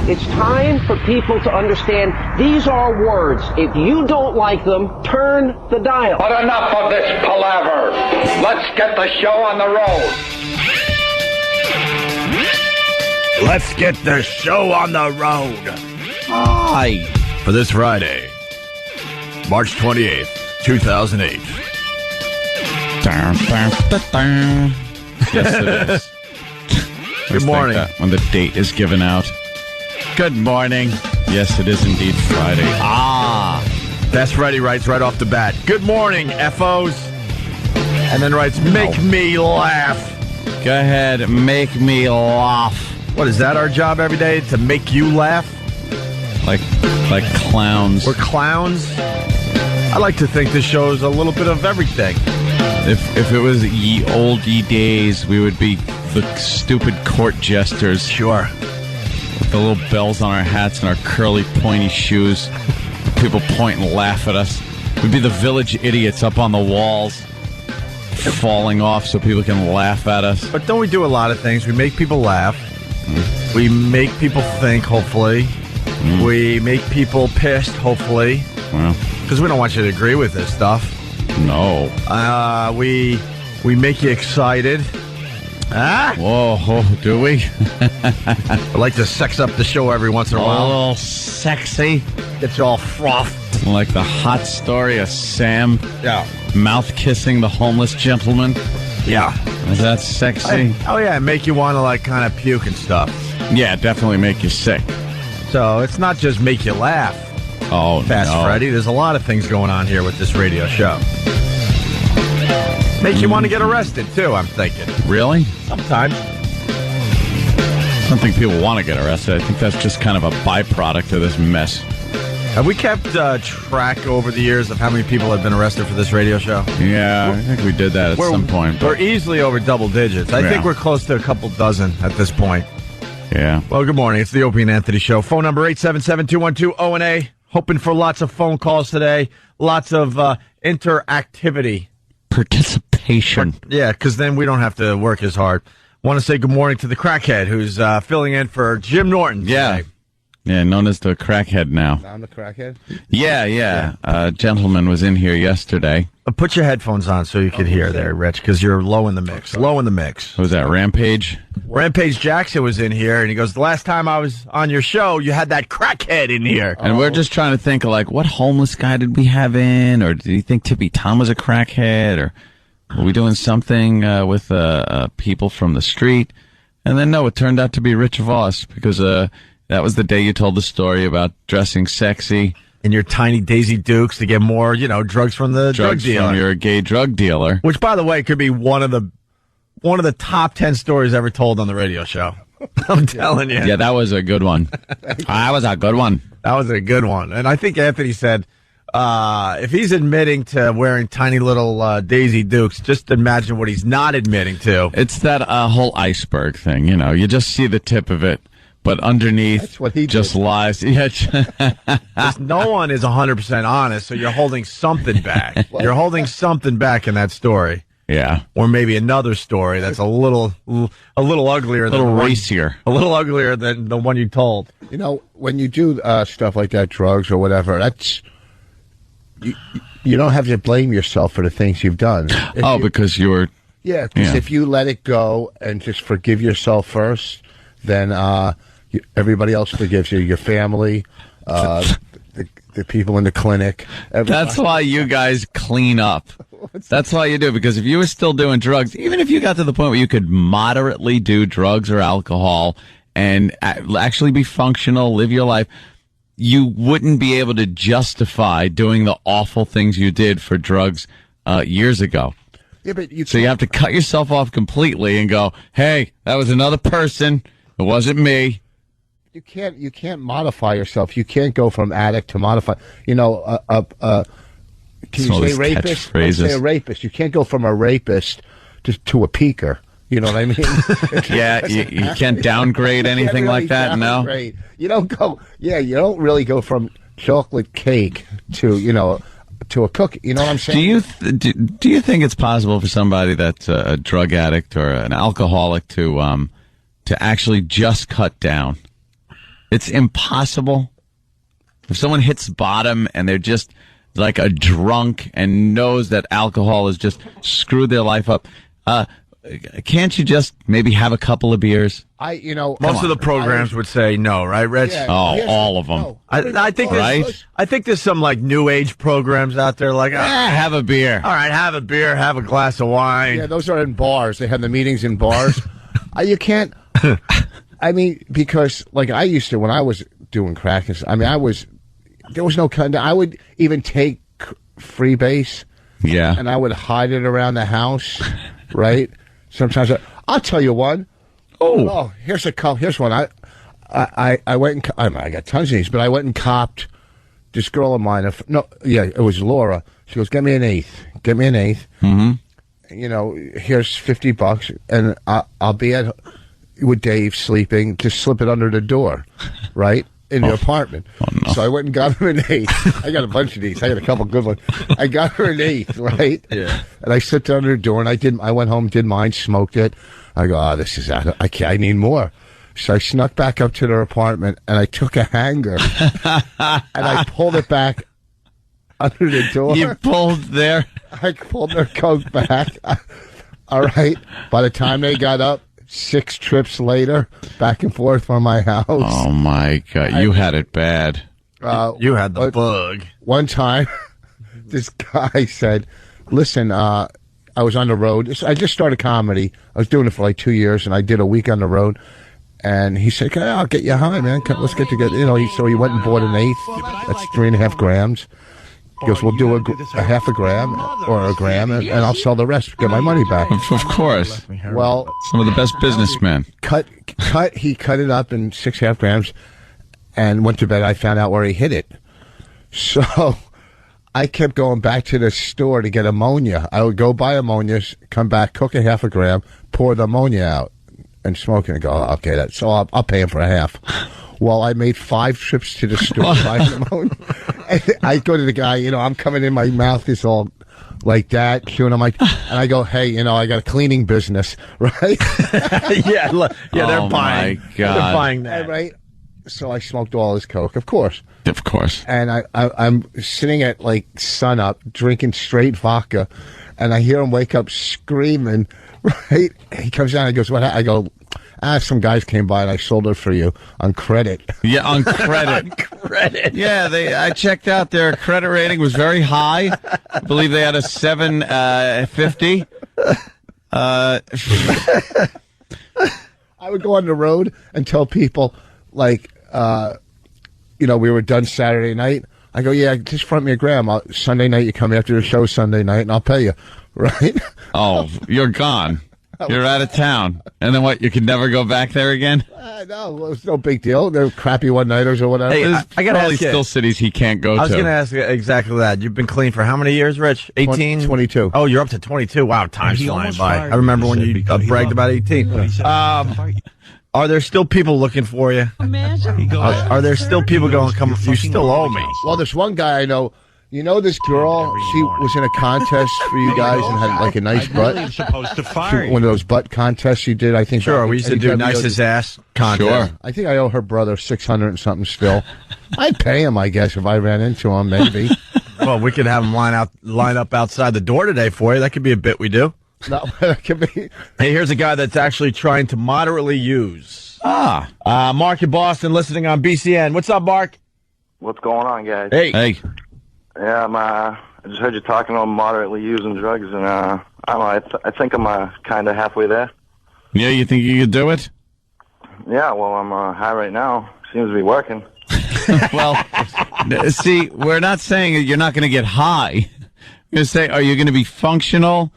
It's time for people to understand these are words. If you don't like them, turn the dial. But enough of this palaver. Let's get the show on the road. Let's get the show on the road. Hi. For this Friday, March 28th, 2008. Yes, it is. Good morning. When the date is given out. Good morning. Yes, it is indeed Friday. That's Freddie writes right off the bat. Good morning, FOs. And then writes, make me laugh. Go ahead, make me laugh. What, is that our job every day? To make you laugh? Like clowns. We're clowns? I like to think this show is a little bit of everything. If it was ye olde days, we would be the stupid court jesters. Sure. With the little bells on our hats and our curly, pointy shoes. People point and laugh at us. We'd be the village idiots up on the walls, falling off so people can laugh at us. But don't we do a lot of things? We make people laugh. We make people think, hopefully. We make people pissed, hopefully. Well, because we don't want you to agree with this stuff. No. We make you excited. Whoa, do we? I like to sex up the show every once in a while. A little sexy. Get you all frothed. Like the hot story of Sam. Yeah. Mouth kissing the homeless gentleman. Yeah. Is that sexy? Make you want to like kind of puke and stuff. Yeah, definitely make you sick. So it's not just make you laugh. Oh, Fast no. Freddy. There's a lot of things going on here with this radio show. Make you want to get arrested, too, I'm thinking. Really? Sometimes. I don't think people want to get arrested. I think that's just kind of a byproduct of this mess. Have we kept track over the years of how many people have been arrested for this radio show? Yeah, I think we did that at some point. We're easily over double digits. I think we're close to a couple dozen at this point. Yeah. Well, good morning. It's the Opie and Anthony Show. Phone number 877-212-ONA. Hoping for lots of phone calls today. Lots of interactivity. Participation. Yeah, because then we don't have to work as hard. Want to say good morning to the crackhead who's filling in for Jim Norton today. Yeah. Yeah, known as the crackhead now. I'm the crackhead? Yeah. A gentleman was in here yesterday. Put your headphones on so you can hear there, Rich, because you're low in the mix. Low in the mix. Who was that, Rampage? Rampage Jackson was in here, and he goes, the last time I was on your show, you had that crackhead in here. And we're just trying to think, like, what homeless guy did we have in? Or did you think Tippy Tom was a crackhead? Or were we doing something with people from the street? And then, no, it turned out to be Rich Voss, because that was the day you told the story about dressing sexy. In your tiny Daisy Dukes to get more, drugs from the drug dealer. From your gay drug dealer. Which, by the way, could be one of the top 10 stories ever told on the radio show. I'm telling you. Yeah, that was a good one. That was a good one. That was a good one. And I think Anthony said, if he's admitting to wearing tiny little Daisy Dukes, just imagine what he's not admitting to. It's that whole iceberg thing, you just see the tip of it. But underneath, that's what he just did. lies. Yeah. No one is 100% honest, so you're holding something back. You're holding something back in that story. Yeah. Or maybe another story that's a little uglier, a little racier, a little uglier than the one you told. When you do stuff like that, drugs or whatever, that's you don't have to blame yourself for the things you've done. Because you're because if you let it go and just forgive yourself first, then everybody else forgives you, your family, the people in the clinic. Everybody. That's why you guys clean up. That's why you do, because if you were still doing drugs, even if you got to the point where you could moderately do drugs or alcohol and actually be functional, live your life, you wouldn't be able to justify doing the awful things you did for drugs years ago. Yeah, but you have to cut yourself off completely and go, hey, that was another person. It wasn't me. You can't modify yourself. You can't go from addict to modify. Can you say rapist? Let's say a rapist. You can't go from a rapist to a peaker. You know what I mean? Yeah, you can't downgrade anything like that. Downgrade. No, you don't go. Yeah, you don't really go from chocolate cake to to a cookie. You know what I'm saying? Do you think it's possible for somebody that's a drug addict or an alcoholic to actually just cut down? It's impossible. If someone hits bottom and they're just like a drunk and knows that alcohol has just screwed their life up, can't you just maybe have a couple of beers? Most of the programs would say no, right, Rich? Yeah. All of them. No. I think Right? I think there's some like new age programs out there like, Have a beer. all right, have a beer, have a glass of wine. Yeah, those are in bars. They have the meetings in bars. You can't. I mean, because like I used to when I was doing crack. I mean, there was no kind. I would even take freebase. Yeah. And I would hide it around the house, right? Sometimes I'll tell you one. Oh, here's one. I went and I got tons of these, but I went and copped this girl of mine. It was Laura. She goes, "Get me an eighth. Get me an eighth. Mm-hmm. Here's $50, and I'll be with Dave sleeping. Just slip it under the door, right?" In the apartment. Oh, no. So I went and got her an eighth. I got a bunch of these. I got a couple good ones. I got her an eighth, right? Yeah. And I slipped it under the door, and I went home, did mine, smoked it. I go, this is out. I need more. So I snuck back up to their apartment, and I took a hanger, and I pulled it back under the door. You pulled their... I pulled their coat back. All right. By the time they got up, 6 trips later, back and forth from my house. Oh, my God. You had it bad. You had the bug. One time, this guy said, listen, I was on the road. I just started comedy. I was doing it for like 2 years, and I did a week on the road. And he said, I'll get you high, man. Let's get together. So he went and bought an eighth. That's 3.5 grams. He goes, we'll do a half a gram or a gram, and I'll sell the rest, get my money back. Of course. Well, Some of the best businessmen. he cut it up in 6.5 grams and went to bed. I found out where he hid it. So I kept going back to the store to get ammonia. I would go buy ammonia, come back, cook a half a gram, pour the ammonia out, and smoke it and go, okay, so I'll pay him for a half. Well, I made 5 trips to the store buying ammonia. And I go to the guy, I'm coming in, my mouth is all like that, chewing on and I go, hey, I got a cleaning business, right? yeah, they're Oh, buying. my God. They're buying that. Right? So I smoked all his coke, of course. Of course. And I'm sitting at like sunup, drinking straight vodka, and I hear him wake up screaming, right? He comes down and goes, what? I go, some guys came by and I sold it for you on credit. Yeah, on credit. Credit. Yeah, I checked out their credit rating was very high. I believe they had a 750. I would go on the road and tell people, like, we were done Saturday night. I go, yeah, just front me a gram. Sunday night, you come after the show Sunday night, and I'll pay you, right? Oh, you're gone. You're out of town. And then what, you can never go back there again? No, it's no big deal. They're crappy one-nighters or whatever. Hey, There's I gotta probably ask you. still cities he can't go to. I was going to ask you exactly that. You've been clean for how many years, Rich? 18? 22. Oh, you're up to 22. Wow, time's He flying almost by. fired I remember when me, you because he bragged loved about 18. He said, Are there still people looking for you? He goes, Are there still people going, come, you still owe me? Well, there's one guy I know. This girl, she was in a contest for you guys and had like a nice I really am butt. supposed to fire you. One of those butt contests you did, I think. Sure, we used to do nicest ass contest. Sure. I think I owe her brother 600 and something still. I'd pay him, I guess, if I ran into him, maybe. Well, we could have them line up outside the door today for you. That could be a bit we do. No, that could be. Hey, here's a guy that's actually trying to moderately use. Mark in Boston listening on BCN. What's up, Mark? What's going on, guys? Hey. Yeah, I just heard you talking about moderately using drugs, and I don't know. I think I'm kind of halfway there. Yeah, you think you could do it? Yeah, well, I'm high right now. Seems to be working. Well, see, we're not saying that you're not going to get high. We're going to say, are you going to be functional?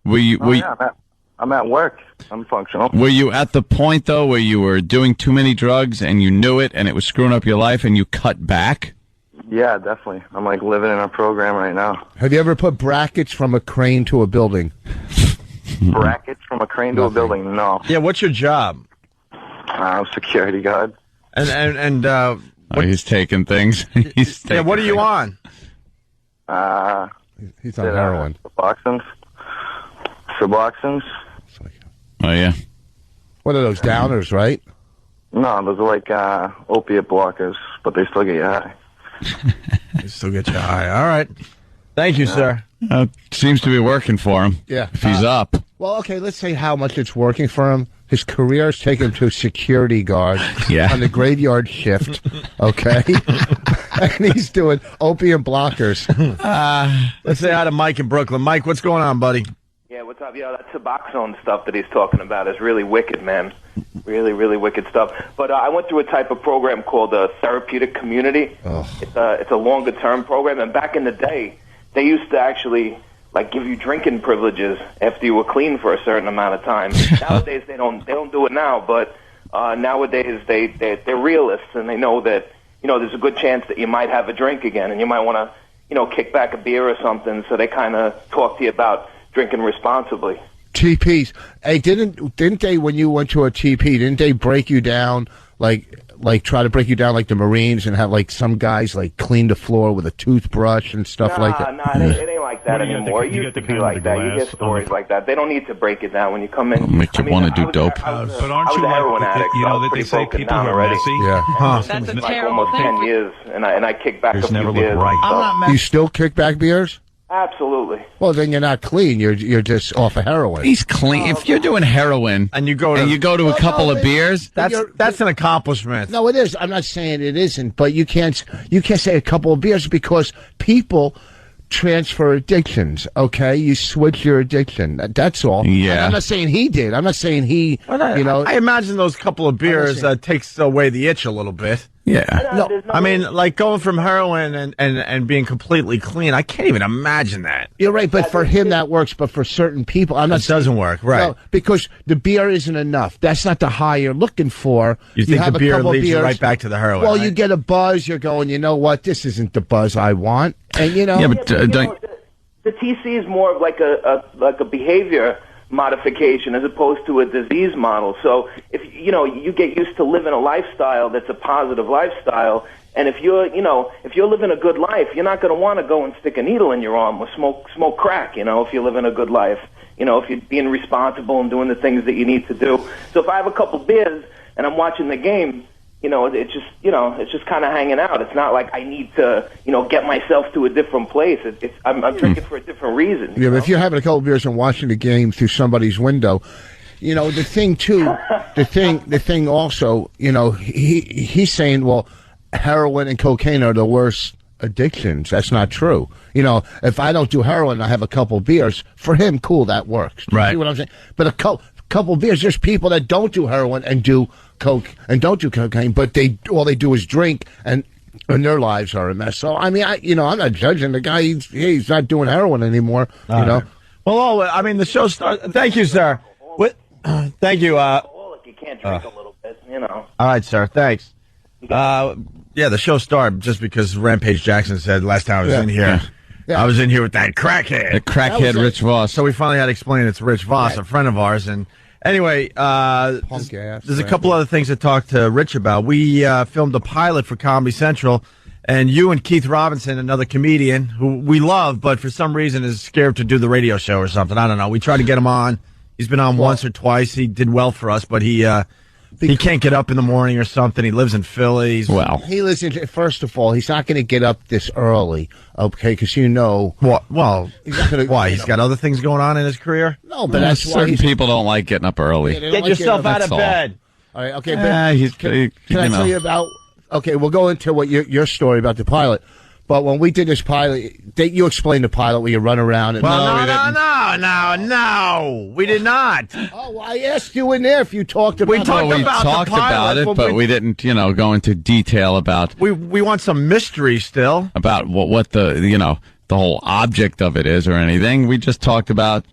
I'm at work. I'm functional. Were you at the point, though, where you were doing too many drugs and you knew it and it was screwing up your life and you cut back? Yeah, definitely. I'm like living in a program right now. Have you ever put brackets from a crane to a building? Brackets from a crane to a building? No. Yeah, what's your job? I'm security guard. And He's taking things. what are you on? He's on heroin. Suboxones. Oh, yeah. What are those downers, right? No, those are like opiate blockers, but they still get you high. They still get you high. All right. Thank you, sir. Seems to be working for him. Yeah. If he's up. Well, okay, let's say how much it's working for him. His career has taken him to security guard on the graveyard shift, okay? And he's doing opium blockers. Let's say hi to Mike in Brooklyn. Mike, what's going on, buddy? Yeah, what's up? Yeah, that Suboxone stuff that he's talking about is really wicked, man. Really, really wicked stuff. But I went through a type of program called a therapeutic community. It's a longer-term program, and back in the day, they used to actually give you drinking privileges after you were clean for a certain amount of time. Nowadays they don't do it now, but nowadays they're realists and they know that there's a good chance that you might have a drink again and you might want to kick back a beer or something. So they kind of talk to you about drinking responsibly. TPs. Hey, didn't they when you went to a TP? Didn't they break you down try to break you down like the Marines and have some guys clean the floor with a toothbrush and stuff like that? Nah, it ain't like that anymore. It used to be like that. You get stories like that. They don't need to break it down when you come in. It'll make you want to do dope. But aren't you a heroin addict, that they say people who are messy? Yeah. That's a like terrible almost 10 years, and I kicked back a few never beers. look right. I'm not mad. You still kick back beers? Absolutely. Well, then you're not clean. You're just off of heroin. He's clean. If you're doing heroin And you go to a couple of beers, that's an accomplishment. No, it is. I'm not saying it isn't, but you can't say a couple of beers because people transfer addictions. Okay, you switch your addiction. That's all. Yeah. And I'm not saying he did. I'm not saying he. I imagine those couple of beers takes away the itch a little bit. yeah. No, I mean, going from heroin and being completely clean, I can't even imagine that. you're right. But for him, that works. But for certain people, I'm not. It doesn't work, right? No, because the beer isn't enough. That's not the high you're looking for. You think have the a beer couple of leads you beers. right back to the heroin? Well, right? you get a buzz. You're going. You know what? This isn't the buzz I want. And Yeah, but don't. The TC is more of like a behavior modification as opposed to a disease model. So if you get used to living a lifestyle that's a positive lifestyle, and if you're living a good life, you're not going to want to go and stick a needle in your arm or smoke crack. If you're living a good life, if you're being responsible and doing the things that you need to do. So if I have a couple beers and I'm watching the game, it's just kind of hanging out. It's not like I need to, get myself to a different place. I'm drinking for a different reason. Yeah, but if you're having a couple of beers and watching the game through somebody's window, the thing too, the thing also, he's saying, well, heroin and cocaine are the worst addictions. That's not true. If I don't do heroin, I have a couple of beers. For him, cool, that works. Do you Right. see what I'm saying? But a couple of beers, there's people that don't do heroin and do coke and don't do cocaine, but all they do is drink and their lives are a mess. So I mean, I'm not judging the guy. He's not doing heroin anymore. Well, the show starts. Thank you, sir. Thank you. You can't drink a little bit, All right, sir. Thanks. The show started just because Rampage Jackson said last time I was in here. Yeah. I was in here with that crackhead. The crackhead Rich Voss. So we finally had to explain it's Rich Voss, a friend of ours. And anyway, there's a couple other things to talk to Rich about. We filmed a pilot for Comedy Central, and you and Keith Robinson, another comedian who we love, but for some reason is scared to do the radio show or something. I don't know. We tried to get him on. He's been on once or twice. He did well for us, but he can't get up in the morning or something. He lives in Philly. He lives in. First of all, he's not going to get up this early, okay? Because Well, why? He's got other things going on in his career. No, but that's why certain people don't like getting up early. Yeah, they don't Get like yourself getting up. out of That's all. bed. All right, okay. Can I tell you about? Okay, we'll go into what your story about the pilot. But when we did this pilot, you explained the pilot where you run around. And No, we did not. Oh, well, I asked you in there if you talked about. We talked We about talked the pilot, about it, but we didn't, go into detail about We want some mystery still. what the whole object of it is or anything. We just talked about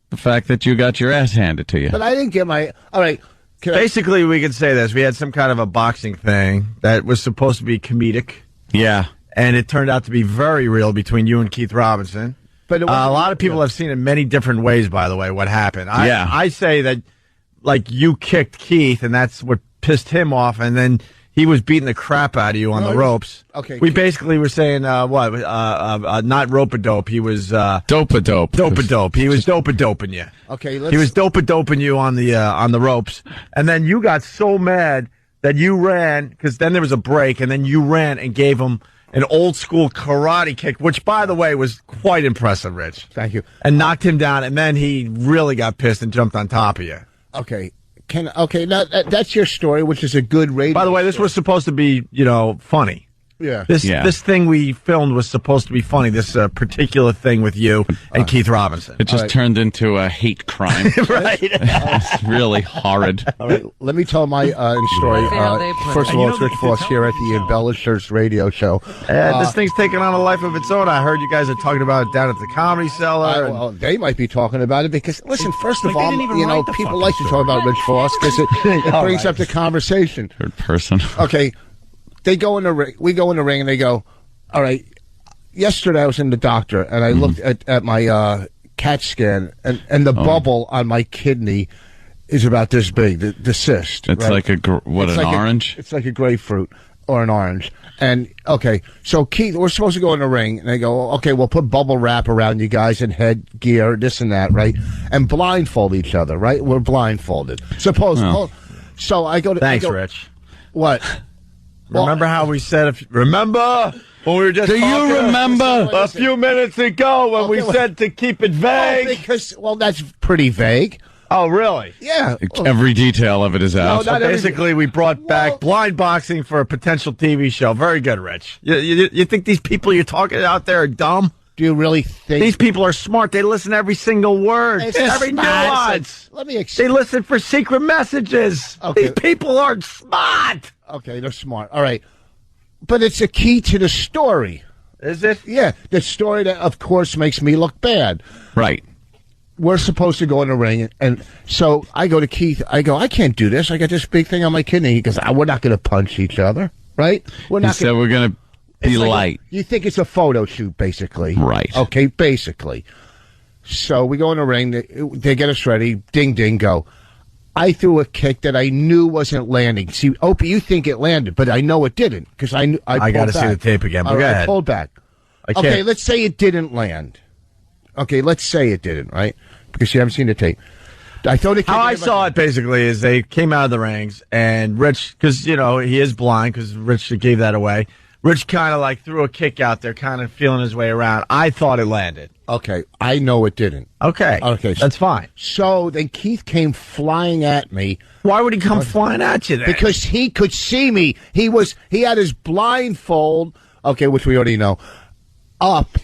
the fact that you got your ass handed to you. But I didn't get my. All right. Basically, we could say this. We had some kind of a boxing thing that was supposed to be comedic, Yeah. and it turned out to be very real between you and Keith Robinson. But a lot of people have seen it many different ways, by the way, what happened. I say that, you kicked Keith, and that's what pissed him off, and then he was beating the crap out of you on the ropes. Okay. We basically were saying, not rope-a-dope. He was... Dope-a-dope. Dope-a-dope. He was dope-a-doping you. Okay, He was dope-a-doping you on the ropes. And then you got so mad that you ran, because then there was a break, and then you ran and gave him an old school karate kick, which, by the way, was quite impressive, Rich. Thank you. And knocked him down, and then he really got pissed and jumped on top of you. Okay. Now that's your story, which is a good radio. By the way, this was supposed to be, funny. Yeah. This thing we filmed was supposed to be funny, this particular thing with you and Keith Robinson. It just turned into a hate crime. Right. It's really horrid. All right, let me tell my story. First of all, it's Rich Voss here at the Embellishers radio show. This thing's taking on a life of its own. I heard you guys are talking about it down at the Comedy Cellar. Well, they might be talking about it because, listen, first of all, people like to talk about Rich Voss because it brings up the conversation. Third person. Okay. They go in the ring. We go in the ring, and they go, all right, yesterday I was in the doctor, and I looked at my CAT scan, and the bubble on my kidney is about this big, the cyst. It's right? like an orange? It's like a grapefruit or an orange. And, okay, so Keith, we're supposed to go in the ring, and they go, okay, we'll put bubble wrap around you guys and headgear, this and that, right? And blindfold each other, right? We're blindfolded. So I go to... Thanks, Rich. What? Remember how we said, remember when we were just talking? Do you remember a few minutes ago when we said to keep it vague? That's pretty vague. Oh, really? Yeah. Every detail of it is out. So basically, we brought back blind boxing for a potential TV show. Very good, Rich. You think these people you're talking out there are dumb? Do you really think these people are smart? They listen to every single word, every nuance. Let me explain. They listen for secret messages. Okay. These people are smart. Okay, they're smart. All right. But it's a key to the story. Is it? Yeah. The story that, of course, makes me look bad. Right. We're supposed to go in the ring, and so I go to Keith. I go, I can't do this. I got this big thing on my kidney. He goes, we're not going to punch each other, right? We're not. He said we're going to be light. You think it's a photo shoot, basically. Right. Okay, basically. So we go in the ring. They get us ready. Ding, ding, go. I threw a kick that I knew wasn't landing. See, Opie, you think it landed, but I know it didn't because I got to see the tape again. But go ahead. I pulled back. Okay, let's say it didn't land. Okay, let's say it didn't, right? Because you haven't seen the tape. I thought it. How I saw it basically is they came out of the rings and Rich, because he is blind, because Rich gave that away. Rich kind of like threw a kick out there, kind of feeling his way around. I thought it landed. Okay, I know it didn't. Okay, that's fine. So then Keith came flying at me. Why would he come flying at you then? Because he could see me. He had his blindfold, okay, which we already know, up,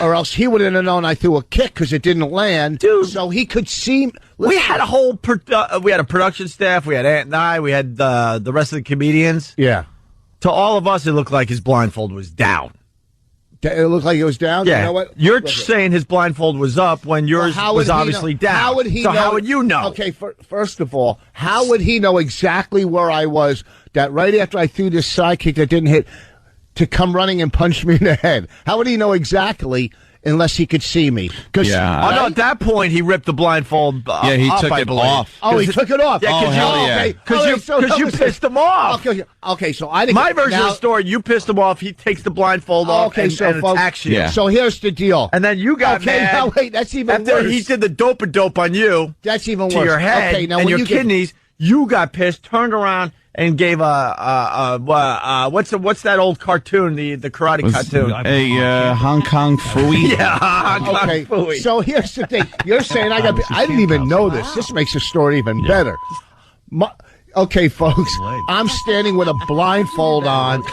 or else he would have known I threw a kick because it didn't land. Dude, so he could see me. We had a whole we had a production staff. We had Ant and I. We had the rest of the comedians. Yeah. To all of us, it looked like his blindfold was down. It looked like it was down? Yeah. You know what? You're saying his blindfold was up when yours was obviously down. How would he know? How would you know? Okay, first of all, how would he know exactly where I was that right after I threw this side kick that didn't hit to come running and punch me in the head? How would he know exactly unless he could see me? No, at that point, he ripped the blindfold off. Yeah, he took it off. Oh, he took it off. Yeah, because you pissed him off. Okay, so I didn't. My version of the story, you pissed him off. He takes the blindfold off and attacks you. Yeah. So here's the deal. And then you got mad. Now wait, that's even after worse. he did the dope on you. That's even worse. To your head and your kidneys. You got pissed, turned around, and gave what's that old cartoon, the karate cartoon? A Hong Kong Fooey. Yeah, Hong Kong Fooey. So here's the thing. You're saying I didn't even know this. This makes the story even better. Okay, folks, I'm standing with a blindfold on,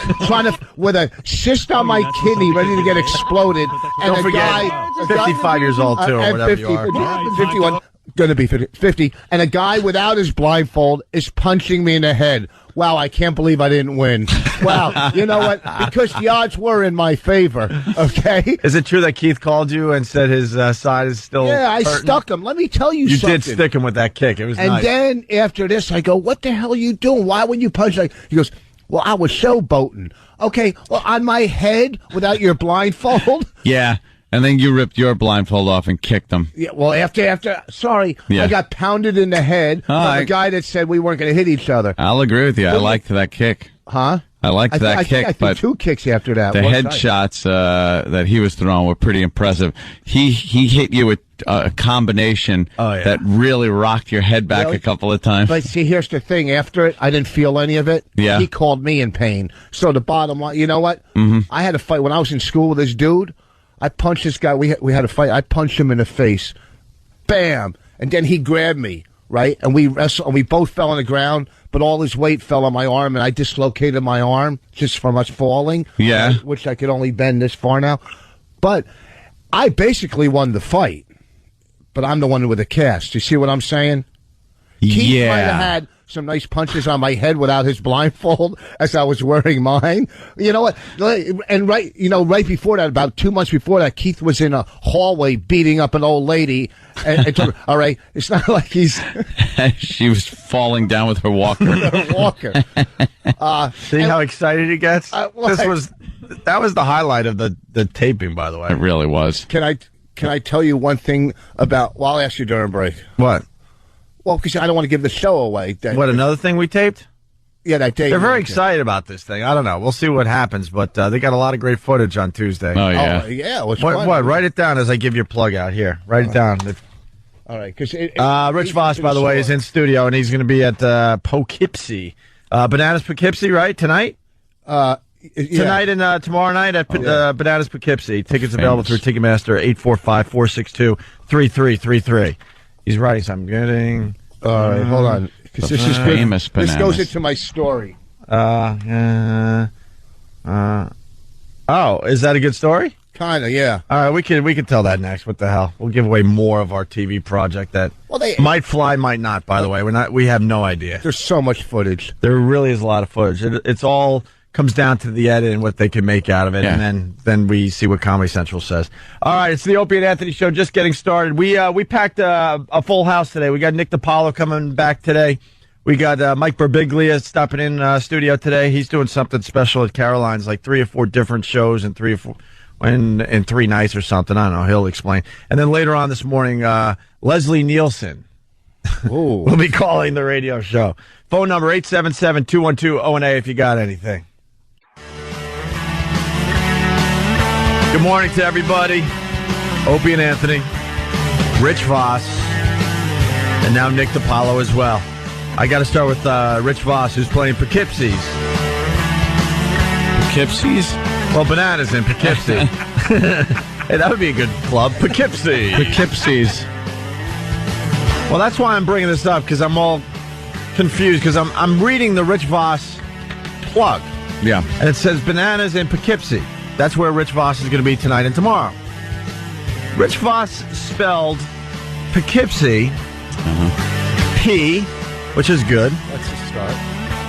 with a cyst on my kidney ready to get exploded. And Don't forget, 55 years old, too, or whatever 50, you are. 51. Going to be 50, and a guy without his blindfold is punching me in the head. Wow, I can't believe I didn't win. Wow, you know what? Because the odds were in my favor, okay? Is it true that Keith called you and said his side is still I hurting? stuck him. Let me tell you something. You did stick him with that kick. It was and nice. And then after this, I go, what the hell are you doing? Why would you punch? He goes, well, I was showboating. Okay, well, on my head without your blindfold? Yeah. And then you ripped your blindfold off and kicked them. Yeah, well, after, sorry, I got pounded in the head by the guy that said we weren't going to hit each other. I'll agree with you. I liked that kick. Huh? I liked that kick, I threw 2 kicks after that. The headshots that he was throwing were pretty impressive. He hit you with a combination yeah. that really rocked your head back Really? a couple of times. But see, here's the thing. After it, I didn't feel any of it. Yeah. He called me in pain. So the bottom line, you know what? I had a fight when I was in school with this dude. I punched this guy. We had a fight. I punched him in the face. Bam. And then he grabbed me, right? And we wrestled, and we both fell on the ground, but all his weight fell on my arm, and I dislocated my arm just from us falling. Yeah. Which I could only bend this far now. But I basically won the fight. But I'm the one with the cast. You see what I'm saying? Keith might have had some nice punches on my head without his blindfold as I was wearing mine. You know what? And right before that, about 2 months before that, Keith was in a hallway beating up an old lady. And told her, all right, it's not like he's... She was falling down with her walker. walker. See how excited he gets? That was the highlight of the taping, by the way. It really was. Can I tell you one thing about... Well, I'll ask you during break. What? Well, because I don't want to give the show away. What, another thing we taped? Yeah, that day. They're very excited about this thing. I don't know. We'll see what happens, but they got a lot of great footage on Tuesday. Oh, yeah. Yeah. What? Write it down as I give your plug out here. Write it down. All right. Because Rich Voss, by the way, is in studio, and he's going to be at Poughkeepsie. Bananas Poughkeepsie, right? Tonight? Tonight and tomorrow night at Bananas Poughkeepsie. Tickets available through Ticketmaster, 845-462-3333. He's writing something. Getting. All right, hold on. Because this is famous good. Bananas. This goes into my story. Oh, is that a good story? Kind of, yeah. All right, we can tell that next. What the hell? We'll give away more of our TV project that might fly, might not. By the way, we have no idea. There's so much footage. There really is a lot of footage. It's all comes down to the edit and what they can make out of it, and then we see what Comedy Central says. All right, it's the Opie and Anthony Show, just getting started. We packed a full house today. We got Nick DiPaolo coming back today. We got Mike Birbiglia stopping in studio today. He's doing something special at Caroline's, like 3 or 4 different shows in 3 nights or something. I don't know. He'll explain. And then later on this morning, Leslie Nielsen will be calling the radio show. Phone number 877-212-ONA if you got anything. Good morning to everybody. Opie and Anthony, Rich Voss, and now Nick DiPaolo as well. I got to start with Rich Voss, who's playing Poughkeepsie's. Poughkeepsie's? Well, Bananas in Poughkeepsie. Hey, that would be a good club. Poughkeepsie. Poughkeepsie's. Well, that's why I'm bringing this up, because I'm all confused, because I'm reading the Rich Voss plug. Yeah. And it says Bananas in Poughkeepsie. That's where Rich Voss is going to be tonight and tomorrow. Rich Voss spelled Poughkeepsie, P, which is good. That's a start.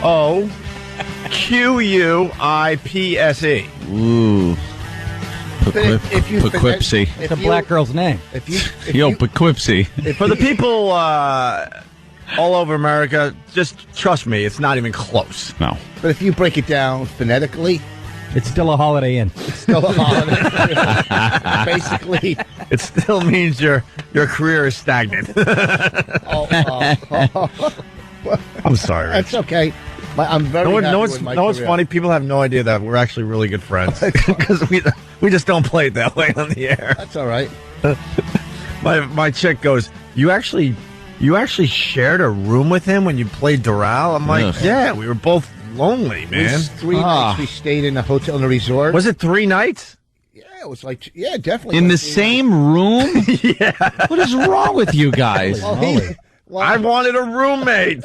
O-Q-U-I-P-S-E. Ooh. Poughkeepsie. It's a black girl's name. Poughkeepsie. For the people all over America, just trust me, it's not even close. No. But if you break it down phonetically, it's still a Holiday Inn. It's still a holiday. Basically, it still means your career is stagnant. I'm sorry, Rich. That's okay. I'm very happy with my what's career. funny? People have no idea that we're actually really good friends because we just don't play it that way on the air. That's all right. My chick goes, You actually shared a room with him when you played Doral? I'm like, yeah, we were both lonely, man. It was 3 nights we stayed in a hotel in a resort. Was it 3 nights? Yeah, it was like, definitely. In the same room? Yeah. What is wrong with you guys? I wanted a roommate.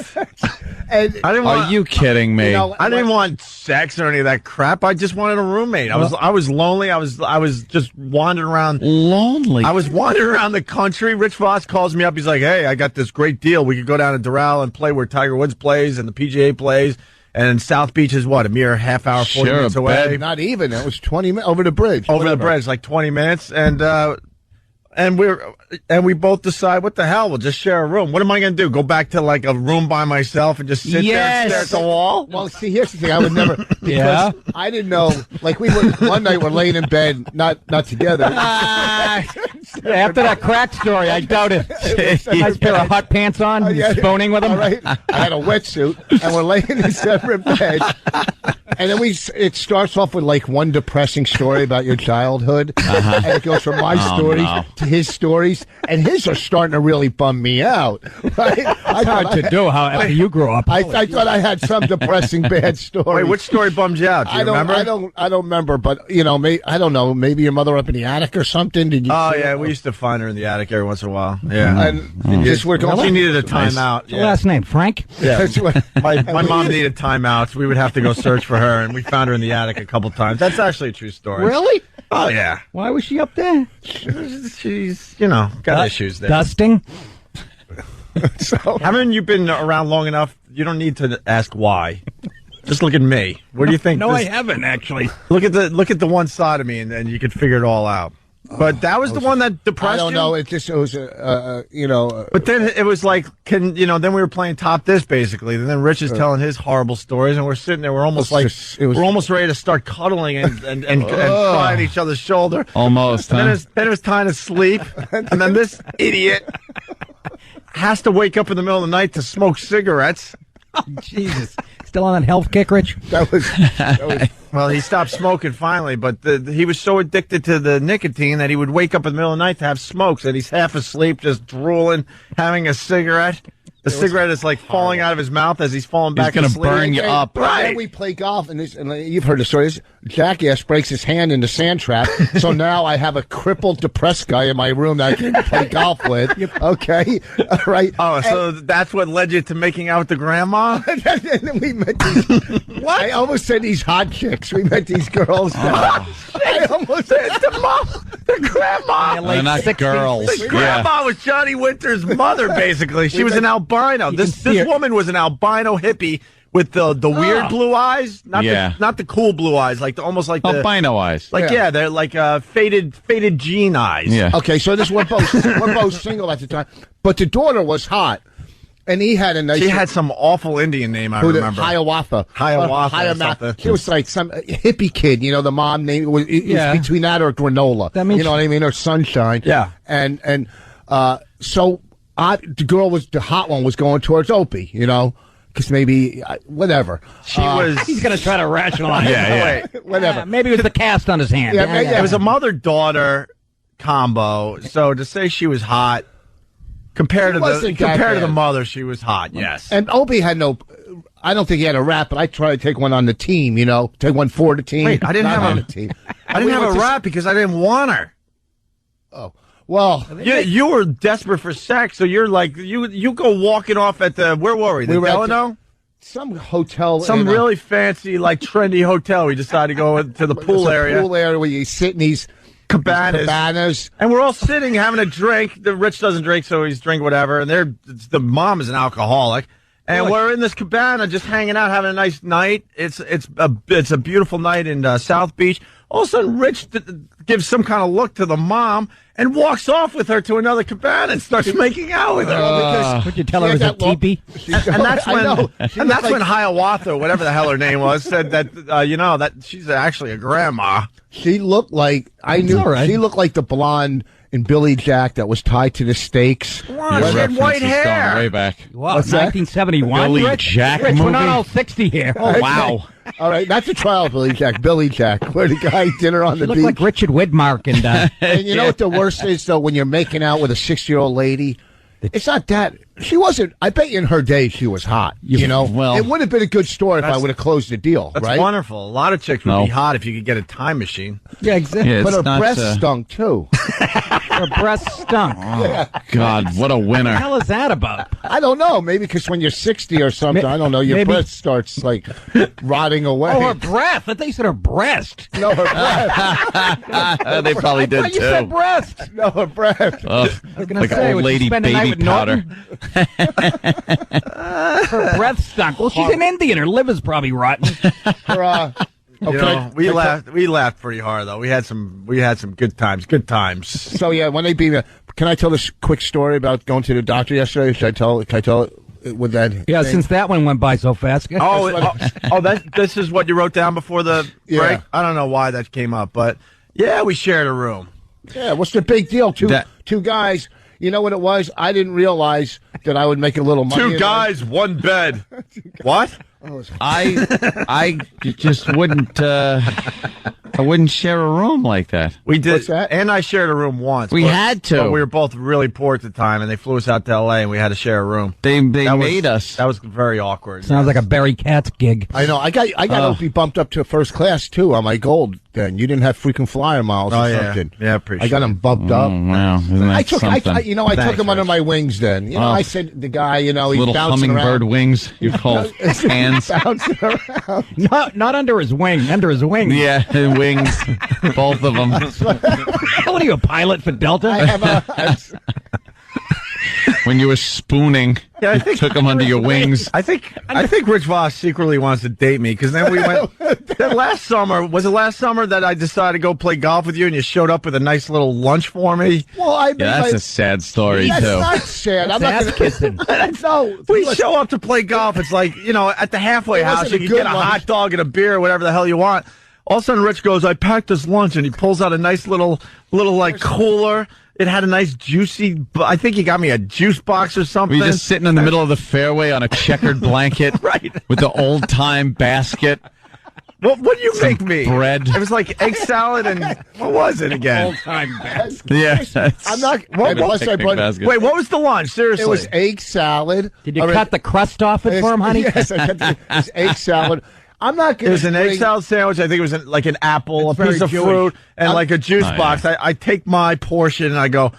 And Are you kidding me? I didn't want sex or any of that crap. I just wanted a roommate. I was lonely. I was just wandering around. Lonely? I was wandering around the country. Rich Voss calls me up. He's like, hey, I got this great deal. We could go down to Doral and play where Tiger Woods plays and the PGA plays. And South Beach is what, a mere half hour, 40 minutes away? Not even. It was 20 minutes over the bridge. Over the bridge, like 20 minutes. And we both decide, what the hell? We'll just share a room. What am I going to do? Go back to like a room by myself and just sit there and stare at the wall? Well, see, here's the thing. I would never, because I didn't know. Like one night we're laying in bed, not together. After that crack story, I doubt it. Nice pair of hot pants on, phoning with him. All right. I had a wetsuit, and we're laying in separate beds. And then it starts off with like one depressing story about your childhood, and it goes from my stories to his stories, and his are starting to really bum me out. Right? It's hard to do after you grew up. I thought I had some depressing bad story. Wait, which story bummed you out? Do you remember? I don't remember, but I don't know. Maybe your mother up in the attic or something. Did you? Oh yeah, we used to find her in the attic every once in a while. Yeah, and just we're going. She needed a timeout. What's your last name, Frank? Yeah, my mom needed timeouts. We would have to go search for her, and we found her in the attic a couple times. That's actually a true story. Really? Oh yeah. Why was she up there? She's got issues there. Dusting. So, haven't you been around long enough? You don't need to ask why. Just look at me. What do you think? No, I haven't actually. Look at the one side of me, and then you could figure it all out. But that was the one that depressed you? I don't know. It was, But then it was like, then we were playing Top This, basically. And then Rich is telling his horrible stories, and we're sitting there. We're almost we're almost ready to start cuddling and crying each other's shoulder. Almost, huh? Then it was time to sleep. And then this idiot has to wake up in the middle of the night to smoke cigarettes. Oh, Jesus. Still on that health kick, Rich? That was well, he stopped smoking finally, but he was so addicted to the nicotine that he would wake up in the middle of the night to have smokes, and he's half asleep, just drooling, having a cigarette. The cigarette is like falling out of his mouth as he's falling back gonna asleep. burn you up. Right. Then we play golf, and you've heard the story. This jackass breaks his hand in the sand trap, so now I have a crippled, depressed guy in my room that I can play golf with. Okay, all right. Oh, so that's what led you to making out with the grandma? And then we met these. What? I almost said these hot chicks. We met these girls. I almost said the grandma. They're not girls. The grandma was Johnny Winter's mother, basically. She was an albino. This woman was an albino hippie with the weird blue eyes, not the cool blue eyes, almost like the albino eyes. They're like faded Gene eyes. Yeah. Okay, so we're both single at the time, but the daughter was hot. And he had a nice. She had some awful Indian name, I remember. Hiawatha. Something. She was like some hippie kid, the mom name was between that or granola. That means you know what I mean? Or sunshine. Yeah. And so the hot one was going towards Opie, because maybe, whatever. He's going to try to rationalize it. Whatever. Maybe it was the cast on his hand. It was a mother-daughter combo, so to say she was hot, compared to the mother, she was hot, yes. And Opie had I don't think he had a rap, but I tried to take one on the team, take one for the team. Wait, I didn't have a team. I didn't have a rap because I didn't want her. Oh. Well, you were desperate for sex, so you're like, you go walking off at where were we? The Delano? Some hotel. Some really fancy, trendy hotel. We decided to go to the pool area. Pool area where you sit in these cabanas. And we're all sitting having a drink. The Rich doesn't drink, so he's drink whatever. And the mom is an alcoholic. And we're in this cabana just hanging out, having a nice night. It's a beautiful night in South Beach. All of a sudden, Rich gives some kind of look to the mom and walks off with her to another cabana and starts making out with her. Would you tell her it was a teepee? And that's when Hiawatha, whatever the hell her name was, said that that she's actually a grandma. She looked like she looked like the blonde in Billy Jack that was tied to the stakes. Wow, she had white hair. Way back. Wow, 1971. Billy Jack Rich, movie? we're not all 60 here. Oh, wow. All right, that's a trial, Billy Jack, where the guy did her on the beach. Looked like Richard Widmark. And you know what the worst is, though, when you're making out with a 60-year-old lady? It's not that. She wasn't. I bet you in her day she was hot. Well, it would have been a good story if I would have closed the deal. That's right? wonderful. A lot of chicks would be hot if you could get a time machine. Yeah, exactly. Yeah, but her breast stunk too. Her breast stunk. Oh, God, what a winner! What the hell is that about? I don't know. Maybe because when you're 60 or something, I don't know, your breast starts rotting away. Oh, her breath. I thought you said her breast. No, her breast. They probably did I thought too. You said breast. No, her breast. I was like old lady baby powder. Her breath stunk. Well, she's an Indian. Her liver's probably rotten. We laughed pretty hard though. We had some good times. Good times. So yeah, when they beat me, can I tell this quick story about going to the doctor yesterday? Can I tell it with that? Yeah, thing? Since that one went by so fast. This is what you wrote down before the break. I don't know why that came up, but yeah, we shared a room. Yeah, what's the big deal? Two guys. You know what it was? I didn't realize that I would make a little money. Two guys, one bed. What? I just wouldn't. I wouldn't share a room like that. We did. What's that? And I shared a room once. We had to. But we were both really poor at the time, and they flew us out to L.A., and we had to share a room. They That made us. That was very awkward. Sounds like a Barry Katz gig. I know. I got to be bumped up to first class too on my gold. Then you didn't have freaking flyer miles or something. Yeah, appreciate I got them bumped up. Wow, isn't that I took something? I took Thanks, him under Rich. my wings. Then I said the guy, he's little bouncing hummingbird around. wings you call hands. Bouncing around. Not under his wing. Under his wing. Yeah, wings, both of them. What are you, a pilot for Delta? I have When you were spooning, Yeah, I you think- took them under your wings. I think Rich Voss secretly wants to date me because then we went. That last summer was it last summer that I decided to go play golf with you and you showed up with a nice little lunch for me. well, I Yeah, that's a sad story that's too. not sad. I'm not ass gonna, kissing. No, We show up to play golf. It's like at the halfway It house wasn't you a can get good a lunch. hot dog and a beer, whatever the hell you want. All of a sudden, Rich goes, "I packed this lunch," and he pulls out a nice little like cooler. It had a nice juicy. I think he got me a juice box or Were something. you just sitting in the middle of the fairway on a checkered blanket, Right. with the old time basket? What do you make me? bread. It was like egg salad and what was it again? Yeah, I'm not. What- plus I picnic brought, basket. Wait, what was the lunch? Seriously, it was egg salad. Did you All right. cut the crust off it for him, honey? Yes, I cut it was egg salad. I'm not It going was an egg salad sandwich. I think it was like an apple, It's a piece very of Jewish. fruit, and like a juice Oh, yeah. box. I take my portion and I go,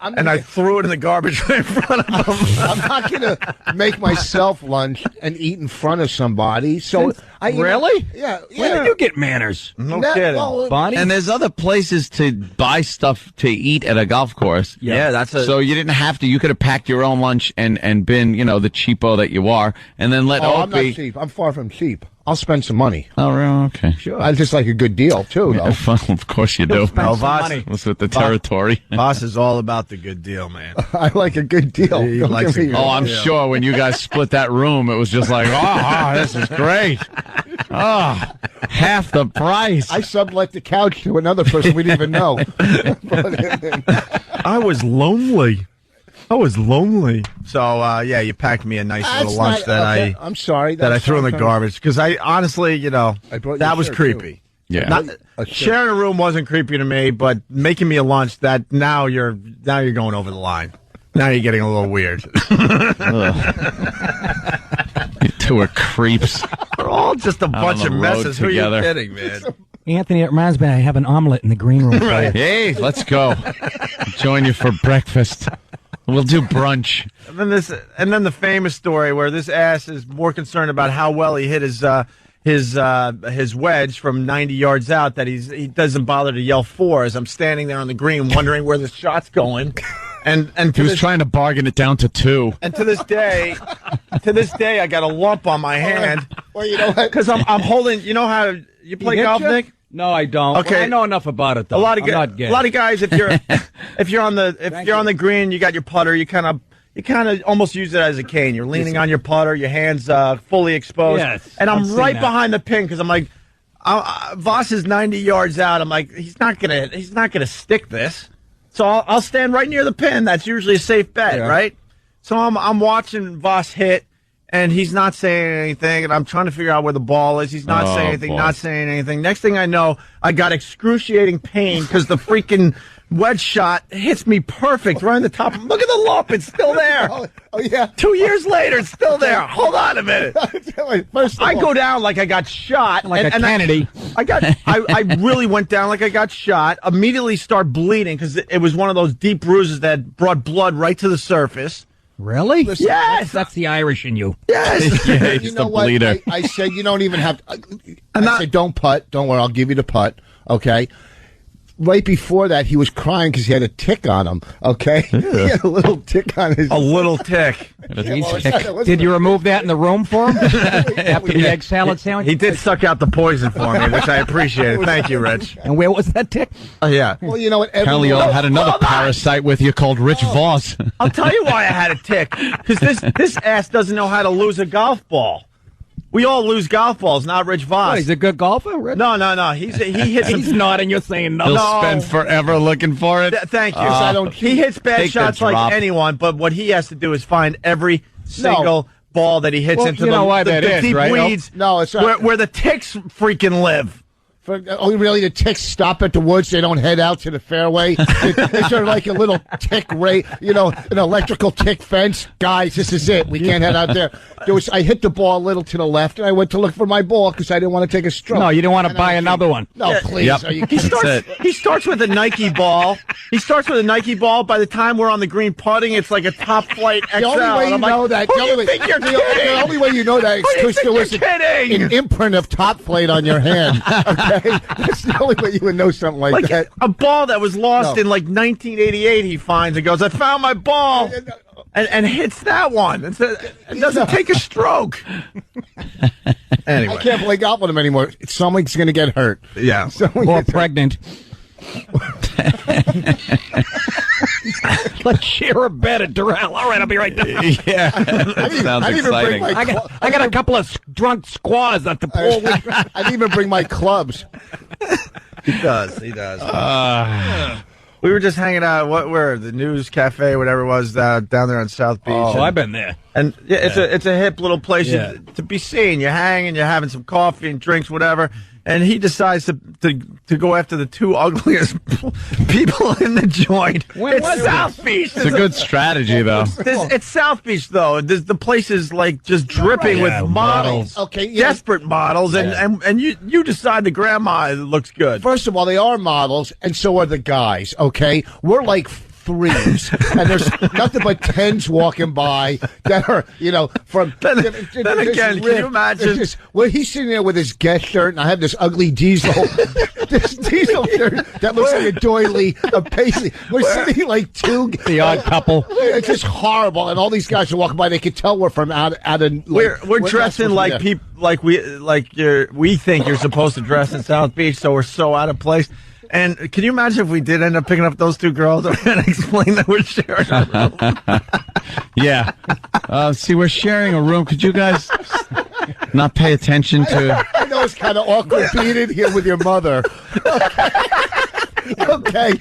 and I threw it in the garbage right in front of him. I'm not going to make myself lunch and eat in front of somebody. So Really? Yeah. Where did you get manners? No kidding. Bonnie? And there's other places to buy stuff to eat at a golf course. Yeah, that's a. So you didn't have to. You could have packed your own lunch and been, the cheapo that you are, and then let I'm not Opie. cheap. I'm far from cheap. I'll spend some money. Oh, really? Okay. Sure. I just like a good deal too, though. Well, of course you do. No, Voss, What's with the territory? Voss is all about the good deal, man. I like a good deal. He Don't likes get me a good Oh, wrong. I'm sure when you guys split that room, it was just like, this is great. Oh, half the price. I sublet the couch to another person we didn't even know. I was lonely. So yeah, you packed me a nice little lunch I'm sorry. that I that's threw in the not- garbage because I honestly, brought you that a was shirt, creepy. Yeah. Not, A shirt. sharing a room wasn't creepy to me, but making me a lunch that now you're going over the line. Now you're getting a little weird. You two are creeps. We're all just a on bunch the of road messes. Who are you together. kidding, man? Anthony, it reminds me I have an omelet in the green room. Right. Hey, let's go. Join you for breakfast. We'll do brunch. And then the famous story where this ass is more concerned about how well he hit his wedge from 90 yards out that he doesn't bother to yell four as I'm standing there on the green wondering where the shot's going. And He was trying to bargain it down to 2. And to this day, I got a lump on my hand Well, you know what? because I'm holding. You know how you play hit golf, you? Nick? No, I don't. Okay. Well, I know enough about it, though. A lot of I'm not gay. guys, if you're on the green, you got your putter. You kind of almost use it as a cane. You're leaning on your putter, your hands fully exposed. Yes, and I'm I've seen right that. behind the pin because I'm like, Voss is 90 yards out. I'm like, he's not gonna stick this. So I'll stand right near the pin. That's usually a safe bet, right? So I'm watching Voss hit. And he's not saying anything, and I'm trying to figure out where the ball is. He's not saying anything, boy. not saying anything. Next thing I know, I got excruciating pain because the freaking wedge shot hits me perfect right on the top. Look at the lump; it's still there. Oh yeah. 2 years later, it's still there. Hold on a minute. First of I all, go down like I got shot, Like a and Kennedy. I really went down like I got shot. Immediately start bleeding because it was one of those deep bruises that brought blood right to the surface. Really? Yes. That's the Irish in you. Yes. Yeah, you he's know the what? bleeder. I said you don't even have. I said don't putt. Don't worry, I'll give you the putt. Okay. Right before that, he was crying because he had a tick on him. Okay, he had a little tick on his. A little tick. Did you remove that in the room for him after the egg salad sandwich? He did suck out the poison for me, which I appreciated. Thank you, Rich. And where was that tick? Yeah. Well, you know what? Apparently, you all had another parasite with you called Rich Voss. I'll tell you why I had a tick. Because this ass doesn't know how to lose a golf ball. We all lose golf balls, not Rich Voss. What, he's a good golfer, Rich? No. He hits He's some. nodding. You're saying no. He'll spend forever looking for it. Thank you. I don't He hits bad Take the shots like drop. anyone, but what he has to do is find every single ball that he hits into you know why the that is, deep right? weeds. No, it's not. Where the ticks freaking live. Oh, really? The ticks stop at the woods? They don't head out to the fairway? Is there like a little tick an electrical tick fence? Guys, this is it. We can't head out there. I hit the ball a little to the left, and I went to look for my ball because I didn't want to take a stroke. No, you didn't want to buy another one. No, please. Yep. Are you He kidding? starts with a Nike ball. He starts with a Nike ball. By the time we're on the green putting, it's like a top flight XL. The only way you And I'm know like, that, who do you think you're kidding? the only way you know that is Who do you because there was think you're kidding? an imprint of top plate on your hand. Okay, that's the only way you would know something like that. A ball that was lost in like 1988. He finds and goes, "I found my ball," and hits that one. It doesn't take a stroke. Anyway, I can't play golf with him anymore. Someone's going to get hurt. Yeah, Or pregnant. Let's share a bed at Durrell. All right, I'll be right there. Yeah, that sounds I didn't even bring exciting. my I got a couple of drunk squaws at the pool. I didn't even bring my clubs. He does. We were just hanging out. Where the News Cafe, whatever it was, down there on South Beach. Oh, I've been there. And yeah, it's a hip little place to be seen. You're hanging, you're having some coffee and drinks, whatever. And he decides to go after the two ugliest people in the joint. It's South Beach. It's a good strategy, though. It's South Beach, though. The place is like just dripping with models. Okay, yeah. Desperate models, and you decide the grandma looks good. First of all, they are models, and so are the guys. Okay, we're like threes, and there's nothing but tens walking by that are, from. Then again, can you imagine? Well, he's sitting there with his guest shirt, and I have this ugly diesel, this diesel shirt that looks like a doily, a paisley. We're sitting like two. The Odd Couple. It's just horrible, and all these guys are walking by. They can tell we're from out of. Like, we're dressing like people, we think you're supposed to dress in South Beach, so we're so out of place. And can you imagine if we did end up picking up those two girls and explain that we're sharing a room? Yeah. See, we're sharing a room. Could you guys not pay attention to... I know it's kind of awkward being in here with your mother. Okay.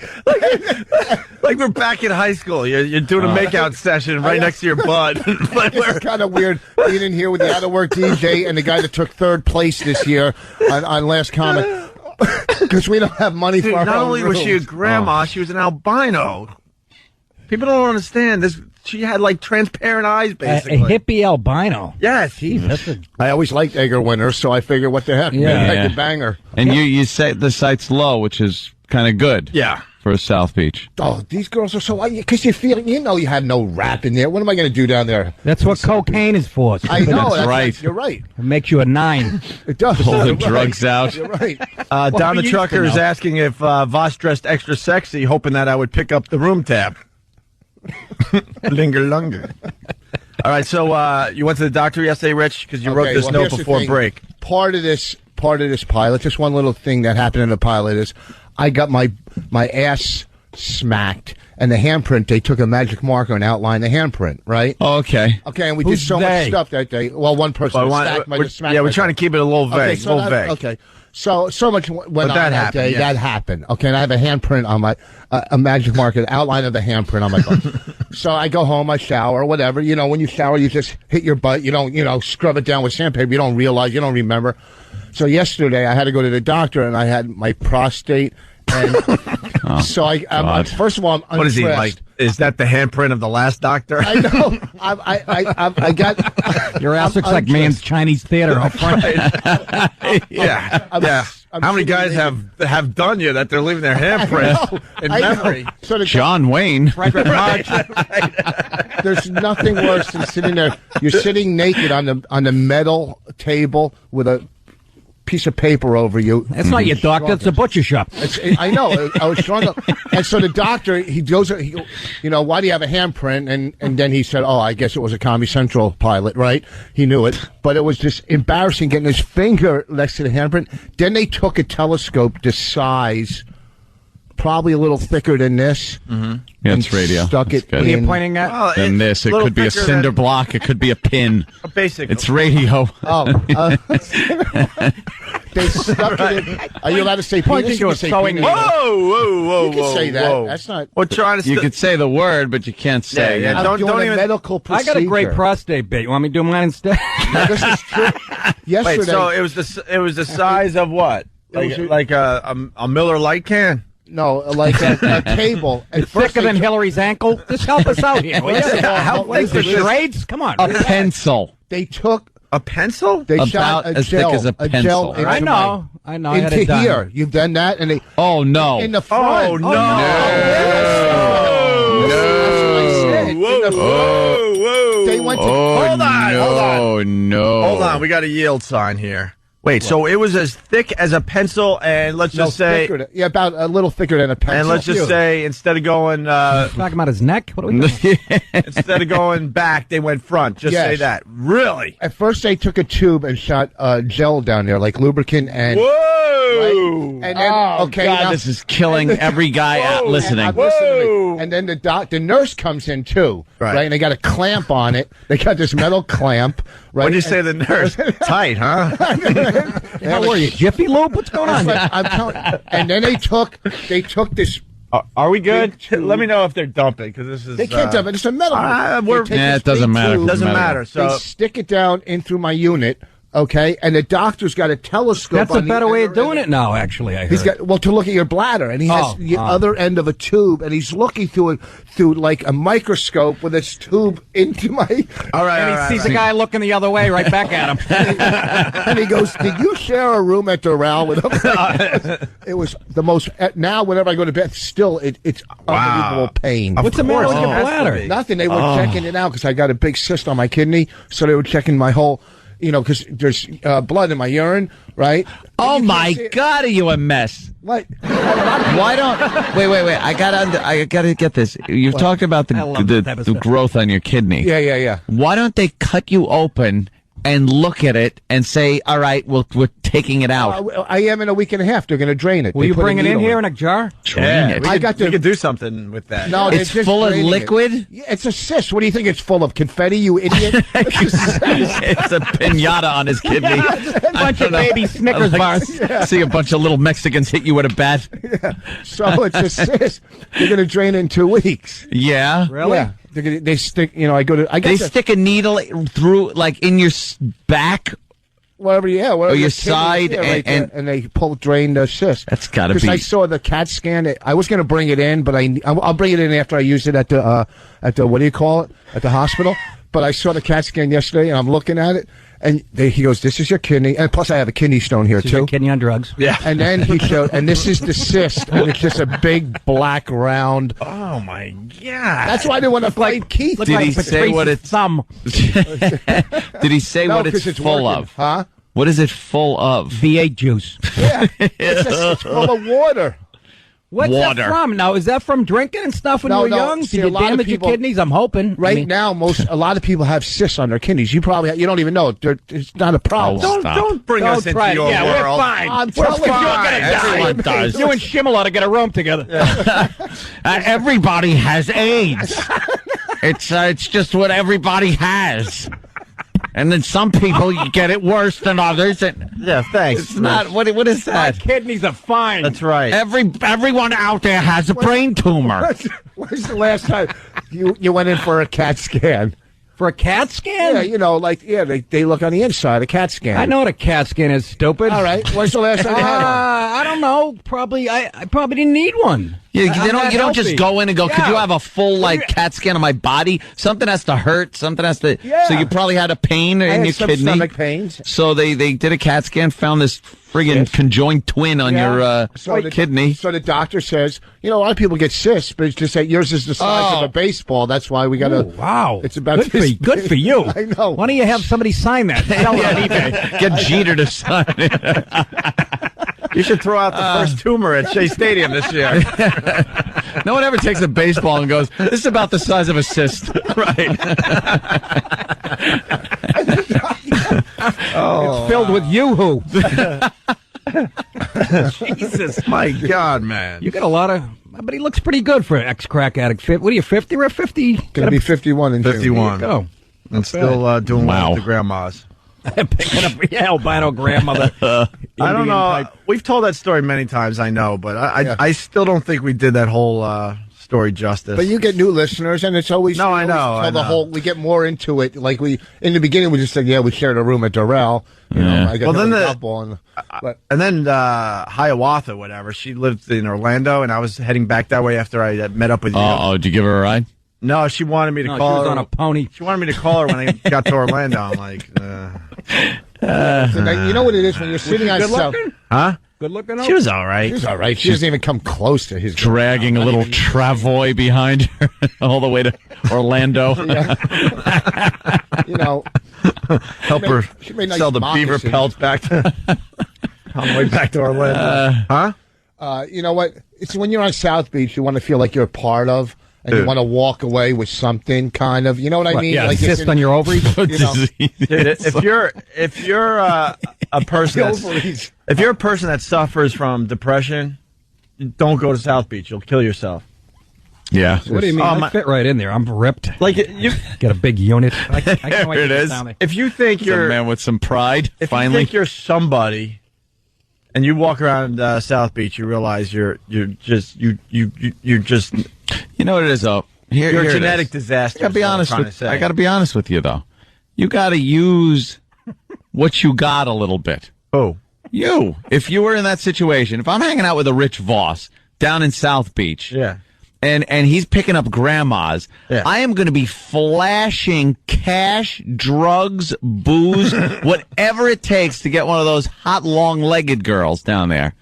Like we're back in high school. You're doing a makeout session right next to your bud. It's kind of weird being in here with the out-of-work DJ and the guy that took third place this year on Last Comic. Because we don't have money for our not own only was she a rooms. grandma, she was an albino. People don't understand this. She had like transparent eyes, basically. A hippie albino. Yes. I always liked Egger Winter, so I figured, what the heck? Maybe I could bang her. And you set the sights low, which is kind of good. Yeah. For South Beach. Oh, these girls are so... Because you feel... you have no rap in there. What am I going to do down there? That's what cocaine is for. I know. That's right. You're right. It makes you a 9. It does. Pull the You're drugs right. out. You're right. Don the we Trucker used is to know. asking if Voss dressed extra sexy, hoping that I would pick up the room tab. Linger longer. All right, so you went to the doctor yesterday, Rich, because you wrote this note here's the before thing. break. Part of this pilot, just one little thing that happened in the pilot is I got my ass smacked, and the handprint, they took a magic marker and outlined the handprint, right? Oh, okay. Okay, and we Who's did so they? much stuff that day. Well, one person smacked we're trying to keep it a little vague. Okay, so much went on that that happened, day. yeah. That happened. Okay, and I have a handprint on my a magic marker, the outline of the handprint on my butt. So I go home, I shower, whatever. When you shower, you just hit your butt. You don't, scrub it down with sandpaper. You don't realize, you don't remember. So yesterday, I had to go to the doctor, and I had my prostate. And so I'm first of all, I'm unimpressed. What is he like? Is that the handprint of the last doctor? I know. I got. Your ass looks like man's Chinese theater. Yeah. How many guys have done you that they're leaving their handprint in memory? So John Wayne. There's nothing worse than sitting there. You're sitting naked on the metal table with a piece of paper over you. That's not your doctor. It's a butcher shop. I know. I was strong. And so the doctor, he goes, why do you have a handprint? And then he said, I guess it was a Comedy Central pilot, right? He knew it. But it was just embarrassing getting his finger next to the handprint. Then they took a telescope the size, probably a little thicker than this. Mm-hmm. Yeah, it's radio. Stuck That's it good. What are you in. pointing at? Than this. It could be a cinder block. It could be a pin. Basically. It's radio. They stuck it in. Are you allowed to say penis? You can say penis. Whoa. You can say that. Whoa. That's not. We're trying to. You could say the word, but you can't say. Yeah, I'm doing don't a even. medical I procedure. got a great prostate bit. You want me to do mine instead? No, this is true. Yesterday. Wait, so it was the size of what? Like a Miller Lite can? No, like a cable. It's thicker than Hillary's ankle. Just help us out here. What is the charades? Come on. A pencil. They took A pencil? They About shot a as gel, thick as a pencil. gel into I know. I had into it done. here. You've done that, and they Oh no. in the front. Oh, no. Whoa. They went to. Hold on. Oh no. Hold on. We got a yield sign here. Wait, so it was as thick as a pencil, and let's just say, About a little thicker than a pencil. and let's just say, instead of going, Talking about his neck? What are we doing? instead of going back, they went front. Just say Yes. that. Really? At first, they took a tube and shot gel down there, like lubricant and. Whoa! And then, okay, God, now, this is killing every guy out listening. Listen to me. And then the nurse comes in too, Right. And they got a clamp on it. They got this metal clamp, right? When you say the nurse, tight, huh? How are you? Jiffy Lube? What's going on? I'm telling. And then they took this. Are we good? Big tube. Let me know if they're dumping, because this is. They can't dump it. It's a metal. we're- They take Yeah, this it doesn't big matter. tube, Doesn't matter. They So stick it down in through my unit. Okay, and the doctor's got a telescope. That's on a the better way of other doing end. it now, actually, I heard. He's got to look at your bladder, and he has the other end of a tube, and he's looking through it through like a microscope with this tube into my. all right. and he sees the guy looking the other way, right back at him. And he goes, "Did you share a room at Doral with him?" It was the most. Now, whenever I go to bed, still it's unbelievable pain. What's the matter with your Has to bladder? be. Nothing. They were checking it out because I got a big cyst on my kidney, so they were checking my whole. Because there's blood in my urine, right? Oh You my can't see it. God, are you a mess? What? Why don't wait? I gotta get this. You've talked about I love this type of the stuff. growth on your kidney. Yeah. Why don't they cut you open and look at it and say, "All right, we're taking it out." I am in a week and a half. They're going to drain it. Will They you put a bring it in needle here in a jar? Drain it. I got You to. could do something with that. No, It's they're just full of draining it. liquid? Yeah, it's a cyst. What do you think it's full of? Confetti, you idiot! It's a pinata on his kidney. A bunch of baby Snickers bars. See a bunch of little Mexicans hit you with a bat. So it's a cyst. They're going to drain it in 2 weeks. Yeah. Really? Yeah. They stick. I got They to, stick a needle through, like, in your back. whatever. Yeah, whatever. your kidney is, side yeah, right and- there, and they drain the cyst. That's gotta Because I be- saw the CAT scan. I was going to bring it in, but I'll bring it in after I use it at the what do you call it, at the hospital. But I saw the CAT scan yesterday, and I'm looking at it, and he goes, "This is your kidney," and plus I have a kidney stone here She's too. a kidney on drugs. Yeah. And then he showed, and this is the cyst, and it's just a big black round. Oh my God. That's why I didn't want to fight Keith. Did he say what it's thumb? Did he say No, what it's 'cause it's full working. of? Huh? What is it full of? V8 juice. Yeah, it's full of water. What's Water. that from? Now, is that from drinking and stuff when No, you were no. young? See, Did a you lot of damage people- your kidneys? I'm hoping. Right now, a lot of people have cysts on their kidneys. You probably you don't even know it. It's not a problem. Oh, Don't bring Don't us into try it. your Yeah, world. we're fine. I'm We're telling you, fine. you're gonna die. Everyone does. You and Schimmel ought to get a room together. Everybody has AIDS. It's just what everybody has. And then some people get it worse than others. And Yeah, thanks. it's not what is My that? kidneys are fine. That's right. Everyone out there has a brain tumor. When's the last time you went in for a CAT scan? For a CAT scan? Yeah, they look on the inside, a CAT scan. I know what a CAT scan is, stupid. All right. When's the last time you had one? I don't know. Probably, I probably didn't need one. You I'm not don't just healthy. go in and go, could Yeah. you have a full CAT scan of my body? Something has to hurt. Something has to. Yeah. So you probably had a pain I in had your some kidney. stomach pains. So they did a CAT scan, found this friggin' Yes. conjoined twin on your kidney. So the doctor says, a lot of people get cysts, but it's just that yours is the size of a baseball. That's why we got to. Oh, wow. It's about good for you. I know. Why don't you have somebody sign that? Sell it on eBay. Get Jeter to sign it. You should throw out the first tumor at Shea Stadium this year. No one ever takes a baseball and goes, this is about the size of a cyst. Right. It's filled with yoo-hoo. Jesus, my God, man. You got a lot of... But he looks pretty good for an ex-crack addict. What are you, 50? We're 50? Going to be 51 in June. 51. Go. I'm still doing well Wow. with the grandmas. Picking up, albino grandmother. I don't Indian know. type. We've told that story many times, I know, but I still don't think we did that whole story justice. But you get new listeners, and it's always No, we I always know, tell I the know. whole. We get more into it. Like in the beginning, we just said, yeah, we shared a room at Durrell. You know, I got Well, then hit with a the- golf ball and then Hiawatha, whatever. She lived in Orlando, and I was heading back that way after I met up with you. Did you give her a ride? No, she wanted me to No, call she was her on a pony. She wanted me to call her when I got to Orlando. I'm like, So now, you know what it is when you're sitting on Good South. looking? huh? Good looking. She was all right. She's all right. She doesn't even come close to his. Dragging a little travoy behind her all the way to Orlando. You know, Help her she made nice sell the beaver moccasins. pelts back to on the way back to Orlando. Huh? You know what? It's when you're on South Beach, you want to feel like you're a part of, and you Dude. want to walk away with something, kind of. You know what I mean? Yeah, like you're cyst sitting- on your ovaries. You know, Dude, if you're a person the that's, ovaries. if you're a person that suffers from depression, don't go to South Beach. You'll kill yourself. Yeah. What do you mean? I fit right in there. I'm ripped. Like you, Got a big unit. I can't wait There it to get is. down there. if you think You're a you're man with some pride, if finally. you think you're somebody, and you walk around South Beach, you realize you're just You know what it is, though? you're Here a it genetic is. disaster. I gotta be is what I'm honest trying with. to say. I gotta be honest with you, though. You gotta use what you got a little bit. Oh, You, if you were in that situation, if I'm hanging out with a Rich Voss down in South Beach, yeah. and he's picking up grandmas, Yeah. I am going to be flashing cash, drugs, booze, whatever it takes to get one of those hot, long-legged girls down there,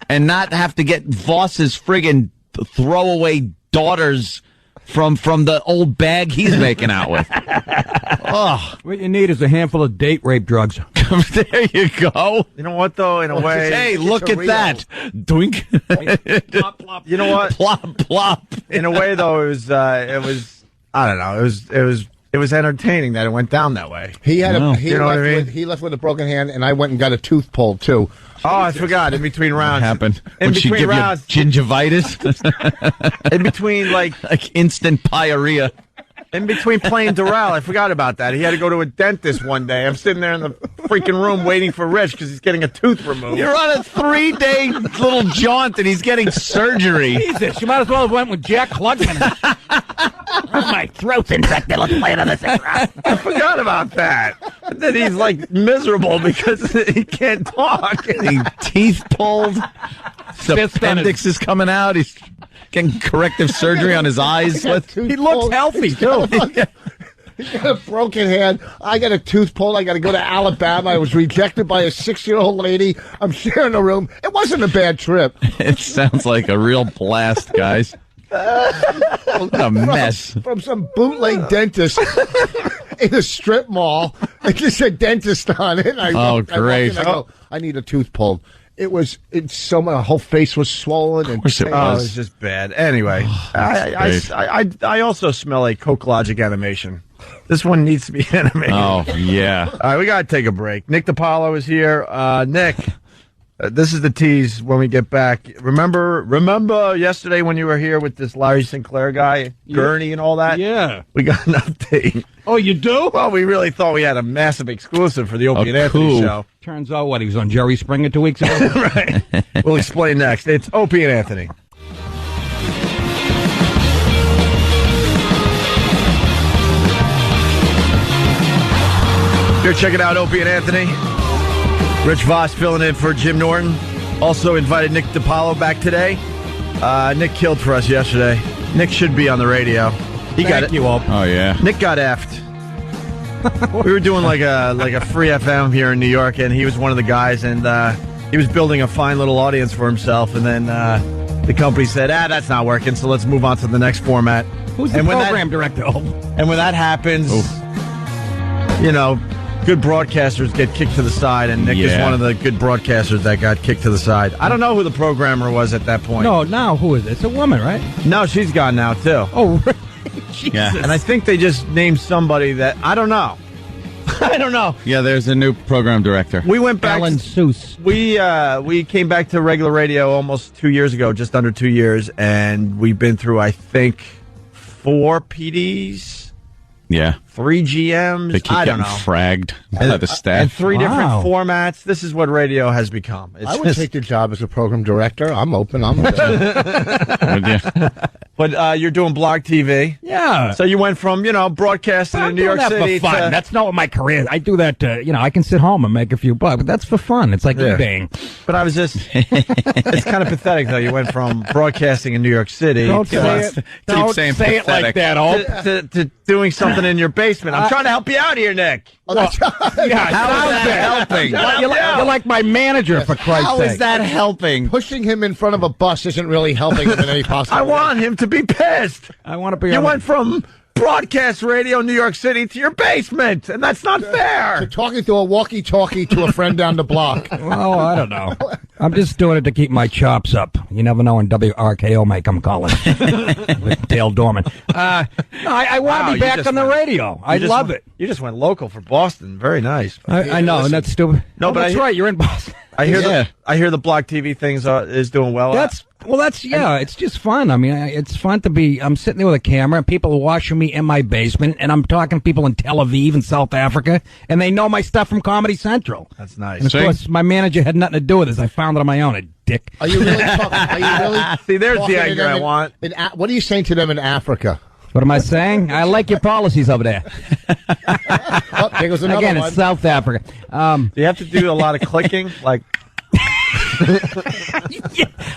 and not have to get Voss's friggin' throwaway daughters from the old bag he's making out with. Oh, What you need is a handful of date rape drugs. there you go. You know what though? In a way, Hey, look at that. Doink. Plop, plop. you know what? Plop, plop. In a way though, it was I don't know. It was entertaining that it went down that way. He had No. he You know what left I mean? with, he left with a broken hand, and I went and got a tooth pulled too. Oh, I forgot. In between rounds, Happened. In Would she between give rounds, you gingivitis? in between like Instant pyorrhea. in between playing Durrell, I forgot about that. He had to go to a dentist one day. I'm sitting there in the freaking room waiting for Rich because he's getting a tooth removed. You're on a 3-day little jaunt and he's getting surgery. Jesus, you might as well have went with Jack Klugman. My throat's infected. Let's play another 6 rounds. I forgot about that. And then he's like miserable because he can't talk. Getting teeth pulled. The Fist on appendix is coming out. He's getting corrective surgery on his eyes. He looks healthy, too. He got a broken hand. I got a tooth pulled. I got to go to Alabama. I was rejected by a 6-year-old lady. I'm sharing a room. It wasn't a bad trip. It sounds like a real blast, guys. What a mess. From some bootleg dentist in a strip mall. It just said dentist on it. And I walked great. in, I go, I need a tooth pulled. It's so my whole face was swollen. And course it Oh, it was. was just bad. Anyway, I also smell a Coke Logic animation. This one needs to be animated. Oh, yeah. All right, we got to take a break. Nick DiPaolo is here. Nick, this is the tease when we get back. Remember yesterday when you were here with this Larry Sinclair guy, Gurney and all that? Yeah. We got an update. Oh, you do? Well, we really thought we had a massive exclusive for the Opie and A Anthony coup. show. Turns out what? He was on Jerry Springer 2 weeks ago? Right. We'll explain next. It's Opie and Anthony. You're checking out Opie and Anthony. Rich Voss filling in for Jim Norton. Also invited Nick DiPaolo back today. Nick killed for us yesterday. Nick should be on the radio. He got it. you all. Oh, yeah. Nick got effed. We were doing like a free FM here in New York, and he was one of the guys, and he was building a fine little audience for himself. And then the company said, that's not working, so let's move on to the next format. Who's the And when program director? Oh. And when that happens, you know, good broadcasters get kicked to the side, and Nick is Yeah. one of the good broadcasters that got kicked to the side. I don't know who the programmer was at that point. No, now who is it? It's a woman, right? No, she's gone now, too. Oh, really? Yeah. And I think they just named somebody that, I don't know. I don't know. Yeah, there's a new program director. We went back. Alan Seuss. We came back to regular radio almost 2 years ago, just under 2 years, and we've been through, I think, 4 PDs. Yeah. 3 GMs. They keep I don't getting know. fragged by the staff. And 3 different formats. This is what radio has become. It's I would take the job as a program director. I'm open. But you're doing Blog TV. Yeah. So you went from, broadcasting in New York City for fun. to... That's not what my career is. I do that, I can sit home and make a few bucks, but that's for fun. It's like eBaying. But I was just... it's kind of pathetic, though. You went from broadcasting in New York City... Don't say it. Don't say it like that, to doing something in your basement. I'm trying to help you out here, Nick. Yeah, how is that helping? You're like my manager, for Christ's sake. How is that helping? Pushing him in front of a bus isn't really helping him in any possible I way. want him to be pissed. I want to be. You went from broadcast radio New York City to your basement, and that's not fair. So talking through a walkie-talkie to a friend down the block. Oh, I don't know. I'm just doing it to keep my chops up. You never know when WRKO might come calling. With Dale Dorman. I want to be back on the radio. I love it. You just went local for Boston. Very nice. I know, and that's stupid. No, but that's right. You're in Boston. I hear the Block TV things is doing well. It's just fun. I mean, it's fun to be. I'm sitting there with a camera, and people are watching me in my basement, and I'm talking to people in Tel Aviv and South Africa, and they know my stuff from Comedy Central. That's nice. And of course, my manager had nothing to do with this. I found it on my own. A dick. Are you really talking? Are you really? See, there's the anger I want. What are you saying to them in Africa? What am I saying? I like your policies over there. Oh, there goes another Again, one. it's South Africa. Do you have to do a lot of clicking? Like,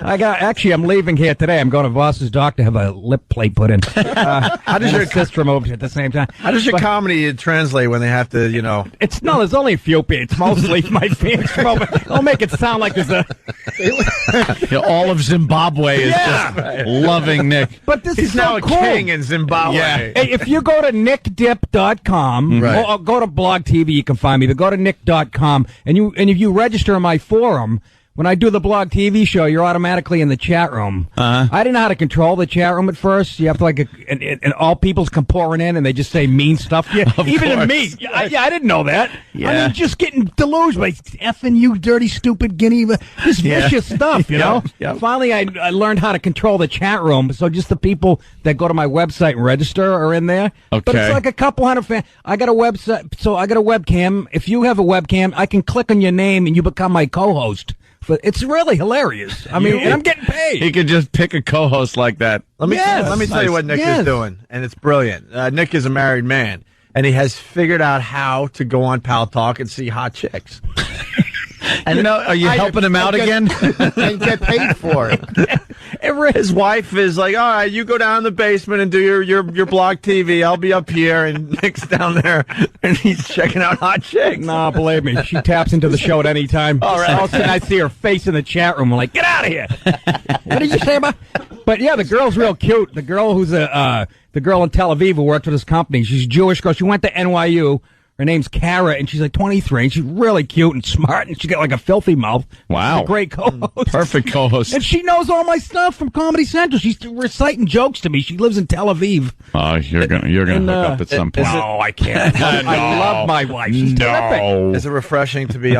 I'm leaving here today. I'm going to Voss's doctor to have a lip plate put in. How does your cyst removed at the same time? How does your comedy translate when they have to, There's only a few people. It's mostly my fans from over. Don't make it sound like there's a... all of Zimbabwe is just loving Nick. But this He's is now so a cool. king in Zimbabwe. Yeah. Hey, if you go to nickdip.com or go to Blog TV, you can find me. But go to nick.com and if you register in my forum, when I do the Blog TV show, you're automatically in the chat room. I didn't know how to control the chat room at first. You have to and all people's come pouring in and they just say mean stuff. Yeah, even to me. I didn't know that. Yeah. I mean, just getting deluged by effing you, dirty, stupid guinea. Just vicious stuff, you know? Yeah. Finally, I learned how to control the chat room. So just the people that go to my website and register are in there. Okay. But it's like a couple hundred fans. I got a website, so I got a webcam. If you have a webcam, I can click on your name and you become my co-host. But it's really hilarious. I mean, and I'm getting paid. He could just pick a co-host like that. Let me tell you what Nick is doing, and it's brilliant. Nick is a married man, and he has figured out how to go on Pal Talk and see hot chicks. And are you helping him out again? And get paid for it. His wife is like, all right, you go down in the basement and do your Blog TV. I'll be up here, and Nick's down there, and he's checking out hot chicks. Nah, believe me, she taps into the show at any time. All right. All of a sudden, I see her face in the chat room. I'm like, get out of here! What did you say about? But yeah, the girl's real cute. The girl who's the girl in Tel Aviv who worked with this company. She's a Jewish girl. She went to NYU. Her name's Kara, and she's like 23, and she's really cute and smart, and she's got like a filthy mouth. Wow. She's a great co-host. Perfect co-host. And she knows all my stuff from Comedy Central. She's reciting jokes to me. She lives in Tel Aviv. Oh, you're gonna hook up at some point. No, I can't. I love my wife. She's terrific. Is it refreshing to be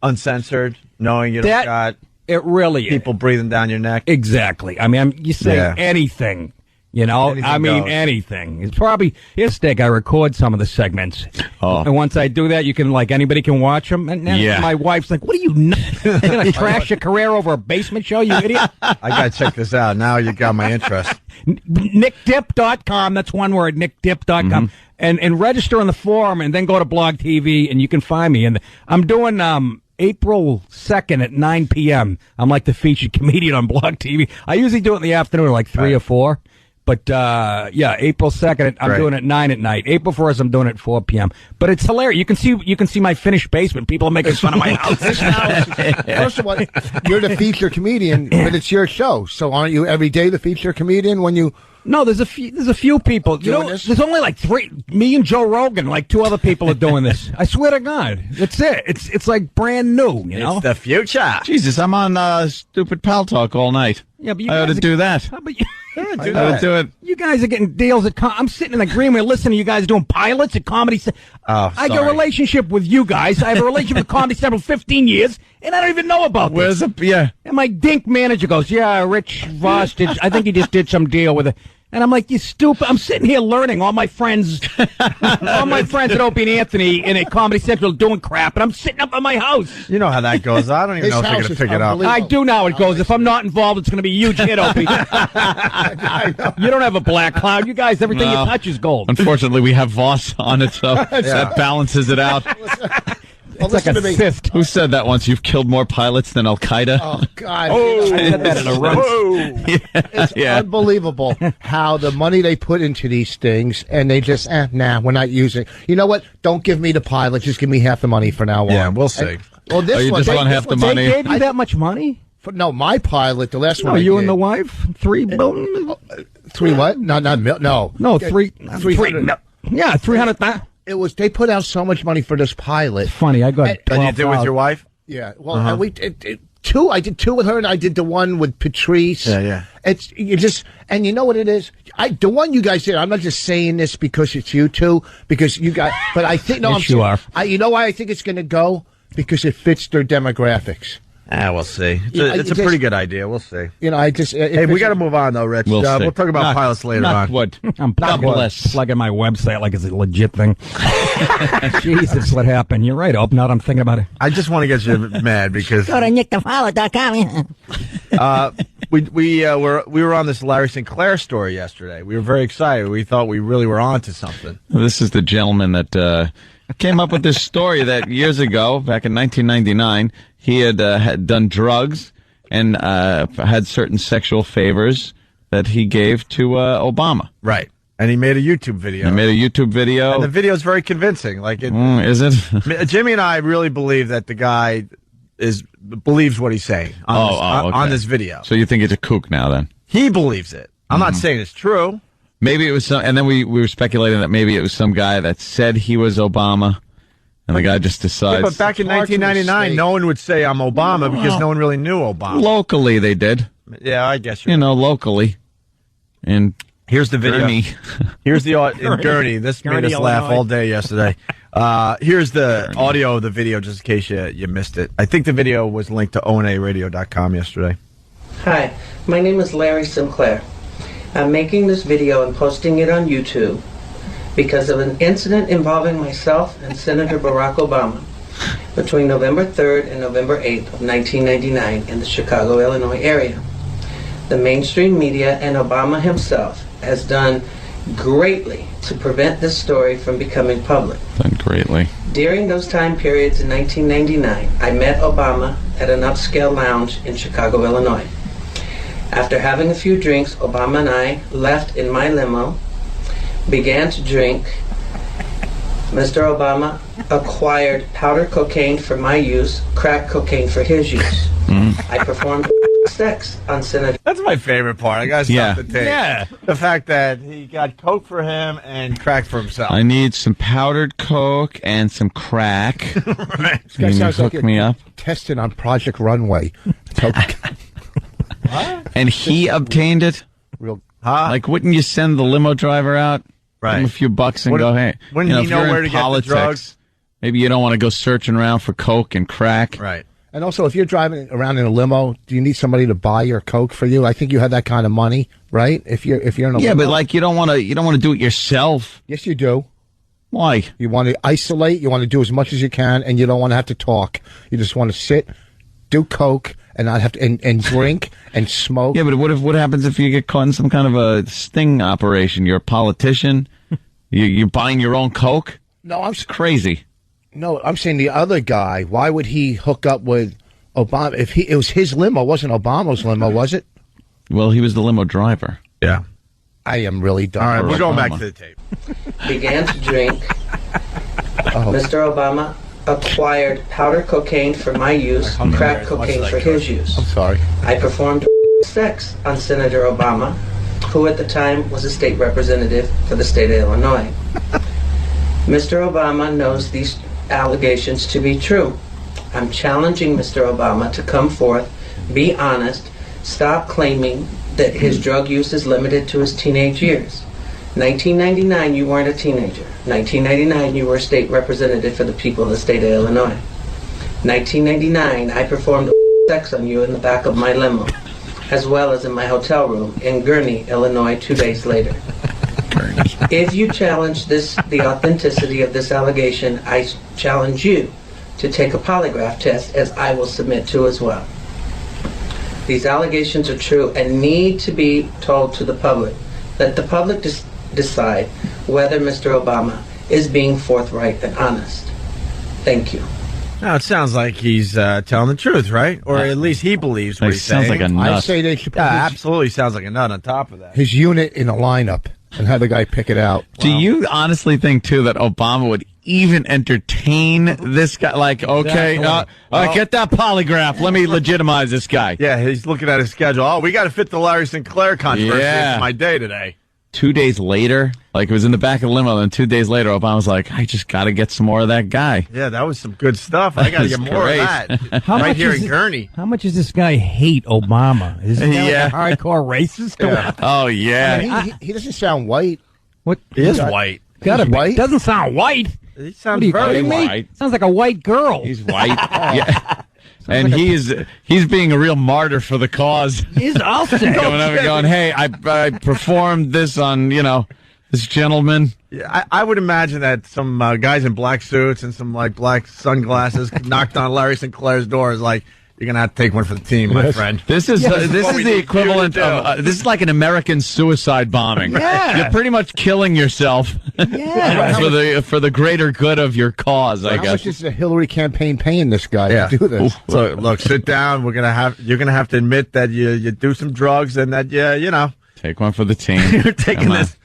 uncensored, knowing you don't got it really people breathing down your neck? Exactly. I mean, you say anything. You know, anything. It's probably, here's Dick, I record some of the segments. Oh. And once I do that, anybody can watch them. And then my wife's like, what are you, you're going to trash your career over a basement show, you idiot? I got to check this out. Now you got my interest. NickDip.com, that's one word, NickDip.com. And register on the forum and then go to Blog TV and you can find me. And I'm doing, April 2nd at 9 p.m. I'm like the featured comedian on Blog TV. I usually do it in the afternoon, like 3 or 4. But, April 2nd, I'm doing it at 9 at night. April 1st, I'm doing it at 4 p.m. But it's hilarious. You can see my finished basement. People are making fun of my house. First of all, you're the feature comedian, but it's your show. So aren't you every day the feature comedian when you... No, there's a few people. You know, there's only like 3. Me and Joe Rogan, like 2 other people are doing this. I swear to God, that's it. It's like brand new. You know, it's the future. Jesus, I'm on stupid Pal Talk all night. Yeah, but you I ought to do that. I ought to do it. You guys are getting deals at. I'm sitting in the green room listening to you guys doing pilots at Comedy. I got a relationship with you guys. I have a relationship with Comedy Central 15 years, and I don't even know about this. Yeah. And my dink manager goes, "Yeah, Rich Voss did. I think he just did some deal with it." And I'm like, you stupid. I'm sitting here learning. All my friends at Opie and Anthony and at Comedy Central doing crap, and I'm sitting up at my house. You know how that goes. I don't even know if they're going to pick it up. I do know how it goes. If I'm not involved, it's going to be a huge hit, Opie. You don't have a black cloud. You guys, everything you touch is gold. Unfortunately, we have Voss on it, so that balances it out. Well, it's like a fifth. Who said that once? You've killed more pilots than Al Qaeda. Oh God! I said that in a roast. It's unbelievable how the money they put into these things, and they just, nah, we're not using. You know what? Don't give me the pilot. Just give me half the money for now on. Yeah, we'll see. Well, this you one, just want half the money? They gave you that much money? No, my pilot, the last one. No, I you did. and the wife? $3 billion? Three what? No. No, 300. No. Yeah, 300,000. It was. They put out so much money for this pilot. Funny, I got. And you did with your wife? Yeah. Well, and we two. I did two with her, and I did the one with Patrice. Yeah. It's you just, and you know what it is. The one you guys did. I'm not just saying this because it's you two, because you guys. But I think no, yes, you are. You know why I think it's going to go? Because it fits their demographics. We'll see. It's a pretty good idea. We'll see. You know, I just. Hey, we got to move on, though, Rich. We'll We'll talk about pilots later on. What? I'm plugging my website like it's a legit thing. Jesus, what happened? You're right, Ope. Now that I'm thinking about it. I just want to get you mad because Go to nickthepilot.com. we were on this Larry Sinclair story yesterday. We were very excited. We thought we really were on to something. This is the gentleman that came up with this story that years ago, back in 1999, he had done drugs and had certain sexual favors that he gave to Obama. Right. And he made a YouTube video. And the video is very convincing. Like, is it? Jimmy and I really believe that the guy believes what he's saying on this video. So you think it's a kook now, then? He believes it. I'm not saying it's true. Maybe it was some, and then we were speculating that maybe it was some guy that said he was Obama, and the guy just decides. Yeah, but back in 1999, no one would say I'm Obama because no one really knew Obama. Locally, they did. Yeah, I guess locally. And here's the video. Gurney. Here's the in Gurney. This made us laugh all day yesterday. Here's the audio of the video, just in case you missed it. I think the video was linked to onaradio.com yesterday. Hi, my name is Larry Sinclair. I'm making this video and posting it on YouTube because of an incident involving myself and Senator Barack Obama between November 3rd and November 8th of 1999 in the Chicago, Illinois area. The mainstream media and Obama himself has done greatly to prevent this story from becoming public. Done greatly. During those time periods in 1999, I met Obama at an upscale lounge in Chicago, Illinois. After having a few drinks, Obama and I left in my limo, began to drink. Mr. Obama acquired powder cocaine for my use, crack cocaine for his use. I performed sex on Senator. That's my favorite part. I got to stop the tape. Yeah. The fact that he got coke for him and crack for himself. I need some powdered coke and some crack. Right. This guy sounds hook like me up. Tested on Project Runway. And he obtained it? Real. Like, wouldn't you send the limo driver out? Right. Give him a few bucks and go, hey. Wouldn't he if know you're where in to get the drugs? Maybe you don't want to go searching around for coke and crack. Right. And also, if you're driving around in a limo, do you need somebody to buy your coke for you? I think you have that kind of money, right? If you're in a Yeah, limo. but like you don't want to do it yourself. Yes, you do. Why? You want to isolate. You want to do as much as you can, and you don't want to have to talk. You just want to sit, do coke, and not have to and drink and smoke. Yeah, but what happens if you get caught in some kind of a sting operation? You're a politician. You're buying your own coke. No, I'm crazy. No, I'm saying the other guy. Why would he hook up with Obama? If it was his limo, it wasn't Obama's limo, was it? Well, he was the limo driver. Yeah. I am really done. All right, we're going back Obama. to the tape. Began to drink. Mr. Obama acquired powder cocaine for my use, crack cocaine for his use. I'm sorry. I performed sex on Senator Obama, who at the time was a state representative for the state of Illinois. Mr. Obama knows these allegations to be true. I'm challenging Mr. Obama to come forth, be honest, stop claiming that his drug use is limited to his teenage years. 1999, you weren't a teenager. 1999, you were a state representative for the people of the state of Illinois. 1999, I performed sex on you in the back of my limo. as well as in my hotel room in Gurnee, Illinois, 2 days later. If you challenge the authenticity of this allegation, I challenge you to take a polygraph test, as I will submit to as well. These allegations are true and need to be told to the public. Let the public decide whether Mr. Obama is being forthright and honest. Thank you. Now, it sounds like he's telling the truth, right? Or at least he believes what he's saying. Sounds like a nut. I say they should put absolutely sounds like a nut on top of that. his unit in a lineup and have the guy pick it out. Do you honestly think, too, that Obama would even entertain this guy? Like, okay, get that polygraph. Let me legitimize this guy. Yeah, he's looking at his schedule. Oh, we got to fit the Larry Sinclair controversy Yeah. into my day today. 2 days later, like it was in the back of the limo, and 2 days later, Obama's like, I just got to get some more of that guy. Yeah, that was some good stuff. I got to That get was more great. of that. How right much here is in Gurnee. How much does this guy hate Obama? Is he Yeah. like a hardcore racist? Yeah. Oh, yeah. I mean, he doesn't sound white. What? He is white. Gotta He's be. white? Doesn't sound white. He What sounds are you very kidding me? white. Sounds like a white girl. He's white. Yeah. And he's being a real martyr for the cause. He's all set. Going up and going, hey, I performed this on, this gentleman. Yeah, I would imagine that some guys in black suits and some like black sunglasses knocked on Larry Sinclair's door. Is like, you're gonna have to take one for the team, my friend. This is what this we is need the you equivalent to of do. this is like an American suicide bombing. Yeah. You're pretty much killing yourself Yeah. for the greater good of your cause. I How guess. much is the Hillary campaign paying this guy to do this? So look, sit down. You're gonna have to admit that you do some drugs and that Take one for the team. you're taking Come on. this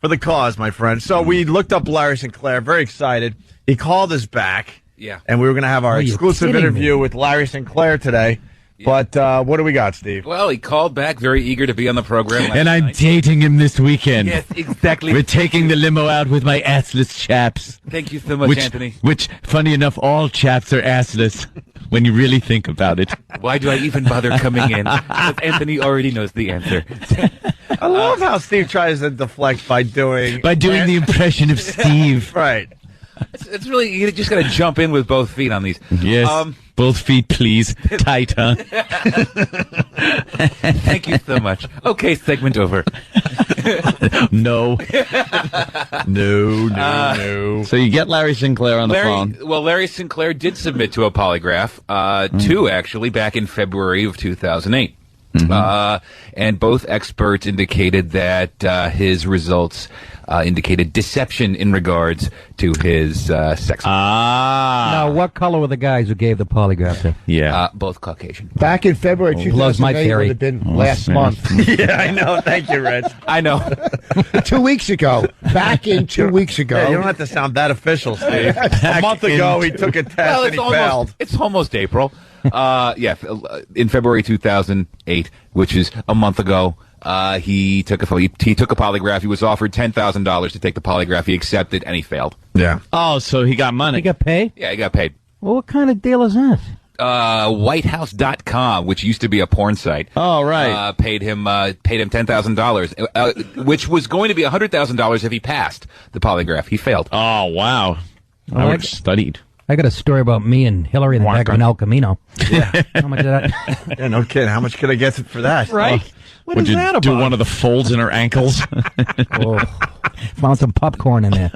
for the cause, my friend. So we looked up Larry Sinclair. Very excited. He called us back. Yeah. And we were gonna have our you exclusive kidding interview me? with Larry Sinclair today. But what do we got, Steve? Well, he called back, very eager to be on the program. And I'm night. dating him this weekend. Yes, exactly. We're taking the limo out with my assless chaps. Thank you so much, Anthony. Which, funny enough, all chaps are assless when you really think about it. Why do I even bother coming in? Because Anthony already knows the answer. I love how Steve tries to deflect by doing the impression of Steve. right. It's really, you just got to jump in with both feet on these. Yes. Both feet, please. Tight, huh? Thank you so much. Okay, segment over. No. No. So you get Larry Sinclair on the phone. Well, Larry Sinclair did submit to a polygraph, two actually, back in February of 2008. And both experts indicated that his results indicated deception in regards to his sex. Now, what color were the guys who gave the polygraph to? Yeah. Both Caucasian. Back in February blows my 2008 theory. would have been last yeah. month. Yeah, I know. Thank you, Rich. I know. 2 weeks ago. Back in 2 weeks ago. Yeah, you don't have to sound that official, Steve. A month ago, he took a test Well, and he failed. it's almost April. In February 2008, which is a month ago, he took a polygraph. He was offered $10,000 to take the polygraph. He accepted and he failed. Yeah. Oh, so he got money. He got paid? Yeah, he got paid. Well, what kind of deal is that? Whitehouse.com, which used to be a porn site. Oh, right. Paid him $10,000, which was going to be $100,000 if he passed the polygraph. He failed. Oh, wow. I would have studied. I got a story about me and Hillary in the back of an El Camino. Yeah. How much did that? Yeah, no kidding. How much could I get for that? Right? What Would is you that do about? one of the folds in her ankles? Found some popcorn in there.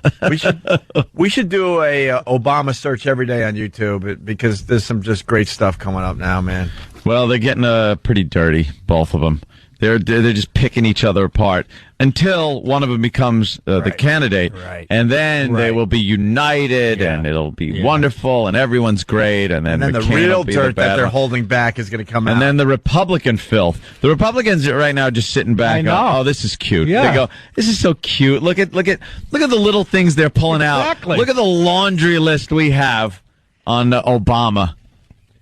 We should do a Obama search every day on YouTube because there's some just great stuff coming up now, man. Well, they're getting pretty dirty, both of them. They're just picking each other apart until one of them becomes the candidate, and then they will be united, and it'll be wonderful, and everyone's great, and then the McCain real will be dirt the that bad they're one. holding back is going to come out. And then the Republican filth. The Republicans are right now just sitting back. I know. Oh, this is cute. Yeah. They go, this is so cute. Look at the little things they're pulling Exactly. out. Look at the laundry list we have on Obama.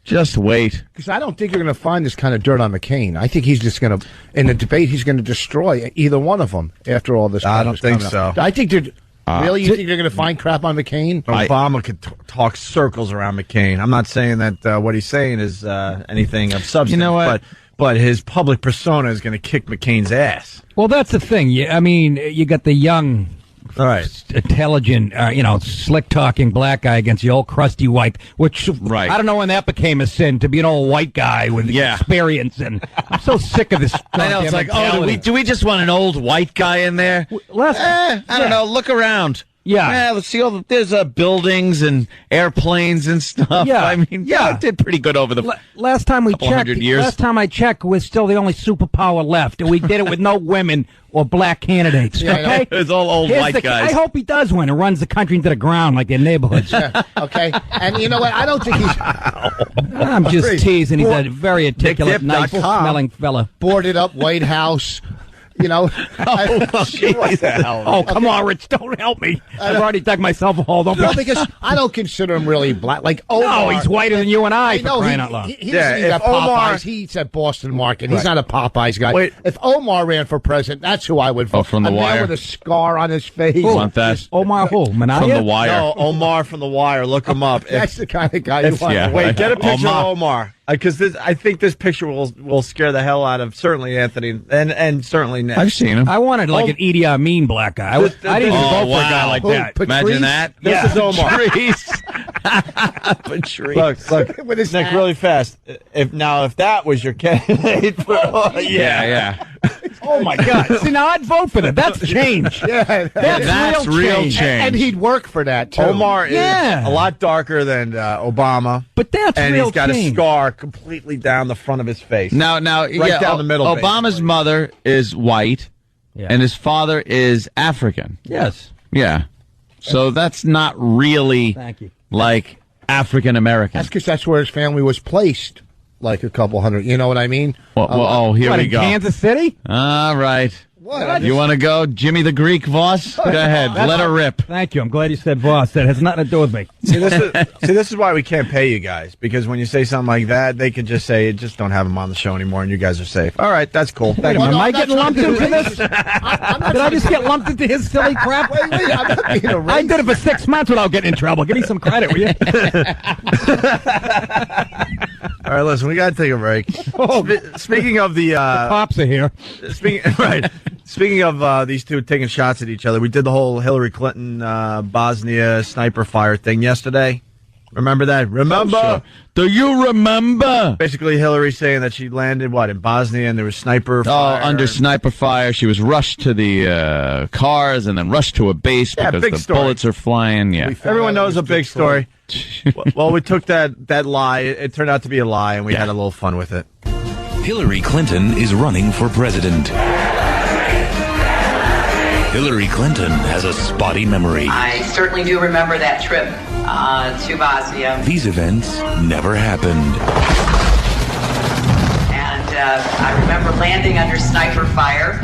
Just wait. Because I don't think you're going to find this kind of dirt on McCain. I think he's just going to, in the debate, he's going to destroy either one of them after all this. I crap don't is think coming so. out. I think they're. Really? You think they're going to find crap on McCain? Obama could talk circles around McCain. I'm not saying that what he's saying is anything of substance. You know what? But his public persona is going to kick McCain's ass. Well, that's the thing. I mean, you got the young All right. intelligent, slick talking black guy against the old crusty white, which Right. I don't know when that became a sin to be an old white guy with experience. And I'm so sick of this. I know, it's like, do we just want an old white guy in there? I don't know. Look around. Yeah. Let's see there's buildings and airplanes and stuff. Yeah. I mean, it did pretty good over the last time we couple checked. hundred years. Last time I checked, we're still the only superpower left, and we did it with no women or black candidates. Okay, it's all old white guys. I hope he does win and runs the country into the ground like their neighborhoods. Okay, and you know what? I don't think he's. I'm just teasing. He's a very articulate, nice smelling fella. Boarded up White House. Come on, Rich, don't help me. I've already dug myself a hole. Because I don't consider him really black. Like Omar. No, he's whiter than you and I, for crying out loud. He doesn't eat at Popeyes. He eats at Boston Market. He's not a Popeyes guy. Wait. If Omar ran for president, that's who I would vote. From The Wire? Man with a scar on his face. You want that? Omar who? Manaya? From The Wire. No, Omar from The Wire. Look him up. That's the kind of guy you want. Wait, get a picture of Omar. Because I think this picture will scare the hell out of certainly Anthony and certainly Nick. I've seen him. I wanted like an Idi Amin black guy. I didn't even vote for a guy like that. Imagine that. This is Omar. Patrice. Look, With his Nick, hat. really fast. If that was your candidate, Yeah. Oh my God! See, now I'd vote for that. That's change. That's real change. And he'd work for that, too. Omar is a lot darker than Obama, But that's and real he's got change. a scar completely down the front of his face. Now, Right down the middle, Obama's basically. mother is white, Yeah. and his father is African. Yes. Yeah. So that's not really Thank you. like African American. That's because that's where his family was placed, like a couple hundred. You know what I mean? Here What, we in go. Kansas City? All right. What? You want to go, Jimmy the Greek, Voss? Go ahead. Let her rip. Thank you. I'm glad you said Voss. That has nothing to do with me. See, this is why we can't pay you guys, because when you say something like that, they could just say, just don't have him on the show anymore, and you guys are safe. All right, that's cool. Wait a minute, am I getting lumped into this? Did I'm I just get lumped into his silly crap? Wait, I'm not being a I did it for 6 months without getting in trouble. Give me some credit, will you? All right, listen, we got to take a break. Speaking of the Pops are here. Speaking of these two taking shots at each other, we did the whole Hillary Clinton Bosnia sniper fire thing yesterday. Remember that? Remember? Sure. Do you remember? Basically, Hillary saying that she landed, in Bosnia, and there was sniper fire. Under sniper fire. She was rushed to the cars and then rushed to a base because big the story. bullets are flying. Yeah. Everyone knows a big story. Well, we took that lie. It turned out to be a lie, and we had a little fun with it. Hillary Clinton is running for president. Hillary Clinton has a spotty memory. I certainly do remember that trip to Bosnia. These events never happened. And I remember landing under sniper fire.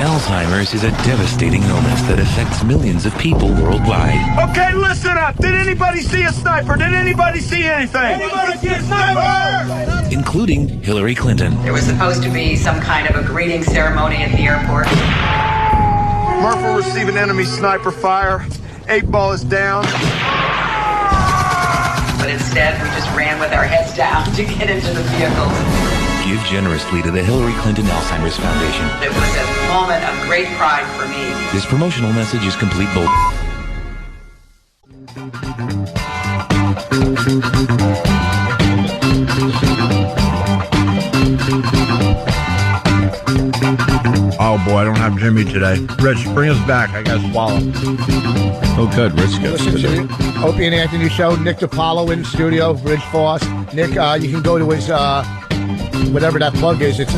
Alzheimer's is a devastating illness that affects millions of people worldwide. Okay, listen up. Did anybody see a sniper? Did anybody see anything? Anybody see a sniper? Including Hillary Clinton. There was supposed to be some kind of a greeting ceremony at the airport. Murphy receiving enemy sniper fire. 8-ball is down. But instead, we just ran with our heads down to get into the vehicles. Give generously to the Hillary Clinton Alzheimer's Foundation. It was a moment of great pride for me. This promotional message is complete bull. Oh, boy, I don't have Jimmy today. Rich, bring us back. I got to swallow. Oh, good. Rich gets Listen to the Opie and Anthony show. Nick DiPaolo in studio. Rich Voss. Nick, you can go to his whatever that plug is. It's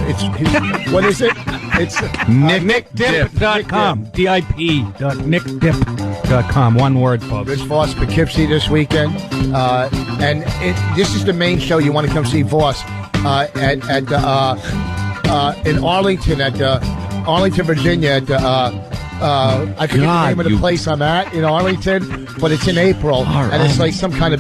what is it? It's NickDip.com. DIP.NickDip.com. One word, folks. Rich Voss, Poughkeepsie this weekend. And this is the main show. You want to come see Voss in Arlington, Arlington, Virginia. At I forget the name of the place I'm at in Arlington, but it's in April, and it's like some kind of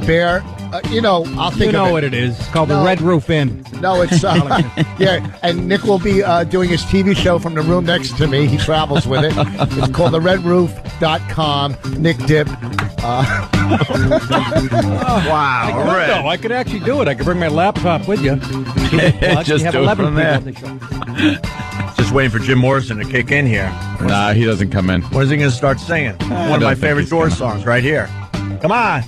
bear. I'll think of it. What it is. It's called the Red Roof Inn. No, it's and Nick will be doing his TV show from the room next to me. He travels with it. It's called the redroof.com. Nick Dip. Wow, I could actually do it. I could bring my laptop with you. Just you have do it 11 from there. people on the show. Just waiting for Jim Morrison to kick in here. Nah, he doesn't come in. When is he going to start singing? One of my favorite Doors songs right here. Come on.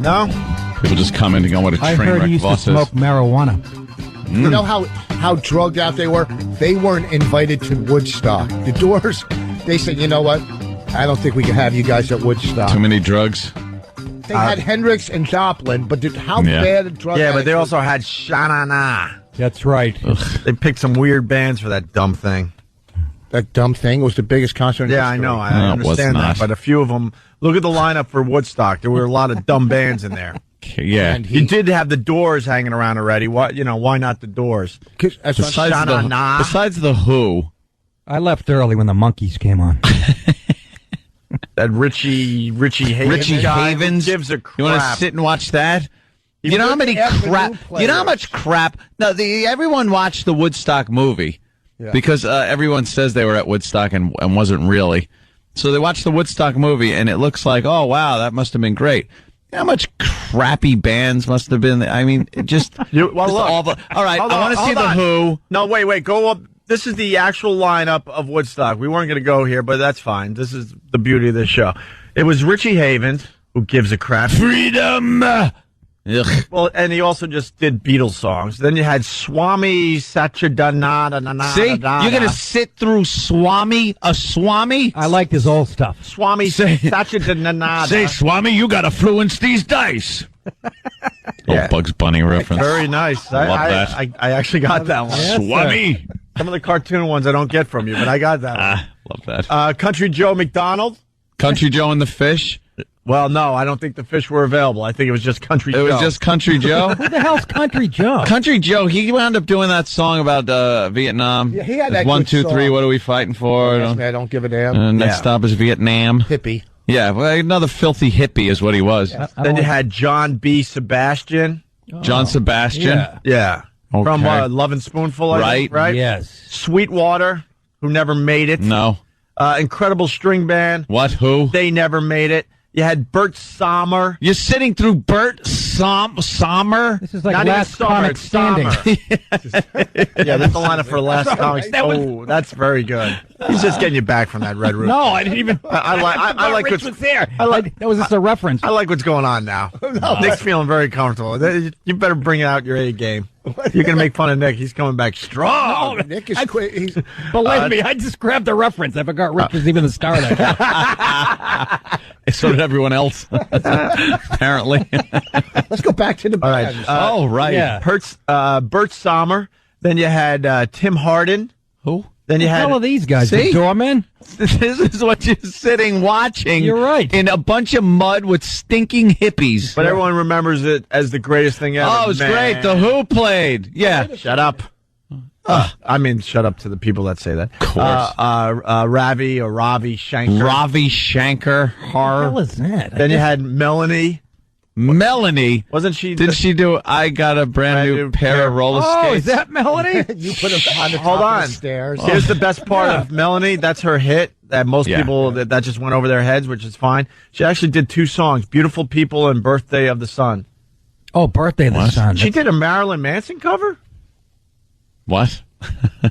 No? People just come in and go, what a I train heard wreck he used to Voss is. smoke marijuana. You know how drugged out they were? They weren't invited to Woodstock. The Doors, they said, you know what? I don't think we can have you guys at Woodstock. Too many drugs. They had Hendrix and Joplin, but how bad a drug Yeah, but they addicts also had Sha-Na-Na. That's right. They picked some weird bands for that dumb thing. That dumb thing was the biggest concert in Yeah, I history. know. I No, it was understand not. that. But a few of them, look at the lineup for Woodstock. There were a lot of dumb bands in there. Yeah. And You did have the Doors hanging around already. Why not the Doors? That's what- Besides the Who, I left early when the Monkees came on. That Richie Havens. Richie guy, Havens. who gives a You want to crap. sit and watch that? He You know how put many the Avenue crap? You know how players. much crap? No, everyone watched the Woodstock movie because everyone says they were at Woodstock and wasn't really. So they watched the Woodstock movie and it looks like, oh wow, that must have been great. You know how much crappy bands must have been? I mean, it just. Well, just look. all right, Hold I on, want to see hold the on. Who. No, wait, go up. This is the actual lineup of Woodstock. We weren't going to go here, but that's fine. This is the beauty of this show. It was Richie Havens, who gives a crap. Freedom. Ugh. Well, and he also just did Beatles songs. Then you had Swami Satchidananda. See, you're gonna sit through Swami. I liked his old stuff. Swami Satchidananda. Say, Swami, you got to fluence these dice. Yeah. Bugs Bunny reference. Very nice. Love I that. I actually got that one. Yes, Swami. Some of the cartoon ones I don't get from you, but I got that one. Love that. Country Joe McDonald. Country Joe and the Fish. Well, no, I don't think the fish were available. I think it was just Country Joe. It was just Country Joe. Who the hell's Country Joe? Country Joe, he wound up doing that song about Vietnam. Yeah, he had that One, good two, three. song. What are we fighting for? Yes, man, I don't give a damn. Next stop is Vietnam. Hippie. Yeah, well, another filthy hippie is what he was. Then you had John B. Sebastian. John Sebastian. Yeah. Okay. From Love and Spoonful, I think, right? Yes. Sweetwater, who never made it. No. Incredible String Band. What? Who? They never made it. You had Bert Sommer. You're sitting through Bert Sommer? This is like Not Last even Sommer, Comic it's Standing. Sommer. Yeah, that's the lineup for Last Comic. That's very good. He's just getting you back from that Red Room. No, I didn't even. I like Rich what's was there. that was just a reference. I like what's going on now. Nick's feeling very comfortable. You better bring out your A game. You're going to make fun of Nick. He's coming back strong. No, Nick is quick. He's Believe me, I just grabbed the reference. I forgot Rich was even the star of that. So did everyone else, apparently. Let's go back to the All right. band. Right. Yeah. Bert Sommer. Then you had Tim Hardin. Who? Then you What the had hell are these guys? See? The doormen? This is what you're sitting watching. You're right. In a bunch of mud with stinking hippies. but everyone remembers it as the greatest thing ever. Oh, it was Man. great. The Who played. Yeah. Shut up. I mean, shut up to the people that say that. Of course. Ravi or Ravi Shankar. Ravi Shankar. What the hell is that? Then you had Melanie. Melanie. Wasn't she? Did she do I got a brand new pair of roller Oh, skates? is that Melody? You put him on the top Hold of on. the stairs. Here's the best part of Melanie. That's her hit that most Yeah. people, that just went over their heads, which is fine. She actually did two songs, Beautiful People and Birthday of the Sun. Oh, Birthday of the What? Sun. She did a Marilyn Manson cover? What?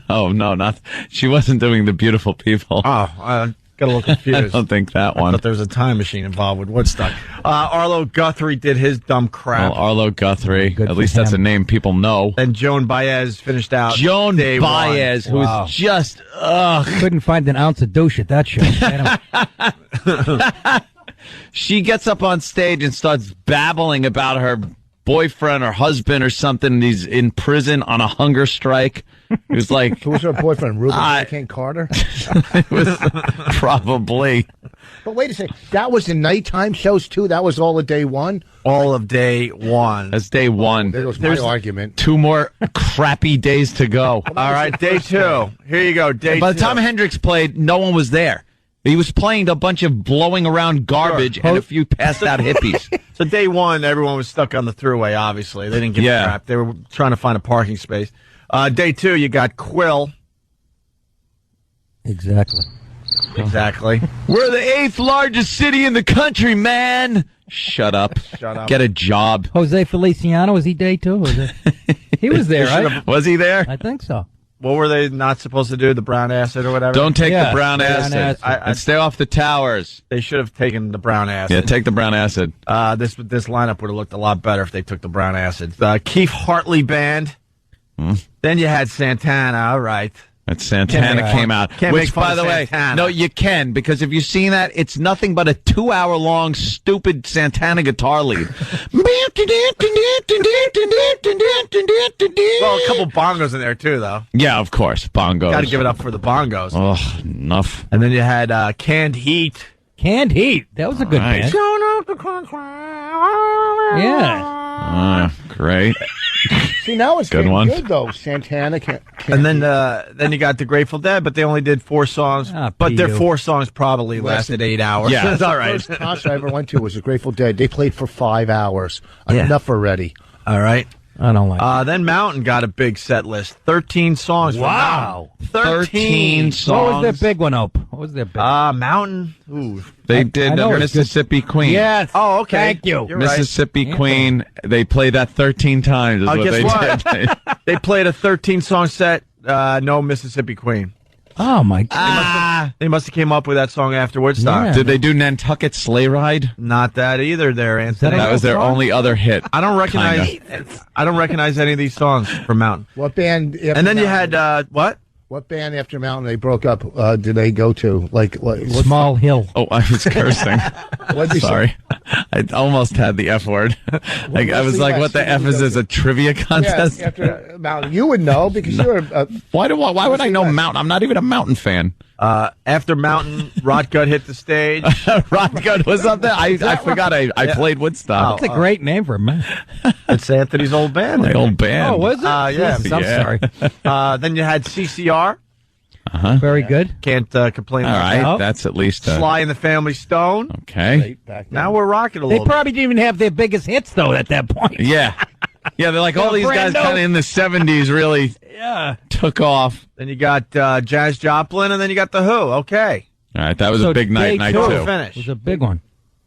Oh, no, not. She wasn't doing the beautiful people. Oh, I got a little I confused. don't think that I one. thought there was a time machine involved with Woodstock. Arlo Guthrie did his dumb crap. Well, Arlo Guthrie. Good At for least that's a him. name people know. Then Joan Baez finished out. Joan day Baez, one. who's Wow. just, Couldn't find an ounce of douche at that show. she gets up on stage and starts babbling about her boyfriend or husband or something. And he's in prison on a hunger strike. It was like, Who was her boyfriend? Ruben Hurricane Carter? it was probably. But wait a second. That was the nighttime shows, too? That was all of day one? All of day one. That's day one. There was my argument. 2 more crappy days to go. All right, day two. Here you go, day By two. the time Hendrix played, no one was there. He was playing a bunch of blowing around garbage Sure. and a few passed out hippies. So day one, everyone was stuck on the throughway, obviously. They didn't give a crap. They were trying to find a parking space. Day two, you got Quill. Exactly. Exactly. We're the 8th largest city in the country, man. Shut up. Shut up. Get a job. Jose Feliciano, is he day two? Or is it? He was there, right? Was he there? I think so. What were they not supposed to do? The brown acid or whatever? Don't take Yeah, the brown acid. I- And stay off the towers. They should have taken the brown acid. Yeah, take the brown acid. This lineup would have looked a lot better if they took the brown acid. Keith Hartley Band. Then you had Santana. All right. That Santana came out. Can't Which, make fun by of the way, Santana. no, you can, because if you've seen that, it's nothing but a 2-hour-long, stupid Santana guitar lead. Well, a couple bongos in there, too, though. Yeah, of course. Bongos. Got to give it up for the bongos. Oh, enough. And then you had Canned Heat. Canned Heat. That was a good Right. band. Yeah. Great. See, now it's Good getting one. good, though. Santana can't. And then you got the Grateful Dead, but they only did 4 songs. But their 4 songs probably lasted 8 hours. Yeah. It's all right. The first concert I ever went to was the Grateful Dead. They played for 5 hours. Yeah. Enough already. All right. I don't like Then Mountain got a big set list. 13 songs. for Wow. Mountain. 13 songs. What was their big one, Ope? What was their big Mountain. Ooh. They I did know it's Mississippi Queen. Yes. Oh, okay. Thank you. You're right. Mississippi Queen. They played that 13 times. Is what Guess they what? did. They played a 13-song set. No Mississippi Queen. Oh, my God. They must have came up with that song after Woodstock. Yeah. Did they do Nantucket Sleigh Ride? Not that either, there, Anthony. That was their only other hit. I don't recognize. I don't recognize any of these songs from Mountain. What band? And then you had what? What band after Mountain they broke up? Did they go to? Like Small Hill. Oh, I was cursing. What'd you Sorry. I almost had the F word. Like, I was like, what the F is this, a trivia contest? Yeah, after Mountain, you would know because you're. Why would I know Mountain? I'm not even a Mountain fan. After Mountain, Rotgut hit the stage. Rotgut was up there. I forgot I played Woodstock. That's a great name for a man. It's Anthony's old band. My old band. Oh, was it? Yeah. Yes, I'm Yeah. sorry. Then you had CCR. Very good. Can't complain All about right, that. that's at least Sly and the Family Stone. okay. Now we're rocking a They little bit. probably didn't even have their biggest hits, though, at that point. Yeah, yeah. They're like all these guys brand new. kind of in the '70s really took off. Then you got Jazz Joplin, and then you got The Who. Okay. All right, that was So a big night. day Night two two. Finish. It was a big one.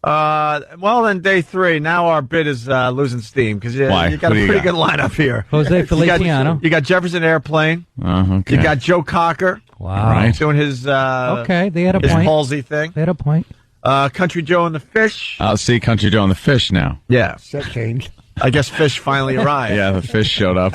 Well, then day 3. Now our bid is losing steam because Why? you got What a do you pretty got? good lineup here. Jose Feliciano. You got Jefferson Airplane. Okay. You got Joe Cocker. Wow. Right. Doing his Okay, they had a his point. palsy thing. They had a point. Country Joe and the Fish. I'll see Country Joe and the Fish now. Yeah. Set changed. I guess Fish finally arrived. Yeah, the Fish showed up.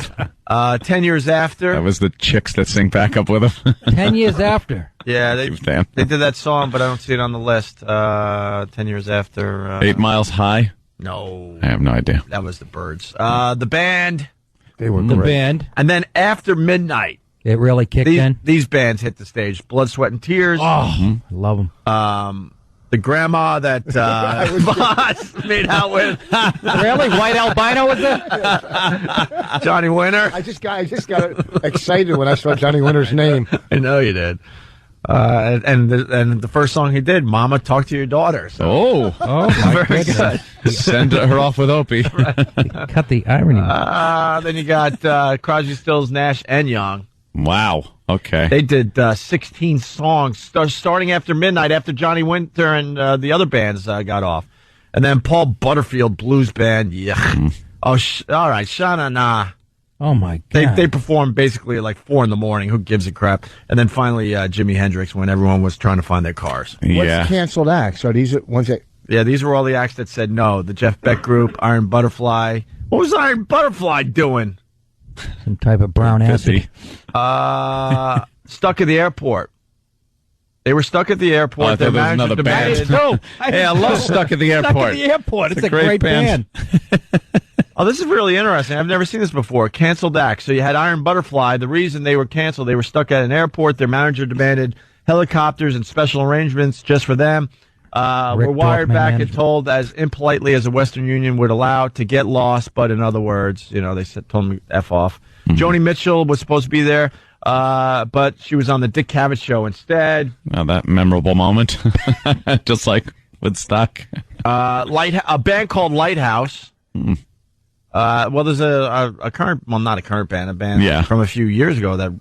10 years after. That was the chicks that sing back up with him. 10 years after. Yeah, they Damn. did that song, but I don't see it on the list. 10 years after. 8 Miles High. No. I have no idea. That was the Birds. The band. They were The great. band. And then after midnight, It really kicked in. these bands hit the stage. Blood, Sweat, and Tears. Oh, I love them. The grandma that Voss made out with. Really? White Albino was it? Johnny Winter. I just got excited when I saw Johnny Winter's name. I know you did. And the first song he did, "Mama, Talk to Your Daughter." So Oh, my very goodness. good. send her off with Opie. Cut the irony. Then you got Crosby, Stills, Nash, and Young. Wow. Okay. They did 16 songs starting after midnight, after Johnny Winter and the other bands got off. And then Paul Butterfield Blues Band. Yeah. All right. Shana Na. Oh, my God. They performed basically at like 4 a.m. Who gives a crap? And then finally Jimi Hendrix when everyone was trying to find their cars. What's Yeah. canceled acts? Are these ones that? Yeah, these were all the acts that said no. The Jeff Beck Group, Iron Butterfly. What was Iron Butterfly doing? Some type of brown acid. Stuck at the airport. They were stuck at the airport. Oh, I thought Their there was manager another band. demanded- Hey, I love Stuck at the Airport. Stuck at the airport. It's a great band. Oh, this is really interesting. I've never seen this before. Canceled acts. So you had Iron Butterfly. The reason they were canceled, they were stuck at an airport. Their manager demanded helicopters and special arrangements just for them. Were wired Dorfman back and management. told as impolitely as the Western Union would allow to get lost. But in other words, they told them F off. Joni Mitchell was supposed to be there, but she was on the Dick Cavett show instead. Now that memorable moment. Just like Woodstock. A band called Lighthouse. Well, there's a current, well, not a current band, a band Yeah. from a few years ago that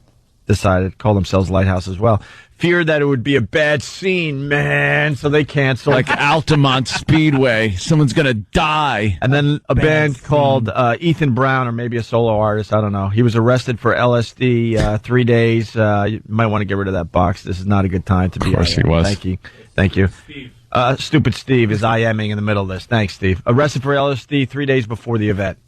decided, call themselves Lighthouse as well, feared that it would be a bad scene, man, so they canceled. Like Altamont Speedway. Someone's going to die. And then a band called Ethan Brown, or maybe a solo artist, I don't know. He was arrested for LSD 3 days. You might want to get rid of that box. This is not a good time to be. Of course he was. Thank you. Stupid Steve is IMing in the middle of this. Thanks, Steve. Arrested for LSD 3 days before the event.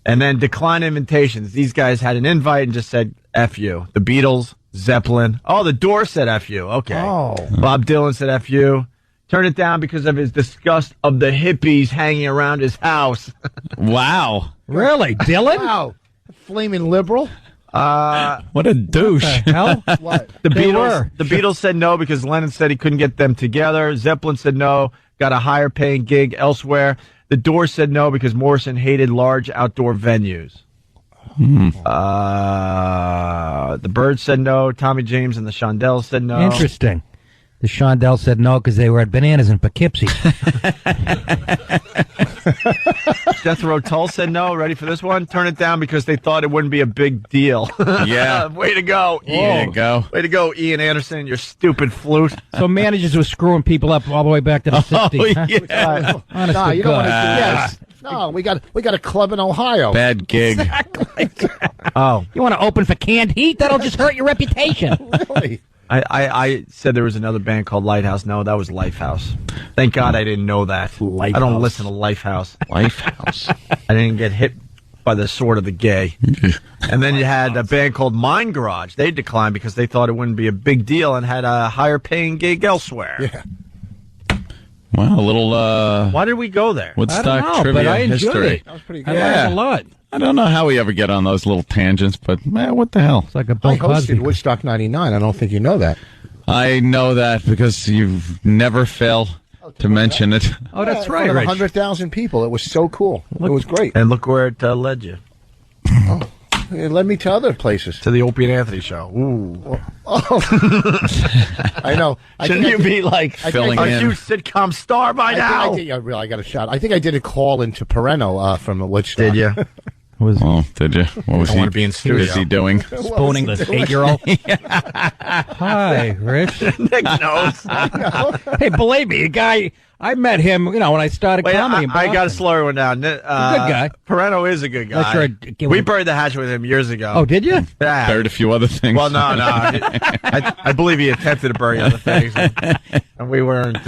And then declined invitations. These guys had an invite and just said, F you. The Beatles, Zeppelin. Oh, the Doors said F you. Okay. Oh. Bob Dylan said F you. Turned it down because of his disgust of the hippies hanging around his house. Wow. Really? Dylan? Wow. Flaming liberal. What a douche. What the hell? What? The Beatles said no because Lennon said he couldn't get them together. Zeppelin said no, got a higher paying gig elsewhere. The Doors said no because Morrison hated large outdoor venues. The Byrds said no. Tommy James and the Shondells said no. Interesting. The Shondells said no because they were at Bananas in Poughkeepsie. Jethro Tull said no. Ready for this one? Turn it down because they thought it wouldn't be a big deal. Yeah. Way to go, Ian. There you go. Way to go, Ian Anderson, your stupid flute. So managers were screwing people up all the way back to the 60s. Huh? Yeah. Honest No, to you don't want to do God. yes. No, we got a club in Ohio. Bad gig. Oh. You want to open for canned heat? That'll just hurt your reputation. Really? I said there was another band called Lighthouse. No, that was Lifehouse. Thank God I didn't know that. I don't listen to Lifehouse. Lifehouse. I didn't get hit by the sword of the gay. And then you had a band called Mind Garage. They declined because they thought it wouldn't be a big deal and had a higher paying gig elsewhere. Yeah. Wow, a little Why did we go there? Woodstock but trivia I enjoyed history. it. That was pretty I good. learned a lot. I don't know how we ever get on those little tangents, but man, what the hell? It's like a Bill I Cosby. hosted Woodstock 99. I don't think you know that. I know that because you never fail to mention it. Oh, that's In right, front of Rich. 100,000 people. It was so cool. It was great. And look where it led you. It led me to other places. To the Opie and Anthony show. Ooh. I know. Shouldn't you be like filling a in? huge sitcom star by now? I got a shot. I think I did a call into Pereno from Woodstock. Did you? Oh, did you? What was I he? want to be in studio. What is he doing? Spooning this 8-year-old. Hi, Rich. Nick knows. Hey, believe me, a guy, I met him, when I started Wait, comedy in I got to Boston. slow everyone down. Good guy. Pereno is a good guy. That's right. We buried the hatchet with him years ago. Oh, did you? Yeah. Buried a few other things. Well, no. I believe he attempted to bury other things, and we weren't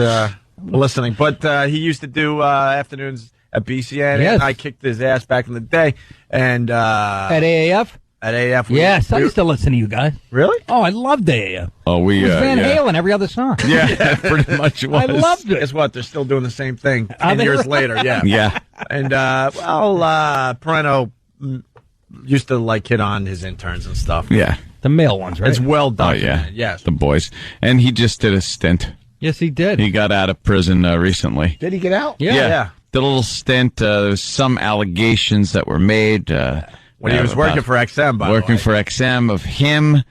listening. But he used to do afternoons at BCN, Yes. and I kicked his ass back in the day. And At AAF? at AF, Yes, I used to listen to you guys. Really? Oh, I loved AAF. Oh, we It was Van yeah. Halen every other song. Yeah, pretty much it was. I loved it. Guess what? They're still doing the same thing Are 10 they years really? later. Yeah. Yeah. And Pereno used to hit on his interns and stuff. Yeah. The male ones, right? It's well Oh, documented. yeah. Yes. The boys. And he just did a stint. Yes, he did. He got out of prison recently. Did he get out? Yeah. Did a little stint. There was some allegations that were made. When he was working for XM, by the way. Working for XM of him.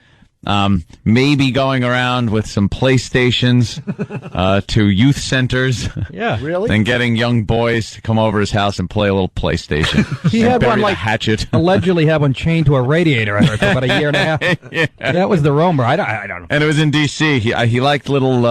Maybe going around with some PlayStations to youth centers. Yeah. Really? And getting young boys to come over his house and play a little PlayStation. He And had bury one the like hatchet. allegedly had one chained to a radiator. I heard for about a year and a half. Yeah. That was the rumor. I don't know. And it was in D.C. He liked little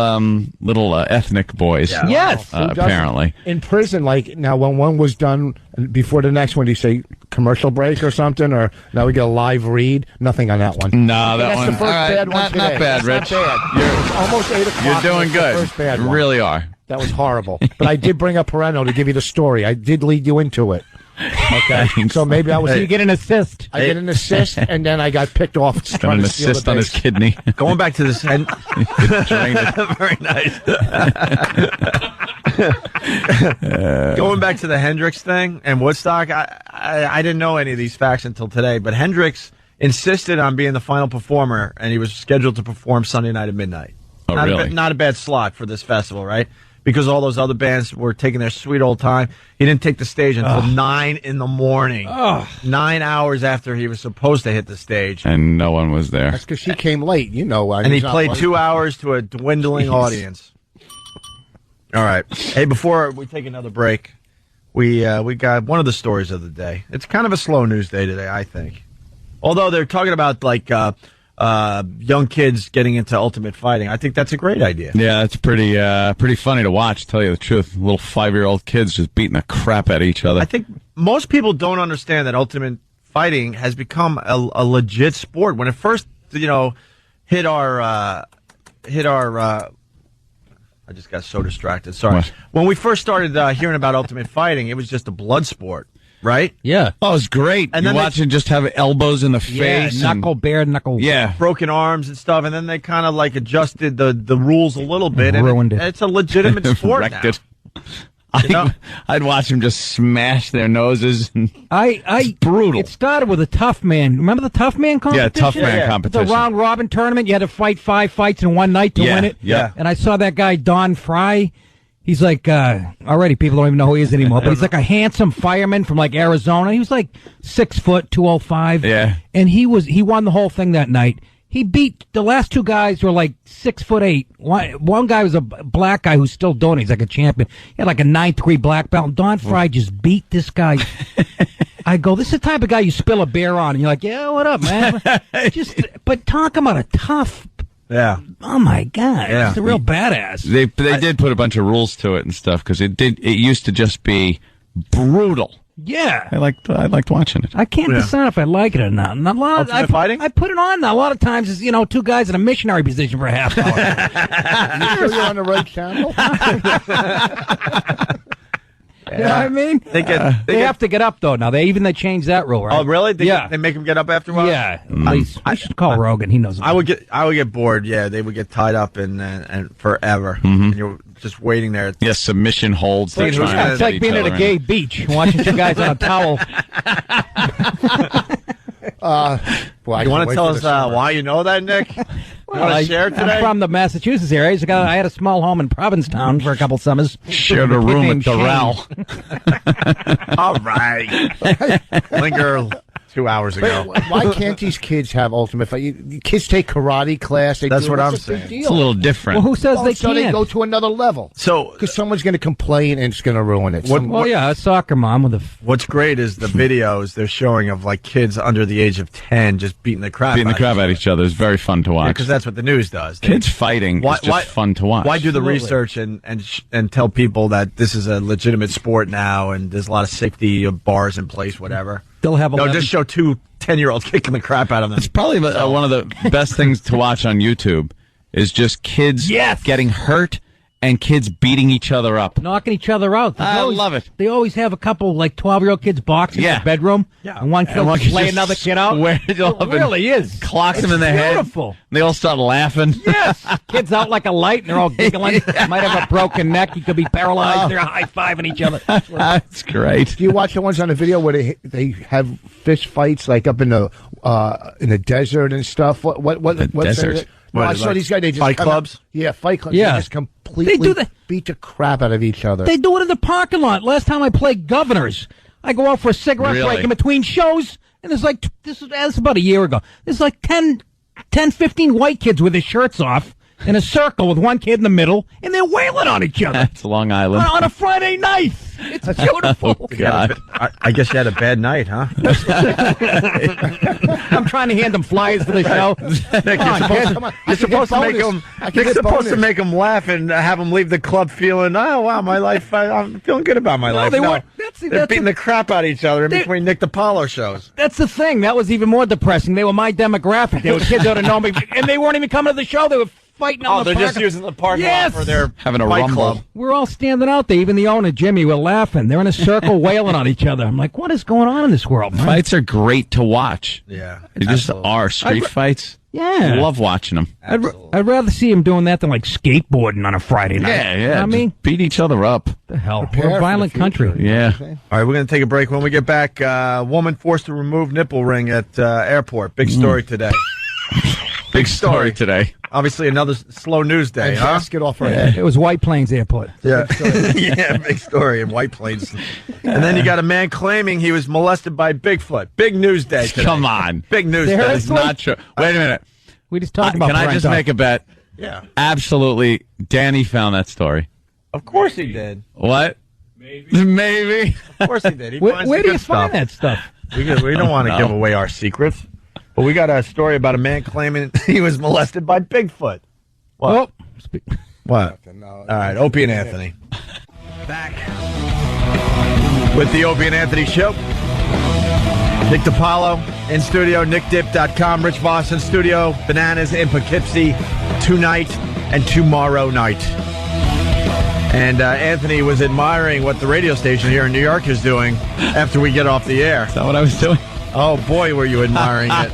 ethnic boys. Yeah. Yes. Who doesn't? Apparently. In prison, now when one was done, before the next one, do you say commercial break or something? Or now we get a live read? Nothing on that one. No, that That's one. the first all right, bad one not today. bad, That's Rich. Not bad. It's almost 8 o'clock. You're doing That's the good. First bad You one. really are. That was horrible. But I did bring up Pereno to give you the story. I did lead you into it. Okay. So maybe I was. So you get an assist. I get an assist, and then I got picked off. Got trying an to steal the assist on his base. kidney. Going back to this. Drained it. Very nice. Going back to the Hendrix thing and Woodstock, I didn't know any of these facts until today, but Hendrix insisted on being the final performer, and he was scheduled to perform Sunday night at midnight. Oh, not really? Not a bad slot for this festival, right? Because all those other bands were taking their sweet old time. He didn't take the stage until 9 in the morning. 9 hours after he was supposed to hit the stage. And no one was there. That's because she came late. And he played 2 hours to a dwindling audience. All right. Hey, before we take another break, we got one of the stories of the day. It's kind of a slow news day today, I think. Although they're talking about young kids getting into ultimate fighting. I think that's a great idea. Yeah, it's pretty funny to watch, to tell you the truth. Little 5-year-old kids just beating the crap out of each other. I think most people don't understand that ultimate fighting has become a legit sport. When it first, hit our I just got so distracted. Sorry. What? When we first started hearing about ultimate fighting, it was just a blood sport, right? Yeah. Oh, it was great. And you then watch him just have elbows in the face. Knuckle, bare knuckle. Yeah. Broken arms and stuff, and then they kind of like adjusted the rules a little bit. And Ruined it. It's a legitimate sport Wrecked now. it. I'd watch them just smash their noses. It's brutal. It started with a tough man. Remember the tough man competition? Yeah, tough man competition. The round robin tournament. You had to fight 5 fights in one night to win it. Yeah. And I saw that guy Don Fry. He's like already people don't even know who he is anymore. But he's like a handsome fireman from like Arizona. He was like 6 foot, 205. Yeah. And he won the whole thing that night. He beat the last 2 guys who were like 6'8". One guy was a black guy who's still doing it. He's like a champion. He had like a 9-3 black belt. And Don Fry just beat this guy. I go, this is the type of guy you spill a beer on. And you're like, yeah, what up, man? But talk about a tough. Yeah. Oh my God. Yeah. It's a real badass. They did put a bunch of rules to it and stuff because it used to just be brutal. Yeah. I liked watching it. I can't decide if I like it or not. And a lot Ultimate fighting? I put it on. A lot of times it's 2 guys in a missionary position for a half hour. You sure you're on the right channel? You know what I mean? They have to get up though. Now they changed that rule, right? Oh, really? Yeah. They make them get up after a while? Yeah. I should call Rogan. He knows. I would get bored. Yeah, they would get tied up and forever. And you're just waiting there. Yes, submission holds. They're trying to It's get like each being at other a gay beach watching 2 guys on a towel. Boy, You want to tell us why you know that, Nick? You want to share today? I'm from the Massachusetts area. I had a small home in Provincetown for a couple summers. Shared a room at Doral. All right. Linger 2 hours ago. Why can't these kids have ultimate fight? Kids take karate class. That's what I'm saying. It's a little different. Well, who says they So they can't? go to another level. So, Because someone's going to complain and it's going to ruin it. Well, yeah, a soccer mom with a. what's great is the videos they're showing of like kids under the age of 10 just beating the crap out of each other is very fun to watch. Because that's what the news does. Kids fighting is just fun to watch. Why do the research and tell people that this is a legitimate sport now and there's a lot of safety bars in place, whatever? They'll have. No, just show 2 10-year-olds kicking the crap out of them. It's probably one of the best things to watch on YouTube is just kids getting hurt and kids beating each other up. Knocking each other out. I love it. They always have a couple like 12-year-old kids boxing in the bedroom. Yeah. And one kid will lay another kid out. It really is. Clocks them in the head. Beautiful. They all start laughing. Yes. Kids out like a light and they're all giggling. Might have a broken neck. You could be paralyzed. They're high-fiving each other. That's great. Do you watch the ones on the video where they have fist fights like up in the desert and stuff? What desert? No, I saw these guys. They just fight clubs? Yeah, fight clubs. Yeah. They just completely beat the crap out of each other. They do it in the parking lot. Last time I played Governors, I go out for a cigarette Really? break in between shows, and there's like, that's about a year ago. There's like 10, 15 white kids with their shirts off in a circle with one kid in the middle, and they're wailing on each other. That's Long Island. On a Friday night. It's beautiful. Oh, God. I guess you had a bad night, huh? I'm trying to hand them flyers for the show. Nick, you're supposed to make them. Nick's supposed to make them laugh and have them leave the club feeling, oh wow, my life. I'm feeling good about my life. They No, weren't. they're beating the crap out of each other in between Nick DiPaolo shows. That's the thing. That was even more depressing. They were my demographic. They were kids that would know me, and they weren't even coming to the show. They were fighting on the they're just parking- using the parking Yes! lot for their Having a fight rumble. club. We're all standing out there. Even the owner, Jimmy, we're laughing. They're in a circle wailing on each other. I'm like, what is going on in this world, man? Fights are great to watch. Yeah, They just are. Street fights. Yeah. I love watching them. I'd rather see him doing that than like skateboarding on a Friday night. Yeah, You know what I just mean, beat each other up. the hell. Prepare We're for a the violent future. country. Yeah. All right, we're going to take a break. When we get back, woman forced to remove nipple ring at airport. Big story today. Big story today. Obviously, another slow news day, And huh? basket off her head. It was White Plains Airport. Yeah, yeah, big story in White Plains. And then you got a man claiming he was molested by Bigfoot. Big news day today. Come on. Big news day. That is not true. Wait a minute. We just talked about. Can I just make a bet? Yeah, Absolutely. Danny found that story. of course he did. What? Maybe. Of course he did. He Where finds do the you good find stuff. that stuff? We don't want to No. give away our secrets. Well, we got a story about a man claiming he was molested by Bigfoot. What? What? All right, Opie and Anthony. Back with the Opie and Anthony Show. Nick DiPaolo in studio, nickdip.com, Rich Voss in studio, Bananas in Poughkeepsie tonight and tomorrow night. And Anthony was admiring what the radio station here in New York is doing after we get off the air. Is that what I was doing? Oh, boy, were you admiring it.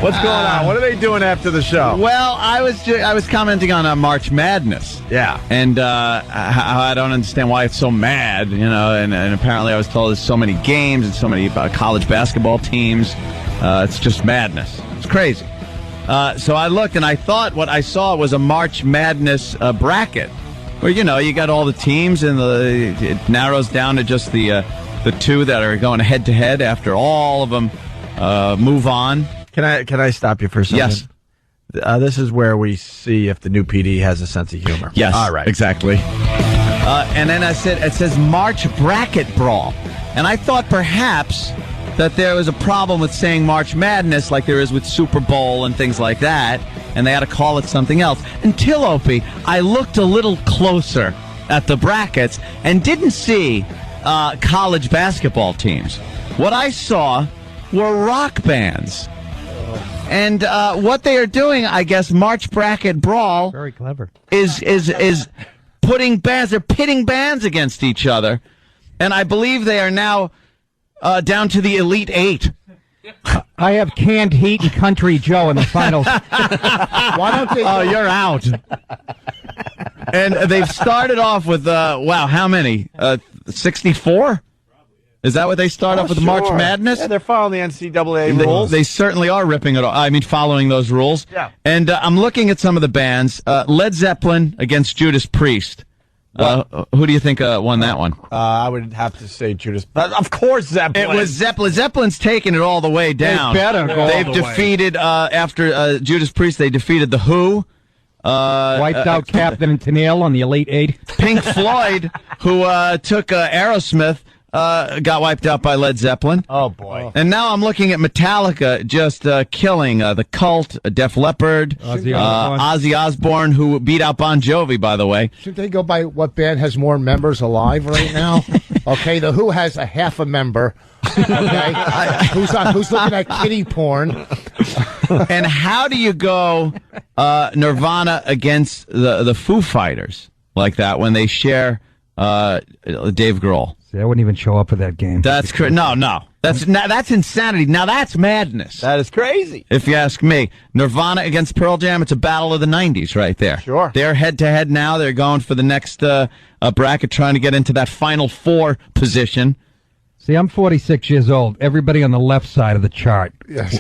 What's going on? What are they doing after the show? Well, I was commenting on March Madness. Yeah. And how I don't understand why it's so mad, and apparently I was told there's so many games and so many college basketball teams. It's just madness. It's crazy. So I looked and I thought what I saw was a March Madness bracket where, you got all the teams and it narrows down to just the two that are going head to head after all of them move on. Can I stop you for a second? Yes. This is where we see if the new PD has a sense of humor. Yes. All right. Exactly. And then I said, it says March Bracket Brawl. And I thought perhaps that there was a problem with saying March Madness like there is with Super Bowl and things like that, and they had to call it something else. Until, Opie, I looked a little closer at the brackets and didn't see college basketball teams. What I saw were rock bands. And what they are doing, I guess, March Bracket Brawl, very clever, is putting bands. They're pitting bands against each other, and I believe they are now down to the Elite Eight. I have Canned Heat and Country Joe in the finals. Why don't they? Oh, you're out. And they've started off with wow, how many? 64. Is that what they start off with, sure. March Madness? Yeah, they're following the NCAA rules. They certainly are ripping it off. I mean, following those rules. Yeah. And I'm looking at some of the bands. Led Zeppelin against Judas Priest. Who do you think won that one? I would have to say Judas. Of course, Zeppelin. It was Zeppelin. Zeppelin's taken it all the way down. They better go They've all the defeated, after Judas Priest, they defeated The Who. Wiped out Captain and Tennille on the Elite Eight. Pink Floyd, who took Aerosmith, got wiped out by Led Zeppelin. Oh, boy. And now I'm looking at Metallica just killing The Cult, Def Leppard, Ozzy Osbourne, who beat out Bon Jovi, by the way. Shouldn't they go by what band has more members alive right now? Okay, The Who has a half a member. Okay, who's looking at kitty porn? And how do you go Nirvana against the Foo Fighters like that when they share Dave Grohl? See, I wouldn't even show up for that game. That's no. That's insanity. Now that's madness. That is crazy. If you ask me. Nirvana against Pearl Jam, it's a battle of the 90s right there. Sure. They're head-to-head now. They're going for the next bracket, trying to get into that Final Four position. See, I'm 46 years old. Everybody on the left side of the chart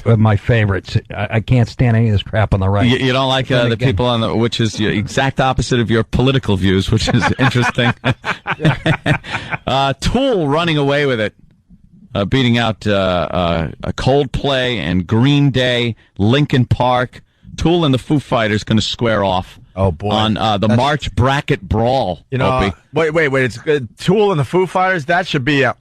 are my favorites. I can't stand any of this crap on the right. You don't like the people on the, which is the exact opposite of your political views, which is interesting. Tool running away with it, beating out Coldplay and Green Day, Linkin Park. Tool and the Foo Fighters going to square off. Oh, boy. On March Bracket Brawl. You know, wait. It's Tool and the Foo Fighters. That should be a.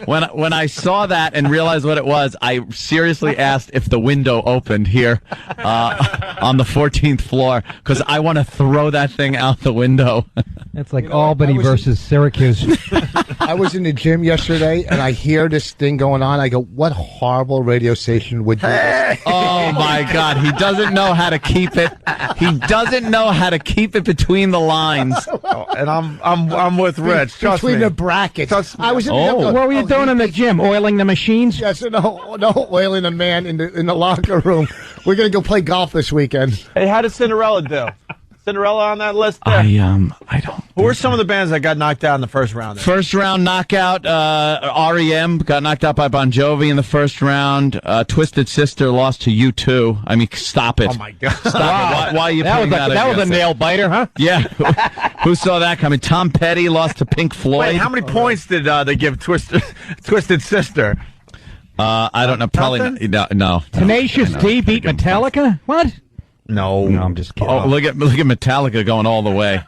When I saw that and realized what it was, I seriously asked if the window opened here on the 14th floor, because I want to throw that thing out the window. It's like Albany versus Syracuse. I was in the gym yesterday and I hear this thing going on. I go, what horrible radio station would do this? Oh my God, he doesn't know how to keep it. He doesn't know how to keep it between the lines. And I'm with Rich. Trust Between me. the brackets. I was in What were you doing in the gym? Oiling the machines? Yes, no oiling a man in the locker room. We're gonna go play golf this weekend. Hey, how did Cinderella do? Cinderella on that list there? I don't. Who are some of the bands that got knocked out in the first round? There? First round knockout, REM got knocked out by Bon Jovi in the first round. Twisted Sister lost to U2. I mean, stop it. Oh, my God. Stop it. Why are you putting that That was a nail biter, huh? Yeah. Who saw that coming? Tom Petty lost to Pink Floyd. Wait, how many points did they give Twisted Sister? I don't know. Probably no. Tenacious D beat Metallica? What? No, I'm just kidding. Oh, look at Metallica going all the way.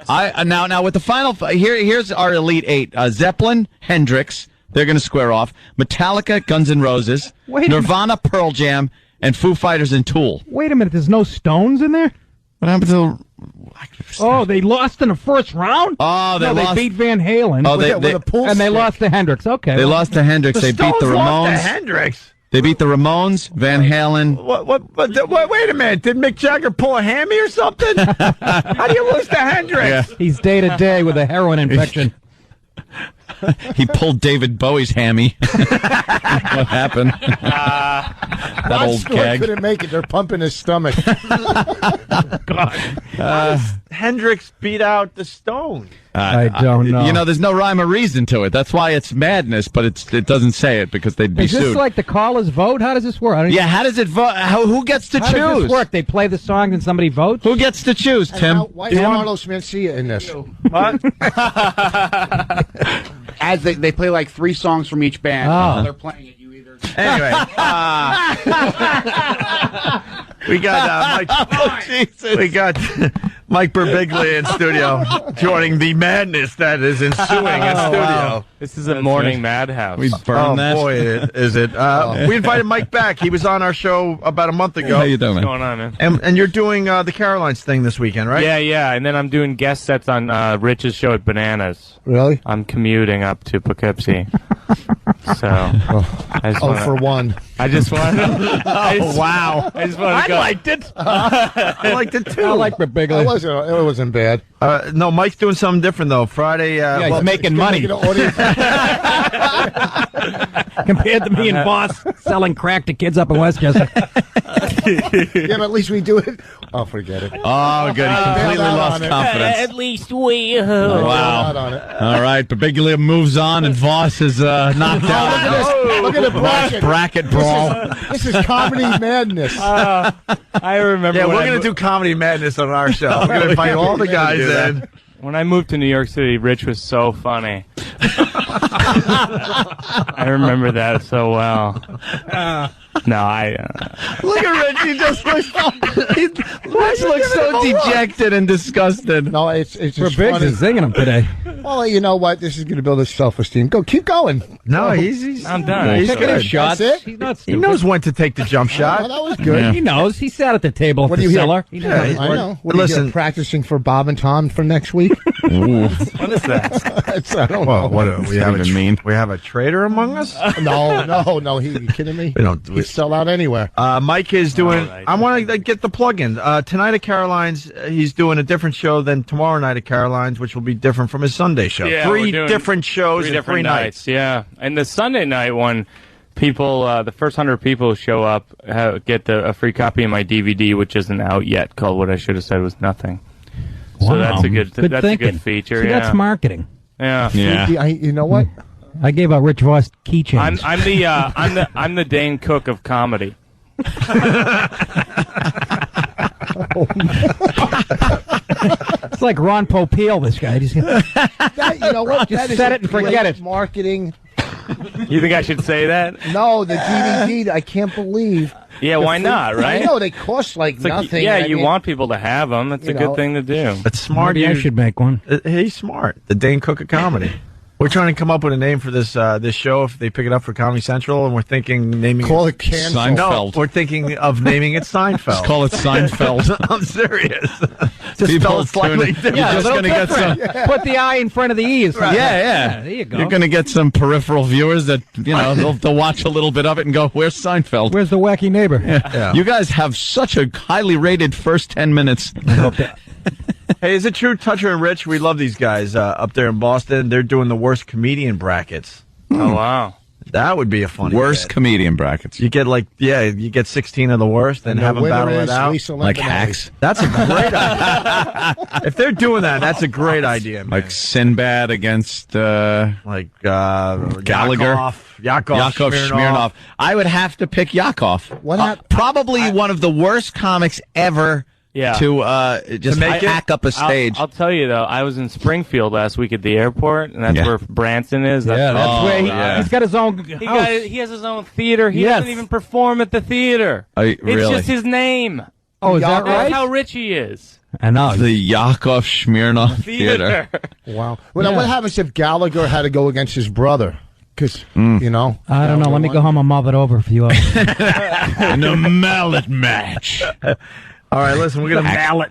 Now with the final here's our Elite Eight: Zeppelin, Hendrix, They're going to square off. Metallica, Guns N' Roses, Wait a Nirvana, Pearl Jam, and Foo Fighters and Tool. Wait a minute, there's no Stones in there? What happened to... Oh, they lost in the first round? Oh, they They lost. beat Van Halen. Oh, and they lost to Hendrix. Okay. They lost to Hendrix. They beat the lost Ramones. to Hendrix. They beat the Ramones, Van Halen. What, wait a minute. Did Mick Jagger pull a hammy or something? How do you lose to Hendrix? Yeah. He's day to day with a heroin infection. He pulled David Bowie's hammy. What happened? That old keg. Couldn't make it. They're pumping his stomach. God. Hendrix beat out the Stones. I don't know. You know, there's no rhyme or reason to it. That's why it's madness, but it doesn't say it because they'd be Is this sued. like the callers vote? How does this work? I don't Yeah, how does it vote? Who gets to How choose? does this work? They play the song and somebody votes? Who gets to choose, Tim? Why is Carlos Mencia in this? What? As they play like 3 songs from each band. Oh. They're playing it. You either. Anyway, we got Mike. We got Mike Birbiglia in studio, joining the madness that is ensuing in studio. This is a morning madhouse. We burn that. Boy, is it? We invited Mike back. He was on our show about a month ago. How you doing, man? What's going on, man? And you're doing the Carolines thing this weekend, right? Yeah, and then I'm doing guest sets on Rich's show at Bananas. Really? I'm commuting up to Poughkeepsie. So, I just wanna, for 1. I just want to. Wow. I just want to go. liked it. I liked it too. I like Birbiglia. It wasn't bad. No, Mike's doing something different though. Friday. He's making money. Compared to me and Boss selling crack to kids up in Westchester. Yeah, but at least we do it. Oh, forget it. Oh, good. He completely lost confidence. At least we. Wow. On it. All right, Birbiglia moves on, and Voss is knocked out. Look at the bracket. Bracket brawl. This is comedy madness. I remember. Yeah, when we're I going to do Comedy Madness on our show. We're going to invite all the guys in. When I moved to New York City, Rich was so funny. I remember that so well. No, Look at Rich. He just Rich looks so dejected and disgusted. No, it's just Birbiglia funny. is singing him today. Well, you know what? This is going to build his self-esteem. Keep going. No, he's I'm done. He's Taking his good. shots. That's it? He's not He stupid. knows when to take the jump Well, shot. that was good. Yeah. He knows. He sat at the table What at do the you hear? cellar. He knows. I know. What, Listen. Listen, practicing for Bob and Tom for next week. What is that? I don't know. What we have even mean? We have a traitor among us. No. You kidding me? We don't. He'd sell out anywhere. Mike is doing. right. I want to get the plug in. Tonight at Caroline's, he's doing a different show than tomorrow night at Caroline's, which will be different from his Sunday show. Yeah, 3 we're doing different shows 3 and different 3 nights. Yeah, and the Sunday night one, people, the first 100 people who show up get a free copy of my DVD, which isn't out yet, called "What I Should Have Said Was Nothing." So Wow. that's a good Good that's thinking. a good feature. See, yeah, that's marketing. yeah. You know what? I gave out Rich Voss keychains. I'm the Dane Cook of comedy. It's like Ron Popeil, this guy. Just, You know what? Just That is set a it and forget great it. Marketing. You think I should say that? No, the DVD. I can't believe. Yeah, why not? Right? I know they cost like It's like, nothing. yeah, I you mean, want people to have them. That's a you good know. thing to do. That's smart. maybe I should make one. He's smart. The Dane Cook of comedy. We're trying to come up with a name for this this show if they pick it up for Comedy Central, and we're thinking naming Call it Cancel. Seinfeld. No, we're thinking of naming it Seinfeld. Let's call it Seinfeld. I'm serious. Just People spell it slightly tune in. different. You're just little going to get some. different. Put the I in front of the E. Or something. Yeah. There you go. You're going to get some peripheral viewers that, they'll watch a little bit of it and go, where's Seinfeld? Where's the wacky neighbor? Yeah. You guys have such a highly rated first 10 minutes. Hey, is it true, Toucher and Rich? We love these guys up there in Boston. They're doing the worst comedian brackets. Oh wow. That would be a funny Worst bit. comedian brackets. You get you get 16 of the worst and the have them winner battle it is out. Lisa Like Lampanelli. hacks. That's a great idea. If they're doing that, that's a great idea, man. Like Sinbad against Gallagher, Yakov Smirnoff. I would have to pick Yakov. Probably one of the worst comics ever Yeah. to just make it? hack up a stage. I'll tell you though, I was in Springfield last week at the airport, and that's Yeah. where Branson is. Yeah, that's where yeah. he's got his own house. He has his own theater. He Yes. doesn't even perform at the theater. Really? It's just his name. Oh, is that That's right? how rich he is. I know. The Yakov Smirnoff Theater. Wow. Well, now what happens if Gallagher had to go against his brother? Because, you know. I don't know. Let me go home and mull it over for you. In a mallet match. All right, listen, we're gonna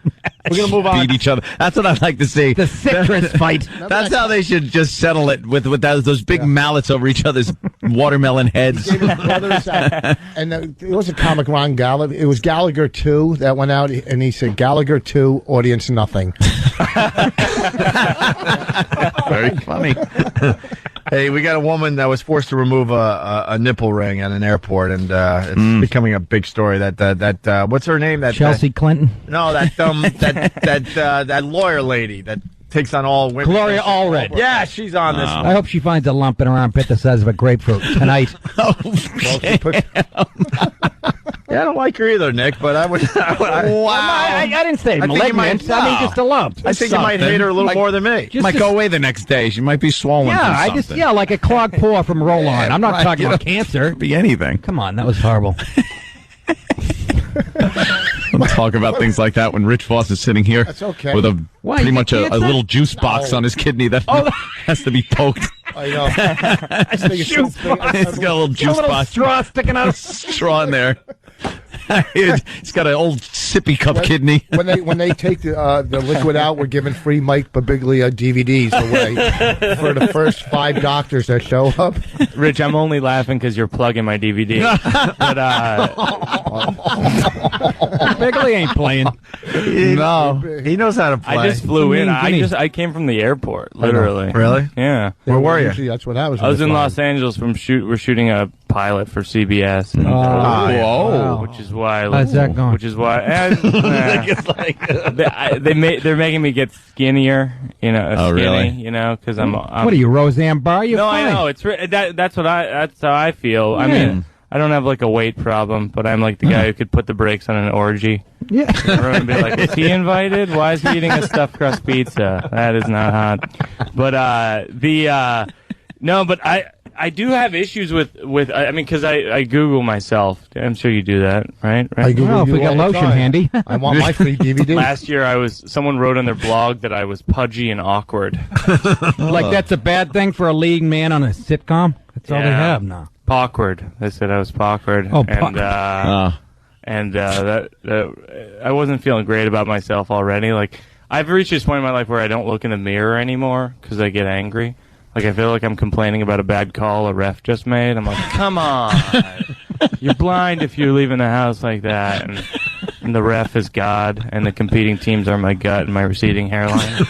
move on. Beat each other. That's what I'd like to see. The citrus fight. That's how they should just settle it with those big mallets over each other's watermelon heads. Gave his brothers that. And it was a comic, Ron Gallagher. It was Gallagher 2 that went out, and he said, Gallagher 2, audience nothing. Very funny. Hey, we got a woman that was forced to remove a nipple ring at an airport, and it's becoming a big story. That what's her name? That Chelsea Clinton? No, that lawyer lady that takes on all women. Gloria Allred. Yeah, she's on this. I hope she finds a lump in her armpit the size of a grapefruit tonight. Yeah, I don't like her either, Nick, but I would. I didn't say malignant. I mean, just a lump. I think you might hate her a little more than me. Might go away the next day. She might be swollen. Yeah, from something. like a clogged paw from roll-on. I'm not talking about cancer. Be anything. Come on, that was horrible. We'll talk about things like that when Rich Voss is sitting here. That's okay. With Why, pretty you much a cancer? little juice box on his kidney that has to be poked. I know. I think it's Juice so big. box. He's got a little juice box. Straw sticking out. Straw in there. He's got an old sippy cup kidney. When they take the liquid out, we're giving free Mike Birbiglia DVDs away for the first 5 doctors that show up. Rich, I'm only laughing because you're plugging my DVD. But Bigley ain't playing. No, he knows how to play. I just flew in. I came from the airport, literally. Really? Yeah. Where were you? Usually that's what happens. I was in Los Angeles we're shooting a pilot for CBS. Whoa. Which is why. How's that going? Which is why. They're making me get skinnier. You know, skinny. Really? You know, because I'm. What are you, Roseanne Barr? You're no, fine. I know. That's how I feel. I mean, I don't have like a weight problem, but I'm like the guy who could put the brakes on an orgy. Yeah. Everyone would be like, "Is he invited? Why is he eating a stuffed crust pizza? That is not hot." But no, but I do have issues with I mean, because I Google myself. I'm sure you do that, right? I Google Well, if you we got all the lotion time. handy. I want my free DVD. Last year, someone wrote on their blog that I was pudgy and awkward. Like that's a bad thing for a leading man on a sitcom? That's all they Yeah. have now. Awkward. They said I was awkward. Oh, and that I wasn't feeling great about myself already. Like I've reached this point in my life where I don't look in the mirror anymore because I get angry. Like I feel like I'm complaining about a bad call a ref just made. I'm like, come on, you're blind if you're leaving the house like that. And the ref is God, and the competing teams are my gut and my receding hairline,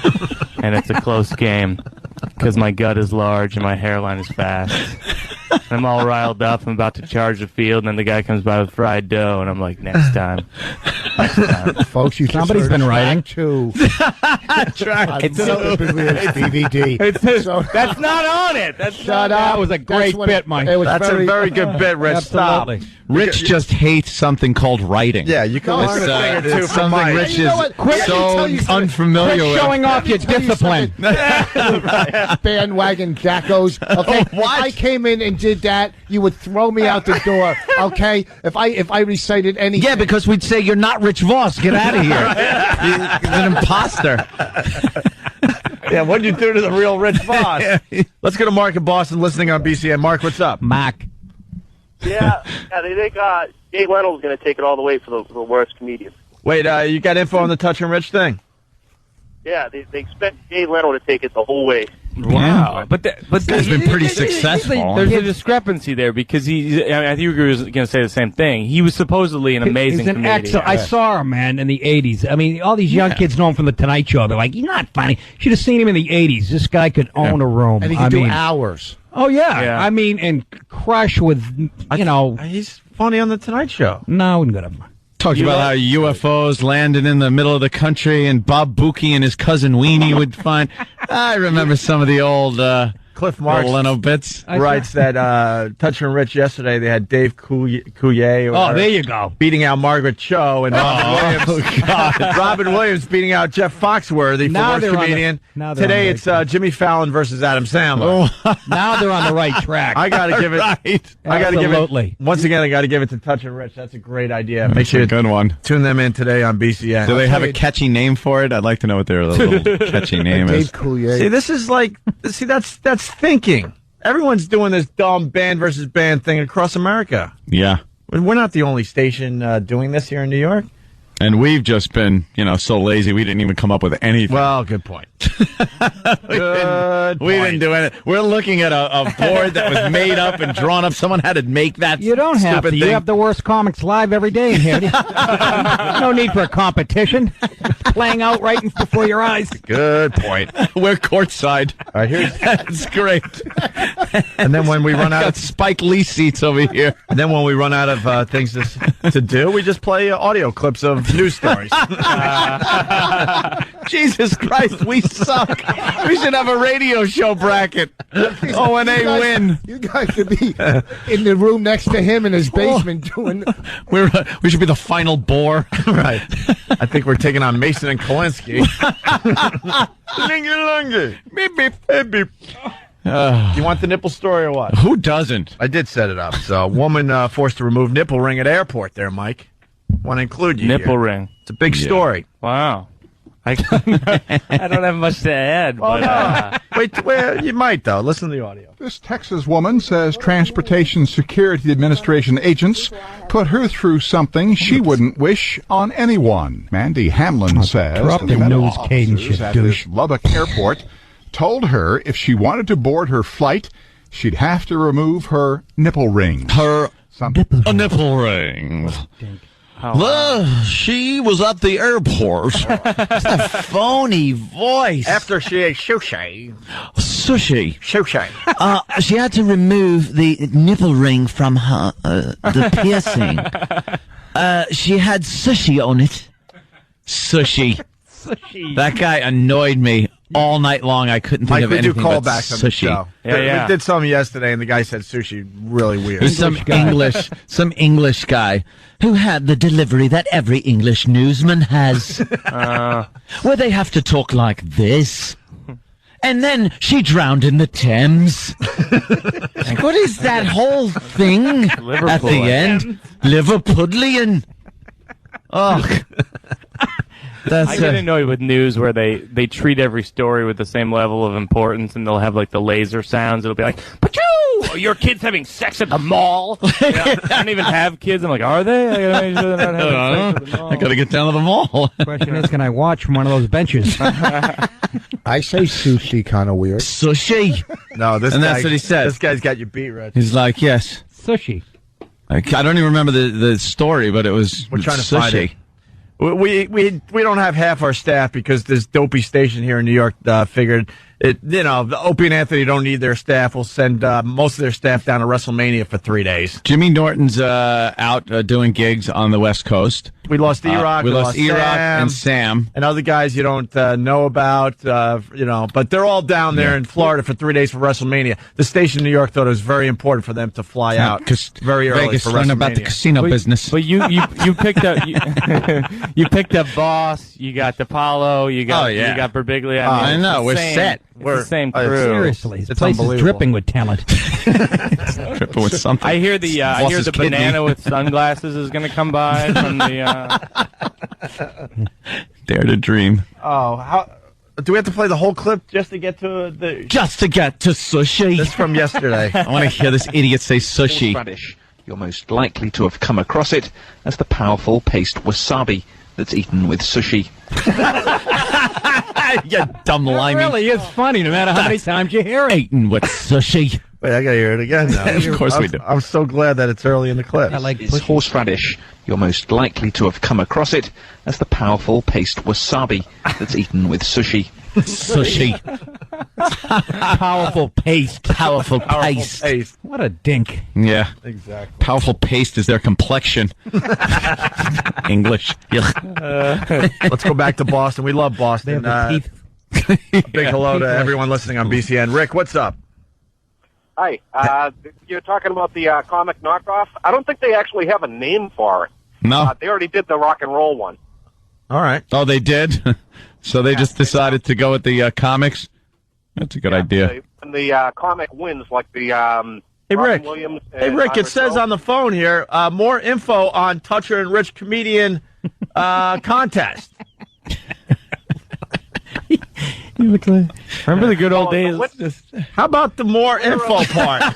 and it's a close game because my gut is large and my hairline is fast. And I'm all riled up. I'm about to charge the field, and then the guy comes by with fried dough, and I'm like, next time. Folks, you Somebody's been writing. Too. Track. It's DVD. That's not on it. Shut up. That was a great bit, Mike. That's a very good bit, Rich. Absolutely. Stop. Rich just hates something called writing. Yeah, you can learn a thing or two It's from something Mike. Rich You know is what? Quit so unfamiliar Quit with. showing off your discipline. Bandwagon jackos. Okay, if I came in and did that, you would throw me out the door. Okay, if I recited anything. Yeah, because we'd say you're not Rich Voss. Get out of here. He's an imposter. Yeah, what'd you do to the real Rich Voss? Let's go to Mark in Boston listening on BCN. Mark, what's up? Mark. Yeah, they think Jay Leno's going to take it all the way for the worst comedian. Wait, you got info on the Touch and Rich thing? Yeah, they expect Jay Leno to take it the whole way. Wow, but He's been pretty successful. There's a discrepancy there because I think you were going to say the same thing. He was supposedly an amazing He's an comedian. excellent. I saw him, man, in the 80s. I mean, all these young kids know him from the Tonight Show. They're like, he's not funny. Should have seen him in the 80s. This guy could own a room. And he can do hours. Oh, yeah. I mean, and crush with, He's funny on the Tonight Show. No, I wouldn't go to him. Talked about how UFOs landed in the middle of the country and Bob Buki and his cousin Weenie would find. I remember some of the old Cliff Marks Leno bits. writes that Touch and Rich yesterday they had Dave Coulier. Oh, there you go. Beating out Margaret Cho and Robin Williams. Robin Williams beating out Jeff Foxworthy for Now worst they're on the- comedian. now they're Today on the it's Jimmy Fallon versus Adam Sandler. Now they're on the right track. I got to give it. Right. I got to give it. Absolutely. Once again, I got to give it to Touch and Rich. That's a great idea. Make sure a you good one. tune them in today on BCN. Do they have a catchy name for it? I'd like to know what their little catchy name Dave is. Coulier. See, this is like. See, that's thinking. Everyone's doing this dumb band versus band thing across America. Yeah. We're not the only station doing this here in New York. And we've just been, so lazy we didn't even come up with anything. Well, good point. We didn't do anything. We're looking at a board that was made up and drawn up. Someone had to make that. You don't have to. thing. You have the worst comics live every day in here. No need for a competition. It's playing out right before your eyes. Good point. We're courtside. All right, here's that's great. And then when we run out of Spike Lee seats over here, and then when we run out of things to do, we just play audio clips of news stories. Jesus Christ, we suck. We should have a radio show bracket. O&A win. You guys should be in the room next to him in his basement doing. We should be the final bore. Right. I think we're taking on Mason and Kalinsky. Beep, beep, beep, beep. You want the nipple story or what? Who doesn't? I did set it up. So, a woman forced to remove nipple ring at airport there, Mike. Want to include you Nipple here. ring. It's a big story. Wow. I don't have much to add, but Wait, you might, though. Listen to the audio. This Texas woman says Transportation Security Administration agents put her through something she wouldn't wish on anyone. Mandy Hamlin says drop the the federal nose cadence, officers you at douche. this Lubbock airport told her if she wanted to board her flight, she'd have to remove her nipple ring. A nipple ring. She was at the airport. It's a phony voice. After she ate sushi. She had to remove the nipple ring from her, the piercing. She had sushi on it. Sushi. That guy annoyed me all night long. I couldn't think Mike, of we do anything but callbacks on the sushi. show. We did some yesterday, and the guy said sushi. Really weird. There's some English guy who had the delivery that every English newsman has. Where they have to talk like this. And then she drowned in the Thames. What is that whole thing at the end? Liverpudlian. Oh. I get annoyed with news where they treat every story with the same level of importance, and they'll have like the laser sounds. It'll be like, "Pachoo! Your kid's having sex at the mall." I don't even have kids. I'm like, are they? I gotta make sure they're not having sex at the mall. I gotta get down to the mall. Question is, can I watch from one of those benches? I say sushi kind of weird. Sushi. No, and that's what he said. This guy's got you beat, Rich. He's like, yes. Sushi. I don't even remember the story, but it was We're trying to sushi. find it. We don't have half our staff because this dopey station here in New York figured it. The Opie and Anthony don't need their staff. We'll send most of their staff down to WrestleMania for 3 days. Jimmy Norton's out doing gigs on the West Coast. We lost E-Rock. We lost E-Rock and Sam. And other guys you don't know about, but they're all down there in Florida for 3 days for WrestleMania. The station in New York thought it was very important for them to fly out very early Vegas for learn WrestleMania. about the casino business. But you picked up you picked up Boss. You got DePaulo. You got Birbiglia. I know, it's we're the same- set. It's the same crew. Seriously, this It's place is unbelievable. dripping with talent. Tripping with something. I hear the Boss's kidney. banana with sunglasses is going to come by from the. Dare to dream. Oh, how do we have to play the whole clip just to get to the? Just to get to sushi. This from yesterday. I want to hear this idiot say sushi. Horseradish. You're most likely to have come across it as the powerful paste wasabi that's eaten with sushi. You dumb It limey. really is funny, no matter how many times you hear it. Eaten with sushi. Wait, I gotta hear it again now. Of course we do. I'm so glad that it's early in the clip. I like It's horseradish. You're most likely to have come across it as the powerful paste wasabi that's eaten with sushi. Sushi. Powerful paste. Powerful paste. Paste. What a dink. Yeah. Exactly. Powerful paste is their complexion. English. Let's go back to Boston. We love They Boston. have the teeth. Big hello to everyone listening on BCN. Rick, what's up? Hi. You're talking about the comic knockoff. I don't think they actually have a name for it. No. They already did the rock and roll one. All right. Oh, they did? So they just decided to go with the comics? That's a good idea. When the comic wins, like the Hey, Robin Rick. Williams. Hey, and Rick, it Ira says Joe. on the phone here, more info on Toucher and Rich Comedian contest. Remember the good old days? How about the more info part?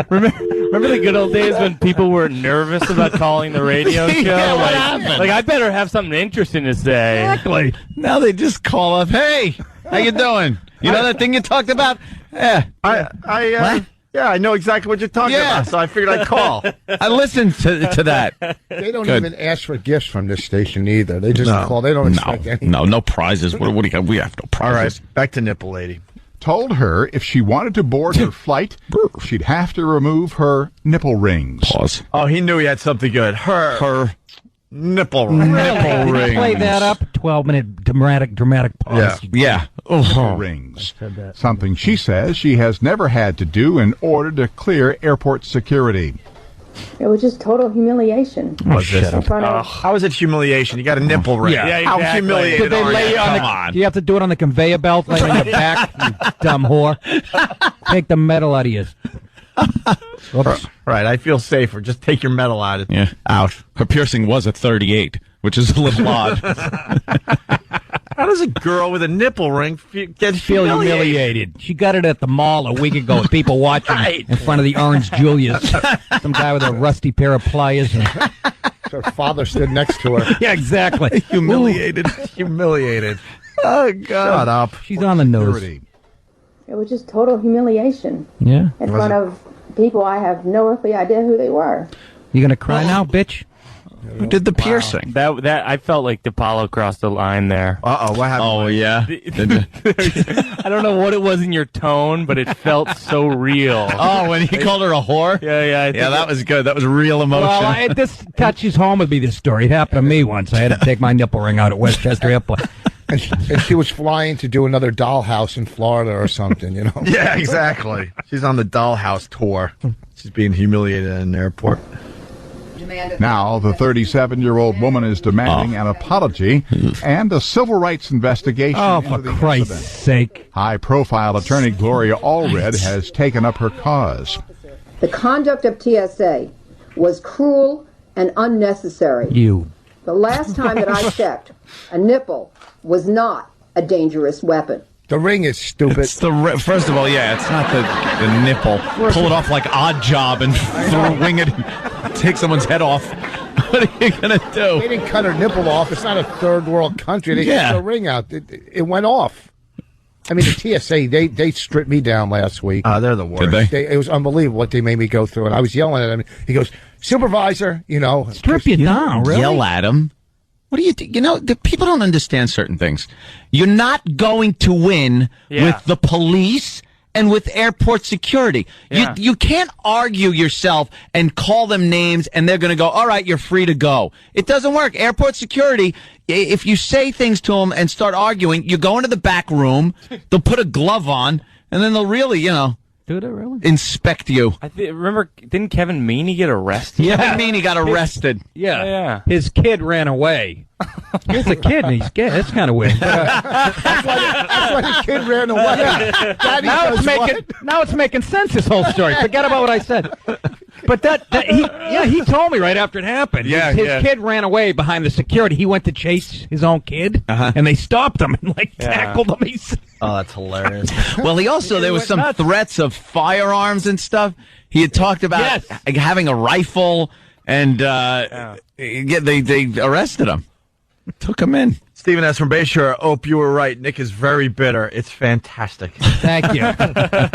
Remember the good old days when people were nervous about calling the radio show? Yeah, like I better have something interesting to say. Exactly. Now they just call up. Hey, how you doing? You know that thing you talked about? Yeah. Yeah, I know exactly what you're talking about, so I figured I'd call. I listened to that. They don't even ask for gifts from this station either. They just call. They don't expect anything. No prizes. What do you got? We have no prizes. All right, back to Nipple Lady. Told her if she wanted to board her flight, she'd have to remove her nipple rings. Pause. Oh, he knew he had something good. Her nipple rings. Nipple rings. Play that up. 12-minute dramatic pause. Yeah. Nipple rings. Something she says she has never had to do in order to clear airport security. It was just total humiliation. In front of How is it humiliation? You got a nipple ring. Yeah, How exactly. humiliated Did they are lay you? on Come on. Do you have to do it on the conveyor belt, lay on your back, you dumb whore? Take the metal out of you. Oops. Right, I feel safer. Just take your metal out. Out. Her piercing was a 38, which is a little odd. How does a girl with a nipple ring get Feel humiliated. She got it at the mall a week ago with people watching in front of the Orange Julius. Some guy with a rusty pair of pliers. And... Her father stood next to her. Yeah, exactly. Humiliated. Humiliated. Oh, God. Shut up. She's on the nose. it was just total humiliation. Yeah. In front of people I have no earthly idea who they were. You gonna cry now, bitch? Who did the piercing? That I felt like DePaulo crossed the line there. Uh-oh, what happened? Oh, yeah. I don't know what it was in your tone, but it felt so real. Oh, when he called her a whore? Yeah. Yeah, that was good. That was real emotion. Well, this touches home with me, this story. It happened to me once. I had to take my nipple ring out at Westchester Airport. And she was flying to do another dollhouse in Florida or something, you know? Yeah, exactly. She's on the dollhouse tour. She's being humiliated in an airport. Now, the 37-year-old woman is demanding an apology and a civil rights investigation. Oh, for into the Christ's incident. sake. High-profile attorney Gloria Allred has taken up her cause. The conduct of TSA was cruel and unnecessary. You. The last time that I checked, a nipple was not a dangerous weapon. The ring is stupid. It's first of all, yeah, it's not the nipple. Pull it off like Odd Job and wing it and take someone's head off. What are you going to do? They didn't cut her nipple off. It's not a third world country. They cut the ring out. It went off. I mean, the TSA, they stripped me down last week. They're the worst. Did they? It was unbelievable what they made me go through. And I was yelling at him. He goes, supervisor, you know. Strip you down, really? Yell at him. What do you do? You know, the people don't understand certain things. You're not going to win with the police and with airport security. Yeah. You can't argue yourself and call them names and they're going to go, all right, you're free to go. It doesn't work. Airport security, if you say things to them and start arguing, you go into the back room, they'll put a glove on, and then they'll really, Do they really? inspect you. Remember, didn't Kevin Meaney get arrested? Yeah. I mean, he got arrested. Yeah. His kid ran away. He's a kid and he's gay. That's kind of weird. That's why the kid ran away. Daddy Now it's making sense, this whole story. Forget about what I said. But he told me right after it happened. Yeah, his kid ran away behind the security. He went to chase his own kid, and they stopped him and tackled him. Oh, that's hilarious. Well, there was some threats of firearms and stuff. He had talked about having a rifle, and they arrested him. Took him in. Stephen S. from Bayshore. Ope, you were right. Nick is very bitter. It's fantastic. Thank you.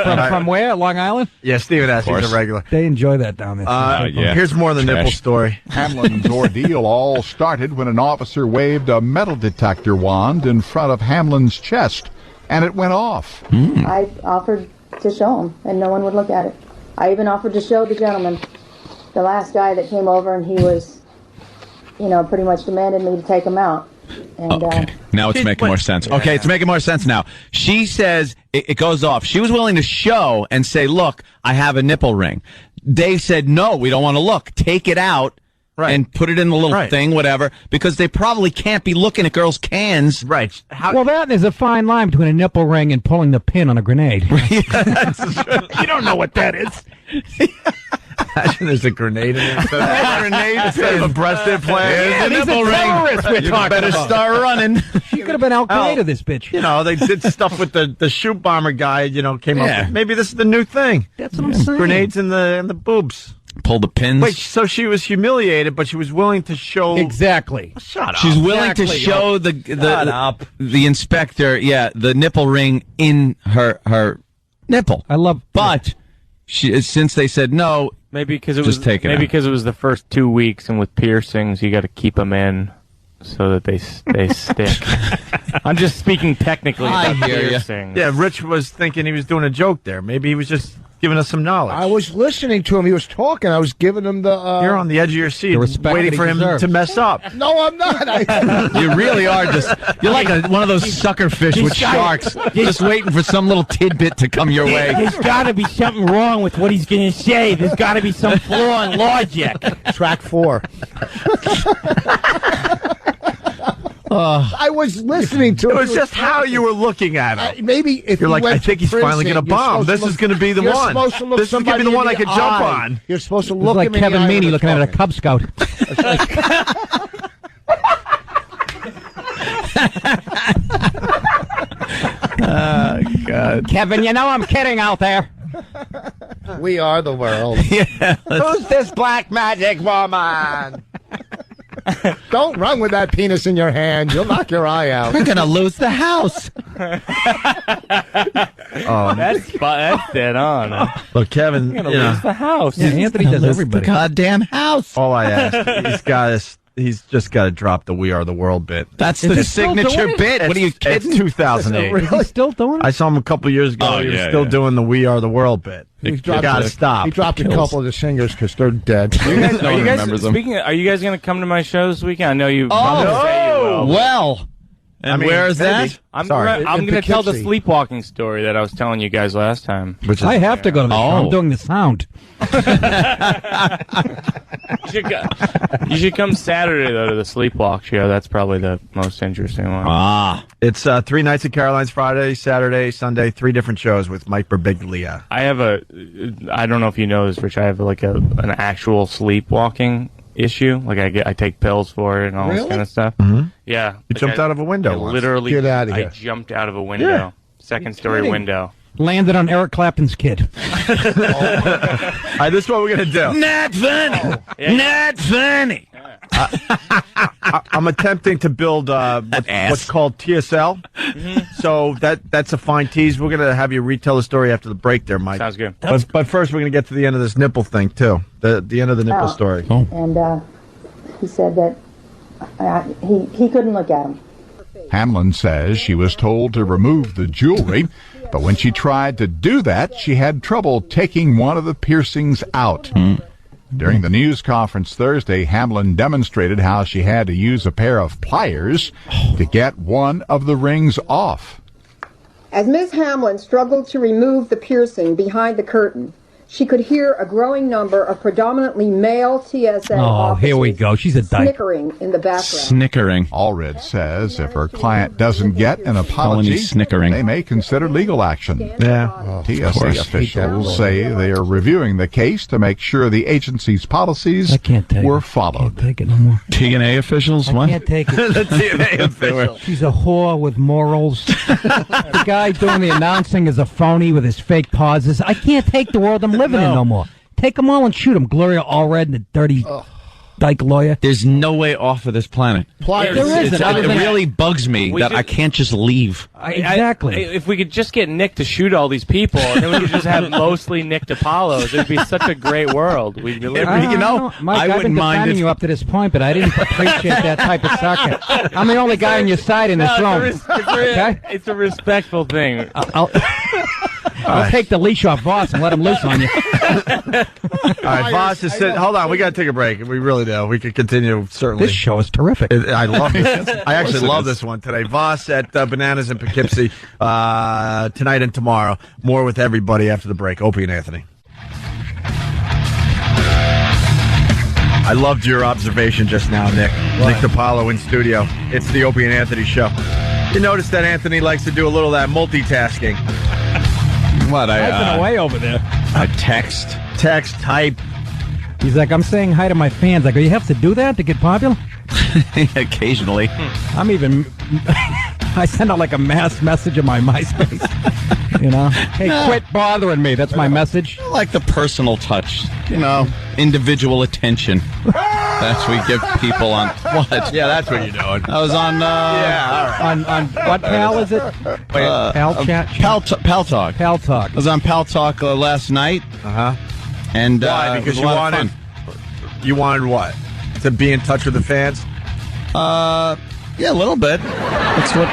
From where? Long Island? Yeah, Stephen S. He's a regular. They enjoy that down there. Here's more of the nipple story. Hamlin's ordeal all started when an officer waved a metal detector wand in front of Hamlin's chest, and it went off. I offered to show him, and no one would look at it. I even offered to show the gentleman, the last guy that came over, and he was, pretty much demanded me to take him out. And, okay. Now it's making more sense. Yeah. Okay, it's making more sense now. She says it goes off. She was willing to show and say, look, I have a nipple ring. They said, no, we don't want to look. Take it out and put it in the little thing, whatever, because they probably can't be looking at girls' cans. Right. Well, there's a fine line between a nipple ring and pulling the pin on a grenade. You don't know what that is. Imagine there's a grenade in there. Instead of a breast implant. Yeah, There's these are terrorists we're You talking better about. start running. She could have been Al Qaeda, this bitch. You know, they did stuff with the shoot bomber guy, came Yeah. up with. Maybe this is the new thing. That's what I'm saying. Grenades in the boobs. Pull the pins. Wait, so she was humiliated, but she was willing to show... Exactly. Shut up. She's willing to Exactly. show Shut up. the inspector, the nipple ring in her nipple. I love... But since they said no, Maybe because it Just was take it maybe out. because it was the first 2 weeks, and with piercings, you got to keep them in so that they stick. I'm just speaking technically I about hear ya. piercings. Yeah, Rich was thinking he was doing a joke there. Maybe he was just giving us some knowledge. I was listening to him. He was talking. I was giving him the. You're on the edge of your seat, The respect waiting that he for him deserves. to mess up. No, I'm not. you really are you're like one of those sucker fish with sharks, just waiting for some little tidbit to come your way. There's got to be something wrong with what he's going to say. There's got to be some flaw in logic. Track 4. I was listening to It him. was He just how you were looking at him. Maybe if You're you like, went I think to he's finally prison, going to you're bomb. supposed to This is look- going to be the you're one. supposed to look This is going to somebody be the one in I could the jump eye. on. You're supposed to It's look like him in the Kevin eye when Meaney they're looking at a talking. Cub Scout. God. Kevin, you know I'm kidding out there. We are the world. Who's this black magic woman? Don't run with that penis in your hand. You'll knock your eye out. We're gonna lose the house. That's dead on. Look, Kevin, You're gonna lose the house. Yeah, Anthony does everybody. Goddamn house. all I ask, he's just got to drop the "We Are the World" bit. That's Is the he still signature doing it? bit. What are you It's kidding? 2008. Is he still doing it? I saw him a couple years ago. Oh, he was yeah, still yeah. doing the "We Are the World" bit. He You dropped got to a- stop. He dropped a Kills. couple of the singers because they're dead. Are you guys, No one remembers them. are you guys going to come to my show this weekend? I know you. Oh, say you will. well. And I mean, where is maybe. that? I'm Sorry. going to tell the Poughkeepsie. sleepwalking story that I was telling you guys last time. Which is, I have to go to the show. Oh. I'm doing the sound. You should come Saturday though to the sleepwalk show. That's probably the most interesting one. Ah. It's 3 nights at Caroline's, Friday, Saturday, Sunday, 3 different shows with Mike Birbiglia. I have I don't know if you know this, Rich. I have like an actual sleepwalking issue. Like I take pills for it and all this Really? kind of stuff. Mm-hmm. Yeah. You jumped out of a window I once. literally. Get outta I here. jumped out of a window. Yeah. Second story window. Landed on Eric Clapton's kid. All right, this is what we're going to do. Not funny. Yeah. Not funny. I'm attempting to build what's called TSL. So that's a fine tease. We're going to have you retell the story after the break there, Mike. Sounds good. But first, we're going to get to the end of this nipple thing, too. The end of the nipple story. And he said that he couldn't look at him. Hamlin says she was told to remove the jewelry, but when she tried to do that, she had trouble taking one of the piercings out. During the news conference Thursday, Hamlin demonstrated how she had to use a pair of pliers to get one of the rings off. As Ms. Hamlin struggled to remove the piercing behind the curtain, she could hear a growing number of predominantly male TSA officers here we go. She's a dyke. snickering in the background. Snickering. Allred says if her client doesn't get an apology, snickering. they may consider legal action. Yeah. TSA course. officials say they are reviewing the case to make sure the agency's policies were followed. Take it no more. TNA officials? I What? can't take it. The TNA official. She's a whore with morals. The guy doing the announcing is a phony with his fake pauses. I can't take the world I'm living in no more. Take them all and shoot them. Gloria Allred and the dirty dyke lawyer. There's no way off of this planet. There isn't. It really bugs me We that should- I can't just leave. Exactly. If we could just get Nick to shoot all these people, and then we could just have mostly nicked Apollos, it'd be such a great world. We'd be living. Mike, I've been defending you up to this point, but I didn't appreciate that type of sucker. I'm the only guy on your side in this room. Okay? It's a respectful thing. I'll take the leash off Voss and let him loose on you. All right, Voss is sitting. Hold on, we got to take a break. We really do. We could continue, certainly. This show is terrific. I love this. I actually Of course it love is. this one today. Voss at Bananas in Poughkeepsie tonight and tomorrow. More with everybody after the break. Opie and Anthony. I loved your observation just now, Nick. Nick DiPaolo in studio. It's the Opie and Anthony show. You notice that Anthony likes to do a little of that multitasking. What? I've been away over there. I text. Text, type, He's like, I'm saying hi to my fans. I go, you have to do that to get popular? Occasionally. I'm even... I send out like a mass message in my MySpace. You know? Hey, quit bothering me. That's my message. I like the personal touch. You know, individual attention. That's what we give people on... What? Yeah, that's what you're doing. I was on... yeah, all right. On what pal is it? Pal chat? Pal Talk. Pal Talk. I was on Pal Talk last night. Uh-huh. And why? Because it was a lot of you wanted what? To be in touch with the fans? Yeah, a little bit. That's what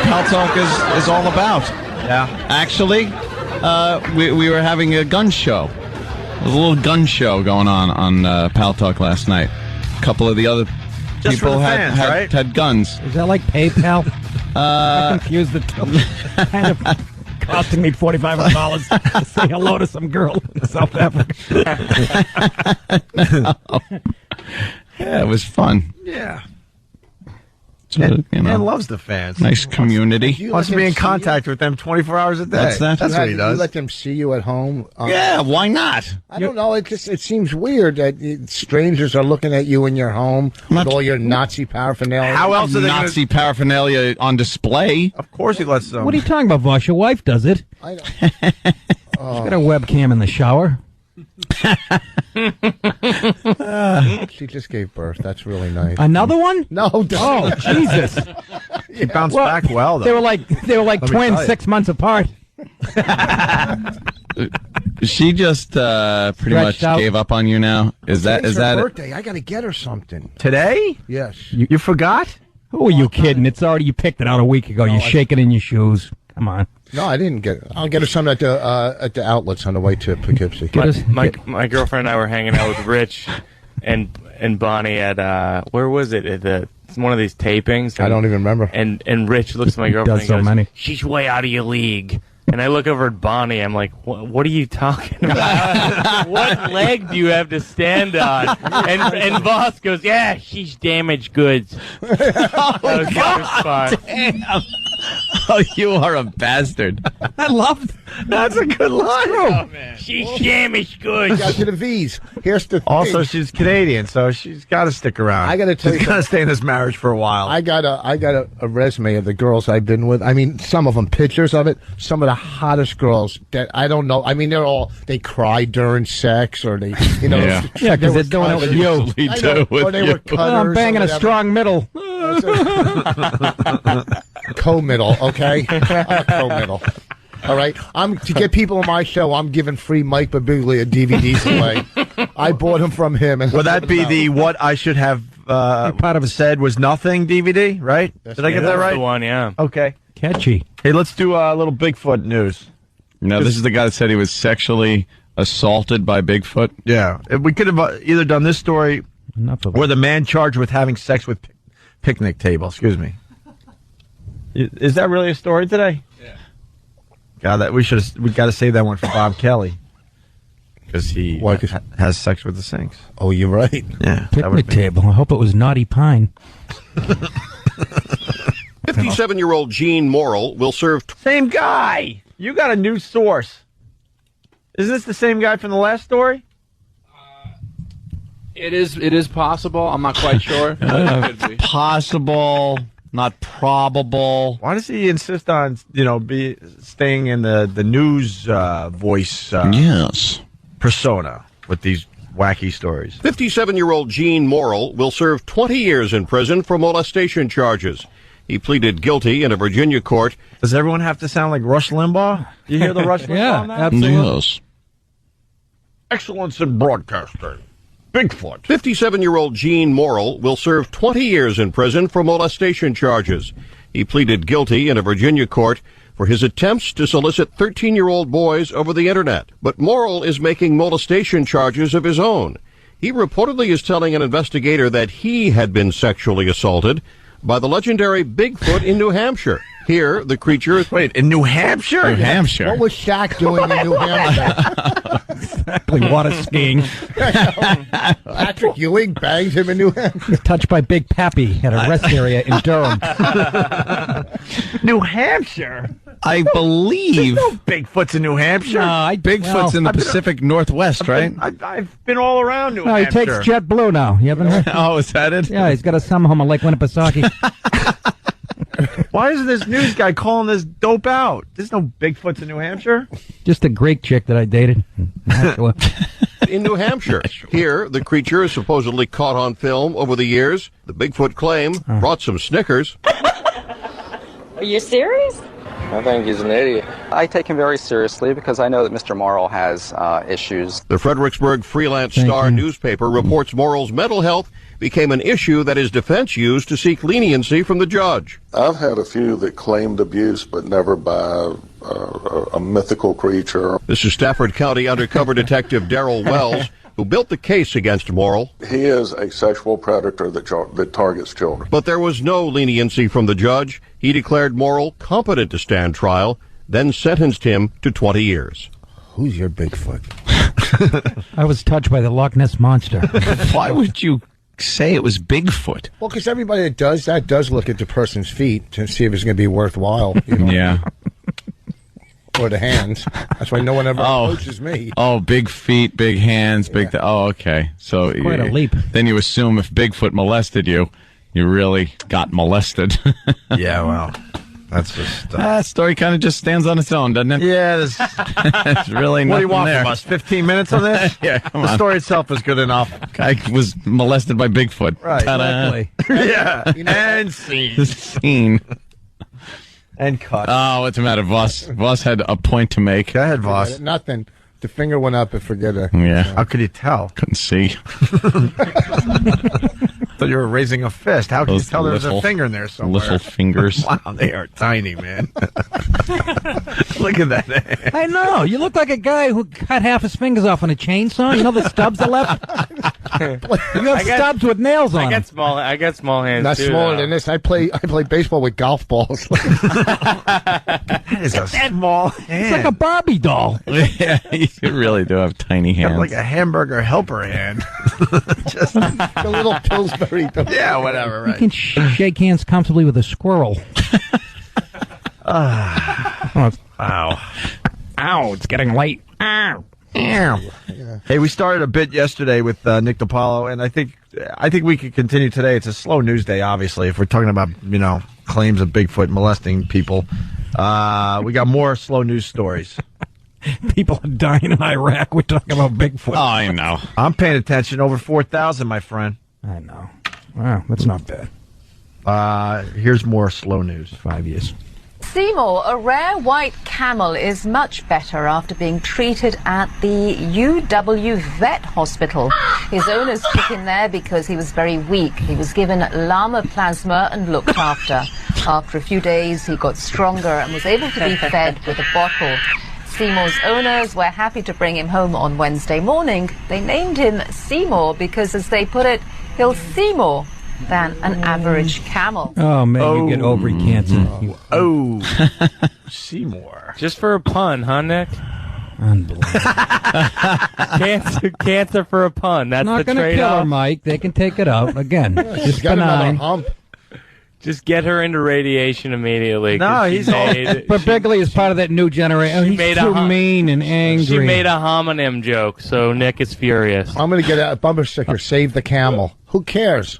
Pal Talk is all about. Yeah. Actually, we were having a gun show. There was a little gun show going on Pal Talk last night. A couple of the other Just people for the had, fans, had guns. Is that like PayPal? I confused the two. Kind of costing me $4,500 to say hello to some girl in South Africa. No. Yeah, it was fun. Yeah. So, Man loves the fans. Nice community. Wants to be in contact with them 24 hours a day. That's what he does. You let them see you at home? Yeah, why not? I don't know. It seems weird that strangers are looking at you in your home with all your Nazi paraphernalia. How else are they Nazi paraphernalia on display? Of course he lets them. What are you talking about, Vosh? Your wife does it. I don't. She's got a webcam in the shower. She just gave birth. That's really nice. Another one? No. Oh, Jesus. She bounced back well, though. They were like Let me twins, tell you. 6 months apart. She just pretty much Stretched out. gave up on you now. Is that her it? birthday? I got to get her something. Today? Yes. You forgot? Who are you kidding? It's already, you picked it out a week ago. You shake it in your shoes. Come on. No, I didn't get it. I'll get her something at the outlets on the way to Poughkeepsie. My girlfriend and I were hanging out with Rich and Bonnie at where was it? At one of these tapings. I don't even remember. And Rich looks at my girlfriend does and so goes, many. "She's way out of your league." And I look over at Bonnie. I'm like, "What are you talking about? What leg do you have to stand on?" And Boss goes, "Yeah, she's damaged goods." God damn. Oh, you are a bastard. I loved. That's a good line. Oh, man. She's damaged goods. Got to the V's. Here's the thing. Also, she's Canadian, so she's got to stick around. I got to tell she's you, got to stay in this marriage for a while. I got a resume of the girls I've been with. I mean, some of them pictures of it. Some of the hottest girls that I don't know. I mean, they cry during sex, or they, Yeah. Yeah, because they're doing it with you. Or they were cutters. I'm banging or a strong middle. Co-middle, okay? I'm a co-middle. All right? To get people on my show, I'm giving free Mike Birbiglia DVDs away. I bought them from him. And Would that be the what I should have part of said was nothing DVD, right? Did I get that right? The one, yeah. Okay. Catchy. Hey, let's do a little Bigfoot news. No, this is the guy that said he was sexually assaulted by Bigfoot. Yeah. We could have either done this story or the man charged with having sex with picnic table. Excuse me. Is that really a story today? Yeah. God, we got to save that one for Bob Kelly because he has sex with the Sinks. Oh, you're right. Yeah. Picnic table. I hope it was Naughty Pine. 57-year-old Gene Morrill will serve... Same guy. You got a new source. Is this the same guy from the last story? It is possible. I'm not quite sure. It could be. Possible, not probable. Why does he insist on staying in the news voice? Yes. Persona with these wacky stories. 57-year-old Gene Morrill will serve 20 years in prison for molestation charges. He pleaded guilty in a Virginia court. Does everyone have to sound like Rush Limbaugh? You hear the Rush Limbaugh Yeah, now? absolutely. Yes. Excellence in broadcasting. Bigfoot. 57-year-old Gene Morrill will serve 20 years in prison for molestation charges. He pleaded guilty in a Virginia court for his attempts to solicit 13-year-old boys over the internet. But Morrill is making molestation charges of his own. He reportedly is telling an investigator that he had been sexually assaulted by the legendary Bigfoot in New Hampshire. Here, the creature is... Wait, in New Hampshire? New Hampshire. What was Shaq doing in New Hampshire? Exactly. Water skiing. Patrick Ewing banged him in New Hampshire. Touched by Big Pappy at a rest area in Durham. New Hampshire? I believe There's no Bigfoots in New Hampshire. Bigfoot's in the Pacific Northwest, right? I've been all around New No, he Hampshire. takes JetBlue now. You haven't heard? Oh, is that it? Yeah, he's got a summer home on Lake Winnipesaukee. Why isn't this news guy calling this dope out? There's no Bigfoots in New Hampshire. Just a Greek chick that I dated. In New Hampshire. Here, the creature is supposedly caught on film over the years. The Bigfoot claim brought some Snickers. Are you serious? I think he's an idiot. I take him very seriously because I know that Mr. Morrill has issues. The Fredericksburg Freelance Star newspaper reports Morrill's mental health became an issue that his defense used to seek leniency from the judge. I've had a few that claimed abuse, but never by a mythical creature. This is Stafford County undercover detective Darrell Wells, who built the case against Morrill. He is a sexual predator that targets children. But there was no leniency from the judge. He declared Morrill competent to stand trial, then sentenced him to 20 years. Who's your Bigfoot? I was touched by the Loch Ness Monster. Why would you say it was Bigfoot? Well, because everybody that does that does look at the person's feet to see if it's going to be worthwhile. You know? Yeah. Or the hands. That's why no one ever approaches me. Oh, big feet, big hands, big... okay. So quite a leap. Then you assume if Bigfoot molested you, you really got molested. Yeah, well, that's just... That story kind of just stands on its own, doesn't it? Yeah, there's really nothing What do you want there. from us? 15 minutes on this? Yeah, come the on. story itself is good enough. Guy was molested by Bigfoot. Right. Ta-da. Yeah. And scene. Scene. And cut. Oh, what's the matter, Voss? Voss had a point to make. Go ahead, Voss. Nothing. The finger went up and forget it. Yeah. How could you tell? Couldn't see. Thought you were raising a fist. How can you tell there's a finger in there somewhere? Little fingers. Wow, they are tiny, man. Look at that. I know. You look like a guy who cut half his fingers off on a chainsaw. You know the stubs are left? You have stubs with nails on I them. got small hands Not too. smaller though. than this. I play baseball with golf balls. That is a small hand. It's like a Barbie doll. Yeah, you really do have tiny hands. Like a hamburger helper hand. Just the little Pillsbury. yeah, whatever. You Right. can shake hands comfortably with a squirrel. Wow. Ow, it's getting late. Ow. Hey, we started a bit yesterday with Nick DiPaolo, and I think we could continue today. It's a slow news day, obviously. If we're talking about claims of Bigfoot molesting people, we got more slow news stories. People are dying in Iraq. We're talking about Bigfoot. Oh, I know. I'm paying attention. Over 4,000, my friend. I know. Wow, that's not bad. Here's more slow news. 5 years. Seymour, a rare white camel, is much better after being treated at the UW Vet Hospital. His owners took him there because he was very weak. He was given llama plasma and looked after. After a few days, he got stronger and was able to be fed with a bottle. Seymour's owners were happy to bring him home on Wednesday morning. They named him Seymour because, as they put it, he'll see more than an average camel. Oh, man, you get ovary cancer. Seymour. Just for a pun, huh, Nick? Unbelievable. Cancer for a pun. That's Not the going to kill her, trade-off. Mike. They can take it out. Again, just Got another benign. hump. Just get her into radiation immediately. No, 'cause she he's all- made- But Bigley is part of that new generation. Oh, he's made a too hum- mean and angry. She made a homonym joke, so Nick is furious. I'm going to get a bumper sticker. Save the camel. Who cares?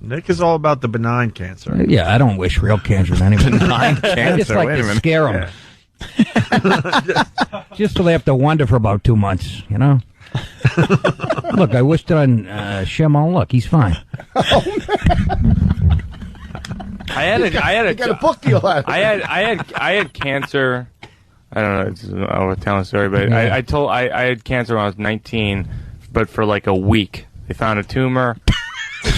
Nick is all about the benign cancer. Yeah, I don't wish real cancer on anyone. Benign I just cancer. like Wait a to minute. scare them. Just so they have to wonder for about 2 months, you know? Look, I wished it on Shimon. Look, he's fine. I had a got a book deal out of it. I had cancer. I don't know. It's a telling story, but I had cancer when I was 19, but for like a week. They found a tumor.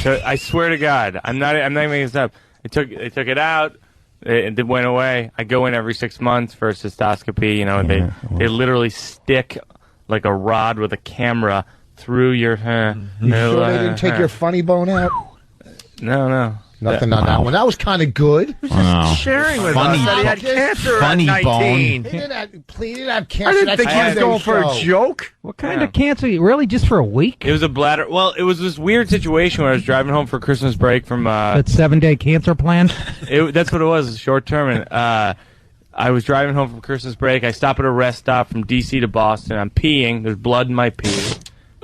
I swear to God, I'm not making this up. They took it out. It went away. I go in every 6 months for a cystoscopy. They literally stick like a rod with a camera through your. You sure they didn't take your funny bone out? No. Nothing on that one. That was kind of good. Wow. Sharing with Funny us that he had bone. cancer Funny at 19. He didn't have cancer. I didn't That's think he was Monday's going for a show. joke. What kind of cancer? Really, just for a week? It was a bladder. Well, it was this weird situation where I was driving home for Christmas break from. That 7-day cancer plan? That's what it was, short term. And I was driving home from Christmas break. I stop at a rest stop from D.C. to Boston. I'm peeing. There's blood in my pee.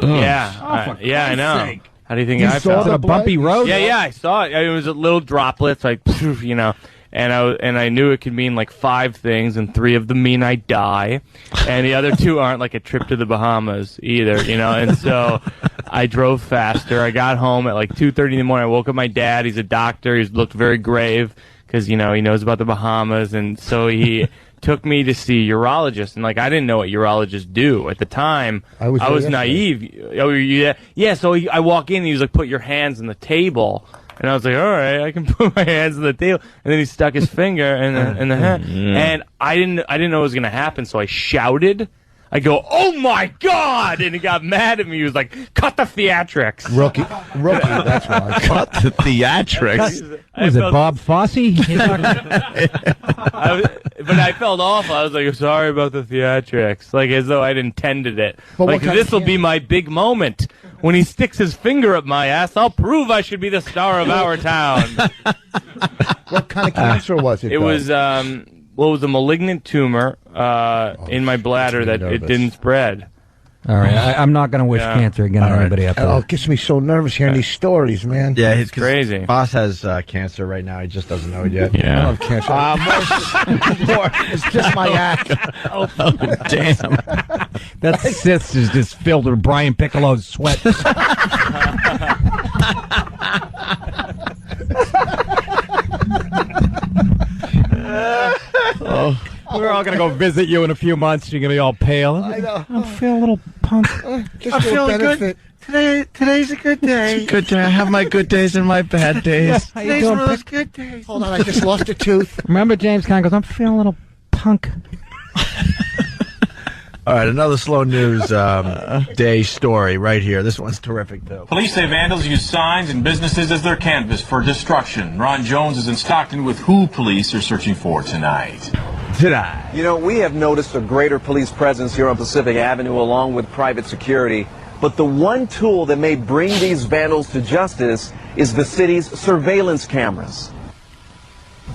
Yeah, I know. Sake. How do you think You I saw felt? the bumpy road? Yeah, I saw it. It was a little droplets, like, you know. And I knew it could mean like 5 things, and 3 of them mean I die, and the other 2 aren't like a trip to the Bahamas either, you know. And so I drove faster. I got home at like 2:30 in the morning. I woke up my dad. He's a doctor. He looked very grave because, you know, he knows about the Bahamas, and so he took me to see a urologist. And like, I didn't know what urologists do at the time. I was naive. Oh, yeah. So I walk in, and he was like, "Put your hands on the table." And I was like, all right, I can put my hands on the table. And then he stuck his finger in the hand. And I didn't know it was going to happen, so I shouted. I go, "Oh, my God!" And he got mad at me. He was like, "Cut the theatrics." Rookie, that's why. Cut the theatrics. Was it Bob Fosse? But I felt awful. I was like, "Sorry about the theatrics." Like, as though I'd intended it. But like, this will be my big moment. When he sticks his finger up my ass, I'll prove I should be the star of our town. What kind of cancer was it? It was, it was a malignant tumor in my bladder that it didn't spread. All right, I'm not going to wish cancer again on anybody after Oh, it gets me so nervous hearing these stories, man. Yeah, it's crazy. Boss has cancer right now. He just doesn't know it yet. I don't have cancer. More, it's just my act. Oh, damn. That cyst is just filled with Brian Piccolo's sweat. We're all going to go visit you in a few months. You're going to be all pale. I know. I'm feeling a little punk. Just I'm feeling good. Today's a good day. It's a good day. I have my good days and my bad days. How you doing, Pic? Good days. Hold on, I just lost a tooth. Remember James Caan goes, "I'm feeling a little punk." All right, another slow news day story right here. This one's terrific, though. Police say vandals use signs and businesses as their canvas for destruction. Ron Jones is in Stockton with who police are searching for tonight. You know, we have noticed a greater police presence here on Pacific Avenue along with private security. But the one tool that may bring these vandals to justice is the city's surveillance cameras.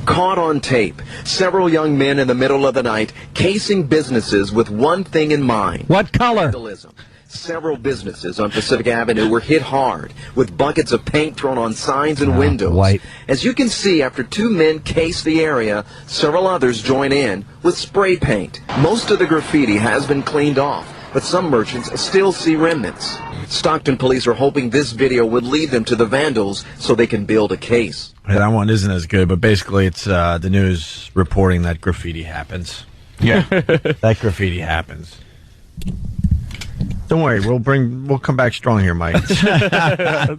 Caught on tape, several young men in the middle of the night casing businesses with one thing in mind. What color? Vandalism. Several businesses on Pacific Avenue were hit hard, with buckets of paint thrown on signs and windows. White. As you can see, after 2 men case the area, several others join in with spray paint. Most of the graffiti has been cleaned off, but some merchants still see remnants. Stockton police are hoping this video would lead them to the vandals so they can build a case. Yeah, that one isn't as good, but basically it's the news reporting that graffiti happens. Yeah. That graffiti happens. Don't worry, we'll come back strong here, Mike.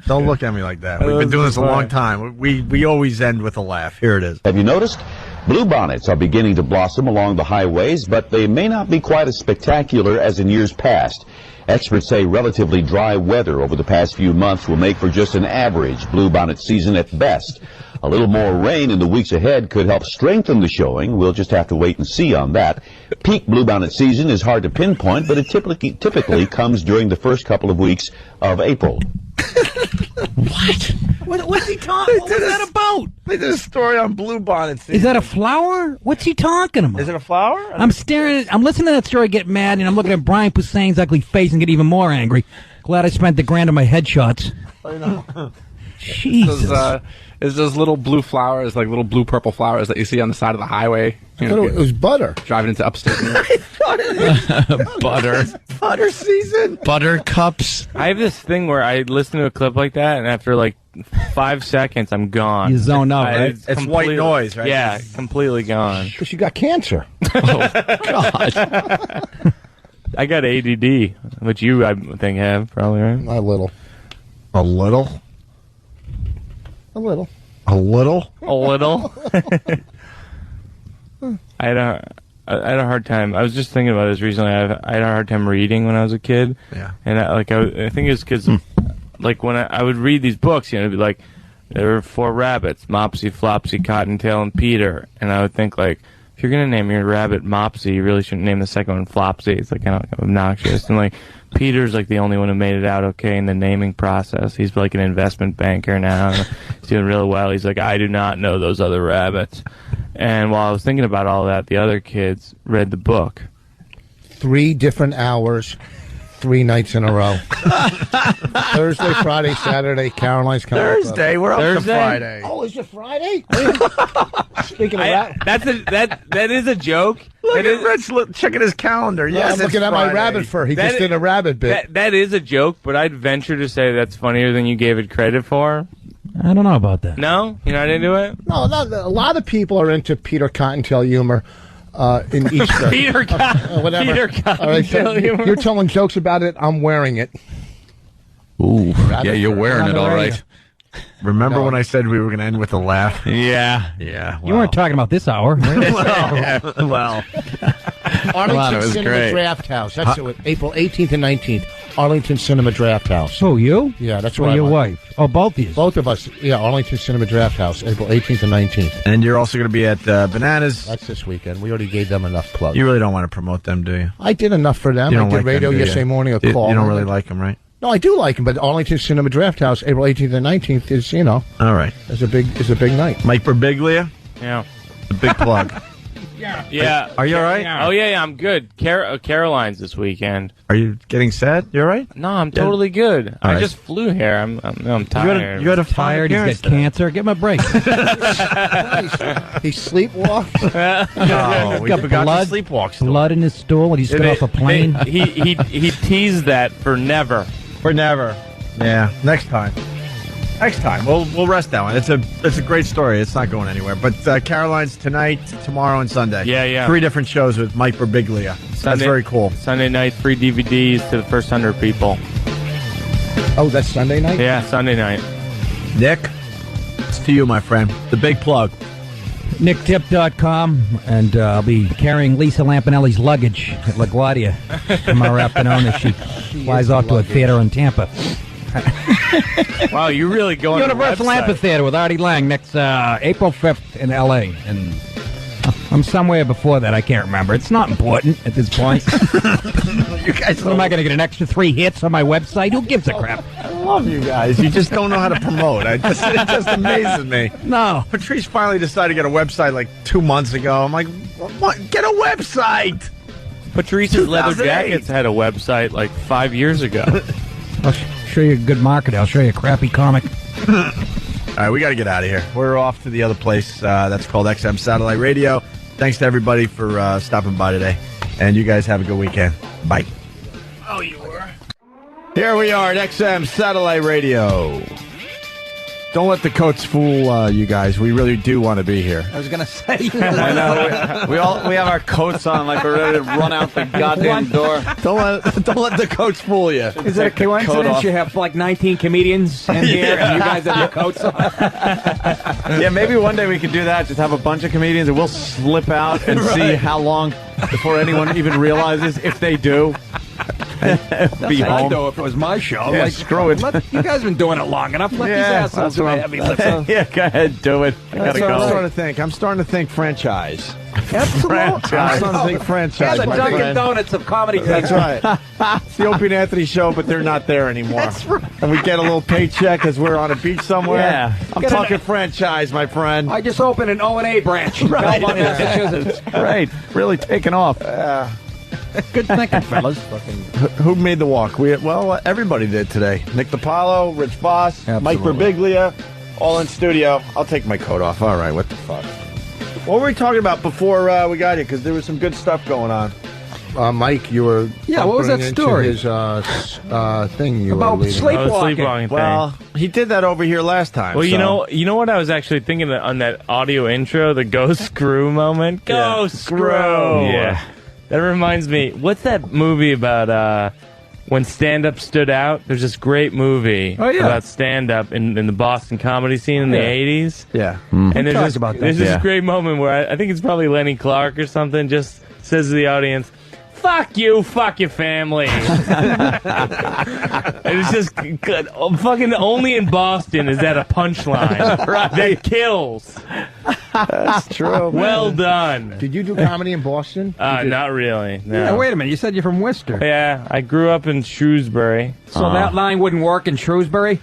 Don't look at me like that. We've been doing this a long time. We always end with a laugh. Here it is. Have you noticed? Bluebonnets are beginning to blossom along the highways, but they may not be quite as spectacular as in years past. Experts say relatively dry weather over the past few months will make for just an average bluebonnet season at best. A little more rain in the weeks ahead could help strengthen the showing. We'll just have to wait and see on that. Peak bluebonnet season is hard to pinpoint, but it typically comes during the first couple of weeks of April. What's he talking? What was that about? They did a story on bluebonnets. Is that a flower? What's he talking about? Is it a flower? I'm listening to that story, get mad, and I'm looking at Brian Poussin's ugly face and get even more angry. Glad I spent the $1,000 on my headshots. I know. Jesus. It's those little blue flowers, like little blue-purple flowers that you see on the side of the highway. I thought it was butter. Driving into upstate New York. Butter. Butter season. Buttercups. I have this thing where I listen to a clip like that, and after like 5 seconds, I'm gone. You zone out, right? It's white noise, right? Yeah, completely gone. Because you got cancer. Oh, God. I got ADD, which you, I think, have probably, right? A little. A little? A little. A little? A little. I had a hard time. I was just thinking about this recently. I had a hard time reading when I was a kid. Yeah. And I think it's because, like, when I would read these books, you know, it'd be like, there were 4 rabbits, Mopsy, Flopsy, Cottontail, and Peter. And I would think, like, if you're going to name your rabbit Mopsy, you really shouldn't name the second one Flopsy. It's, like, kind of obnoxious. And, like, Peter's, like, the only one who made it out okay in the naming process. He's, like, an investment banker now. And he's doing really well. He's like, I do not know those other rabbits. And while I was thinking about all that, the other kids read the book. 3 different hours, 3 nights in a row. Thursday, Friday, Saturday. Caroline's coming. Thursday. We're up to Friday. Oh, is it Friday? Speaking of that is a joke. Look at Rich checking his calendar. Yes, I'm looking at my rabbit fur. He just did a rabbit bit. That is a joke, but I'd venture to say that's funnier than you gave it credit for. I don't know about that. No? You're not into it? No, a lot of people are into Peter Cottontail humor. In Easter. Peter Cottontail humor. You're telling jokes about it. I'm wearing it. Ooh, yeah, you're wearing it all right. Remember when I said we were going to end with a laugh? Yeah. Yeah. You weren't talking about this hour. well. Arlington It was Cinema great. Draft House. That's it. April 18th and 19th. Arlington Cinema Draft House. Who, you? Yeah, that's Or right. your wife? Oh, both of you. Both of us. Yeah, Arlington Cinema Draft House, April 18th and 19th. And you're also going to be at Bananas. That's this weekend. We already gave them enough plug. You really don't want to promote them, do you? I did enough for them. You I don't did like radio them, do you? yesterday morning. You Call. don't really like them, right? No, I do like them, but Arlington Cinema Draft House, April 18th and 19th is, All right. is a big night. Mike Birbiglia, Yeah. the big plug. Yeah. Are you all right? Oh, yeah, I'm good. Caroline's this weekend. Are you getting sad? You all right? No, I'm totally good. All I right. just flew here. I'm tired. You had a Tired, he's got cancer. Give him a break. He sleepwalks. No, we got forgot blood, to sleepwalk. blood in his stool when he's got off a plane. He teased that for never. For never. Yeah, next time. Next time. We'll rest that one. It's a great story. It's not going anywhere. But Caroline's tonight, tomorrow, and Sunday. Yeah. 3 different shows with Mike Birbiglia. That's very cool. Sunday night, free DVDs to the first 100 people. Oh, that's Sunday night? Yeah, Sunday night. Nick, it's to you, my friend. The big plug. NickTip.com, and I'll be carrying Lisa Lampanelli's luggage at LaGuardia tomorrow afternoon as she flies off to a theater in Tampa. Wow, you're really going Universal to the website. Amphitheater with Artie Lang next April 5th in L.A. And I'm somewhere before that. I can't remember. It's not important at this point. You guys, What am I going to get an extra 3 hits on my website? Who gives a crap? I love you guys. You just don't know how to promote. It just amazes me. No. Patrice finally decided to get a website like 2 months ago. I'm like, what? Get a website. Patrice's Leather 2008. Jackets had a website like 5 years ago. I'll show you a good market. I'll show you a crappy comic. All right, we got to get out of here. We're off to the other place. That's called XM Satellite Radio. Thanks to everybody for stopping by today. And you guys have a good weekend. Bye. Oh, you were? Here we are at XM Satellite Radio. Don't let the coats fool you guys. We really do want to be here. I was going to say. I know. We have our coats on like we're ready to run out the goddamn door. Don't let the coats fool you. Is it a coincidence you have like 19 comedians in here and you guys have your coats on? Yeah, maybe one day we could do that. Just have a bunch of comedians and we'll slip out and see how long before anyone even realizes if they do. Be home. Though, if it was my show. Yeah, screw it. You guys have been doing it long enough. Let these assholes do the heavy lifting. Yeah, go ahead, do it. I gotta That's what I'm go. starting to think franchise. Absolutely. I'm starting to think franchise. Yeah, the my Dunkin' friend. Donuts of comedy. That's right. It's the Opie and Anthony show, but they're not there anymore. That's right. And we get a little paycheck as we're on a beach somewhere. Yeah. I'm talking franchise, my friend. I just opened an O&A branch in Belmont, Massachusetts. Right, really taking off. Good thinking, fellas. Who made the walk? Everybody did today. Nick DiPaolo, Rich Voss, Mike Birbiglia, all in studio. I'll take my coat off. All right, what the fuck? What were we talking about before we got here? Because there was some good stuff going on. Mike, you were what was that into story? His thing you About were leading. Sleepwalking thing. Well, he did that over here last time. Well, so. you know what I was actually thinking on that audio intro, the go screw moment. Go screw. Yeah, that reminds me. What's that movie about? When stand-up stood out, there's this great movie about stand-up in the Boston comedy scene in the 80s. Yeah. And there's this great moment where I think it's probably Lenny Clark or something just says to the audience, "Fuck you, fuck your family." And it's just good. Fucking only in Boston is that a punchline that kills. That's true. Well done. Did you do comedy in Boston? Not really. No. Yeah, wait a minute. You said you're from Worcester. Yeah, I grew up in Shrewsbury. So that line wouldn't work in Shrewsbury?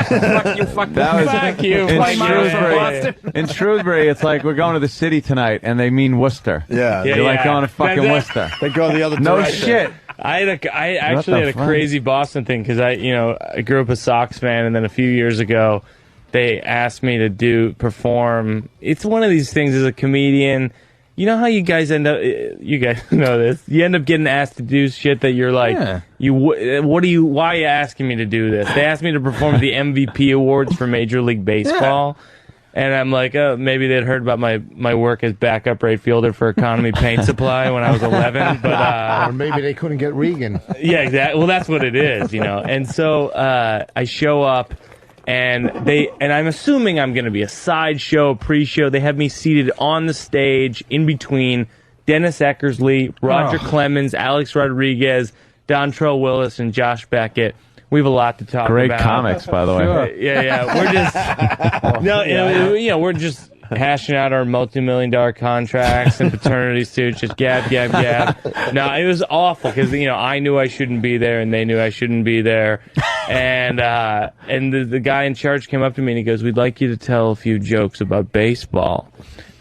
Fuck you, fuck That was Fuck you. in Fuck Shrewsbury. In Shrewsbury, it's like we're going to the city tonight, and they mean Worcester. Yeah. You're like going to fucking Worcester. They go the other No direction. shit. I actually had a fuck? crazy Boston thing because I grew up a Sox fan, and then a few years ago they asked me to perform. It's one of these things as a comedian. You know how you guys end up? You guys know this. You end up getting asked to do shit that you're like, why are you asking me to do this? They asked me to perform at the MVP awards for Major League Baseball. And I'm like, oh, maybe they'd heard about my work as backup right fielder for Economy Paint Supply when I was 11. But or maybe they couldn't get Regan. yeah, exactly. Well, that's what it is, And so I show up, and I'm assuming I'm going to be a sideshow, pre-show. They have me seated on the stage in between Dennis Eckersley, Roger Clemens, Alex Rodriguez, Dontrell Willis, and Josh Beckett. We have a lot to talk about. Great comics, by the way. Sure. Yeah. We're just we're just hashing out our multi-million-dollar contracts and paternity suits, just gab. No, it was awful because I knew I shouldn't be there, and they knew I shouldn't be there, and the guy in charge came up to me and he goes, "We'd like you to tell a few jokes about baseball."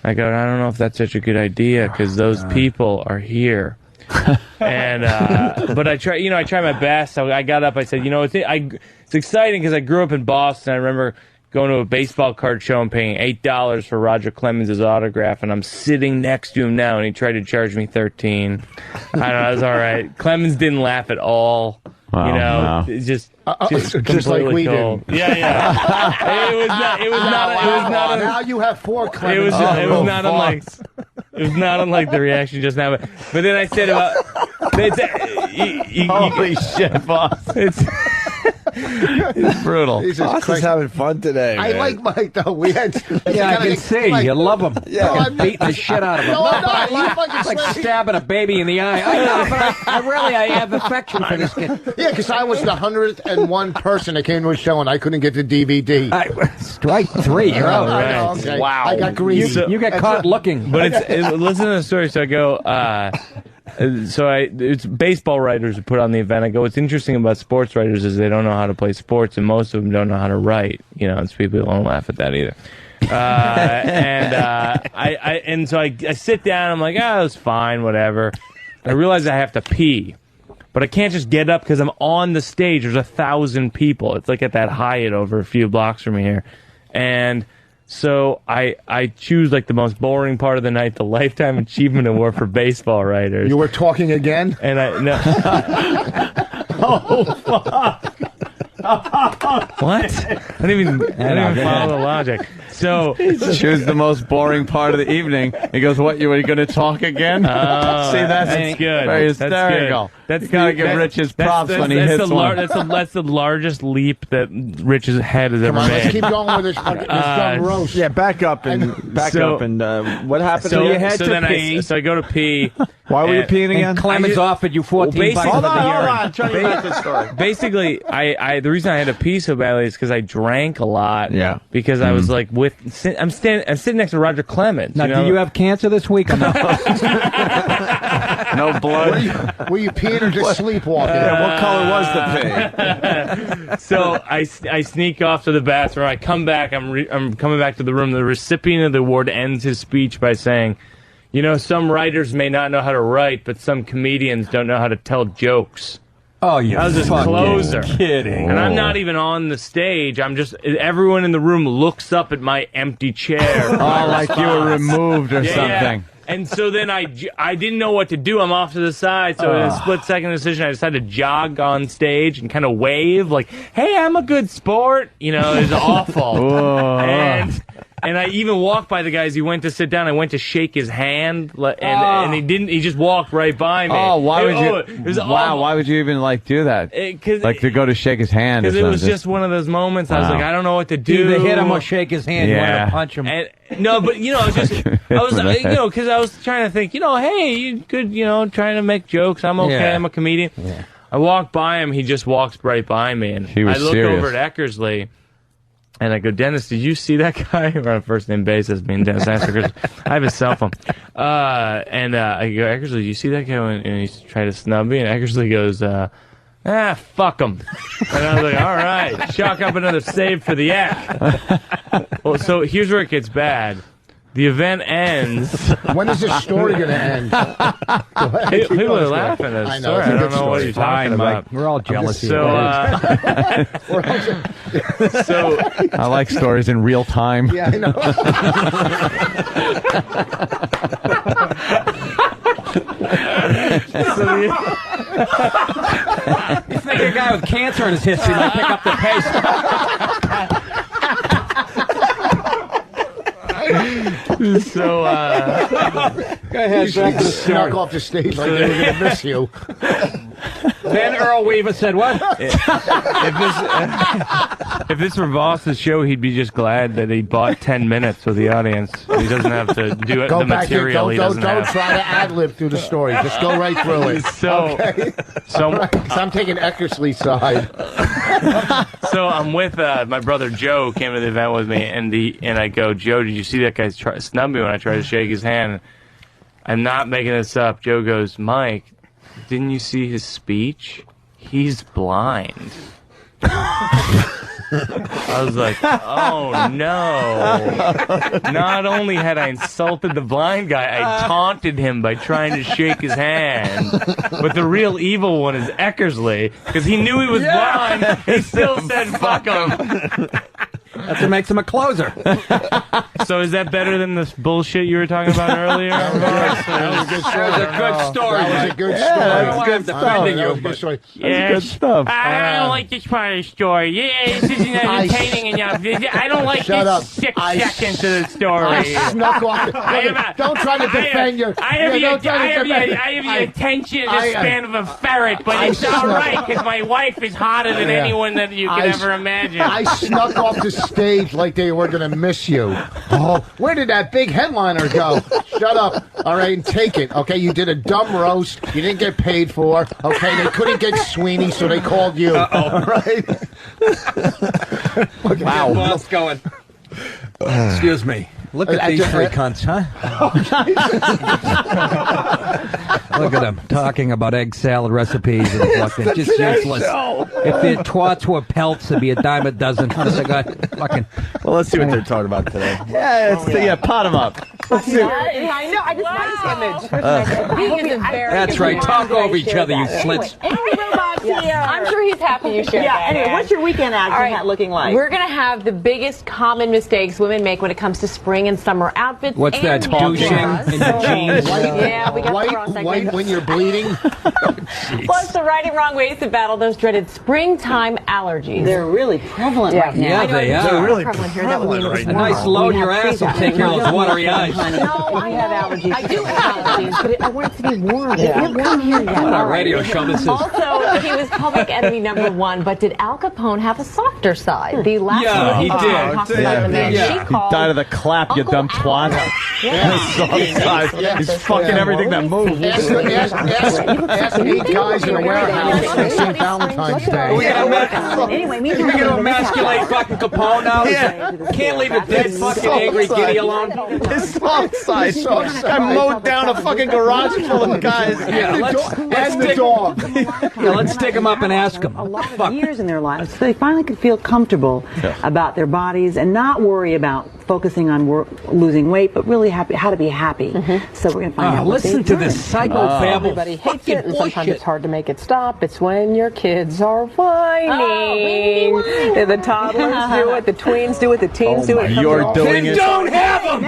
I go, "I don't know if that's such a good idea because those people are here." And but I try my best. So I got up. I said, it's exciting because I grew up in Boston. I remember going to a baseball card show and paying $8 for Roger Clemens' autograph, and I'm sitting next to him now, and he tried to charge me $13. I don't know. It was all right. Clemens didn't laugh at all. Wow, It's just just like we cold. did. Yeah. It was not. Now you have 4 Clemens. It was not unlike. It was not unlike the reaction just now. But then I said about. Holy shit, boss! It's brutal. Boss is having fun today. I like Mike though. We had. Yeah, I can see. You love him. Yeah, beating the shit out of him. No, I'm not. It's like stabbing a baby in the eye. I know, but I have affection for this kid. Yeah, because I was the 101 person that came to a show and I couldn't get the DVD. Strike 3. You're out. Right. Okay. Wow. I got greedy. You get caught looking. But listen to the story. So I go. It's baseball writers who put on the event. I go, what's interesting about sports writers is they don't know how to play sports, and most of them don't know how to write. It's people who won't laugh at that either. So I sit down. I'm like, it was fine, whatever. I realize I have to pee, but I can't just get up because I'm on the stage. There's 1,000 people. It's like at that Hyatt over a few blocks from here, and. So I choose like the most boring part of the night, the Lifetime Achievement Award for baseball writers. You were talking again? And oh fuck! What? I didn't even follow the logic. So choose the most boring part of the evening. He goes, "What? You are going to talk again?" See, that's good. Very hysterical. That's you gotta give Rich his props when he hits one. That's the largest leap that Rich's head has ever made. Let's keep going with this dumb roast. Yeah, back up and what happened? So you had to pee. So I go to pee. Why were you peeing again? Clemens offered you 14 bucks for the urine. Tell me about this story. Basically, the reason I had to pee so badly is because I drank a lot. Yeah. Because I was like I'm sitting next to Roger Clemens. Now, do you have cancer this week or no? No blood. Were you peeing or just sleepwalking? What color was the pee? So I sneak off to the bathroom. I come back. I'm coming back to the room. The recipient of the award ends his speech by saying, some writers may not know how to write, but some comedians don't know how to tell jokes. Oh, yeah. I was his closer. Kidding. And I'm not even on the stage. Everyone in the room looks up at my empty chair. Like you were removed or something. And so then I didn't know what to do. I'm off to the side. So in a split-second decision, I decided to jog on stage and kind of wave like, hey, I'm a good sport. It was awful. And I even walked by the guys. He went to sit down. I went to shake his hand, and he didn't. He just walked right by me. Oh, why would you? It was Why would you even do that? To go to shake his hand? Because it was just one of those moments. I was like, I don't know what to do. Either hit him or shake his hand. Yeah. You want to punch him. No, but because I was trying to think. Hey, you could, trying to make jokes. I'm okay. Yeah. I'm a comedian. Yeah. I walked by him. He just walks right by me, and He was I look serious. over at Eckersley. And I go, Dennis, did you see that guy? We're on a first-name basis, me and Dennis Eckersley. I have his cell phone. I go, Eckersley, did you see that guy? And he's trying to snub me. And Eckersley goes, fuck them. And I was like, all right, chalk up another save for the act. Well, so here's where it gets bad. The event ends. When is this story going to end? People are laughing at the story. I don't know what you're talking about. We're all jealous. So, I like stories in real time. Yeah, I know. You think a guy with cancer in his history might pick up the pace? So, go ahead. You snuck off the stage like they were going to miss you. Then Earl Weaver said, "What?" If this were Voss's show, he'd be just glad that he bought 10 minutes with the audience. He doesn't have to do it. Go the back material in. he doesn't Don't have. try to ad-lib through the story. Just go right through it. So, okay? so, right, 'cause I'm taking Eckersley's side. So I'm with my brother Joe. Came to the event with me, and I go, Joe, did you see that guy snub me when I tried to shake his hand? I'm not making this up. Joe goes, Mike, didn't you see his speech? He's blind. I was like, oh no. Not only had I insulted the blind guy, I taunted him by trying to shake his hand. But the real evil one is Eckersley, because he knew he was blind. He still said, fuck him. That's what makes him a closer. So is that better than this bullshit you were talking about earlier? That was a good story. That was a good story. That was a good story. That was good defending you. Good story. Yes. Good stuff. I don't like this part of the story. Yeah, this isn't entertaining enough. I don't like this 6 seconds of the story. I snuck off. Don't try to defend your. I have the attention span of a ferret, but it's all right because my wife is hotter than anyone that you could ever imagine. I snuck off the stage like they were going to miss you. Oh, where did that big headliner go? Shut up. All right, and take it. Okay, you did a dumb roast. You didn't get paid for. Okay, they couldn't get Sweeney, so they called you. All right. Wow. What's going? Excuse me. Look at these three cunts, huh? Look at them talking about egg salad recipes and fucking just useless. If the twats were pelts, it'd be a dime a dozen. Honest to God, fucking. Well, let's see what they're talking about today. Yeah, pot them up. Let's see. I know. I just nice image. That's right. Talk over each other, you slits. I'm sure he's happy you shared that. Anyway, what's your weekend act looking like? We're going to have the biggest common mistakes women make when it comes to spring and summer outfits. What's that, douching in the jeans? Yeah, we got the wrong segment. White when you're bleeding. Plus the right and wrong ways to battle those dreaded springtime allergies. They're really prevalent right now. Yeah, they are. They're really prevalent here. A nice load in your ass will take care of those watery eyes. No, I have allergies. I do have allergies, but I want it to be warm. It's not warm here yet. What a radio show this is. Also, he was public enemy #1, but did Al Capone have a softer side? The last Yeah, he did. talks about the man she called Died of the clap, you dumb twat. He's fucking everything that moves. Ask 8 guys in a warehouse on St. Valentine's Day. Anyway, Are we going to emasculate fucking Capone now? Yeah. Can't leave a dead fucking angry giddy alone. His soft side. I mowed down a fucking garage full of guys. And the dog. Yeah, let's stick him up and ask him. a lot of years in their lives, so they finally could feel comfortable about their bodies and not worry about focusing on losing weight, but really how to be happy. So we're going to find out. Listen to this psychobabble. Everybody hates it, and sometimes it's hard to make it stop. It's when your kids are whining. The toddlers do it, the tweens do it, the teens do it. You're doing it. Don't have them!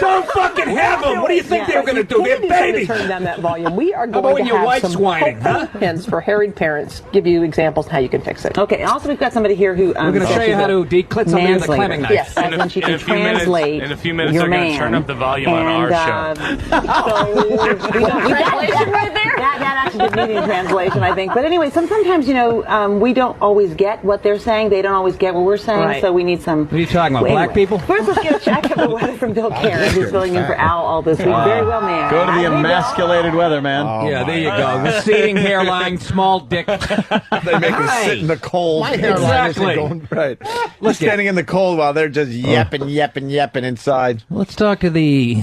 Don't fucking have them! What do you think they were going to do? They're babies! Turn down that volume. We are How about going when to your have wife's some whining, huh? hints for harried parents. Give you examples on how you can fix it. Okay, also we've got somebody here who... We're going to show you how to declit somebody with a climbing knife. Yes, as when she can translate in a few minutes, your they're going man. to turn up the volume on our show. So we don't Translation right there. That actually did need translation, I think. But anyway, sometimes, you know, we don't always get what they're saying. They don't always get what we're saying. Right. So we need some... What are you talking about, black people? First, let's get a check of the weather from Bill Karen, who's filling in for Al all this week. Very well, man. Go to the emasculated weatherman. Yeah, there you go. Receding hairline, small dick. They make him sit in the cold. My hairline isn't Exactly. going Right. We're standing in the cold while they're just yapping inside. Let's talk to the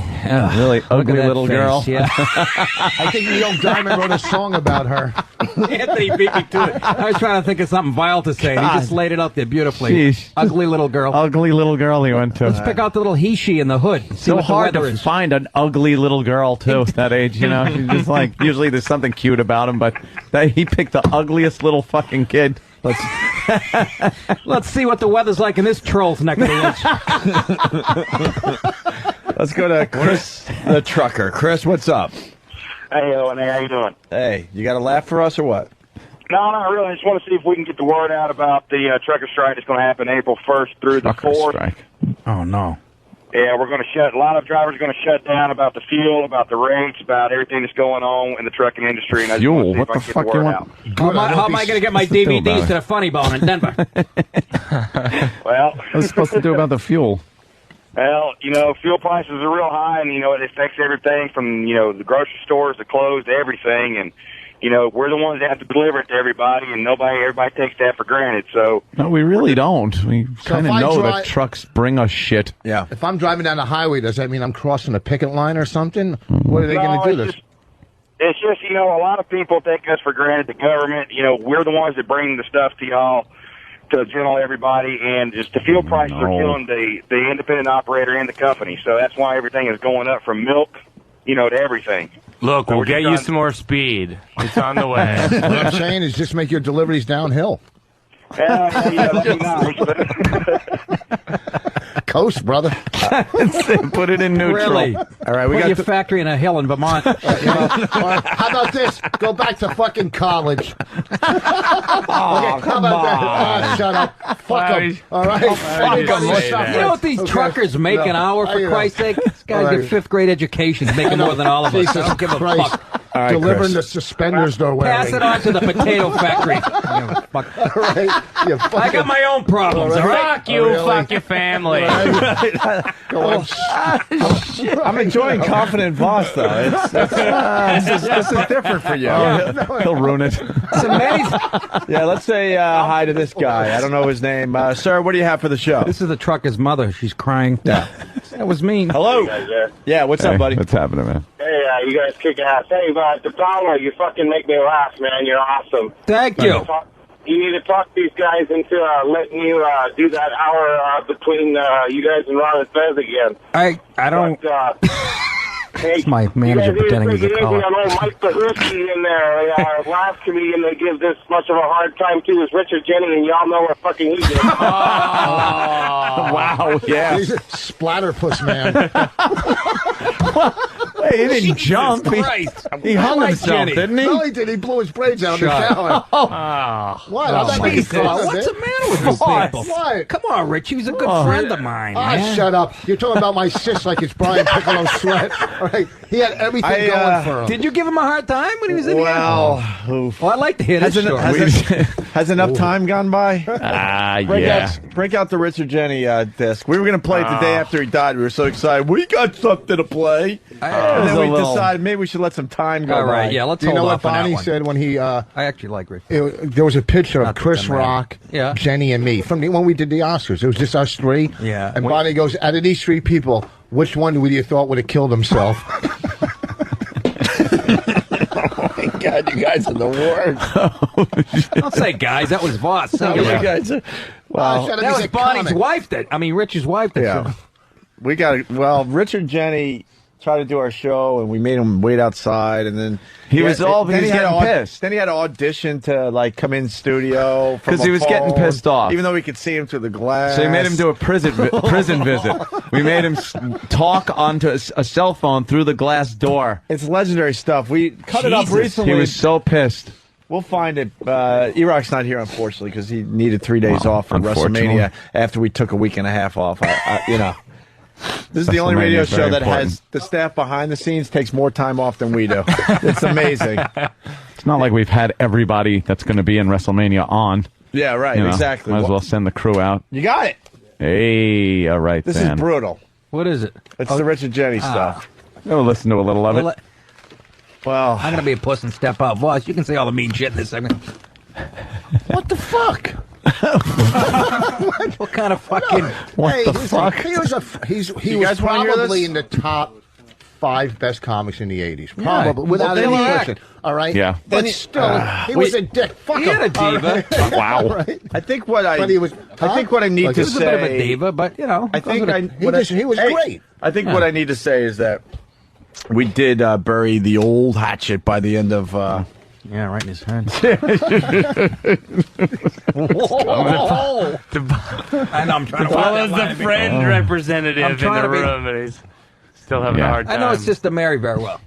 really look ugly at that little face, girl. Yeah. I think Neil Diamond wrote a song about her. Anthony beat me to it. I was trying to think of something vile to say, and he just laid it out there beautifully. Sheesh. Ugly little girl. Ugly little girl he went to. Let's pick out the little he-she in the hood. See So what the hard weather to is. find an ugly little girl too at that age, you know. She's just like usually there's something cute about him, but he picked the ugliest little fucking kid. Let's see what the weather's like in this troll's neck of the woods. Let's go to Chris, the trucker. Chris, what's up? Hey, Owen, how you doing? Hey, you got a laugh for us or what? No, not really. I just want to see if we can get the word out about the trucker strike that's going to happen April 1st through the 4th. Strike. Oh, no. Yeah, we're going to a lot of drivers are going to shut down about the fuel, about the rates, about everything that's going on in the fuel? And I just want to see What if I the can get fuck the you word want? out. How am I going to get my What's to do DVDs about to the Funny Bone in Denver? Well, What's it supposed to do about the fuel? Well, fuel prices are real high, and, it affects everything from, the grocery stores, the clothes, to everything. And, we're the ones that have to deliver it to everybody, and everybody takes that for granted. So No, we really don't. We kind of if I know that drive- trucks bring us shit. Yeah. If I'm driving down the highway, does that mean I'm crossing a picket line or something? What are they going to do this? It's just, a lot of people take us for granted, the government. We're the ones that bring the stuff to y'all to general everybody, and just the fuel prices are killing the independent operator and the company. So that's why everything is going up from milk, to everything. Look, So we'll we're get just you trying- some more speed. It's on the way. What I'm saying is just make your deliveries downhill. That'd be nice. Coast, brother. Put it in neutral. Really? All right, we Put got your the- factory in a hill in Vermont. All right, how about this? Go back to fucking college. How come about that? on. Ah, shut up. Fuck 'em. All right? You know what these truckers make an hour, for Christ's sake? These guys All get right. fifth grade educations, making more than all of us. I don't give a Christ. fuck. All right, Delivering Chris. the suspenders they're wearing. Pass it on to the potato factory. All right? You I fucking- got my own problems, all right? Fuck you, Really? fuck your family. Go on. I'm enjoying Confident Boss, though. This is different for you. He'll ruin it. It's amazing. Yeah, let's say hi to this guy. I don't know his name. Sir, what do you have for the show? This is the trucker's mother. She's crying. Yeah. That was mean. Hello. Yeah, what's up, buddy? What's happening, man? Hey, you guys kick ass. Hey, the Fowler, you fucking make me laugh, man. You're awesome. Thank you. You need to talk these guys into letting you do that hour between you guys and Ron and Fez again. I don't. But, hey, It's my manager pretending he's a caller. I know Mike Bahuski in there, last comedian they give this much of a hard time to is Richard Jeni, and y'all know what fucking he did. Wow, yeah. He's a splatterpuss, man. Hey, he didn't jump. He hung himself, didn't he? No, he did. He blew his brains out in the Shut shower. What? I'm not making Jesus. fun of What's it. the matter with these people? What? Come on, Rich. He was a good friend of mine. Ah, man. shut up. You're talking about my sis like it's Brian Piccolo Sweat. All right. He had everything going for him. Did you give him a hard time when he was in Well, here? Well, I'd like to hear this story. Has enough time gone by? Yeah. Break out the Richard Jeni disc. We were going to play it the day after he died. We were so excited. We got something to play. And then we decided maybe we should let some time go All by. right, yeah, let's Do you know hold what off on that Bonnie one. said when he... I actually like Rich. There was a picture of Not that Chris that matters. Rock, Yeah. Jenny, and me from when we did the Oscars. It was just us three. Yeah. And Bonnie goes, out of these three people, which one would you thought would have killed himself? Oh, my God, you guys are the worst. Don't say guys. That was Voss. You Singular. guys are... Well, shut up, That he's was a Bonnie's comic. wife. Rich's wife. yeah. We got it. Well, Richard Jeni tried to do our show, and we made him wait outside, and then He was then getting had to pissed. Then he had to audition to coming in studio from 'Cause he a was getting phone, pissed off. even though we could see him through the glass. So we made him do a prison visit. We made him talk onto a cell phone through the glass door. It's legendary stuff. We cut it up Jesus. recently. He was so pissed. We'll find it. Iraq's not here, unfortunately, because he needed 3 days off for unfortunately. WrestleMania after we took a week and a half off. This is the only WrestleMania radio is very show that important. has the staff behind the scenes takes more time off than we do. It's amazing. It's not like we've had everybody that's going to be in WrestleMania on. Yeah, right. You know, Exactly. Might as well send the crew out. You got it. Hey, all right, This then. is brutal. What is it? It's the Richard Jeni stuff. Go listen to a little of it. Well, I'm going to be a puss and step out. Voss, you can say all the mean shit in this segment. What the fuck? What kind of fucking... Hey, listen, he was probably in the top 5 best comics in the 80s. Probably, without any question. All right? Yeah. But still, he was a dick. Fuck He him. had a diva. All right? Wow. All right? I think what I But he was, I think what I need Like, to he was say a bit of a diva, but, you know. I think I he was great. I think what I need to say is that we did bury the old hatchet by the end of Yeah, right in his hand. Whoa. And I'm trying to Well, find as that line the of me. friend representative I'm in trying the to be- room, and he's still having a hard I time. know it's Sister Mary very well.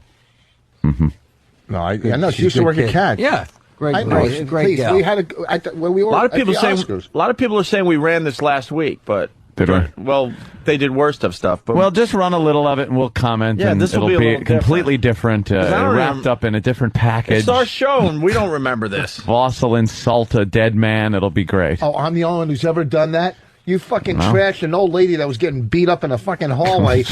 No, I know. She used to good work at kid. CAD. Yeah. Great, I know. great, great Please, gal. we had when we were A lot of people at the saying Oscars. a lot of people are saying we ran this last week, but Did we? well, they did worst of stuff. But Well, just run a little of it and we'll comment. Yeah, and this will it'll be a little completely different, I don't wrapped remember- up in a different package. it's our show, and we don't remember this. Voss will insult a dead man. It'll be great. Oh, I'm the only one who's ever done that. You fucking No. trashed an old lady that was getting beat up in a fucking hallway.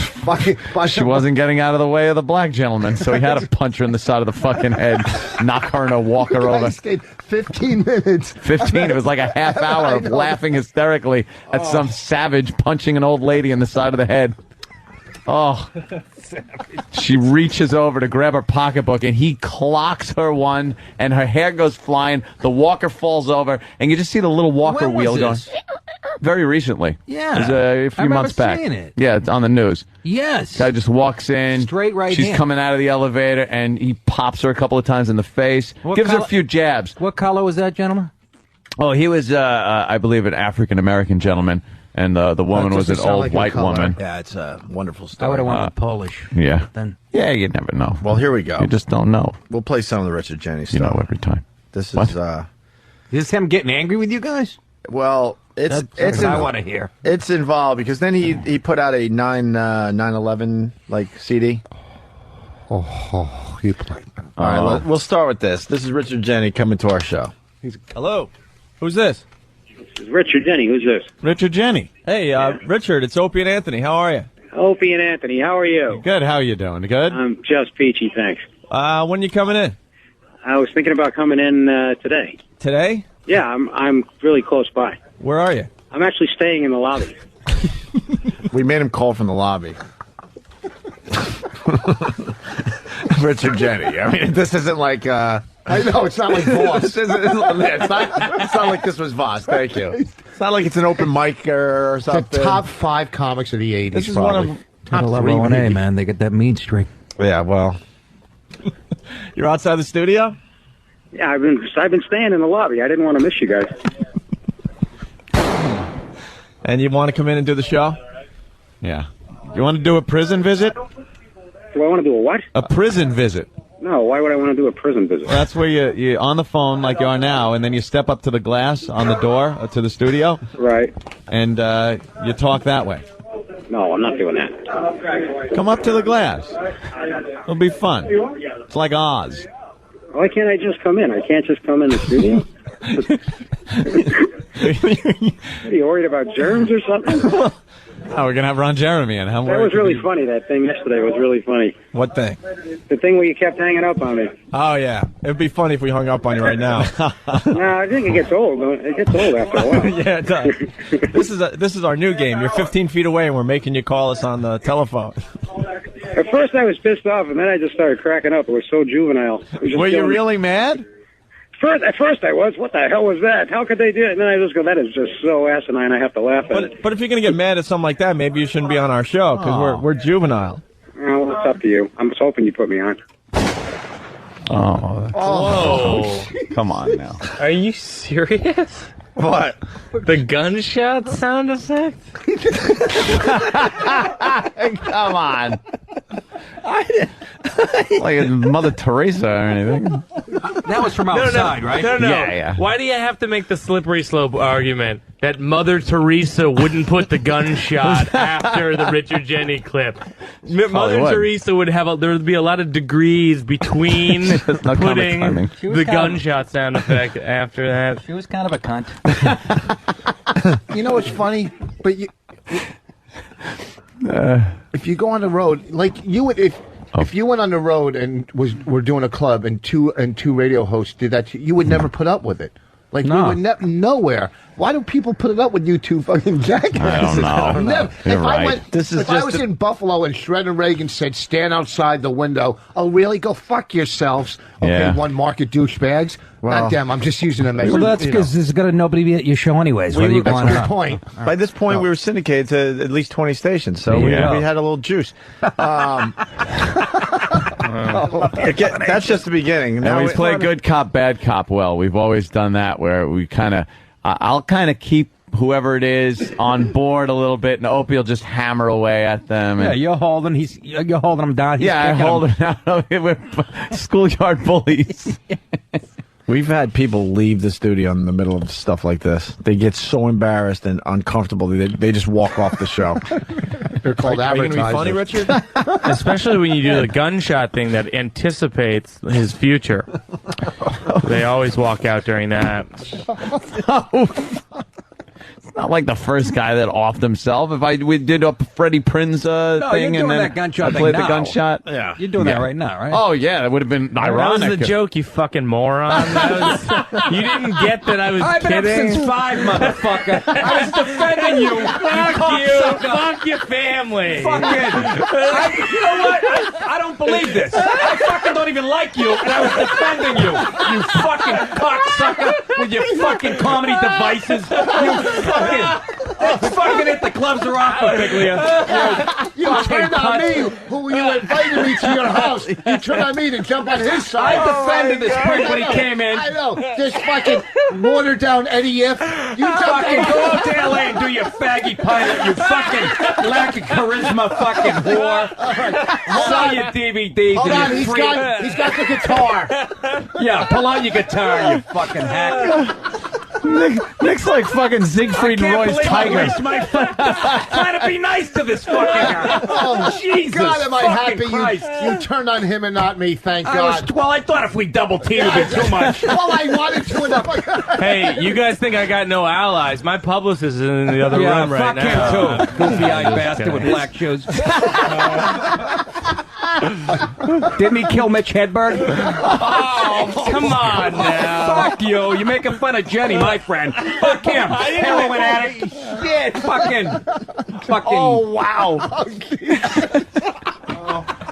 by She wasn't getting out of the way of the black gentleman, so he had to punch her in the side of the fucking head, knock her and walk her I over. stayed 15 minutes. 15. It was like a half hour of laughing hysterically at some savage punching an old lady in the side of the head. Oh. She reaches over to grab her pocketbook, and he clocks her one, and her hair goes flying. The walker falls over, and you just see the little walker When was wheel going. this? Very recently. Yeah. It was a few remember months back. seeing it. Yeah, it's on the news. Yes. Guy just walks in. Straight right She's hand. coming out of the elevator, and he pops her a couple of times in the face. What gives her a color- few jabs. What color was that, gentleman? Oh, he was, I believe, an African-American gentleman, and the woman was an doesn't sound old like your white color. woman. Yeah, it's a wonderful I story. would have wanted Polish. Yeah. Then Yeah, you never know. Well, here we go. You just don't know. We'll play some of the Richard Jeni stuff. You know every time. This What? is is this him getting angry with you guys? well, it's That's what I involved- want to hear. It's involved because then he put out a 9/11 like CD. Oh, you played. All right, we'll start with this. This is Richard Jeni coming to our show. Hello. Who's this? Richard Jeni, who's this? Richard Jeni. Hey, Richard, it's Opie and Anthony. How are you? Opie and Anthony, how are you? Good. How you doing? Good? I'm just peachy, thanks. When you coming in? I was thinking about coming in today. Today? Yeah, I'm really close by. Where are you? I'm actually staying in the lobby. We made him call from the lobby. Richard Jeni. I mean, this isn't like. I know, it's not like Voss. it's not like this was Voss. Thank you. It's not like it's an open mic or The something. top 5 comics of the 80s, This is probably. one of Gotta top love 3. O&A, maybe. man. They get that mean streak. Yeah, well. You're outside the studio? Yeah, I've been staying in the lobby. I didn't want to miss you guys. And you want to come in and do the show? Yeah. You want to do a prison visit? Do I want to do a what? A prison visit. No, why would I want to do a prison visit? That's where you're on the phone like you are now, and then you step up to the glass on the door to the studio, Right. and you talk that way. No, I'm not doing that. Come up to the glass. It'll be fun. It's like Oz. Why can't I just come in? I can't just come in the studio? Are you worried about germs or something? Oh, we're going to have Ron Jeremy in. How That was really funny. That thing yesterday was really funny. What thing? The thing where you kept hanging up on me. Oh, yeah. It'd be funny if we hung up on you right now. No, I think it gets old. It gets old after a while. Yeah, it does. This is our new game. You're 15 feet away, and we're making you call us on the telephone. At first I was pissed off, and then I just started cracking up. It was so juvenile. It was just Were you killing me. really mad? At first I was. What the hell was that? How could they do it? And then I just go, that is just so asinine. I have to laugh at it. But if you're going to get mad at something like that, maybe you shouldn't be on our show, because we're juvenile. Well, it's up to you. I'm just hoping you put me on. Oh. Whoa. Come on now. Are you serious? What? The gunshot sound effect? Come on. Like Mother Teresa or anything. That was from outside, right? No. Yeah, yeah. Why do you have to make the slippery slope argument that Mother Teresa wouldn't put the gunshot after the Richard Jeni clip? Mother would. Teresa would have there would be a lot of degrees between No comic putting timing. the gunshot sound effect after that. She was kind of a cunt. You know what's funny? But if you go on the road, like you would, if you went on the road and were doing a club and two radio hosts did that, you would never put up with it. Like No. we were nowhere. Why do people put it up with you two fucking jackasses? I don't know. Never. You're If right. I went, if I was in Buffalo and Shredder Reagan said, "Stand outside the window," oh really? Go fuck yourselves. Okay, Yeah. one market douchebags. Well- God damn, I'm just using them as Well, that's you know. because there's going to nobody be at your show anyways. Whether you go That's on a or good not. point. By this point, we were syndicated to at least 20 stations, so we had a little juice. That's just the beginning. And Now we play good cop, bad cop well. We've always done that where we kind of, I'll kind of keep whoever it is on board a little bit, and Opie will just hammer away at them. Yeah, And, you're holding him down. He's I kicking hold him. him down. We're schoolyard bullies. We've had people leave the studio in the middle of stuff like this. They get so embarrassed and uncomfortable, they just walk off the show. They're called Are you going to be funny, advertisers. Richard? Especially when you do the gunshot thing that anticipates his future. They always walk out during that. It's not like the first guy that offed himself. If we did a Freddie Prinze thing you're and doing then that gunshot I thing played the now. gunshot. Yeah, you're doing that right now, right? Oh yeah, that would have been ironic. That was the joke, you fucking moron. You didn't get that I was I've been kidding. up since 5, motherfucker. I was defending you. Fuck your family. You know what? I don't believe this. I fucking don't even like you, and I was defending you. You fucking cocksucker with your fucking comedy devices. You fucking hit the gloves are off, Biglia. You turned on me, who you invited me to your house. You turned on me to jump on his side. I defended this prick when he came in. I know. This fucking watered down Eddie If. You Fucking go out to LA and do your faggy pilot, you fucking lack of charisma fucking whore. Sell your DVDs. Hold and on, your he's got the guitar. Yeah, pull out your guitar, you fucking hack. Nick's like fucking Siegfried and Roy's tiger. My trying to be nice to this fucking guy. Oh, Jesus God, am I fucking happy Christ. you turned on him and not me, thank God. I thought if we double teamed it'd be too much. Well, I wanted to enough. Hey, you guys think I got no allies? My publicist is in the other room right now. Fuck him too. Goofy-eyed bastard with black shoes. Didn't he kill Mitch Hedberg? Oh, come on now. Fuck you. You're making fun of Jenny, my friend. Fuck him. Heroin addict. Shit. Fucking. Oh, wow.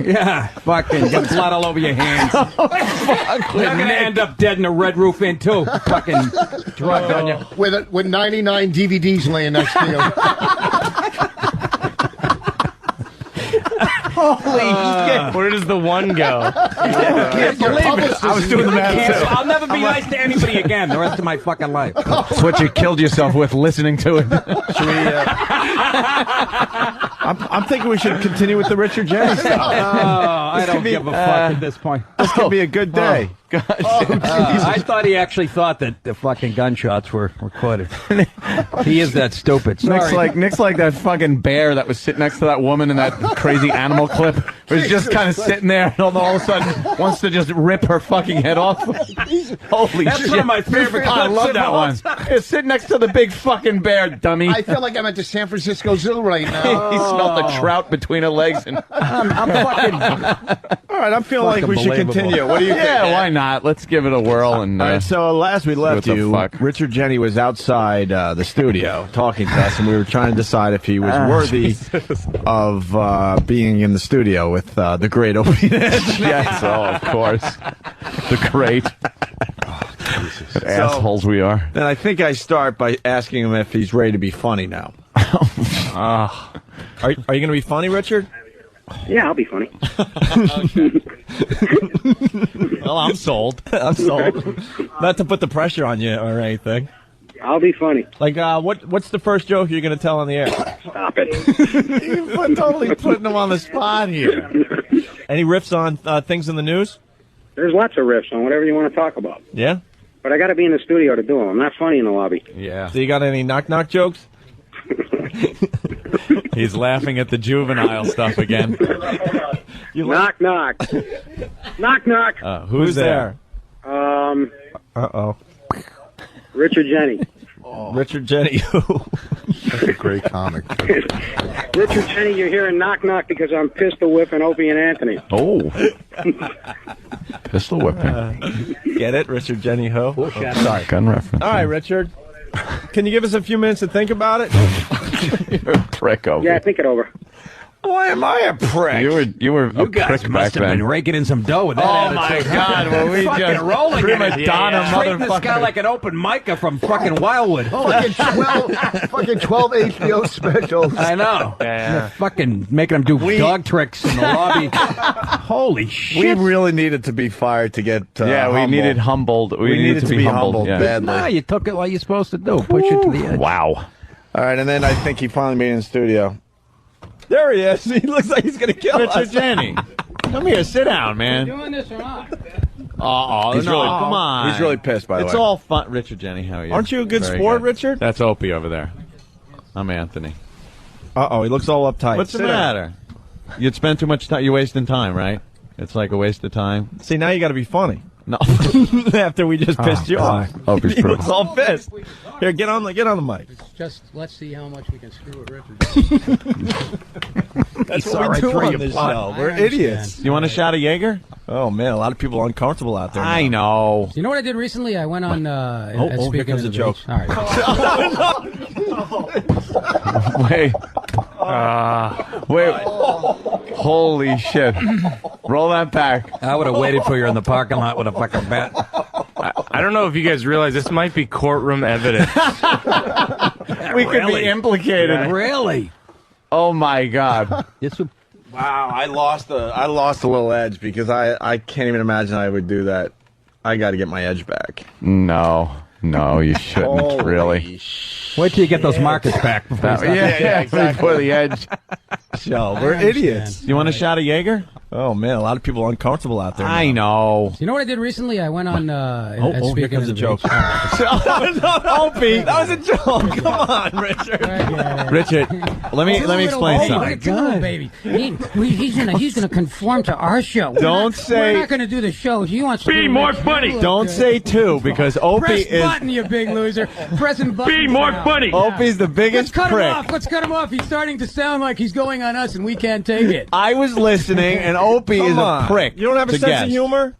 Yeah. Fucking. Get blood all over your hands. You're going to end up dead in a Red Roof Inn, too. Fucking drugged on you. With 99 DVDs laying next to you. Holy shit. Where does the one go? Can't believe it. I was doing the math too. I'll never be nice to anybody again the rest of my fucking life. That's what you killed yourself with, listening to it. Should we, I'm thinking we should continue with the Richard Jeni stuff. I don't give a fuck at this point. This could be a good day. I thought he actually thought that the fucking gunshots were recorded. He is that stupid. Sorry. Nick's like that fucking bear that was sitting next to that woman in that crazy animal clip. Was just kind of sitting there and all of a sudden wants to just rip her fucking head off. Holy That's shit. one of my favorite I clips love of that all one. time. It's sitting next to the big fucking bear, dummy. I feel like I'm at the San Francisco Zoo right now. He smelled the trout between her legs. And I'm fucking. All right, I'm feeling like we should Fucking continue. What do you think? yeah, why not? Let's give it a whirl. And All right, so last we left what the you, fuck. Richard Jeni was outside the studio talking to us, and we were trying to decide if he was worthy of being in the studio with the great Opie Nash. yes, of course. The great assholes we are. Then I think I start by asking him if he's ready to be funny now. Are you going to be funny, Richard? Yeah, I'll be funny. Well, I'm sold. I'm sold. Not to put the pressure on you or anything. I'll be funny. Like, what's the first joke you're going to tell on the air? Stop it. You're totally putting him on the spot here. Any riffs on things in the news? There's lots of riffs on whatever you want to talk about. Yeah? But I got to be in the studio to do them. I'm not funny in the lobby. Yeah. So you got any knock-knock jokes? He's laughing at the juvenile stuff again. Knock, knock. Knock, knock. Who's there? Um, Uh-oh. Richard Jeni. Richard Jeni who? That's a great comic. Richard Jeni, you're hearing knock knock because I'm pistol whipping Opie and Anthony. Oh. Pistol whipping. Get it, Richard Jeni ho? Cool shot. Sorry. Gun reference. All right, Richard. Can you give us a few minutes to think about it? You're a prick, Opie. Yeah, think it over. Why am I a prick? You were a guys prick must back have then. been raking in some dough with that Oh, attitude. my God, well, we fucking just rolling prima in it. donna Treating this guy motherfucker. like an open micer from fucking Wildwood. Fucking 12 HBO specials. I know. Yeah. Fucking making him do dog tricks in the lobby. Holy We shit. really needed to be fired to get We humble. needed humbled. We needed to be humbled. Yeah. badly. Nah, you took it like you're supposed to do. Push it to the edge. Wow. All right, and then I think he finally made it in the studio. There he is. He looks like he's going to kill us. Richard Jeni. Come here, sit down, man. Doing this or not? Oh, He's no, really- come on. He's really pissed, by the It's way. all fun. Richard Jeni, how are you? Aren't you a good Very sport, good. Richard? That's Opie over there. I'm Anthony. Uh-oh, he looks all uptight. What's the Sit down. matter? You'd spend too much time. You're wasting time, right? It's like a waste of time. See, now you got to be funny. No. After we just pissed you off. Opie's He proof. was all pissed. Here, get on the mic. Just let's see how much we can screw with Richard. That's He's what we all right do through on your this butt. show. We're I understand. idiots. You want a shot of Jaeger? Oh man, a lot of people are uncomfortable out there. I now. know. You know what I did recently? I went on. here speaking comes of a the joke. beach. All right. Wait. Wait. Holy shit. Roll that back. I would have waited for you in the parking lot with a fucking bat. I don't know if you guys realize this might be courtroom evidence. We could be implicated. Yeah. Really? Oh my God. This would Wow, I lost a little edge because I can't even imagine I would do that. I got to get my edge back. No, you shouldn't. Holy really. wait till you get those markets back before you start. Yeah, exactly. For the edge. Show. We're idiots. You want a shot of Jaeger? Oh man, a lot of people are uncomfortable out there. I know. You know what I did recently? I went on. Here speaking comes of a the joke. beach. All right. Opie, that was a joke. Come on, Richard. Richard, let me explain Hey, something. look at Drew, baby. He's gonna conform to our show. Don't say- We're not gonna do the show. He wants to Be do more Rich. funny. Look Don't good. say two because Opie Press is button, you big loser. Pressing button. Be more funny. Opie's the Let's biggest cut him prick. off. Let's cut him off. He's starting to sound like he's going on us, and we can't take it. I was listening, and Opie is Come a on. prick. You don't have a to sense guess. of humor?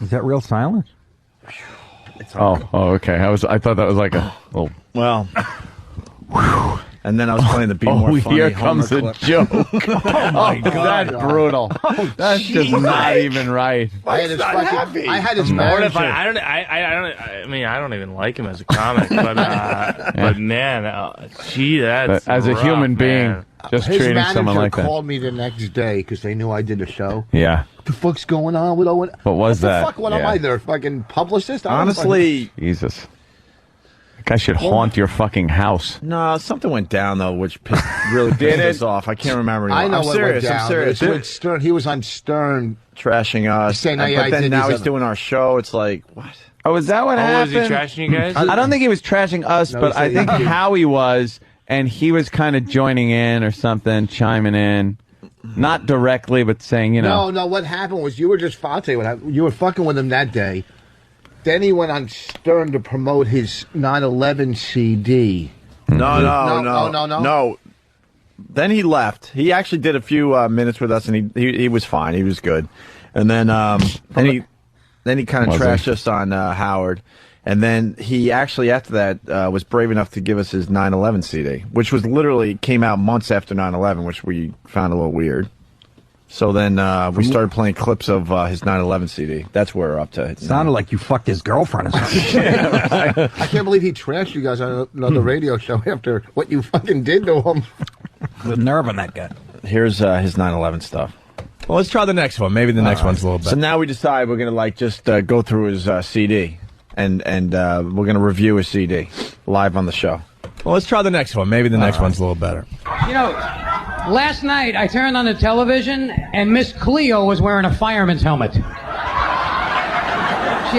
Is that real silence? Oh, okay. I thought that was like a little. Well, and then I was playing the Be Oh, More Funny here Homer comes a clip. joke. Oh my God, that's brutal. That's just not even right. I had his What manager. if I mean, I don't even like him as a comic, but man, gee, that's But as a rough, human being, man. just His treating manager someone like that. called me the next day because they knew I did a show. Yeah. What the fuck's going on with Owen? What was the that? fuck? What am Yeah. I, their fucking publicist? I don't Honestly, Jesus. That guy should haunt your fucking house. no, something went down though, which really pissed us off. I can't remember anymore. I know I'm what serious. went down. I'm serious. It's with Stern. He was on Stern. Trashing us, Saying, "Hey, but I then did now these he's other-" doing our show. It's like what? Oh, is that what Oh, was happened? he trashing you guys? I don't think he was trashing us, No, but he I said think he did. Howie was, and he was kind of joining in or something, chiming in. Not directly, but saying, you know. No. What happened was you were just. I'll tell you what happened. You were fucking with him that day. Then he went on Stern to promote his 9/11 CD. No. Then he left. He actually did a few minutes with us, and he was fine. He was good. And then he kind of Was trashed he? us on Howard. And then he actually, after that, was brave enough to give us his 9/11 CD, which was literally came out months after 9/11, which we found a little weird. So then we started playing clips of his 9/11 CD. That's where we're up to. It sounded like you fucked his girlfriend or something. I can't believe he trashed you guys on another radio show after what you fucking did to him. With nerve on that guy. Here's his 9/11 stuff. Well, let's try the next one. Maybe the next one's a little better. So now we decide we're gonna just go through his CD, and we're gonna review his CD live on the show. Well, let's try the next one. Maybe the next one's a little better. You know, last night I turned on the television and Miss Cleo was wearing a fireman's helmet. She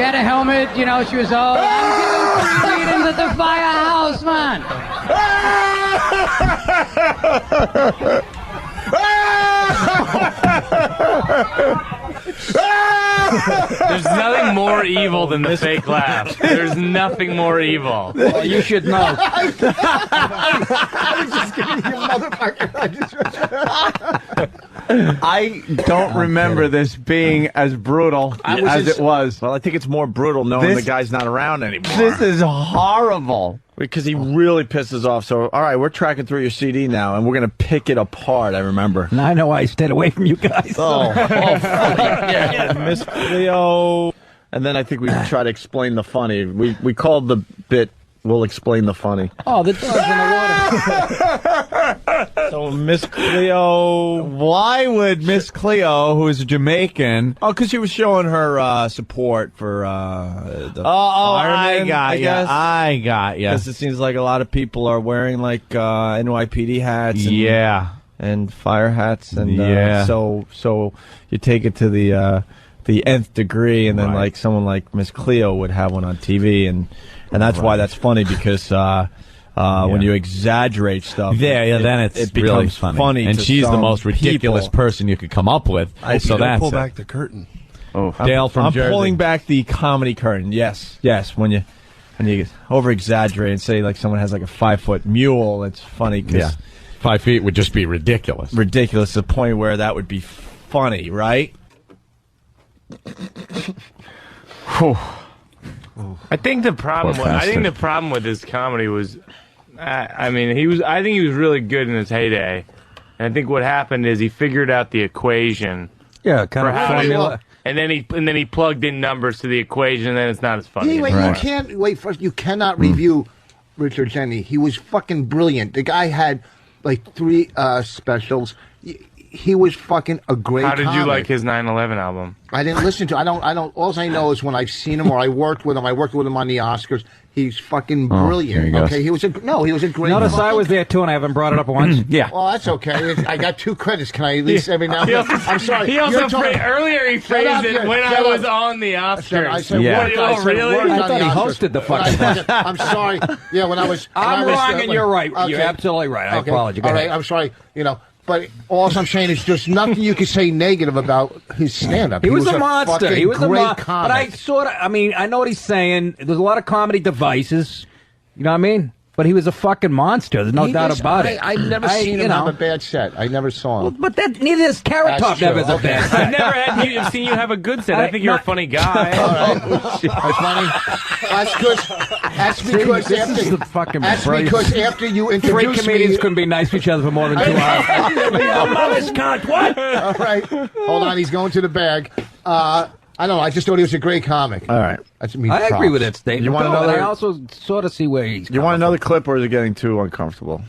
had a helmet, you know, she was all, I'm giving freedom to the firehouse, man. There's nothing more evil than the fake laugh. There's nothing more evil. Well, you should know. I was just kidding, you motherfucker. I don't remember this being as brutal as it was. Well, I think it's more brutal knowing This- the guy's not around anymore. This is horrible. Because he really pisses off. So, all right, we're tracking through your CD now, and we're going to pick it apart, I remember. And I know I stayed away from you guys. Yeah, Miss Cleo. And then I think we try to explain the funny. We called the bit, we'll explain the funny. Oh, the dog's in the water. So, Miss Cleo. Why would Miss Cleo, who is Jamaican... Oh, because she was showing her support for the I firemen, got you. I got you. Because it seems like a lot of people are wearing, like, NYPD hats. And, Yeah. and fire hats. And Yeah. so you take it to the nth degree, and then, like, someone like Miss Cleo would have one on TV, and that's why that's funny, because... when you exaggerate stuff, then it's it really becomes funny. And to she's the some most ridiculous people. person you could come up with. So that's pull it. back the curtain. Oh, Dale from I'm Jersey. pulling back the comedy curtain. Yes. When you over exaggerate and say like someone has like a 5-foot mule, it's funny because Yeah. 5 feet would just be ridiculous. ridiculous to the point where that would be funny, right? I think the problem. Poor I think bastard. the problem with his comedy was, I mean, he was. I think he was really good in his heyday, and I think what happened is he figured out the equation Yeah, kind for of how to, formula. and then he plugged in numbers to the equation, and then it's not as funny. Wait, anymore. you can't wait. First, you cannot review Richard Jeni. He was fucking brilliant. The guy had like 3 specials. He was fucking a great. How did you comic. like his 9/11 album? I didn't listen to. I don't. All I know is when I've seen him or I worked with him. I worked with him on the Oscars. He's fucking brilliant. there you go. Okay, he was a great. Notice I fucking- was there too, and I haven't brought it up once. Yeah. Well, that's okay. I got 2 credits. Can I at least every now and then? I'm sorry. He also You're talking- earlier he Shut phrased up, it yeah, when shut I was up. on the Oscars. I said Yeah. worked, Oh, I said really? worked I on thought the he Oscars. hosted the When I fucking fucking- I'm sorry. Yeah, when I was. when I I'm was, wrong and you're right. You're okay. absolutely right. I Okay. apologize. Go All right, ahead. I'm sorry. But all I'm saying is there's nothing you can say negative about his stand-up. He was a monster. fucking He was a great monster. But I comic. I know what he's saying. There's a lot of comedy devices. You know what I mean? But he was a fucking monster. There's no He doubt is- about it. I've never seen him have a bad set. I never saw him. But that neither is Carrot That's Top. true. Never is a Okay. bad. I've never seen you have a good set. I think you're a funny guy. That's funny. That's good. That's because this after is the fucking that's brace. because after you 3 introduced comedians me. couldn't be nice to each other for more than 2 hours. Your mother's cunt. What? All right, hold on. He's going to the bag. I don't know. I just thought he was a great comic. All right. That's me. I agree with that statement. You want though, and another- I also sort of see where he's. You want another clip, or is it getting too uncomfortable?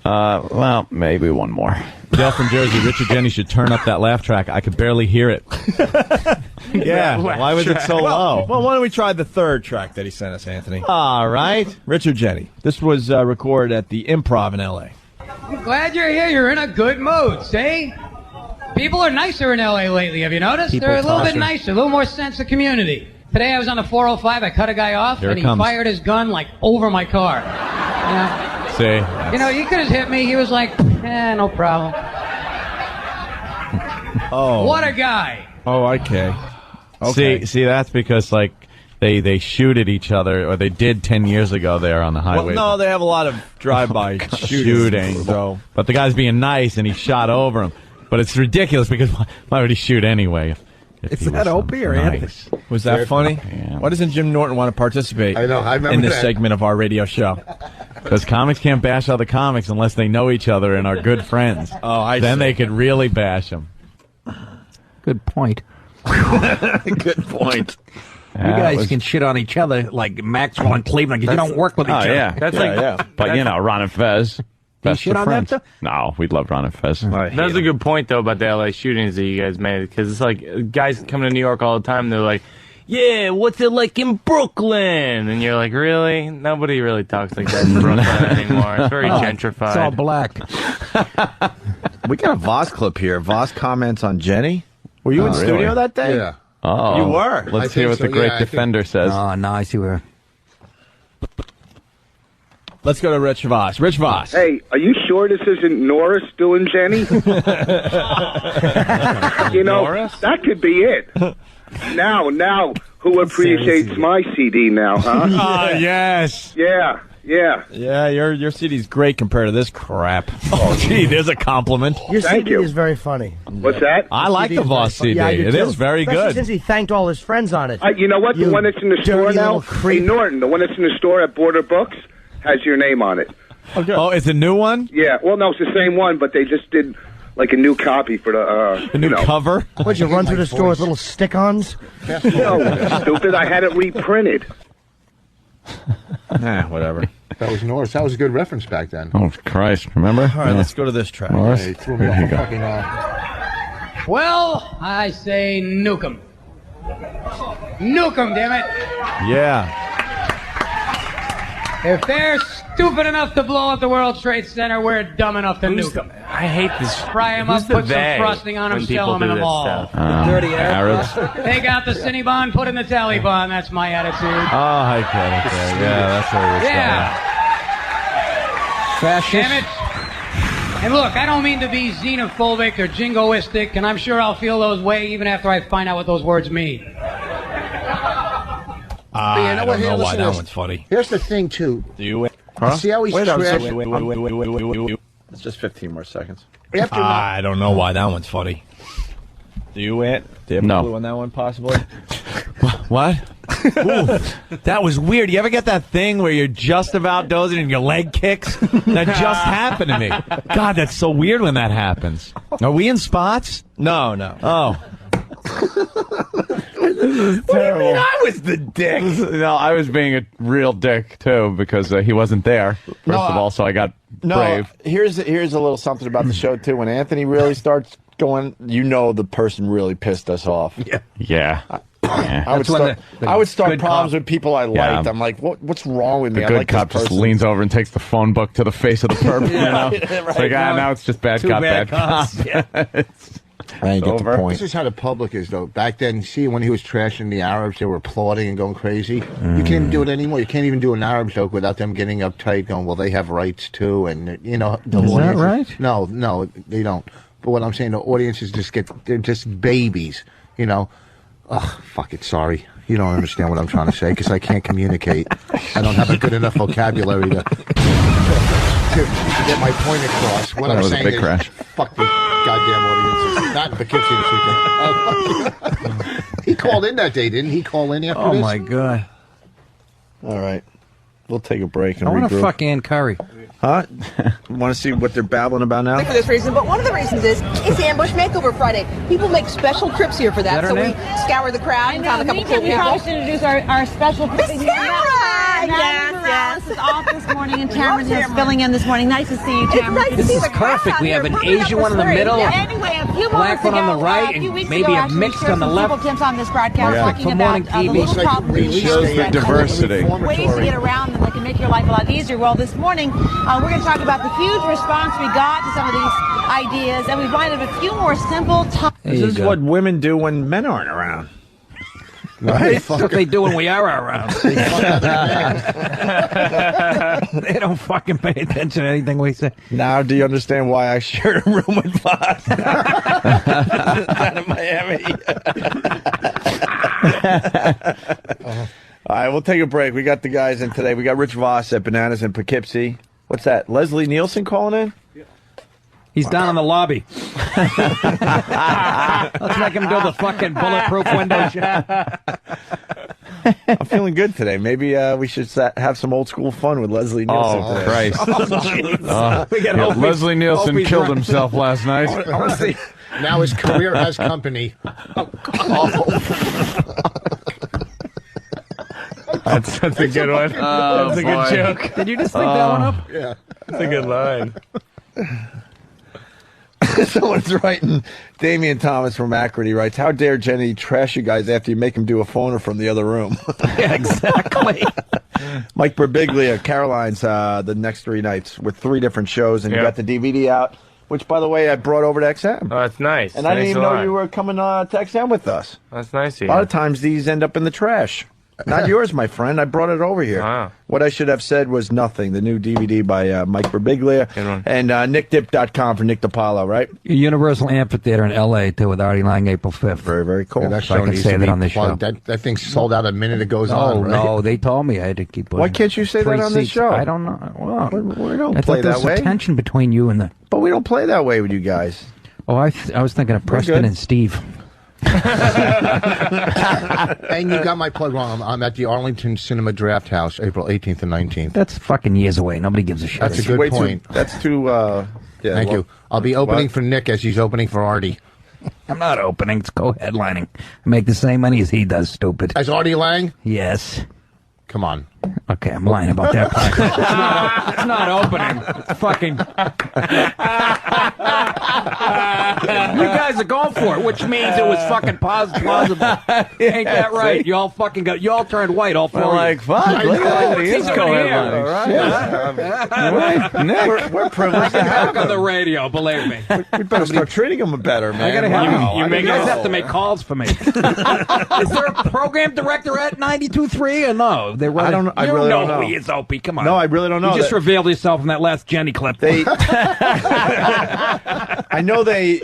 Well, maybe one more. Dale from Jersey, Richard Jeni should turn up that laugh track. I could barely hear it. Yeah. Why was it so low? Oh. Well, why don't we try the 3rd track that he sent us, Anthony? All right. Richard Jeni. This was recorded at the Improv in L.A. I'm glad you're here. You're in a good mood, see? People are nicer in LA lately, have you noticed? People They're a little bit talking. nicer, a little more sense of community. Today I was on the 405, I cut a guy off, Here and it he comes. fired his gun like over my car. See? He could have hit me. He was like, no problem. Oh. What a guy. Oh, okay. Okay. See, that's because, like, they shoot at each other, or they did 10 years ago there on the Well, highway. no, they have a lot of drive-by shooting. So, But the guy's being nice, and he shot over him. But it's ridiculous, because why would he shoot anyway? If Is he that was Opie or nice? was that funny? Yeah. Why doesn't Jim Norton want to participate I know. I remember in this that. segment of our radio show? Because comics can't bash other comics unless they know each other and are good friends. Oh, I Then see. they could really bash them. Good point. Good point. You guys can shit on each other like Maxwell and Cleveland because you don't work with each Oh, other. yeah. That's like But, you know, Ron and Fez. Best shit of on them friends. too? No, we love Ron and Fez. That's a good point though about the LA shootings that you guys made, because it's like guys come to New York all the time. They're like, "Yeah, what's it like in Brooklyn?" And you're like, "Really? Nobody really talks like that in Brooklyn anymore. It's very gentrified." It's all black. We got a Voss clip here. Voss comments on Jeni. Were you in really? studio that day? Yeah. Oh, You were. Let's I hear think what the so, great yeah, I think- defender says. Oh, no, I see where. Let's go to Rich Voss. Rich Voss. Hey, are you sure this isn't Norris doing Jenny? You know, Norris? that could be it. Now, who appreciates my CD now, huh? Ah, yes. Yeah. Yeah, your CD's great compared to this crap. Oh, gee, there's a compliment. Your Thank CD you. is very funny. What's that? I like the Voss CD. Yeah, I do It too. is very Especially good. since he thanked all his friends on it. You know what? The one that's in the store dirty now, little creep. hey, Norton, the one that's in the store at Border Books has your name on it. Okay. Oh, it's a new one? Yeah, well, no, it's the same one, but they just did like a new copy for the, A new cover? Would you run through the store with little stick-ons? No, stupid, I had it reprinted. Nah, whatever. That was Norris. That was a good reference back then. Oh, Christ, remember? All right, let's go to this track. Norris? He threw me Here off you a go. fucking, Well, I say nuke 'em. Nuke 'em, damn it. Yeah. If they're stupid enough to blow up the World Trade Center, we're dumb enough to nuke them. I hate this. Fry them Who's up, the put some they frosting on them, when sell people them in do a this mall. stuff? Dirty Arabs. Take out the Cinnabon, put in the Taliban. That's my attitude. Oh, I get it. Yeah, that's where we're Yeah. Fascist. Damn it. And look, I don't mean to be xenophobic or jingoistic, and I'm sure I'll feel those way even after I find out what those words mean. I don't know why listen to that this. one's funny. Here's the thing, too. Do you? See how he's wait, trash- wait. It's just 15 more seconds. After I don't know why that one's funny. Do you, Ant? Do you have No. a clue on that one, possibly? What? Ooh, that was weird. You ever get that thing where you're just about dozing and your leg kicks? That just happened to me. God, that's so weird when that happens. Are we in spots? No. Oh. Terrible. I was the dick. No, I was being a real dick, too, because he wasn't there, first of all, so I got brave. Here's a little something about the show, too. When Anthony really starts going, you know the person really pissed us off. Yeah. I would start good problems cop. with people I liked. Yeah. I'm like, what's wrong with me? The I good like cop this just person. leans over and takes the phone book to the face of the perp, you know? It's like, now it's just bad Two cop, bad bad cop. cops. Yeah. I ain't get over. the point. This is how the public is, though. Back then, see, when he was trashing the Arabs, they were applauding and going crazy. You can't even do it anymore. You can't even do an Arab joke without them getting uptight, going, well, they have rights, too. And, you know, the Is that audience right? No, they don't. But what I'm saying, the audiences they're just babies, you know. Ugh, fuck it, sorry. You don't understand what I'm trying to say because I can't communicate. I don't have a good enough vocabulary to get my point across. What That I'm was a saying big is, crash. fuck the goddamn audiences. Not in Poughkeepsie this weekend. He called in that day, didn't he? Call in after Oh, this? my God. All right. We'll take a break and I want to regroup. fuck Ann Curry. Huh? Want to see what they're babbling about now? For this reason, but one of the reasons is it's Ambush Makeover Friday. People make special trips here for that, Is that so her we name? scour the crowd and found a couple cool We probably people. should introduce our special Miss Tamara! Natalie Morales is off this morning, and Tamara's just filling in this morning. Nice to see you, Tamara. nice to This see is the crowd. perfect. We have an You're pumping up Asian the one in the spirit. middle, Yeah. Anyway, a few black moments one on ago, the right, a few and weeks maybe ago, a actually, mixed we shared on the some left. simple tips on this broadcast Yeah. talking For about morning the TV. little Looks like problems really we shows face the and diversity. ways to get around them that can make your life a lot easier. Well, this morning, we're going to talk about the huge response we got to some of these ideas, and we've lined up a few more simple topics. This is what women do when men aren't around. Right? That's what they do when we are around. They don't fucking pay attention to anything we say. Now, do you understand why I shared a room with Voss down in Miami? All right, we'll take a break. We got the guys in today. We got Rich Voss at Bananas in Poughkeepsie. What's that? Leslie Nielsen calling in? He's down in the lobby. Let's make him do the fucking bulletproof window shit. I'm feeling good today. Maybe we should have some old school fun with Leslie Nielsen Oh, today. Christ. We got Opie- Leslie Nielsen Opie's killed right. himself last night. I want to see. Now his career has company. That's a good one. Oh, That's a boy. good joke. Did you just think that one up? Yeah. That's a good line. Someone's writing, Damian Thomas from Akron, he writes, how dare Jenny trash you guys after you make him do a phoner from the other room? Yeah, exactly. Mike Birbiglia, Caroline's the next 3 nights with 3 different shows, and you Yeah. got the DVD out, which, by the way, I brought over to XM. Oh, that's nice. And I didn't Thanks even a know lot. you were coming to XM with us. That's nice of A you. lot of times these end up in the trash. Not yours, my friend. I brought it over here. Wow. What I should have said was nothing. The new DVD by Mike Birbiglia. And nickdip.com for Nick DiPaolo, right? Universal Amphitheater in L.A., too, with Artie Lang, April 5th. Very, very cool. Yeah, that So I show can needs say to that be on this show. plugged. That thing's sold out a minute it goes No, on, right? no, they told me I had to keep. Why can't you say that on this Pre-seats. show? I don't know. Well, We don't I play thought there that was way. some tension between you and the. But we don't play that way with you guys. Oh, I was thinking of Preston good. and Steve. And you got my plug wrong. I'm at the Arlington Cinema Draft House, April 18th and 19th. That's fucking years away. Nobody gives a shit. That's a good point. That's too. Yeah, Thank you. I'll be opening for Nick as he's opening for Artie. I'm not opening. It's co-headlining. I make the same money as he does, stupid. As Artie Lang? Yes. Come on. Okay, I'm lying about that part. It's not opening. It's fucking... You guys are going for it, which means it was fucking plausible. Ain't that right? You all fucking got... You all turned white, all four. We're like, fuck, look at that. He is co-headlining. Nick, we're privileged to have Back on the radio, believe me. We better start treating him better, man. I gotta have Wow. you guys have to make calls for me. Is there a program director at 92.3 or no? They run I don't know. I you really know don't know. who he is, Opie. Come on. No, I really don't know. You just revealed yourself in that last Jenny clip. I know they.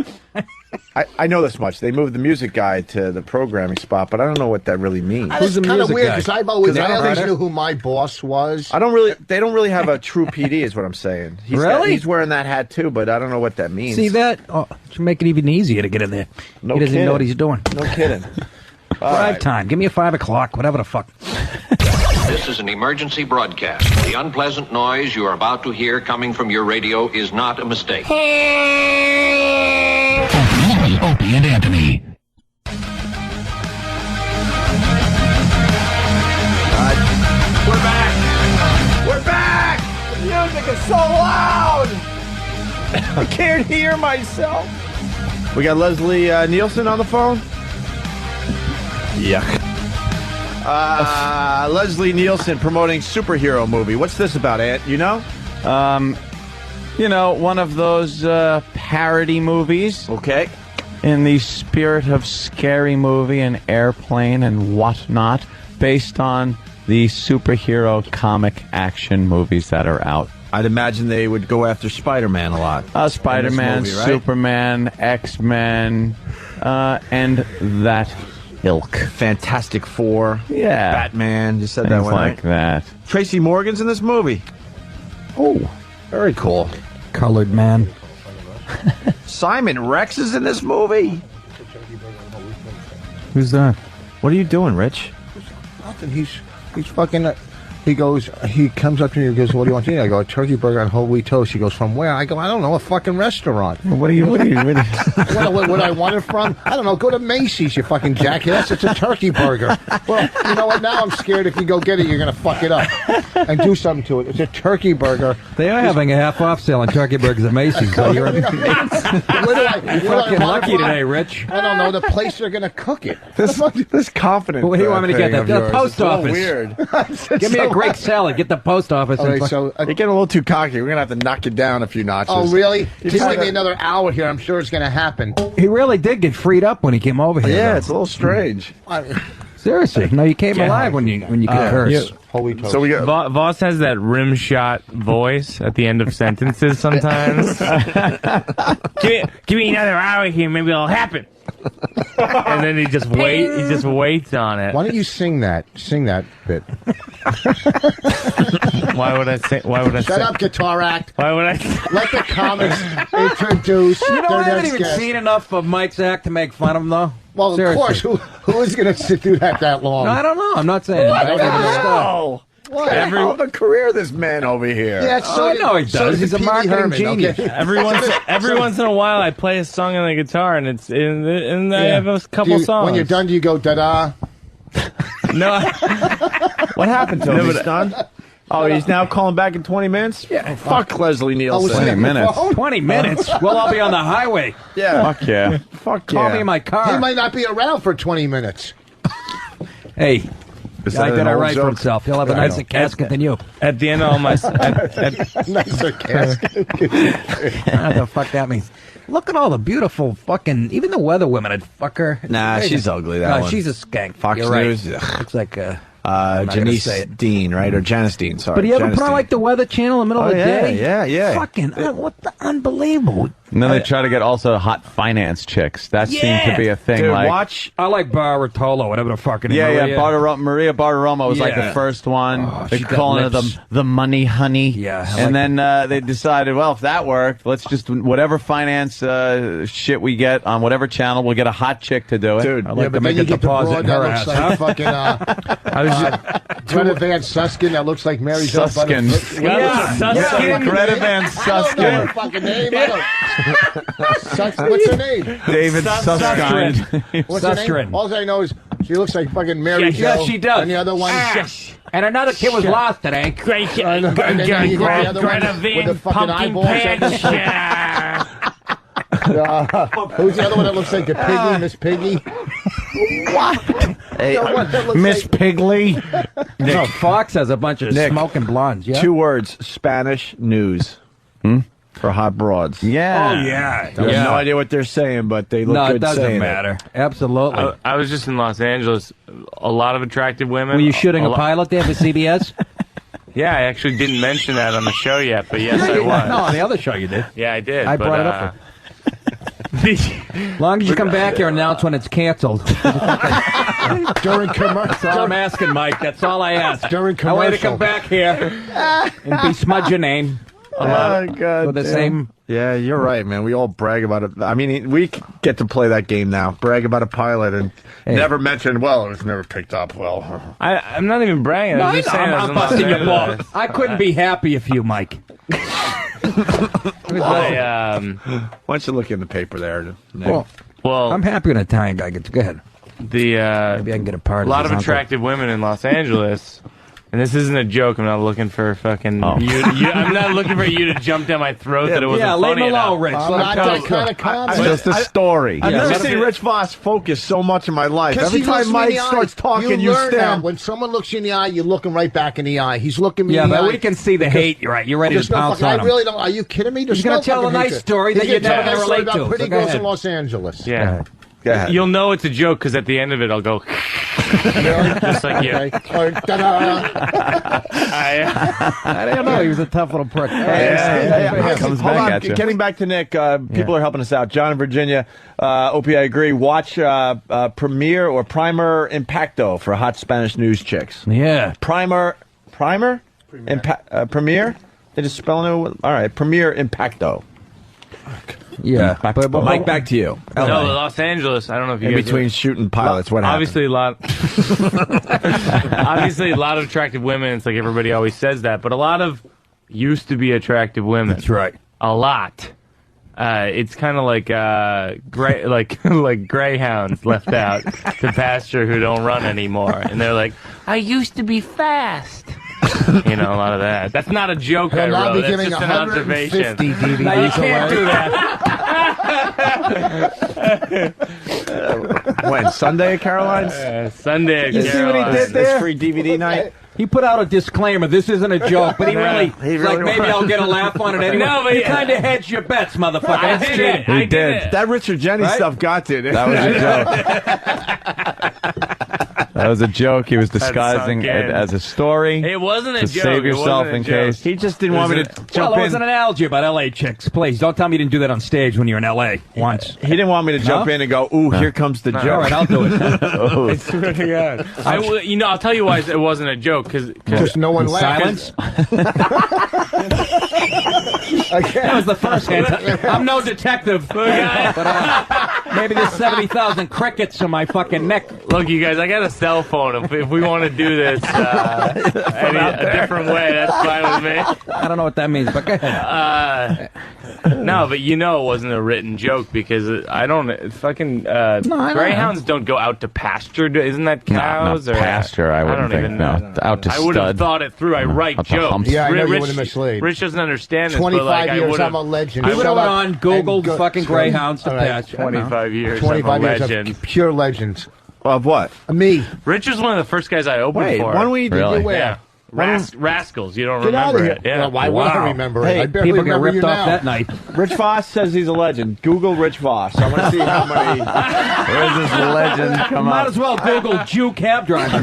I know this much. They moved the music guy to the programming spot, but I don't know what that really means. It's kind of weird because I always I knew who my boss was. don't really. They don't really have a true PD, is what I'm saying. Really? He's wearing that hat too, but I don't know what that means. See that? Oh, it should make it even easier to get in there. No he doesn't kidding. know what he's doing. No kidding. Drive time. Give me a 5 o'clock. Whatever the fuck. This is an emergency broadcast. The unpleasant noise you are about to hear coming from your radio is not a mistake. Opie and Anthony. We're back. We're back. The music is so loud. I can't hear myself. We got Leslie Nielsen on the phone. Yuck. Leslie Nielsen promoting superhero movie. What's this about, Ant? You know? You know, one of those parody movies. Okay. In the spirit of Scary Movie and Airplane and whatnot, based on the superhero comic action movies that are out. I'd imagine they would go after Spider-Man a lot. Spider-Man, movie, right? Superman, X-Men, and that ilk. Fantastic Four. Yeah. Batman. You said that Things one, like right? that. Tracy Morgan's in this movie. Oh, very cool. Colored man. Simon Rex is in this movie. Who's that? What are you doing, Rich? Nothing. He's fucking. He comes up to me and goes, "What do you want to eat?" I go, "A turkey burger on whole wheat toast." He goes, "From where?" I go, "I don't know, a fucking restaurant." What do you what I want it from? I don't know. Go to Macy's, you fucking jackass. It's a turkey burger. Well, you know what? Now I'm scared if you go get it, you're going to fuck it up and do something to it. It's a turkey burger. They are having a half-off sale on turkey burgers at Macy's. So you're You're fucking lucky today, Rich. I don't know. The place they're going to cook it. This confident. What do you want me to get? thing of The yours, post it's a little office. Weird. Give me a Greek salad. Get the post office. All right, so You're getting a little too cocky. We're gonna have to knock you down a few notches. oh, really? You Just gotta- give me another hour here. I'm sure it's going to happen. He really did get freed up when he came over here. Yeah, though. it's a little strange. Seriously. No, you came alive when you could curse. Holy toast. So we got. Voss has that rim shot voice at the end of sentences sometimes. give me another hour here, maybe it'll happen. And then he just waits on it. Why don't you sing that? Sing that bit. Why would I say? Shut up, guitar act. Why would I? Let the comics introduce. You know, their I haven't next even guest. seen enough of Mike's act to make fun of him, though. Well, of Seriously. course. Who is going to do that long? No, I don't know. I'm not saying. I don't even know. What? Hell of a career, this man over here. Yeah, Oh, I know he does. He's a Pee Wee marketing Herman, genius. okay? Every once in a while, I play a song on the guitar, and I have a couple songs. When you're done, do you go da-da? No. What happened to him? No, He's but- done? Oh, he's now calling back in 20 minutes? Yeah. Fuck Leslie Nielsen. was he on the phone? 20 minutes? Well, I'll be on the highway. Yeah. Fuck yeah. Fuck Call me yeah. in my He car. might not be around for 20 minutes. Hey, Is guy that got an it old right for joke? himself. He'll have a nicer casket than you. At the end of all my Nicer casket. What the fuck that means? Look at all the beautiful fucking. Even the weather women, I'd fuck her. Nah, Hey, she's ugly, that no, one. she's a skank. Fox You're right. News, ugh. Looks like gonna say Janice it. Dean, right? Or Janice Dean, sorry. But you ever Janice put on Dean. like the Weather Channel in the middle of the day? Yeah. Fucking, what the unbelievable. And then they try to get also hot finance chicks. That seemed to be a thing. Dude, like, watch. I like Baratolo, whatever the fucking Yeah, Maria Bartiromo was like Yeah. the first one. They're she's got calling her lips. the money honey. Yeah, I and like then they decided, well, if that worked, let's just whatever finance shit we get on whatever channel, we'll get a hot chick to do it. Dude, I like to but make then a you get the deposit broad in her that ass. looks like fucking Greta Van Suskin that looks like Mary Jo Suskin. Butterfield. Yeah, Suskin. Greta Van I don't know Suskin. her fucking name. What's her name? David Susskind. What's her Sustrin. name? All I know is she looks like fucking Mary Jo. Yeah, she does. And the other one. And another kid was lost today. And then you got the other one with the fucking eyeballs. Who's the other one that looks like a piggy, Miss Piggy? What? Hey, Miss Pigley. No, Fox has a bunch of Nick, smoking blondes. Yeah. 2 words: Spanish news. For hot broads. Yeah. Oh yeah. I have no idea what they're saying, but they look No, good it doesn't saying matter. Absolutely. I was just in Los Angeles. A lot of attractive women. Were you shooting a lot- pilot there for CBS? Yeah, I actually didn't mention that on the show yet, but yes, I was. No, on the other show you did. Yeah, I did. I but, brought it up. As long as you come back here and announce when it's canceled. During commercial. That's all I'm asking, Mike. That's all I ask. During I want you to commercial. come back here and be smudge your name. Oh, God. With the damn. same. Yeah, you're right, man. We all brag about it. I mean, we get to play that game now. Brag about a pilot and never mention, well, it was never picked up well. I'm not even bragging. No, I'm just saying. I was I'm in Los busting your Angeles. balls. I couldn't be happy if you, Mike. I, Why don't you look in the paper there? Nick? well, I'm happy when an Italian guy gets. Go ahead. the Maybe I can get a part. a lot of his uncle. attractive women in Los Angeles. And this isn't a joke. I'm not looking for fucking you. I'm not looking for you to jump down my throat that it wasn't Yeah, leave funny him alone, enough. Rich. I'm Let him not tell that us. kind of comment. It's just a story. I've Yeah, never let seen him- Rich Voss focus so much in my life. Because Every he time looks me in Mike the eye. starts talking, you learn stare. that. When someone looks you in the eye, you look him right back in the eye. He's looking me Yeah, in the but eye. we can see the hate. You're right. You're ready There's to no pounce fucking, on I him. really don't. Are you kidding me? There's He's gonna no tell a fucking nice hatred. story He's that you're gonna never tell a gonna story relate about to. pretty So go girls ahead. in Los Angeles. Yeah. Go ahead. You'll know it's a joke because at the end of it, I'll go. Just like you. Okay. Or, ta-da. I don't know. He was a tough little prick. Yeah. Comes Hold back on. at you. Getting back to Nick, people are helping us out. John in Virginia, Opie, I agree. Watch Premiere or Primer Impacto for hot Spanish news chicks. Yeah. Primer? Premiere? They just spelling it? All right, Premiere Impacto. Yeah. But Mike, back to you. No, LA. Los Angeles. I don't know if you In guys between shooting pilots, what happened? Obviously, a lot of attractive women. It's like everybody always says that, but a lot of used to be attractive women. That's right. A lot. It's kind of like like greyhounds left out to pasture who don't run anymore, and they're like, I used to be fast. You know, a lot of that. That's not a joke I And I'll wrote. be That's giving just an 150 observation. DVDs No, you can't away. do that. When? Sunday at Caroline's? Sunday. You see what he did This there? free DVD night? He put out a disclaimer. This isn't a joke, but he really, he like, really maybe was. I'll get a laugh on it anyway. No, but you yeah. kind of hedge your bets, motherfucker. I That's did cheating. it. I did it. That Richard Jeni Right? stuff got to. That was a joke. That was a joke. He was disguising sunk in. it as a story. It wasn't a to joke. save It yourself wasn't a in joke. case. He just didn't want me to Well, jump it in. was an analogy about L.A. chicks. Please, don't tell me you didn't do that on stage when you were in L.A. once. He didn't want me to jump in and go, ooh, here comes the joke. All right, I'll do it. I swear to God. I'll tell you why it wasn't a joke. Because Just no one laughed. Silence. That was the first hint. I'm no detective, but maybe there's 70,000 crickets in my fucking neck. Look, you guys, I got a cell phone. If we want to do this a different way, that's fine with me. I don't know what that means, but go ahead. No, but it wasn't a written joke because I don't fucking greyhounds don't go out to pasture. Isn't that cows not or pasture? I wouldn't don't think. even No, know. out to I would have stud. thought it through. I write out to jokes. humps. Yeah, I know you Rich, would've misled. Rich doesn't understand this. 25 but like, I years, would've- I'm a legend. I He would would've have Shut went up on Google and go- fucking greyhounds to All right, patch. 25 years. 25 I'm a years legend. of pure legends. Of what? Me. Rich was one of the first guys I opened Wait, for. when we did Really? you where? Yeah. Rascals. You don't Get out remember of here. it. Yeah. Well, why would I remember it? Hey, I barely people get remember ripped you off now. that night. Rich Voss says he's a legend. Google Rich Voss. I want to see how many. Where's this legend come Might up? as well Google Jew cab driver.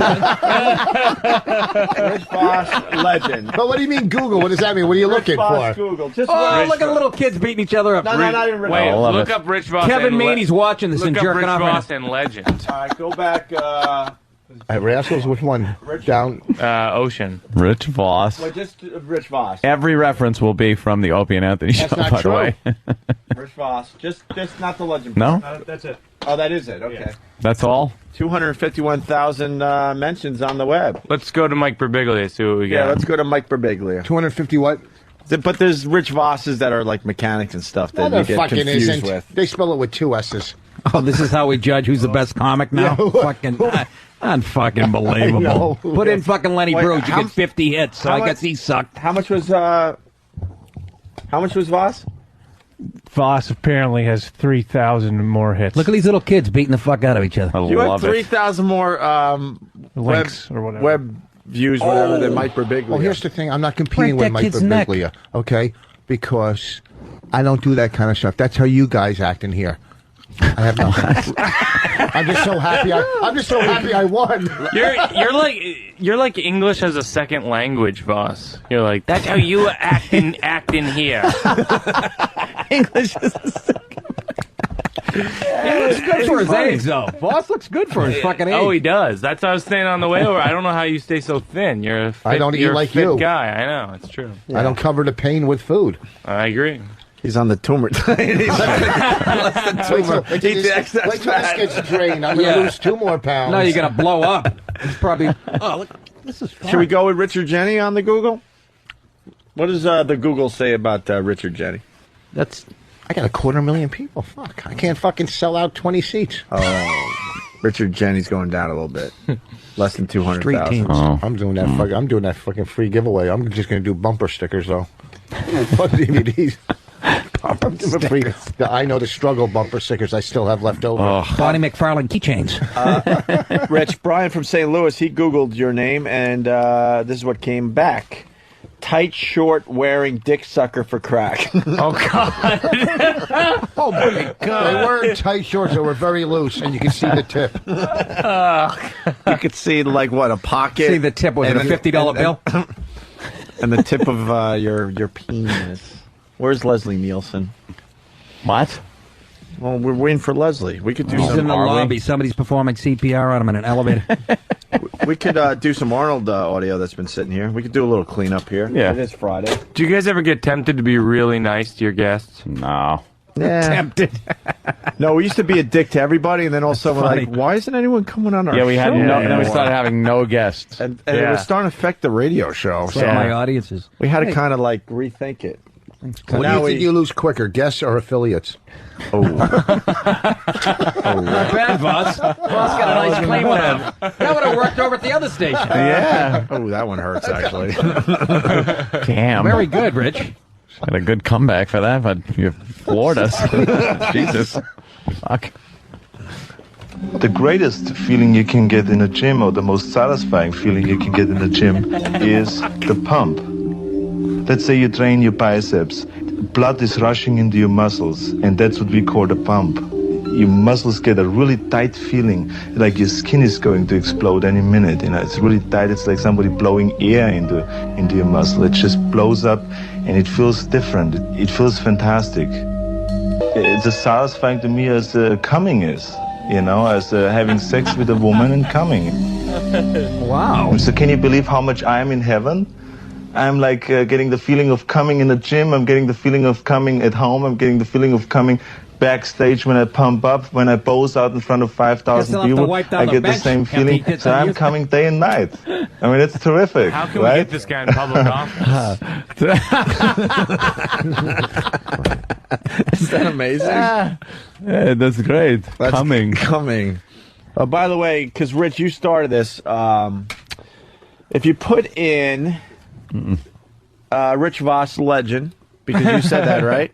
Rich Voss legend. But what do you mean Google? What does that mean? What are you looking Voss for? Google. Just Oh, look at the little kids beating each other up. No, not even Rich. Wait, I love look it. up Rich Voss. Kevin and Meaney's watching this look and up jerking Rich off. Voss and Legend. All right, go back. Rascals, which one? Down. Ocean. Rich Voss. Well, just Rich Voss. Every reference will be from the Opie and Anthony show, That's not by true. the way. Rich Voss. Just not the legend. No? That's it. Oh, that is it. Okay. That's all? 251,000 mentions on the web. Let's go to Mike Birbiglia, see what we got. Yeah, let's go to Mike Birbiglia. 250 what? But there's Rich Vosses that are like mechanics and stuff that No, you there get fucking confused isn't. with. They spell it with 2 S's. Oh, this is how we judge who's the best comic now? Fucking unfucking believable. know. Put in fucking Lenny Wait, Bruce, you how- get 50 hits, so how I much- guess he sucked. How much was Voss? Voss apparently has 3,000 more hits. Look at these little kids beating the fuck out of each other. I You had love it. 3,000 more Links or whatever. web views, whatever, than Mike Birbiglia. Well, here's the thing. I'm not competing Break with that Mike kid's neck. Birbiglia, okay? Because I don't do that kind of stuff. That's how you guys act in here. I have nothing. I'm just so happy. I'm just so happy I won. You're like English as a second language, Voss. You're like, that's how you act in here. English is He looks good for his age, though. Boss looks good for his fucking age. Oh, he does. That's what I was saying on the way over. I don't know how you stay so thin. You're a fit, I don't eat you're a like fit you. guy. I know. It's true. I don't cover the pain with food. I agree. He's on the tumor. He's less than tumor. Wait till this gets drained. I'm going to lose 2 more pounds. No, you're going to blow up. It's probably... Oh, look. This is fun. Should we go with Richard Jeni on the Google? What does the Google say about Richard Jeni? I got 250,000 people. Fuck. I can't fucking sell out 20 seats. Oh, Richard Jeni's going down a little bit. Less than 200,000. Street teams. Oh. I'm doing that. I'm doing that fucking free giveaway. I'm just going to do bumper stickers though. Fuck DVDs. I'm doing free. I know the struggle bumper stickers I still have left over. Bonnie McFarlane keychains. Rich, Brian from St. Louis, he Googled your name, and this is what came back. Tight short wearing dick sucker for crack. Oh, God. Oh, my God. They weren't tight shorts. They were very loose, and you can see the tip. You could see, like, what, a pocket? See the tip. Was it a $50 bill? And the tip of your penis. Where's Leslie Nielsen? What? Well, we're waiting for Leslie. We could do He's some in the lobby. Somebody's performing CPR on him in an elevator. We could do some Arnold audio that's been sitting here. We could do a little cleanup here. Yeah. It is Friday. Do you guys ever get tempted to be really nice to your guests? No. Yeah. Tempted. No, we used to be a dick to everybody, and then all of a sudden we're like, why isn't anyone coming on our show? Yeah, we had no. anymore? Then we started having no guests. And it was starting to affect the radio show. So my audiences. We had to kind of like rethink it. What do you think you lose quicker, guests or affiliates? Oh. Not bad, Voss. Voss got a nice clean one. That would have worked over at the other station. Yeah. Oh, that one hurts, actually. Damn. Very good, Rich. Had a good comeback for that, but you floored us. Jesus. Fuck. The greatest feeling you can get in a gym, or the most satisfying feeling you can get in a gym, is the pump. Let's say you train your biceps. Blood is rushing into your muscles, and that's what we call the pump. Your muscles get a really tight feeling, like your skin is going to explode any minute. You know, it's really tight. It's like somebody blowing air into your muscle. It just blows up, and it feels different. It feels fantastic. It's as satisfying to me as coming is. You know, as having sex with a woman and coming. Wow. So can you believe how much I am in heaven? I'm like getting the feeling of coming in the gym. I'm getting the feeling of coming at home. I'm getting the feeling of coming backstage when I pump up, when I pose out in front of 5,000 people. I get the same feeling. So I'm coming day and night. I mean, it's terrific. How can right? we get this guy in public office? Is that amazing? Yeah, that's great. That's Coming. By the way, because Rich, you started this. If you put in Rich Voss legend, because you said that, right?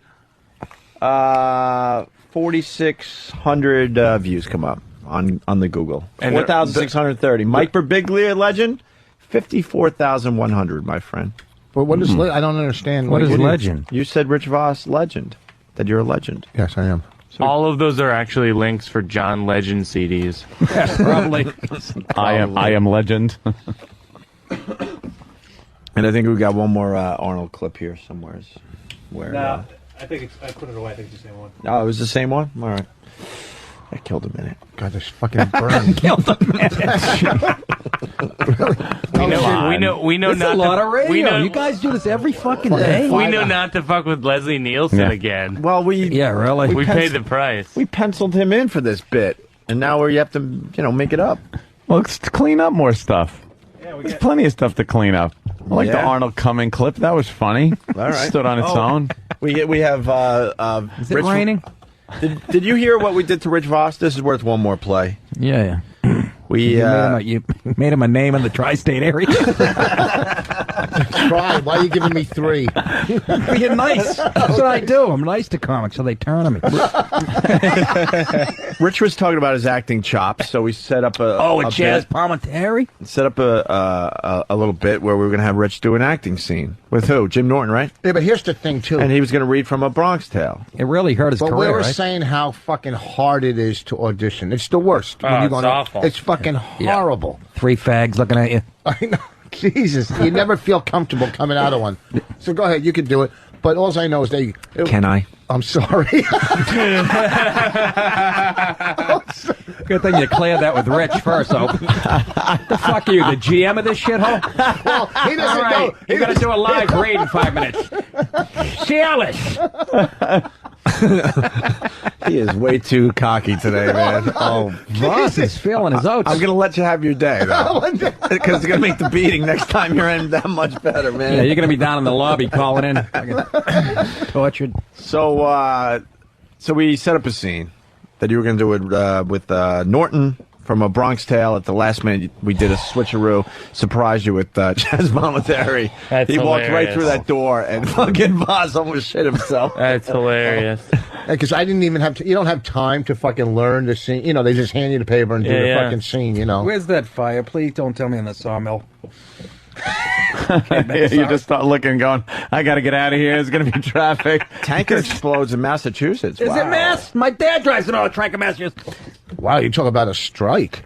4,600 views come up on the Google. And 4,630. Mike Birbiglia legend, 54,100, my friend. But what is I don't understand. What is legend? You said Rich Voss legend. That you're a legend. Yes, I am. All of those are actually links for John Legend CDs. Yes, probably. I am legend. And I think we got one more Arnold clip here somewhere. Where? No, I think I put it away. I think it's the same one. Oh, it was the same one? All right. That killed a minute. God, this fucking burn. Killed a minute. We know That's not a lot to, of radio. we know, You guys do this every fucking day. we know not to fuck with Leslie Nielsen again. Well, really. We paid the price. We penciled him in for this bit, and now you have to, make it up. Well, let's clean up more stuff. There's plenty of stuff to clean up. I like the Arnold Cumming clip. That was funny. All right. Stood on its own. We have. Is it raining? Did you hear what we did to Rich Voss? This is worth one more play. Yeah. We you made him a name in the tri-state area. Try. Why are you giving me 3? Being nice. That's what I do. I'm nice to comics, so they turn on me. Rich was talking about his acting chops, so we set up a Chaz bit. Palminteri? Set up a little bit where we were going to have Rich do an acting scene with who? Jim Norton, right? Yeah, but here's the thing too. And he was going to read from A Bronx Tale. It really hurt his But career, we were right? saying how fucking hard it is to audition. It's the worst. Oh, it's awful. It's fucking horrible. 3 fags looking at you. I know. Jesus, you never feel comfortable coming out of one. So go ahead, you can do it. But all I know is Can I? I'm sorry. Good thing you cleared that with Rich first, so. The fuck are you, the GM of this shithole? Well, he doesn't All right, know. you gotta do a live read in 5 minutes. Chalice! He is way too cocky today, man. Oh, Voss is feeling his oats. I'm going to let you have your day, though. Because it's going to make the beating next time you're in that much better, man. Yeah, you're gonna be down in the lobby calling in. Tortured. So we set up a scene that you were going to do it with Norton from A Bronx Tale. At the last minute, we did a switcheroo, surprised you with Chaz Palminteri. He walked right through that door, and fucking Voss almost shit himself. That's hilarious. Because I didn't even have to. You don't have time to fucking learn the scene. You know, they just hand you the paper and do the fucking scene. You know. Where's that fire? Please don't tell me in the sawmill. You just start looking, going, I got to get out of here. There's going to be traffic. Tanker explodes in Massachusetts. Is it Mass? My dad drives an old truck in Massachusetts. Wow, you talk about a strike.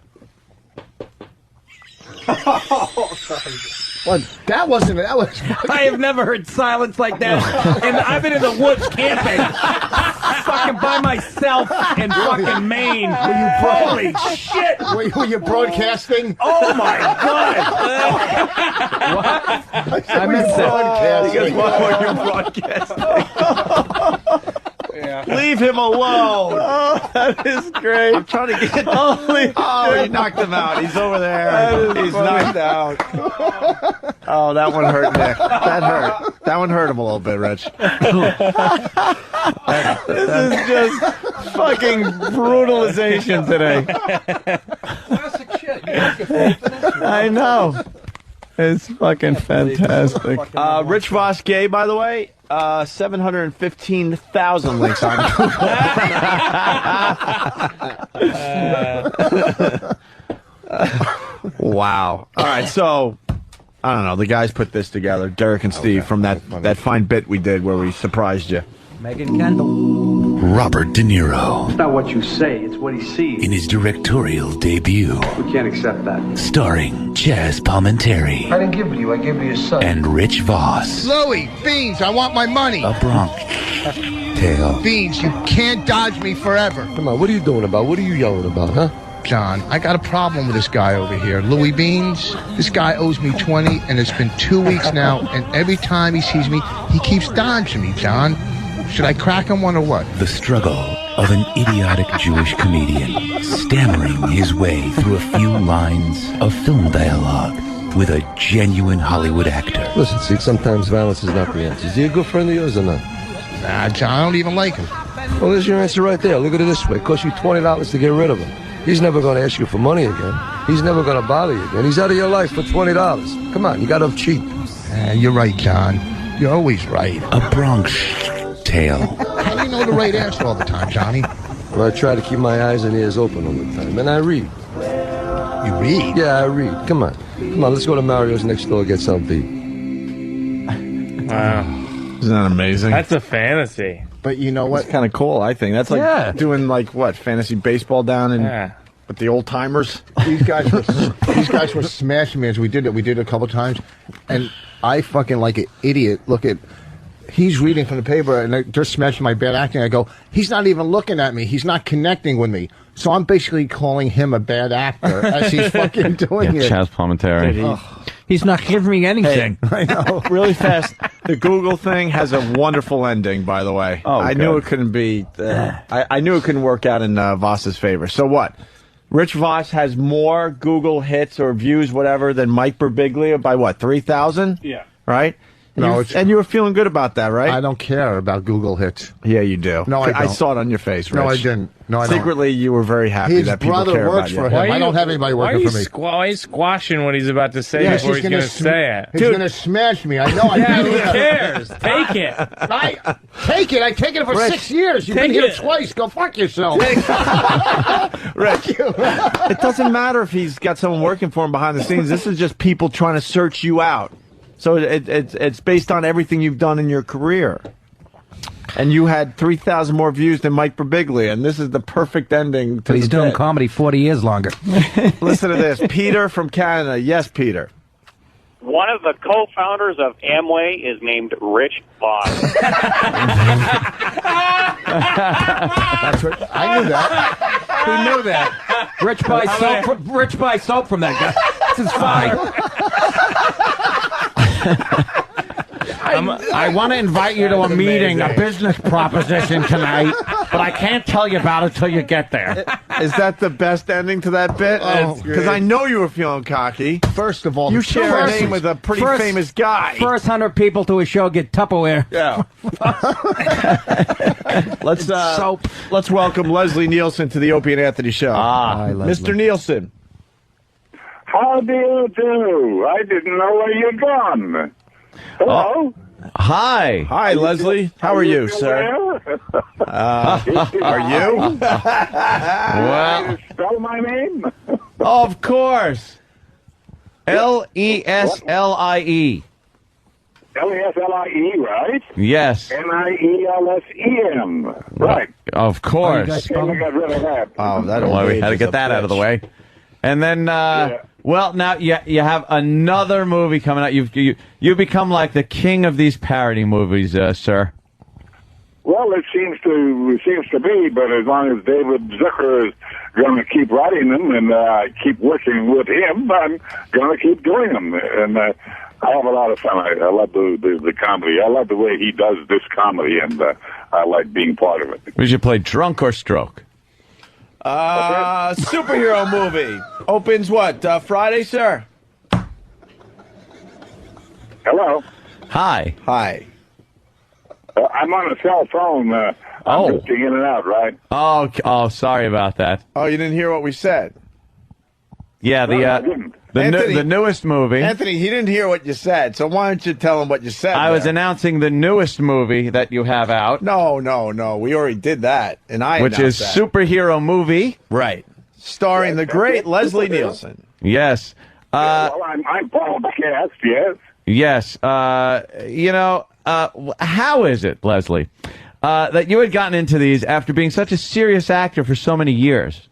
Well, that wasn't. That was. I have never heard silence like that. And I've been in the woods camping, fucking by myself in fucking Maine. Holy shit! Were you broadcasting? Oh my god! What? I missed that. He goes, why were you broadcasting? Leave him alone. Oh, that is great. I'm trying to get. Holy he knocked him out. He's over there. He's knocked out. Oh, that one hurt, Nick. That hurt. That one hurt him a little bit, Rich. This is just fucking brutalization today. Classic shit. I know. It's fucking fantastic. Rich Voss gay, by the way. 715,000 links on Wow. All right, so I don't know. The guys put this together, Derek and Steve, from that fine bit we did where we surprised you. Megan Kendall. Robert De Niro. It's not what you say, it's what he sees. In his directorial debut. We can't accept that. Starring Chaz Palminteri. I didn't give it to you, I gave it to your son. And Rich Voss. Louie, Beans, I want my money. A Bronx Tale. Beans, you can't dodge me forever. Come on, what are you doing about? What are you yelling about, huh? John, I got a problem with this guy over here. Louie Beans, this guy owes me 20, and it's been 2 weeks now, and every time he sees me, he keeps dodging me, John. Should I crack him one or what? The struggle of an idiotic Jewish comedian stammering his way through a few lines of film dialogue with a genuine Hollywood actor. Listen, see, sometimes violence is not the answer. Is he a good friend of yours or not? Nah, John, I don't even like him. Well, there's your answer right there. Look at it this way. It costs you $20 to get rid of him. He's never going to ask you for money again. He's never going to bother you again. He's out of your life for $20. Come on, you got him cheap. You're right, John. You're always right. A Bronx Tale. How do you know the right answer all the time, Johnny? Well, I try to keep my eyes and ears open all the time, and I read. You read? Yeah, I read. Come on. Let's go to Mario's next door and get something to eat. Wow. Isn't that amazing? That's a fantasy. But you know what? It's kind of cool, I think. That's like doing like what, fantasy baseball down in with the old timers. These guys were smashing me as we did it. We did it a couple times, and I fucking like an idiot. He's reading from the paper, and they're smashing my bad acting. I go, he's not even looking at me. He's not connecting with me. So I'm basically calling him a bad actor as he's fucking doing it. Chaz Palminteri. He's not giving me anything. I know. Really fast. The Google thing has a wonderful ending, by the way. Oh, I knew it couldn't be. I knew it couldn't work out in Voss's favor. So what? Rich Voss has more Google hits or views, whatever, than Mike Birbiglia by what? 3,000? Yeah. Right? And you were feeling good about that, right? I don't care about Google hits. Yeah, you do. No, I don't. I saw it on your face, Rich. No, I didn't. No, I don't. Secretly, you were very happy His that people brother care works about for you. him. I don't have anybody working for me. Why are you squashing what he's about to say before he's going to say it? He's going to smash me. I know. Yeah, who cares? Take it. Take it. I take it for Rich, 6 years. You've been here twice. Go fuck yourself. Rich, it doesn't matter if he's got someone working for him behind the scenes. This is just people trying to search you out. So it's based on everything you've done in your career. And you had 3,000 more views than Mike Birbiglia, and this is the perfect ending to But he's the doing bit. comedy 40 years longer. Listen to this. Peter from Canada. Yes, Peter. One of the co-founders of Amway is named Rich Voss. That's what I knew that. Who knew that? Rich buys soap from that guy. This is fine. I want to invite you to a meeting, a business proposition tonight, but I can't tell you about it till you get there. Is that the best ending to that bit? Because I know you were feeling cocky. First of all, you share a name with a pretty famous guy. First 100 people to a show get Tupperware. Yeah. Let's welcome Leslie Nielsen to the Opie and Anthony Show. Hi, Leslie. Mr. Nielsen. How do you do? I didn't know where you'd gone. Hello? Hi. Hi, Leslie. How are you, sir? Are you? Well, spell my name? Of course. Leslie. Leslie, right? Yes. Nielsem. Right. Of course. Okay, we got rid of that. Oh, that well, we had to get that out of the way. And then, well, now you have another movie coming out. You've become like the king of these parody movies, sir. Well, it seems to be, but as long as David Zucker is going to keep writing them and keep working with him, I'm going to keep doing them. And I have a lot of fun. I love the comedy. I love the way he does this comedy, and I like being part of it. We should play Drunk or Stroke. Superhero movie. Opens what? Friday, sir? Hello. Hi. Hi. I'm on a cell phone. I'm drifting in and out, right? Oh, sorry about that. Oh, you didn't hear what we said? Yeah, I didn't. the newest movie. Anthony, he didn't hear what you said, so why don't you tell him what you said? I was announcing the newest movie that you have out. No. We already did that, and which is that. Superhero Movie. Right. Starring the great Leslie Nielsen. Yes. Well, I'm part of the cast, yes. Yes. How is it, Leslie, that you had gotten into these after being such a serious actor for so many years?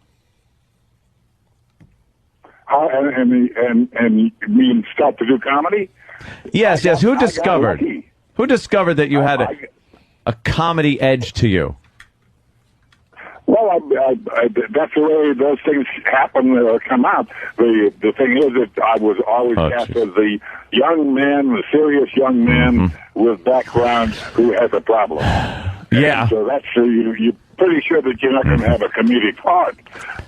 And you mean start to do comedy? Yes. Who discovered that you had a comedy edge to you? Well, that's the way those things happen or come out. The thing is that I was always cast as the young man, the serious young man with background who has a problem. Yeah. And so that's you're pretty sure that you're not going to have a comedic part.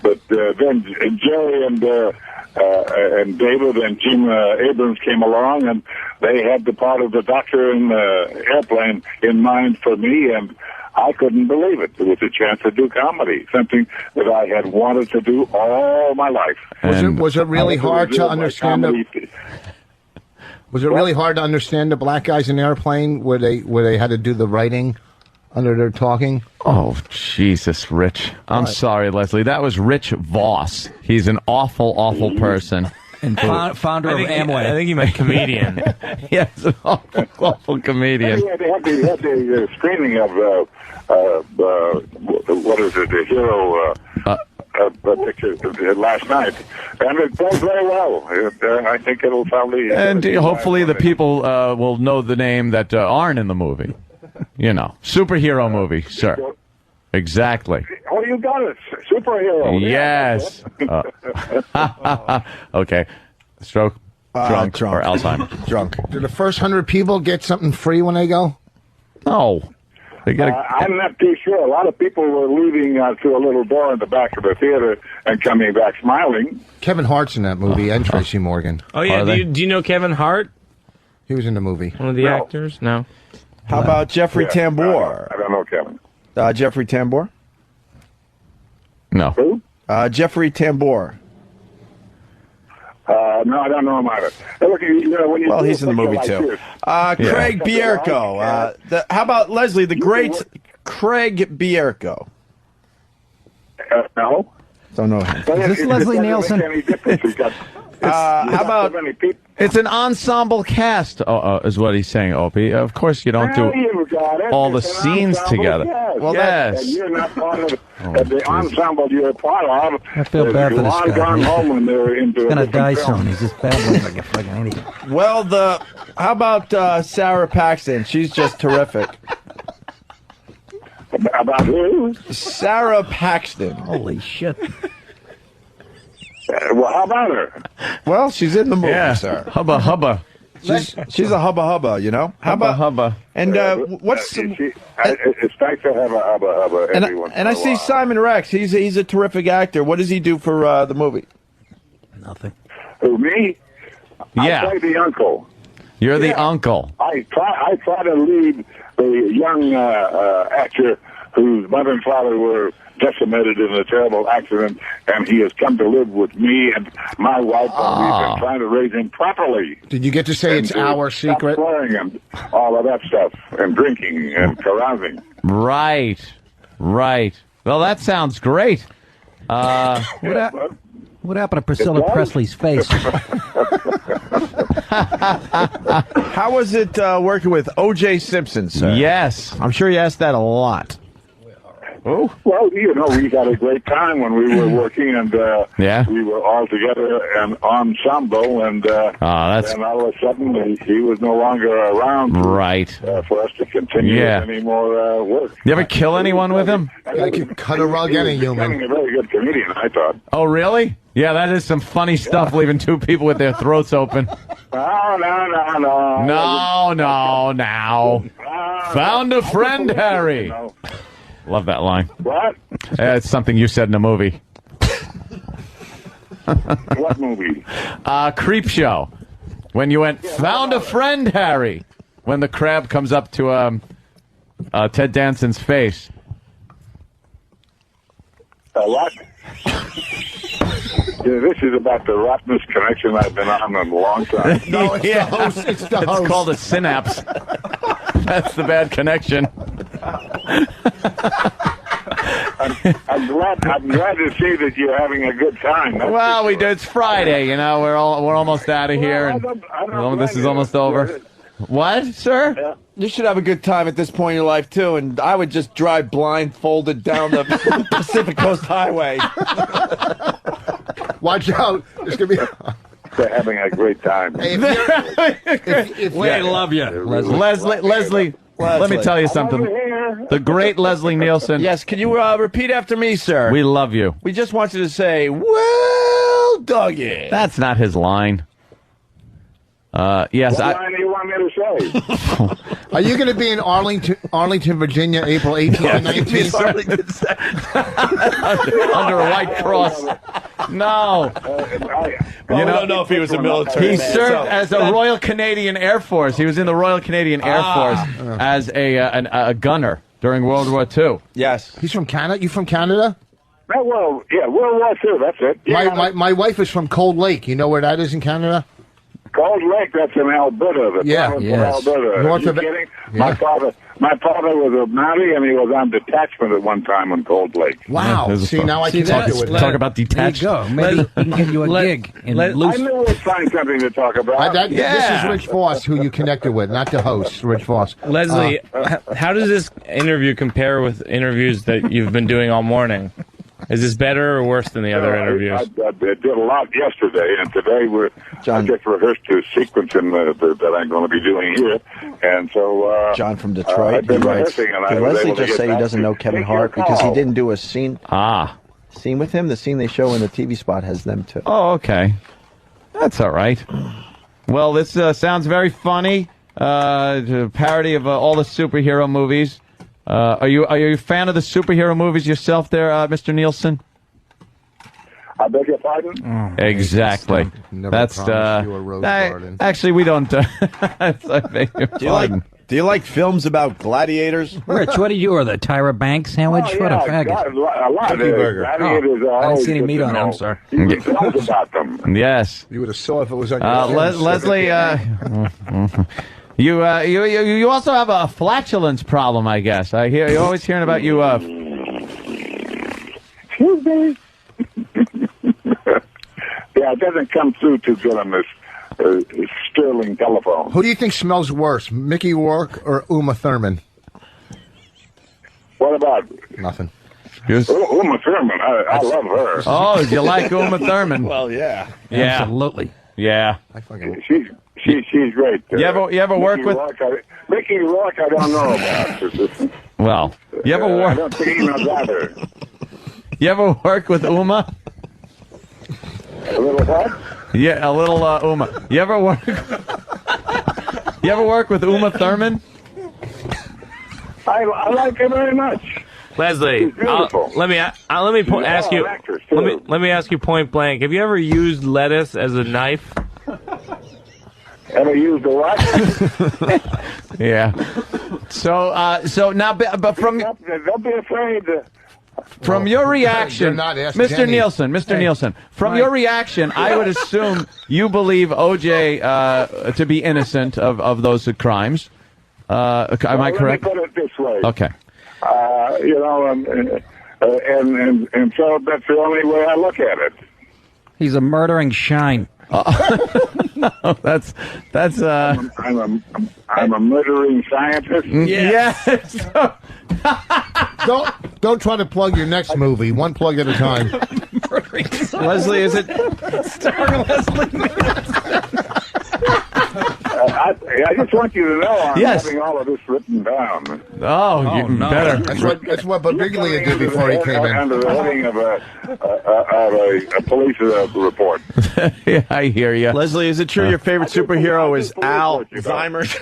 But then Jerry and David and Jim Abrams came along, and they had the part of the doctor in the airplane in mind for me, and I couldn't believe it. It was a chance to do comedy, something that I had wanted to do all my life. Was it really hard to understand Was it really hard to understand the black guys in the airplane where they had to do the writing under there talking? Oh, Jesus, Rich. I'm sorry, Leslie. That was Rich Voss. He's an awful, awful person. And founder of Amway. I think he meant comedian. Yes, an awful, awful comedian. They had the screening of what is it, the Hero picture last night, and it played very well. I think it'll probably And hopefully the people will know the name that aren't in the movie. You know, superhero movie, sir. Exactly. Oh, you got it, superhero. Yes. Okay. Stroke, drunk, or Alzheimer's. Drunk. Do the first 100 people get something free when they go? No. They get I'm not too sure. A lot of people were leaving through a little door in the back of the theater and coming back smiling. Kevin Hart's in that movie, and Tracy Morgan. Oh, yeah. Do you know Kevin Hart? He was in the movie. One of the actors? No. How about Jeffrey Tambor? I don't know Kevin. Jeffrey Tambor? No. Who? Jeffrey Tambor. No, I don't know him either. Look, when you Well, he's in the movie, too. Craig Bierko. How about, Leslie, the great Craig Bierko? No. Don't know him. Is this Leslie Nielsen? How about... It's an ensemble cast, is what he's saying, Opie. Of course, you don't do all the scenes together. Well, yes. And you're not part of the ensemble you're a part of. I feel bad for this guy. Gone home when they're into He's going to die soon. He's just babbling like a fucking idiot. Well, how about Sarah Paxton? She's just terrific. About who? Sarah Paxton. Holy shit. Well, how about her? Well, she's in the movie, sir. Hubba hubba. She's a hubba, you know? Hubba hubba. And what's... It's nice to have a hubba every once in and I a see while. Simon Rex. He's a terrific actor. What does he do for the movie? Nothing. Who, me? Yeah. I play the uncle. You're the uncle. I try to lead the young actor whose mother and father were decimated in a terrible accident, and he has come to live with me and my wife, and we've been trying to raise him properly. Did you get to say it's our secret? Stop swearing and all of that stuff, and drinking and carousing. Right. Well, that sounds great. What happened to Priscilla Presley's face? How was it working with O.J. Simpson, sir? Yes. I'm sure you asked that a lot. Oh, well, we had a great time when we were working, and we were all together and ensemble, and then all of a sudden he was no longer around, for us to continue with any more work. You ever kill anyone with him? I could cut a rug any human. He's a very good comedian, I thought. Oh, really? Yeah, that is some funny stuff, leaving two people with their throats open. No. Found a friend, Harry. No. Love that line. What? It's something you said in a movie. What movie? Creep Show. When you went, found a friend, Harry. When the crab comes up to Ted Danson's face. What? This is about the rottenest connection I've been on in a long time. No, it's the host. It's the host. It's called a synapse. That's the bad connection. I'm glad to see that you're having a good time. Well, we do. It's Friday, you know. We're almost out of here, and this is almost over. What, sir? Yeah. You should have a good time at this point in your life, too, and I would just drive blindfolded down the Pacific Coast Highway. Watch out. There's going to be... They're having a great time. We love you. Leslie, let me tell you something. The great Leslie Nielsen. Yes, can you repeat after me, sir? We love you. We just want you to say, well, doggy. That's not his line. Yes, what line do you want me to say? Are you going to be in Arlington, Virginia, April 18th and 19th? Under a white cross. No. We don't know if he was a military. He served as a Royal Canadian Air Force. He was in the Royal Canadian Air Force as a gunner during World War II. Yes. He's from Canada? You from Canada? Well, yeah, World War II, that's it. Yeah, My wife is from Cold Lake. You know where that is in Canada? Cold Lake, that's in Alberta. The Yeah, province yes. of Alberta. North Are of you it. kidding? Yeah. My father was a Mountie, and he was on detachment at one time in Cold Lake. Wow. See, now I can talk to it. Talk about detached. There you go. Maybe he can get you a gig. In I loose. knew we'd find something to talk about. This is Rich Voss, who you connected with, not the host, Rich Voss. Leslie, how does this interview compare with interviews that you've been doing all morning? Is this better or worse than the other interviews? I did a lot yesterday, and today I just rehearsed a sequence that I'm going to be doing here, and so John from I've Detroit. been He writes, rehearsing, and I did was Leslie able to just get say he back doesn't to know Kevin take your Hart because he call. didn't do a scene with him? The scene they show in the TV spot has them too. Oh, okay. That's all right. Well, this sounds very funny. A parody of all the superhero movies. Are you a fan of the superhero movies yourself there, Mr. Nielsen? I beg your pardon? Exactly. Never That's promised you a rose garden. actually we don't. Do you like films about gladiators? Rich, what did you order? The Tyra Banks sandwich? Oh, What a yeah, faggot. a lot. Cookie burger. Gladiators are I didn't always see any good meat to on it, know. I'm sorry. You films about them. Yes. You would have saw if it was on your Leslie, you also have a flatulence problem, I guess. You're always hearing about you. Excuse me. Yeah, it doesn't come through too good on this sterling telephone. Who do you think smells worse, Mickey Rourke or Uma Thurman? What about Nothing. Uma Thurman? I love her. Oh, you like Uma Thurman? Well, yeah. Yeah. Absolutely. Yeah. She's great. You ever work with Mickey Rourke? I don't know about. Well, you ever I work? don't think he knows either. You ever work with Uma? A little what? Yeah, a little Uma. You ever work? You ever work with Uma Thurman? I like her very much. Leslie, She's beautiful. let me ask you. Actress, Let me ask you point blank. Have you ever used lettuce as a knife? Ever used a what? Yeah. So now, but from Don't be afraid. From your reaction, You're not asking Mr. Jenny. Mr. Nielsen, from your reaction, I would assume you believe O.J. To be innocent of those crimes. Am I correct? Let me put it this way. Okay. You know, and so that's the only way I look at it. He's a murdering shine. No, that's. I'm a murdering scientist. Yes. Don't try to plug your next movie. One plug at a time. Leslie, is it starring Leslie? I just want you to know I'm Yes. having all of this written down. Oh, you no. better. That's what Babiglia did before he came in. Under the heading of a police report. Yeah, I hear you. Leslie, is it true your favorite superhero is Alzheimer's?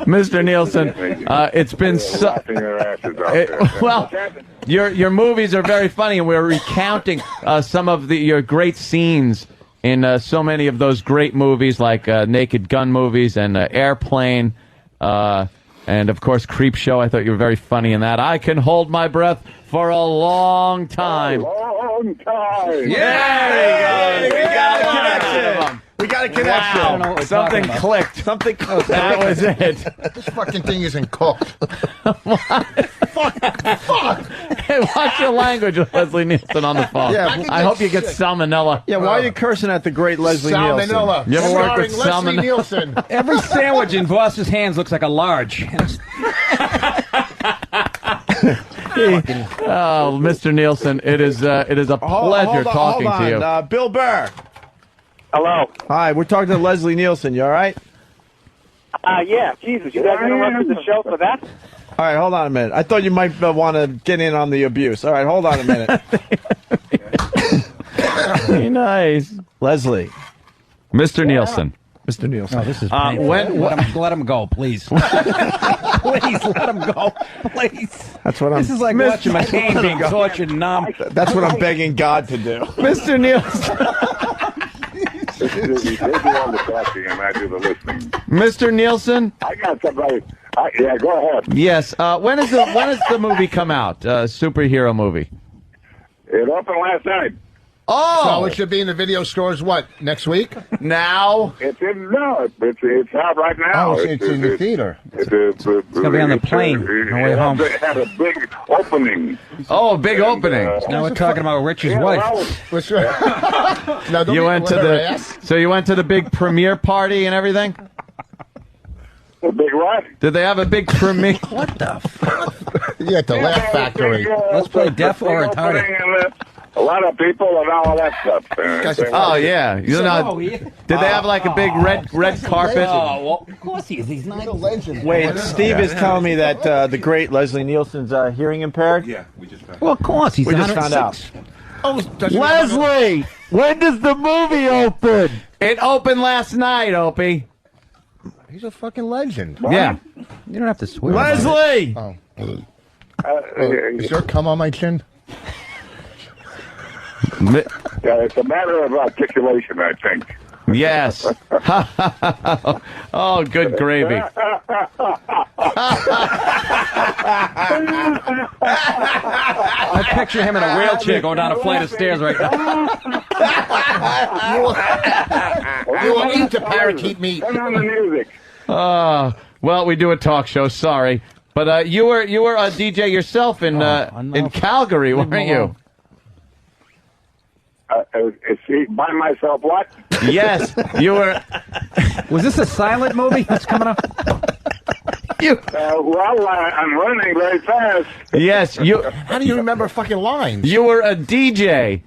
Mr. Nielsen, it's been so. Laughing their asses out there. Well, your movies are very funny, and we're recounting some of your great scenes in so many of those great movies, like Naked Gun movies and Airplane, and of course Creepshow. I thought you were very funny in that. I Can Hold My Breath for a Long Time. Long time. Yeah, We got a connection. We got a connection. I don't know what we're Something talking about. clicked. Something close. That was it. This fucking thing isn't cooked. Hey, watch your language with Leslie Nielsen on the phone. Yeah, I hope you get salmonella. Yeah, why are you cursing at the great Leslie Nielsen? Salmonella. You ever work with Starring Leslie salmonella? Nielsen. Every sandwich in Voss's hands looks like a large. Oh, Mr. Nielsen, it is a pleasure talking to you. Bill Burr. Hello. Hi, we're talking to Leslie Nielsen. You all right? Yeah, Jesus, you guys interrupted the show for that? All right, hold on a minute. I thought you might want to get in on the abuse. All right, hold on a minute. Very nice. Leslie. Mr. Nielsen. Mr. Nielsen. Oh, this is painful. Let him go, please. Please let him go, please. That's what I'm. This is like watching McCain being tortured and numb. That's what I'm begging God to do. Mr. Nielsen. They do all the talking and I do the listening. Mr. Nielsen. I got somebody. Yeah, go ahead. Yes. When does the movie come out? Superhero movie. It opened last night. Oh! So it should be in the video stores, what, next week? Now? It's out right now. Oh, it's in the theater. It's going to be on the plane on the way home. It had a big opening. Oh, a big opening. Now we're talking about Rich's wife. What's right? No, You went to so you went to the big premiere party and everything? A big what? Did they have a big premiere? What the fuck? Yeah, at the Laugh Factory. Let's play deaf or retarded. A lot of people and all that stuff. Oh, yeah. You know, did they have like a big red carpet? Oh, well, of course he is. He's not a legend. Wait, Steve is telling me that the great Leslie Nielsen's hearing impaired? Yeah, we just found out. Well, of course. He's We just found out. Oh, Leslie, when does the movie open? It opened last night, Opie. He's a fucking legend. Yeah. You don't have to swear. Leslie! Oh. Is there cum on my chin? Yeah, it's a matter of articulation, I think. Yes. Oh, good gravy. I picture him in a wheelchair going down a flight of stairs right now. You will eat the parakeet meat. Turn on the music. Well, we do a talk show. Sorry, but you were a DJ yourself in Calgary, weren't you? By myself, what? Yes, you were. Was this a silent movie that's coming up? I'm running very fast. Yes, you. How do you remember fucking lines? You were a DJ,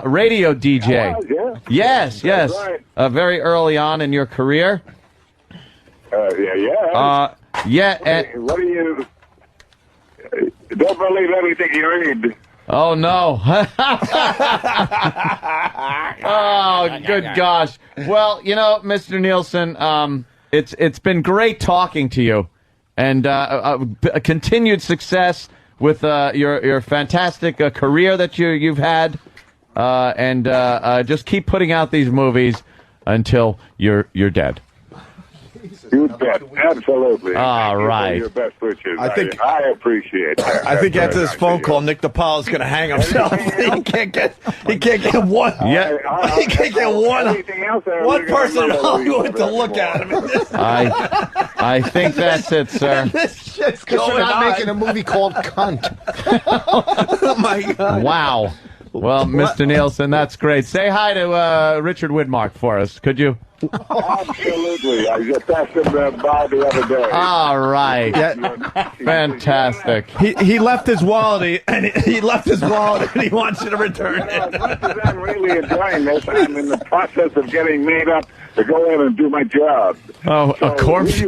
radio DJ. I was, yeah. Yes, yes. Right. Very early on in your career. Yeah. Yeah. What do you? Don't believe everything you read. Oh no! Oh, good gosh. Well, you know, Mr. Nielsen, it's been great talking to you, and a continued success with your fantastic career that you've had, and just keep putting out these movies until you're dead. You bet. Absolutely. All right. Your best wishes. I think- I appreciate that. I think That's after very this nice phone of you. call, Nick DiPaolo's going to hang himself. He can't get one. Yeah. He can't get one. Everything else there, One we're gonna person in remember Hollywood to what look at him. I think that's it, sir. This shit's Because going we're not on. making a movie called Cunt. Oh, my God. Wow. Well, Mr. Nielsen, that's great. Say hi to Richard Widmark for us, could you? Absolutely. I just passed him by the other day. All right. Fantastic. He left his wallet. And he left his wallet, and he wants you to return it. As much as I'm really enjoying this, I'm in the process of getting made up to go in and do my job. Oh, a corpse.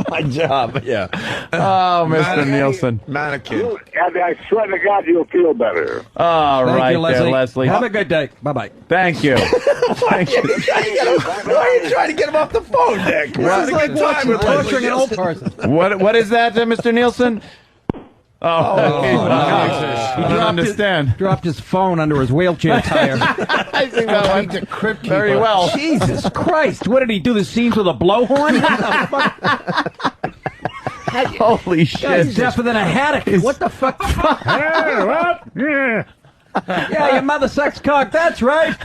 My job, yeah. Oh, Mr. Nielsen. Mannequin. And I swear to God, you'll feel better. All Thank right, you, Leslie. there, Leslie. Have a good day. Bye-bye. Thank you. Thank you. Why are you trying to get him off the phone, Nick? This is like time with Torturing an old Leslie. person. What is that, Mr. Nielsen? Oh, He I don't understand. Dropped his phone under his wheelchair tire. I think that went very well. Jesus Christ. What did he do? The scenes with a blowhorn? Holy shit. He's deafer than a haddock. What the fuck? Yeah, your mother sucks cock. That's right.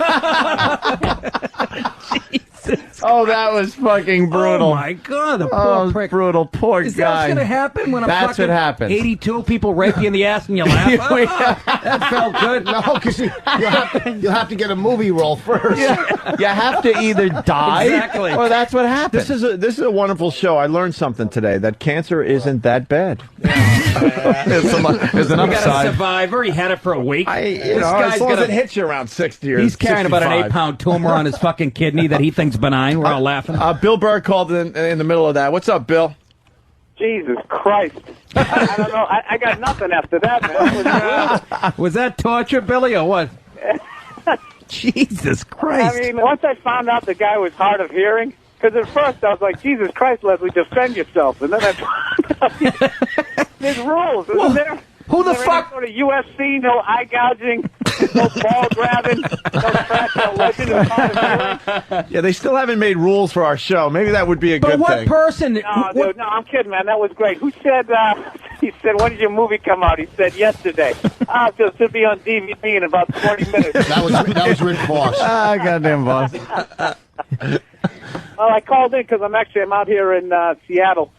Jesus. Oh, that was fucking brutal. Oh, my God. The poor prick. Brutal. Poor Is guy. that going to happen when a That's fucking what happens. 82 people rape you in the ass and you laugh? That felt good. No, because you'll have to get a movie role first. You have to either die Exactly. or that's what happens. This is a wonderful show. I learned something today, that cancer isn't that bad. There's an You got a upside. survivor. He had it for a week. As long as it hits you around 60 or He's carrying about an 65. 8-pound tumor on his fucking kidney that he thinks benign. We're all laughing. Bill Burr called in the middle of that. What's up, Bill? Jesus Christ. I don't know. I got nothing after that, man. Was that torture, Billy, or what? Jesus Christ. I mean, once I found out the guy was hard of hearing, because at first I was like, Jesus Christ, Leslie, defend yourself. And then I found out there's rules, isn't there? Who the There ain't fuck? No sort of UFC, no eye gouging, no ball grabbing, no crack, no legend of hard of hearing. Yeah, they still haven't made rules for our show. Maybe that would be a But good what thing. person? No, dude, no, I'm kidding, man. That was great. Who said He said, when did your movie come out? He said, yesterday. So it should be on DVD in about 20 minutes. That was Rick Voss. Goddamn Voss. Well, I called in because I'm out here in Seattle.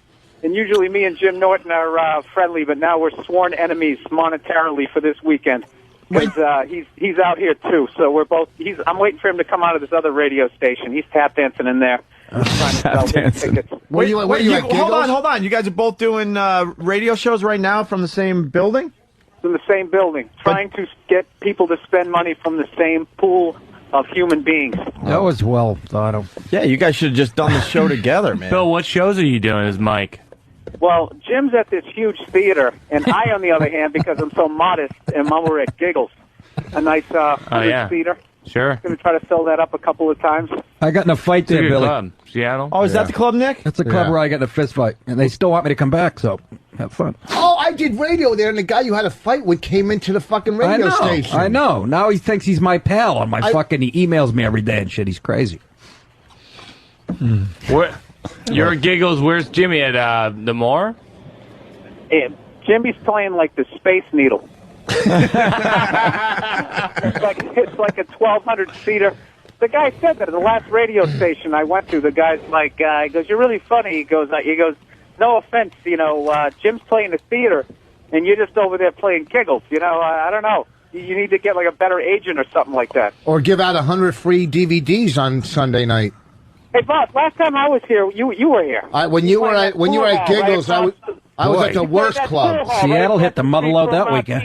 And usually me and Jim Norton are friendly, but now we're sworn enemies monetarily for this weekend. Because he's out here, too. So we're both... I'm waiting for him to come out of this other radio station. He's tap dancing in there. Trying to sell tickets. Wait, hold on. You guys are both doing radio shows right now from the same building? From the same building. Trying to get people to spend money from the same pool of human beings. That was well thought of. Yeah, you guys should have just done the show together, man. Bill, what shows are you doing as Mike? Well, Jim's at this huge theater, and I, on the other hand, because I'm so modest, am over at Giggles, a nice theater. Sure. Going to try to fill that up a couple of times. I got in a fight there, Billy. Club. Seattle. Oh, is that the club, Nick? That's the club where I got in a fist fight, and they still want me to come back, so have fun. Oh, I did radio there, and the guy you had a fight with came into the fucking radio station. I know. Now he thinks he's my pal on my fucking... He emails me every day and shit. He's crazy. Where, you're at Giggles. Where's Jimmy at the Moore? Yeah, Jimmy's playing like the Space Needle. It's like a 1,200 seater. The guy said that at the last radio station I went to. The guy's like, he goes, "You're really funny." He goes, "No offense, Jim's playing the theater, and you're just over there playing Giggles. I don't know. You need to get like a better agent or something like that." Or give out 100 free DVDs on Sunday night. Hey, boss. Last time I was here, you were here. When you were at Giggles, I was at the worst club. Seattle hit the mother load that weekend.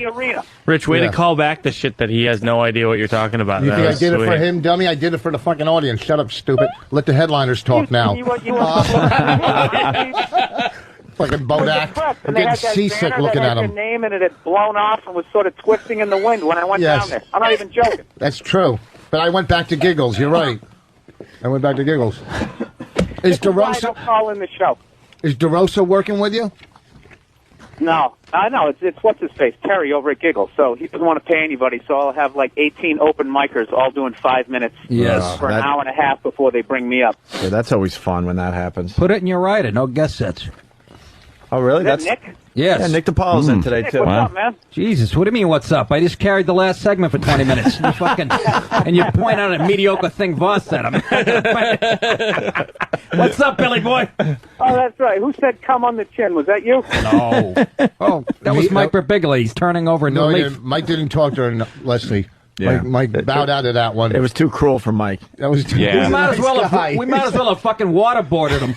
Rich, way to call back the shit that he has no idea what you're talking about. You think I did it for him, dummy? I did it for the fucking audience. Shut up, stupid. Let the headliners talk now. Fucking Bodak. I'm getting seasick looking at him. Your name and it had blown off and was sort of twisting in the wind when I went down there. I'm not even joking. That's true. But I went back to Giggles. You're right. I went back to Giggles. Is DeRosa... Don't call in the show. Is DeRosa working with you? No. It's what's his face, Terry over at Giggles. So he doesn't want to pay anybody, so I'll have like 18 open micers all doing 5 minutes for an hour and a half before they bring me up. Yeah, that's always fun when that happens. Put it in your rider, no guest sets. Oh, really? That's Nick? Yes. Yeah, Nick DePaul's in today, Nick, too. what's up, man? Jesus, what do you mean, what's up? I just carried the last segment for 20 minutes. And you point out a mediocre thing Voss said. What's up, Billy boy? Oh, that's right. Who said come on the chin? Was that you? No. Oh, that was Mike Birbiglia. He's turning over a new leaf. Mike didn't talk during Leslie. Yeah. Mike bowed out of that one. It was too cruel for Mike. That was too We might as well have fucking waterboarded him.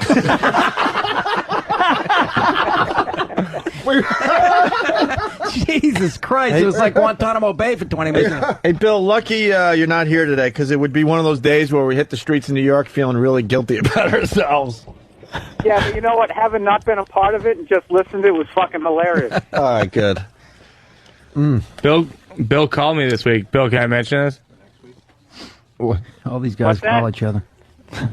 Jesus Christ, it was like Guantanamo Bay for 20 minutes. Hey, Bill, lucky you're not here today, because it would be one of those days where we hit the streets of New York feeling really guilty about ourselves. Yeah, but you know what? Having not been a part of it and just listened to it was fucking hilarious. All right, good. Bill called me this week. Bill, can I mention this? All these guys call each other.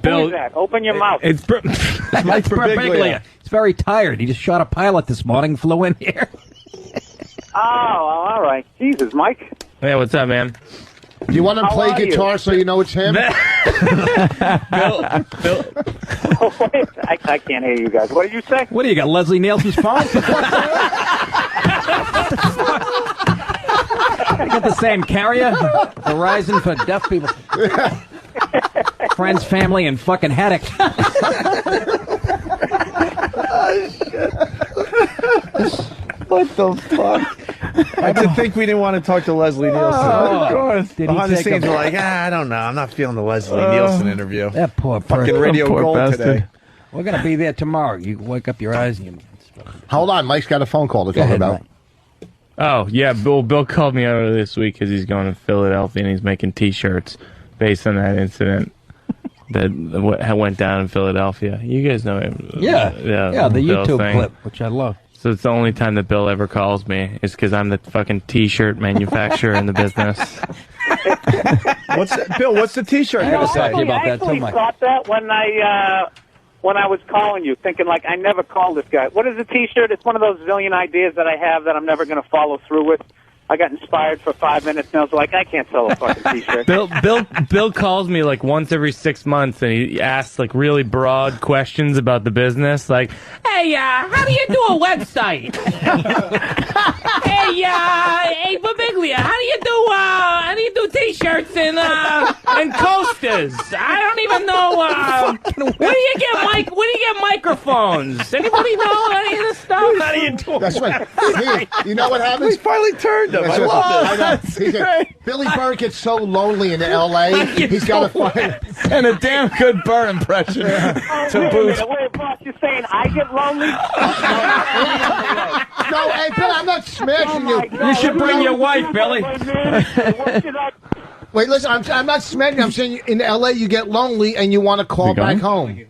Bill, who is that? Open your mouth. It's Mike Birbiglia. He's very tired. He just shot a pilot this morning, flew in here. Oh, all right. Jesus, Mike. Yeah, what's up, man? Do you want him to play guitar so you know it's him? Bill. Oh, wait, I can't hear you guys. What did you say? What do you got, Leslie Nielsen's phone? You got the same carrier? Verizon for deaf people. Friends, family, and fucking headache. What the fuck? I did think we didn't want to talk to Leslie Nielsen. Oh, of course. Behind the scenes, we're like, I don't know. I'm not feeling the Leslie Nielsen interview. That poor fucking radio gold today. We're going to be there tomorrow. You wake up your eyes and you... Hold on. Mike's got a phone call to talk about. Mike. Oh, yeah. Bill called me earlier this week because he's going to Philadelphia and he's making T-shirts based on that incident that went down in Philadelphia. You guys know him. Yeah, the Bill YouTube thing. clip, which I love. So it's the only time that Bill ever calls me is because I'm the fucking T-shirt manufacturer in the business. Bill, what's the T-shirt going to say? I actually thought that when I was calling you, thinking like, I never called this guy. What is a T-shirt? It's one of those zillion ideas that I have that I'm never going to follow through with. I got inspired for 5 minutes, and I was like, I can't sell a fucking T-shirt. Bill calls me like once every 6 months, and he asks like really broad questions about the business, like, "Hey, how do you do a website?" Hey, Babiglia, how do you do T-shirts and coasters? I don't even know. Where do you get microphones? Anybody know any of this stuff? How do you do? That's right. You know what happens? He's finally turned him. I love That's great. Billy Burr gets so lonely in L.A. He's got to find and a damn good Burr impression to boot. Wait, boss, you're saying I get lonely? No, hey, Bill, I'm not smashing you. God. You should bring your wife, Billy. Wait, listen, I'm not smashing you. I'm saying in L.A. you get lonely and you want to call back home.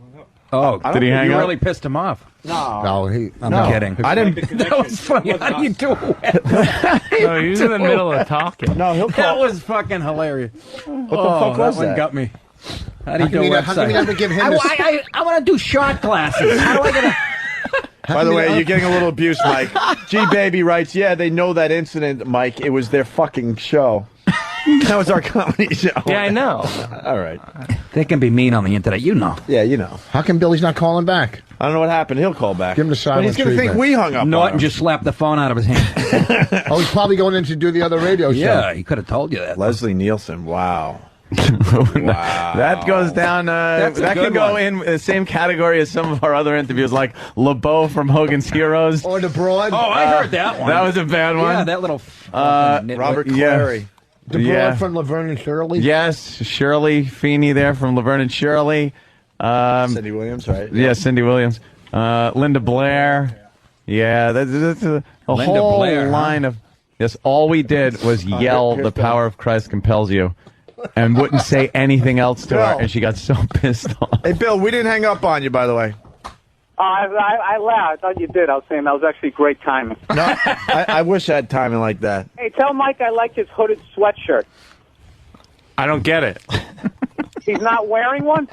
Oh, did he hang you up? really pissed him off. No, I'm kidding. I didn't. That was funny. How do you do it? No, he was in the middle of talking. No, he'll That call. was fucking hilarious. What the fuck was that? One that? got me. How do you do a How can we website? never give him I want to do shot glasses. How do I get a... By the way, you're getting a little abuse, Mike. G Baby writes, yeah, they know that incident, Mike. It was their fucking show. That was our comedy show. Yeah, I know. All right. They can be mean on the internet, you know. Yeah, you know. How come Billy's not calling back? I don't know what happened. He'll call back. Give him the But silent he's going to think treatment. we hung up on Norton him. just slapped the phone out of his hand. Oh, he's probably going in to do the other radio show. Yeah, he could have told you that. Leslie Nielsen, wow. Wow. That goes down. That's a that good can go one. in the same category as some of our other interviews, like LeBeau from Hogan's Heroes. Or the broad. Oh, I heard that one. That was a bad one. Yeah, that little... Robert Clary. The broad from Laverne and Shirley. Yes, Shirley Feeney there from Laverne and Shirley. Cindy Williams, right? Yeah, Cindy Williams. Linda Blair. Yeah, that's a Linda whole Blair, line of... Yes, all we did was yell, here's "The power of Christ compels you," and wouldn't say anything else to her, and she got so pissed off. Hey, Bill, we didn't hang up on you, by the way. I laughed. I thought you did. I was saying that was actually great timing. No, I wish I had timing like that. Hey, tell Mike I like his hooded sweatshirt. I don't get it. He's not wearing one?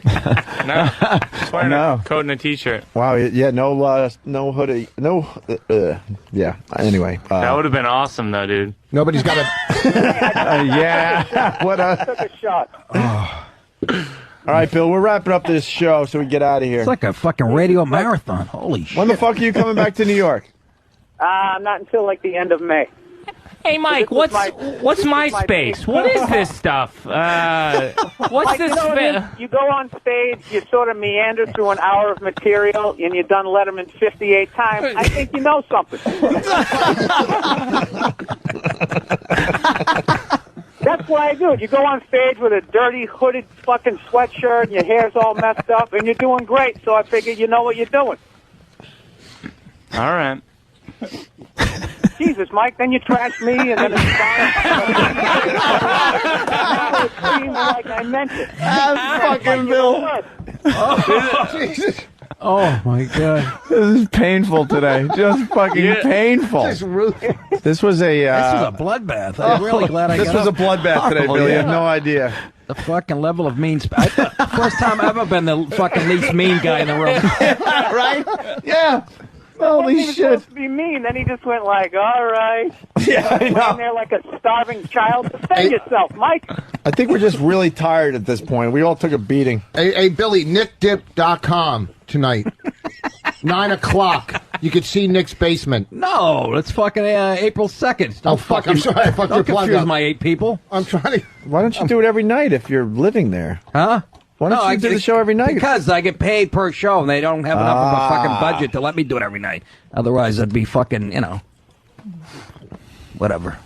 No, he's wearing a coat and a T-shirt. Wow, yeah, no hoodie, no, yeah. Anyway, That would have been awesome, though, dude. Nobody's got a... yeah. What I took a shot. All right, Bill, we're wrapping up this show so we can get out of here. It's like a fucking radio marathon. Holy shit. When the fuck are you coming back to New York? Not until like the end of May. Hey, Mike, what's MySpace? What is this stuff? What's Mike, this? you know what it is? You go on stage, you sort of meander through an hour of material, and you've done Letterman 58 times. I think you know something. That's why I do it. You go on stage with a dirty, hooded fucking sweatshirt, and your hair's all messed up, and you're doing great, so I figured you know what you're doing. All right. Jesus, Mike, then you trash me, and then it's fine. It seems like I meant it. Fucking Bill. Oh, Jesus. Oh, my God. This is painful today. Just fucking painful. This was This was a bloodbath. I'm really glad I got This was a up. bloodbath today, Oh, Bill. You yeah. have no idea. The fucking level of mean... First time I've ever been the fucking least mean guy in the room. Right? Yeah. Holy Holy shit. shit. Supposed to be mean. Then he just went like, all right. Yeah, I Laying know. there like a starving child. Defend yourself, Mike. I think we're just really tired at this point. We all took a beating. Hey, Billy, nickdip.com tonight. 9 o'clock. You can see Nick's basement. No, it's fucking April 2nd. Oh, fuck. I'm sorry. I fucked Don't your plug confuse up. my 8 people. I'm trying to... Why don't you do it every night if you're living there? Huh? Why don't you do the show every night? Because I get paid per show, and they don't have enough of a fucking budget to let me do it every night. Otherwise, I'd be fucking, whatever.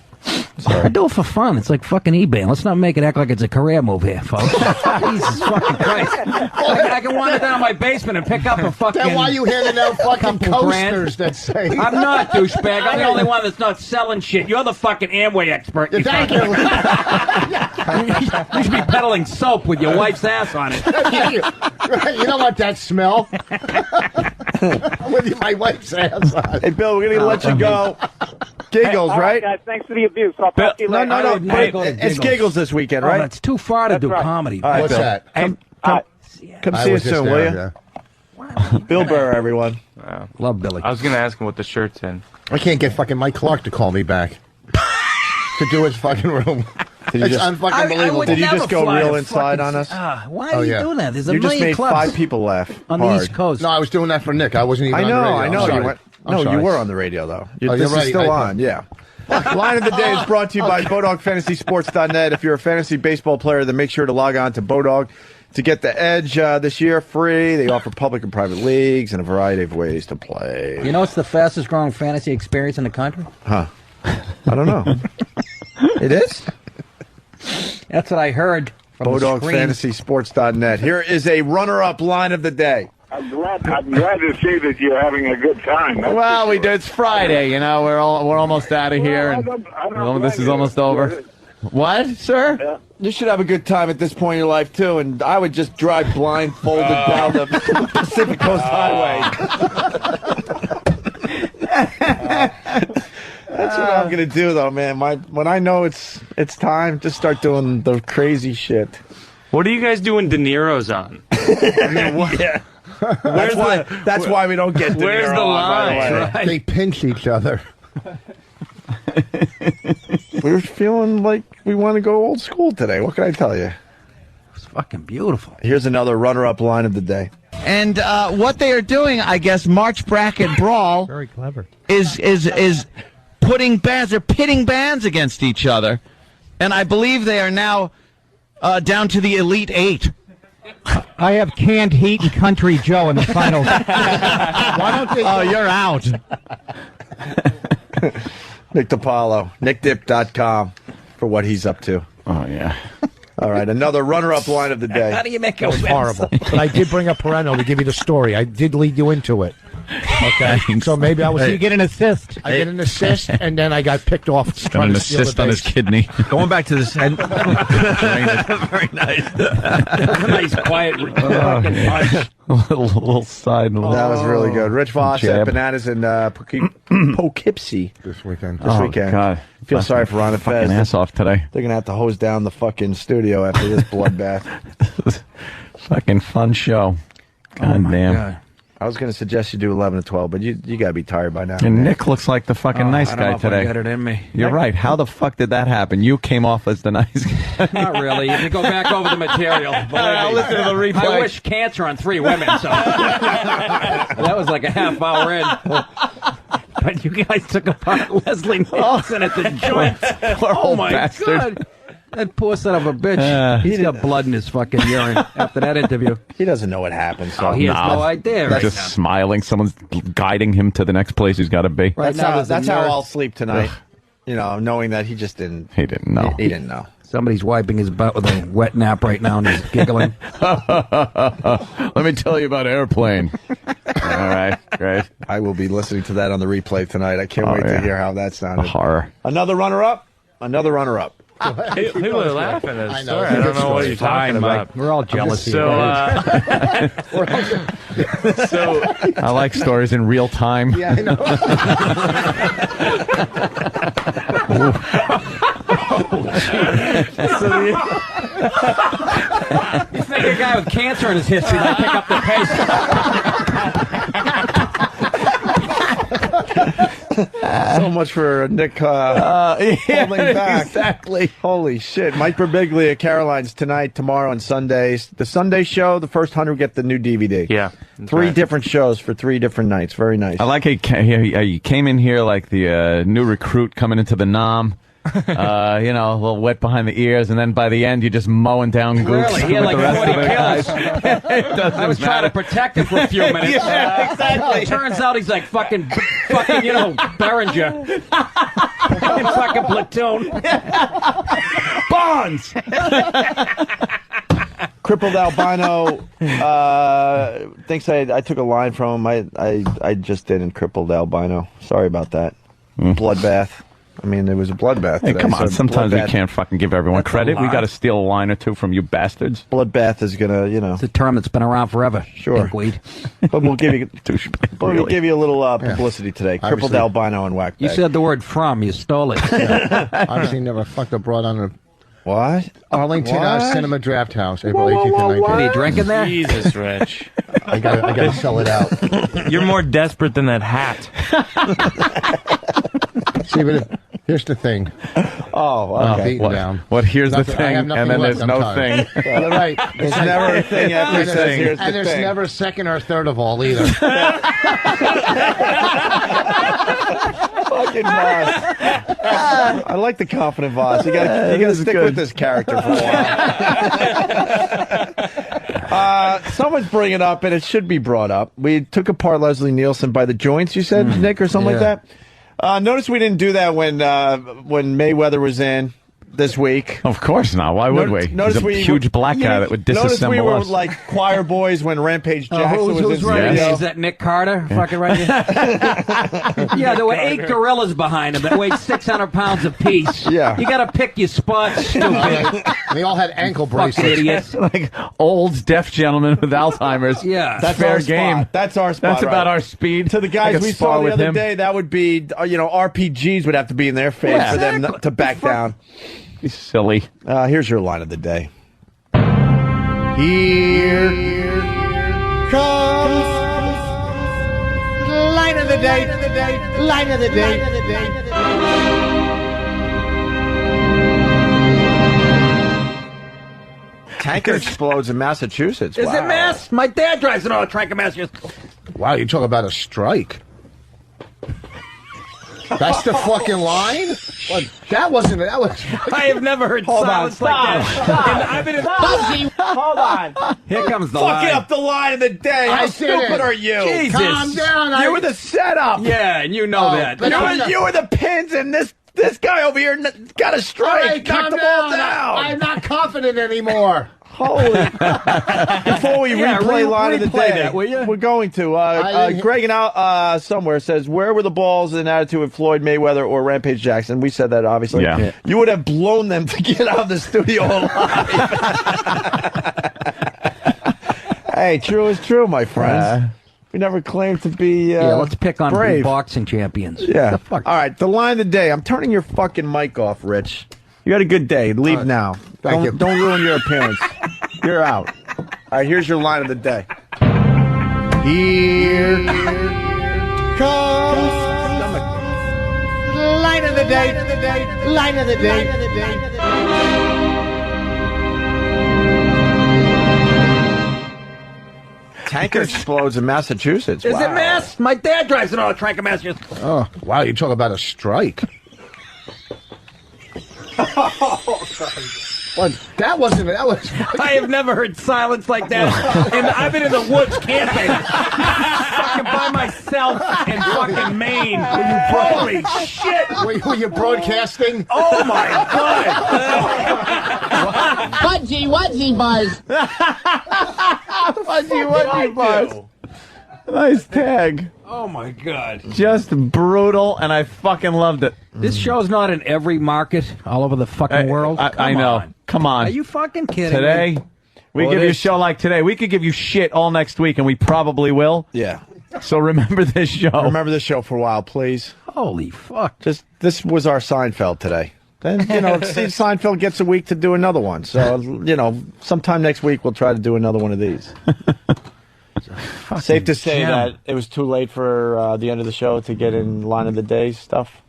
Sorry. I do it for fun. It's like fucking eBay. Let's not make it act like it's a career move here, folks. Jesus fucking Christ. I can wander down my basement and pick up a fucking... Then why you handing out fucking couple grand? coasters that say... I'm not, douchebag. I'm the only one that's not selling shit. You're the fucking Amway expert. You Thank fucking- you. You should be peddling soap with your wife's ass on it. Thank you. You don't want that smell. With my wife's ass on. Hey, Bill, we're going to let you go. Giggles, All right? Guys, thanks for the abuse. I'll talk to you later. No. Hey, It's Giggles this weekend, Oh, right? that's too far to do right. comedy. All right, What's Bill. that? Come I see us was just soon, there, will you? Bill Burr, everyone. Love Billy. I was going to ask him what the shirt's in. I can't get fucking Mike Clark to call me back. to do his fucking room. It's unfucking believable. Did you just go real inside on us? Why are you doing that? There's a You just million made clubs 5 people laugh on hard. the East Coast. No, I was doing that for Nick. I wasn't even on the radio. I know. I'm You sorry. went, I'm no, sorry. you were on the radio, though. Oh, This you're right. is still on, yeah. Line of the Day is brought to you by BodogFantasySports.net. If you're a fantasy baseball player, then make sure to log on to Bodog to get the edge this year free. They offer public and private leagues and a variety of ways to play. You know it's the fastest growing fantasy experience in the country? Huh. I don't know. It is? That's what I heard from BodogFantasySports.net. Here is a runner-up line of the day. I'm glad to see that you're having a good time. Well, we do. It's Friday, you know. We're almost out of here, and this is almost over. What, sir? Yeah. You should have a good time at this point in your life, too, and I would just drive blindfolded down the Pacific Coast Highway. That's what I'm going to do, though, man. When I know it's time, just start doing the crazy shit. What are you guys doing De Niro's on? Yeah. That's why we don't get De Where's Niro the on, by line? way. Right. They pinch each other. We were feeling like we want to go old school today. What can I tell you? It's fucking beautiful. Here's another runner-up line of the day. And what they are doing, I guess, March Bracket Brawl. Very clever. Is putting bands, they're pitting bands against each other. And I believe they are now down to the Elite 8. I have Canned Heat and Country Joe in the finals. Why don't they? Oh, you're out. Nick DiPaolo, nickdip.com for what he's up to. Oh, yeah. All right, another runner-up line of the day. How do you make It was horrible. But I did bring up Pereno to give you the story. I did lead you into it. Okay. So maybe I was. You get an assist. I get an assist, and then I got picked off. Got trying an to steal the assist on his base. kidney. Going back to this. Very nice. Nice, quiet fucking punch. little side. That was really good. Rich Voss at Jab. Bananas in Poughkeepsie This weekend. this weekend. God. I feel sorry for Ron and Fucking Fez. ass off today. They're going to have to hose down the fucking studio after this bloodbath. Fucking fun show. God damn. God. I was going to suggest you do 11 to 12, but you got to be tired by now. And Nick looks like the fucking nice I don't know guy if I today. got it in me. You're right. How the fuck did that happen? You came off as the nice guy. Not really. If you go back over the material, I'll listen to the replay. I wish cancer on 3 women. So that was like a half hour in. But you guys took apart Leslie Nielsen at the joint. Oh my bastard. God. That poor son of a bitch. He's got blood in his fucking urine after that interview. He doesn't know what happened. So. He has no idea right Just now. smiling. Someone's guiding him to the next place he's got to be. Right now, there's a That's how nerd. I'll sleep tonight. You know, knowing that he just didn't. He didn't know. He didn't know. Somebody's wiping his butt with a wet nap right now and he's giggling. Let me tell you about Airplane. All right, great. I will be listening to that on the replay tonight. I can't wait to hear how that A sounded. horror. Another runner-up. Another runner-up. People are laughing at I this know. story. I don't know what you're talking about. We're all jealous So, so I like stories in real time. Yeah, I know. You think a guy with cancer in his history might pick up the pace? So much for Nick holding back. Exactly. Holy shit. Mike Birbiglia, Caroline's tonight, tomorrow, and Sundays. The Sunday show, the first 100 get the new DVD. yeah, 3 different shows for 3 different nights. Very nice. I like he came in here like the new recruit coming into the NOM. You know, a little wet behind the ears, and then by the end, you're just mowing down gooks. Really? He had with like the rest 40 of the kills. guys. I was trying to protect him for a few minutes. Yeah, exactly. Turns out he's like fucking, you know, Berenger. In fucking platoon. Bonds! Crippled Albino thinks I took a line from him. I just didn't. Crippled Albino. Sorry about that. Bloodbath. I mean, it was a bloodbath Hey, today. come on. so Sometimes we bloodbath- can't fucking give everyone That's a credit. We lie. got to steal a line or two from you bastards. Bloodbath is gonna, you know. It's a term that's been around forever. Sure. Dinkweed. But we'll give you, we'll Really. give you a little publicity today. Crippled Obviously. Albino and Whack. You said the word from. You stole it. Obviously, never fucked a broad on a what? Arlington What? Cinema Draft House, April 18th and 19th. Are you drinking there? Jesus, Rich. I gotta sell it out. You're more desperate than that hat. See, but Here's the thing. Oh, okay. Beaten down. What? Here's Nothing- the I have thing, nothing and then left. there's I'm no tired. thing. You're right. There's never a thing after he says, here's the And there's thing. never a second or third of all either. Fucking Voss. I like the confident Voss. You gotta stick with this character for a while. Someone's bringing it up, and it should be brought up. We took apart Leslie Nielsen by the joints, you said, Nick, or something like that? Notice we didn't do that when Mayweather was in this week. Of course not. Why would we? Notice He's a huge black guy that would disassemble Notice we were us. like choir boys when Rampage Jackson was who's in right? studio. Is that Nick Carter? Fucking right. Yeah, there were 8 gorillas behind him that weighed 600 pounds apiece. Yeah. You got to pick your spots, stupid. They all had ankle Fucking bracelets. idiots. Like old deaf gentlemen with Alzheimer's. Yeah. That's fair our game. spot. That's our spot. That's about right. our speed. To the I guys could we spar saw the with other him. day, that would be, RPGs would have to be in their face Yeah, for them to back down. He's silly. Here's your line of the day. Here comes line of the day. Line of the day. Tanker explodes in Massachusetts. Is Wow. it Mass? My dad drives an auto track in Massachusetts. Wow, you talk about a strike. That's the fucking line? What? That was. I have never heard silence like that. And I've been in Hold on. Here comes the Fucking line. up the line of the day. How I did stupid it. are you? Jesus. Calm down. You were the setup. Yeah, and you know that. but You were the pins, and this guy over here got a strike. All right, knocked calm them all down. down. I'm not confident anymore. Holy! Before we replay line of the replay day, that, will you? we're going to. I didn't- Greg and Al somewhere says, "Where were the balls and attitude with Floyd Mayweather or Rampage Jackson?" We said that obviously. Yeah. You would have blown them to get out of the studio alive. Hey, true is true, my friends. We never claimed to be. Yeah, let's pick on brave. boxing champions. Yeah. All right, the line of the day. I'm turning your fucking mic off, Rich. You had a good day. Leave now. Thank you. Don't ruin your appearance. You're out. All right, here's your line of the day. Here comes line of the day. Line of the day. Tanker explodes in Massachusetts. Is Wow. it Mass? My dad drives an auto track in Massachusetts. Oh, wow, you talk about a strike. What? That was. I have never heard silence like that. And I've been in the woods camping. Fucking by myself in fucking Maine. Holy shit. Were you broadcasting? Oh my God. Fudgy wudgy buzz. Fudgy buzz. Nice tag. Oh my God. Just brutal, and I fucking loved it. This show's not in every market all over the fucking world. I know. On. Come on. Are you fucking kidding Today, me? we Well, give it you a is- show like today. We could give you shit all next week, and we probably will. Yeah. So remember this show. Remember this show for a while, please. Holy fuck. This was our Seinfeld today. Then, Steve Seinfeld gets a week to do another one. So, sometime next week we'll try to do another one of these. Safe to say gem. that it was too late for the end of the show to get in line of the day stuff.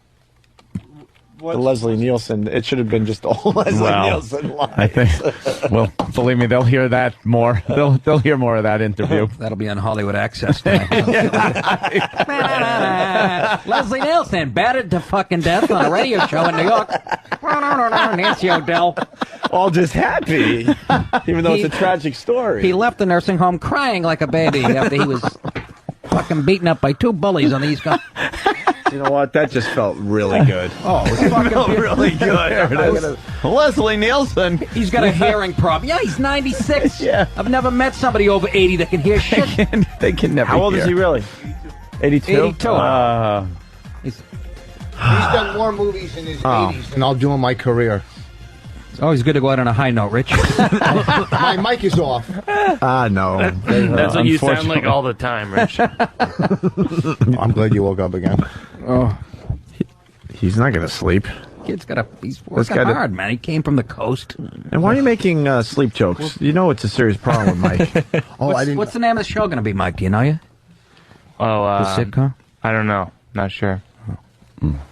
The Leslie Nielsen. It should have been just all Leslie Nielsen lines. I think. Well, believe me, they'll hear that more. They'll hear more of that interview. That'll be on Hollywood Access tonight. Leslie Nielsen battered to fucking death on a radio show in New York. Nancy O'Dell. All just happy, even though it's a tragic story. He left the nursing home crying like a baby after he was fucking beaten up by 2 bullies on the East Coast. You know what? That just felt really good. Oh, it was fucking really good. Leslie Nielsen. He's got a hearing problem. Yeah, he's 96. Yeah. I've never met somebody over 80 that can hear shit. They can never. How old is he really? 82? 82. He's done more movies in his 80s than I'll do in my career. It's always good to go out on a high note, Rich. My mic is off. No. That's what you sound like all the time, Rich. I'm glad you woke up again. Oh, he's not going to sleep. He's working hard, man. He came from the coast. And why are you making sleep jokes? You know it's a serious problem, Mike. What's the name of the show going to be, Mike? Do you know yet? Oh, The sitcom? I don't know. Not sure.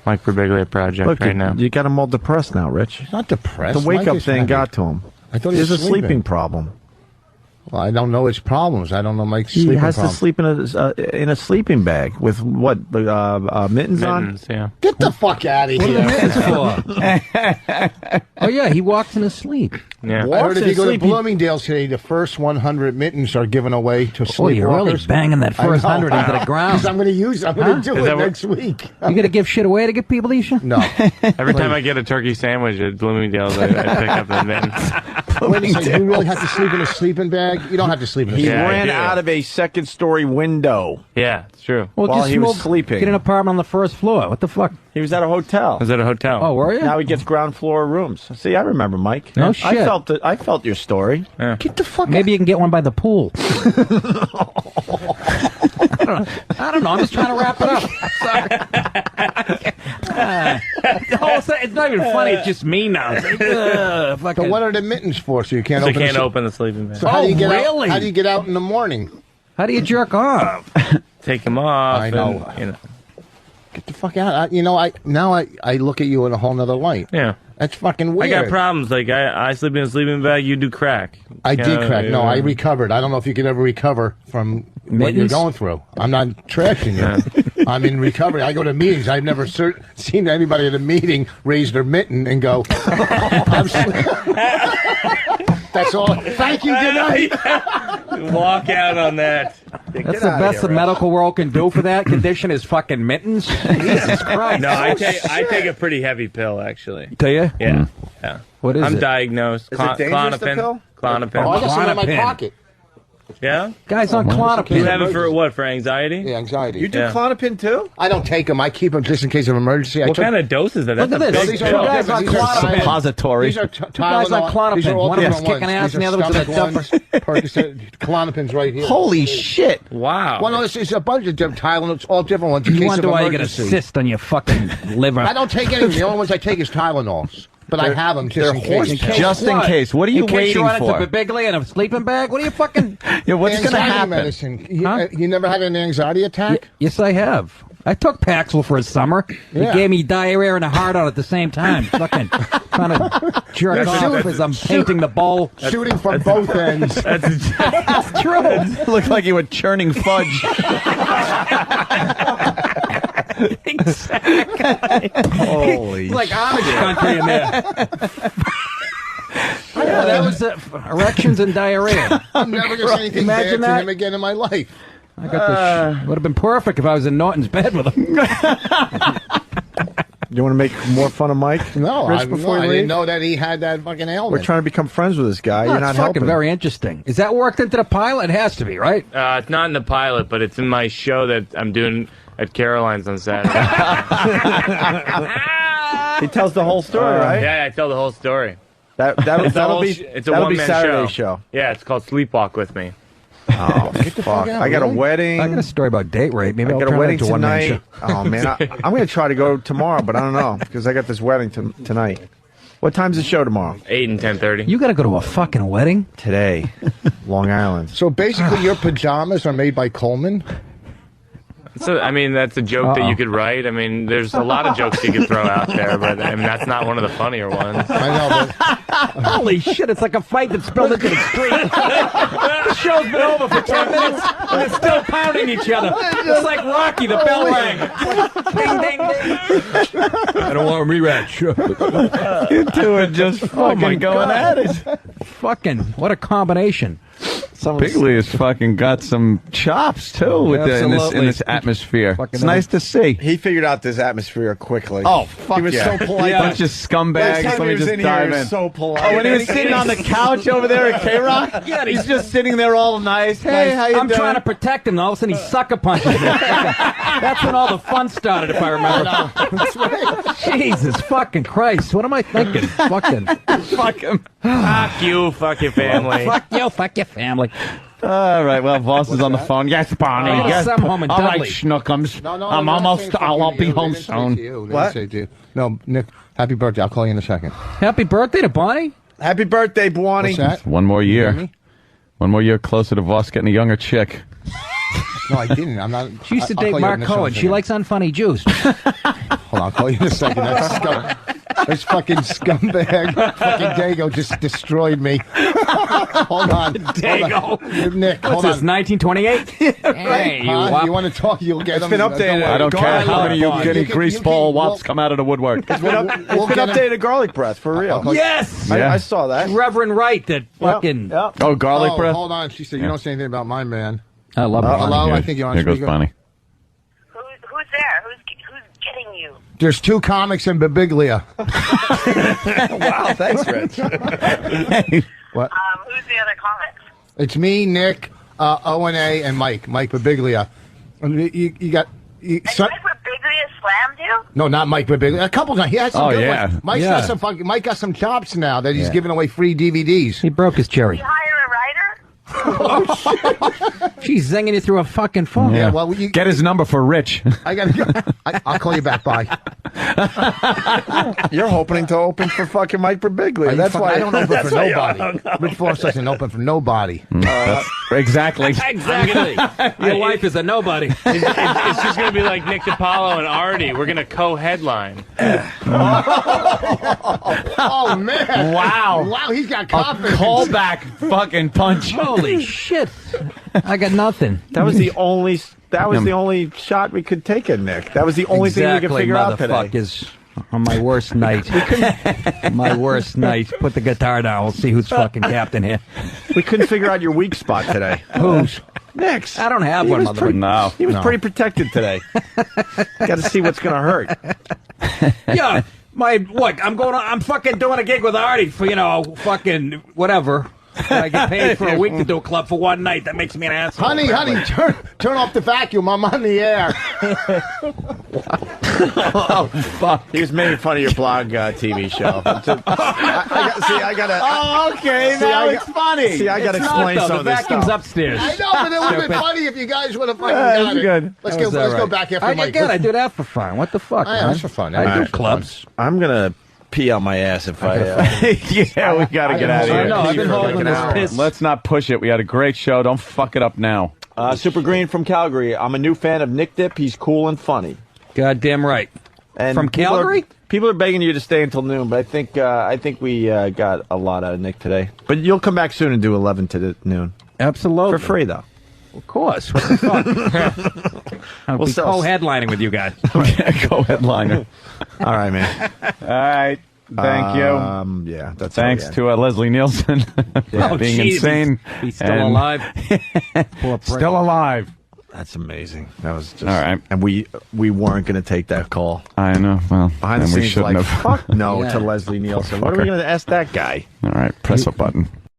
Mike Birbiglia project Look, right now. you got him all depressed now, Rich. He's not depressed. The wake-up Mike is thing happy. got to him. I thought he There's was a sleeping sleeping. problem. Well, I don't know his problems. I don't know Mike's He sleeping has problem. to sleep in a sleeping bag with what mittens on. Mittens, yeah. Get the fuck out of What are here. the mittens for? Oh, yeah, he walks in his sleep. Yeah. I heard if you go to Bloomingdale's today, the first 100 mittens are given away to sleepwalkers. Oh, you're really banging that first 100 into the ground. 'Cause I'm going to use. I'm going to do Is it that what- next week. You gonna give shit away to get people these shit? No. Every time I get a turkey sandwich at Bloomingdale's, I pick up the mittens. Wait, so you really have to sleep in a sleeping bag? You don't have to sleep in a He sleeping bag. ran out of a second-story window. Yeah, it's true. Well, while just he was move- sleeping. Get an apartment on the first floor. What the fuck? He was at a hotel. I was at a hotel. Oh, were you? Now he gets ground floor rooms. See, I remember, Mike. No shit. I felt your story. Yeah. Get the fuck Maybe you can get one by the pool. I don't know. I'm just trying to wrap it up. Sorry. It's not even funny. It's just me now. It's like, So fucking- what are the mittens for? So you can't So you open. can't the, open the sleeping bag. So how do you get really? out? How do you get out in the morning? How do you jerk off? Take them off. I know. And, you know. Get the fuck out! I look at you in a whole nother light. Yeah. That's fucking I weird. got problems. Like, I sleep in a sleeping bag, you do crack. I did crack. No, I yeah. recovered. I don't know if you could ever recover from what you're Mittens? going through. I'm not trashing you. I'm in recovery. I go to meetings. I've never seen anybody at a meeting raise their mitten and go, I'm That's all. Thank you. Good night. Walk out on that. That's the best the medical world can do for that condition is fucking mittens. Jesus Christ. No, I take a pretty heavy pill, actually. Do you? Yeah. Yeah. What is I'm it? diagnosed. Is it dangerous, the pill? Klonopin. Oh, I got some in my Klonopin. pocket. Yeah? Guys on You Klonopin. have it for what? For anxiety? Yeah, anxiety. You do Yeah. Klonopin too? I don't take them. I keep them just in case of emergency. What kind of dose is that? Look That's at a this. big These are Two all guys on different. These are Klonopin. Suppository. These are Two guys on Tylenol. These are Klonopin. all One of them's different kicking ones. ass These and the are other one's in stomach a ones. Percocet, Klonopin's right here. Holy shit! Wow. Well, no, it's a bunch of different Tylenol. It's all different ones in You case wonder of why you get a emergency. cyst on your fucking liver. I don't take any. The only ones I take is Tylenols. But I have them just in case. Just in case. What are you in case waiting you run for? into Bibiglia in a sleeping bag? What are you fucking... Yeah, what's going to Anxiety happen? medicine. Huh? You never had an anxiety attack? Yes, I have. I took Paxil for a summer. Yeah. It gave me diarrhea and a hard on at the same time. Fucking trying to jerk off as I'm painting the bowl. Shooting from both ends. That's true. Looked like you were churning fudge. Exactly. Holy It's like Amish country in there. Yeah, that was erections and diarrhea. I'm never going to say anything bad Imagine to that. him again in my life. I got this. Would have been perfect if I was in Norton's bed with him. You want to make more fun of Mike? No, Rich, I before you didn't leave? know that he had that fucking ailment. We're trying to become friends with this guy. You're That's not fucking helping. very interesting. Is that worked into the pilot? It has to be, right? It's not in the pilot, but it's in my show that I'm doing at Caroline's on Saturday. He tells the whole story, right? Yeah, I tell the whole story. That'll be It's a that'll one-man be Saturday show. Yeah, it's called Sleepwalk with Me. Oh, fuck. I got a wedding. I got a story about date rape. Maybe I I'll got a turn wedding that into one-man tonight. show. Oh, man. I'm going to try to go tomorrow, but I don't know because I got this wedding tonight. What time's the show tomorrow? 8 and 10:30. You got to go to a fucking wedding? Today. Long Island. So basically, your pajamas are made by Coleman? So, I mean, that's a joke that you could write. I mean, there's a lot of jokes you could throw out there, but I mean, that's not one of the funnier ones. I know, but Holy shit, it's like a fight that spilled into the street. The show's been over for 10 minutes, and they're still pounding each other. It's like Rocky, the bell rang. Ding, ding, ding. I don't want a rematch. You two are just fucking going at it. Fucking, what a combination. Bigley has fucking got some chops too with in this atmosphere. It's nice to see. He figured out this atmosphere quickly. Oh, fuck He was yeah. so polite. Bunch of scumbags. Let me just dive in. So polite. Oh, when he was sitting on the couch over there at K-Rock? Yeah, He's just sitting there all nice. Hey, how you I'm doing? trying to protect him, and all of a sudden he sucker punches me. That's when all the fun started, if I remember. that's right. Jesus fucking Christ. What am I thinking? Fucking. Fuck him. Fuck you, fuck your family. Fuck you, fuck your family. All right, well, Voss is on the phone. Yes, Barney. Oh, Yes. some home in All right, Dudley. Schnookums. No, I'm they're not almost. saying fucking I'll be you. home They didn't say to soon. you. They didn't What? say to you. No, Nick, happy birthday. I'll call you in a second. Happy birthday to Bonnie. Happy birthday, Buani. What's that? One more You hear year. me? One more year closer to Voss getting a younger chick. No, I didn't. I'm not. She used to I'll date call you Mark in a Cohen. second. She likes unfunny Jews. Hold on, I'll call you in a second. That's scum. This fucking scumbag, fucking Dago, just destroyed me. Hold on. Dago. Hold on. Nick, What's hold this, on. 1928? Hey, you Huh? wop. You want to talk? You'll get It's them. been updated. worry. I don't Go care ahead. how many Hold on. you You grease can- ball we'll- wops come out of the woodwork. We'll It's been get 'em. updated garlic breath, for real. Yes! I saw that. Reverend Wright, that fucking... Oh, garlic Oh, breath? hold on. She said, you don't say anything about my man. I love Bonnie. Hello? Here- I think you're on Here goes speaker. Bonnie. Who's there? Who's getting you? There's 2 comics in Babiglia. Wow, thanks, Rich. What? Who's the other comics? It's me, Nick, O&A, and Mike Babiglia. And you got... Mike Birbiglia slammed you? No, not Mike Babiglia. A couple times. He had some Oh, good yeah. ones. Mike's Yeah. got some fucking... Mike got some chops now that he's Yeah. giving away free DVDs. He broke his cherry. You hire a writer? She's zinging you through a fucking phone. Yeah, well, you, Get his number for Rich. I gotta go. I'll call you back. Bye. You're hoping to open for fucking Mike Birbiglia. That's why I don't open that's for why you nobody. hung up. Rich Voss doesn't open for nobody. Exactly. Exactly. Your wife is a nobody. It's just going to be like Nick DiPaolo and Artie. We're going to co-headline. Oh man! Wow, he's got confidence. Callback fucking punch. Holy shit. I got nothing. That was the only. That was the only shot we could take at Nick. That was the only thing we could figure out today. motherfuckers. On my worst night. My worst night. Put the guitar down. We'll see who's fucking captain here. We couldn't figure out your weak spot today. Who's? Nick's. I don't have one, motherfucker. He was pretty protected today. Got to see what's going to hurt. Yeah. I'm fucking doing a gig with Artie for, fucking whatever. I get paid for a week to do a club for one night. That makes me an asshole. Honey, turn off the vacuum. I'm on the air. Oh, fuck. He was making fun of your blog TV show. I got to. Oh, okay. Now it's funny. See, I got to explain some The of this vacuum's stuff. upstairs. I know, but it would have been funny if you guys would have fucking That's got it. good. Let's That was go all right. back after I Mike. get. I do that for fun. What the fuck? Yeah, man? that's for fun. I All do right. clubs. I'm going to pee on my ass if I. Yeah, we got to get out of I here. know. I've been holding this piss. Let's not push it. We had a great show. Don't fuck it up now. Super Green from Calgary. I'm a new fan of Nick Dip. He's cool and funny. Goddamn right. And From Calgary? People are begging you to stay until noon, but I think we got a lot out of Nick today. But you'll come back soon and do 11 to noon. Absolutely. For free, though. Of course. What the fuck? I'll be co-headlining with you guys. Co-headliner. All right, man. All right. Thank you. Yeah, that's Thanks to Leslie Nielsen being insane. He's still alive. Poor prick. Still alive. That's amazing. That was just All right. And we weren't going to take that call. I know. Well, Behind the and we scenes, shouldn't like, have. fuck no Yeah. to Leslie Nielsen. What are we fucker. going to ask that guy? All right. Press a button.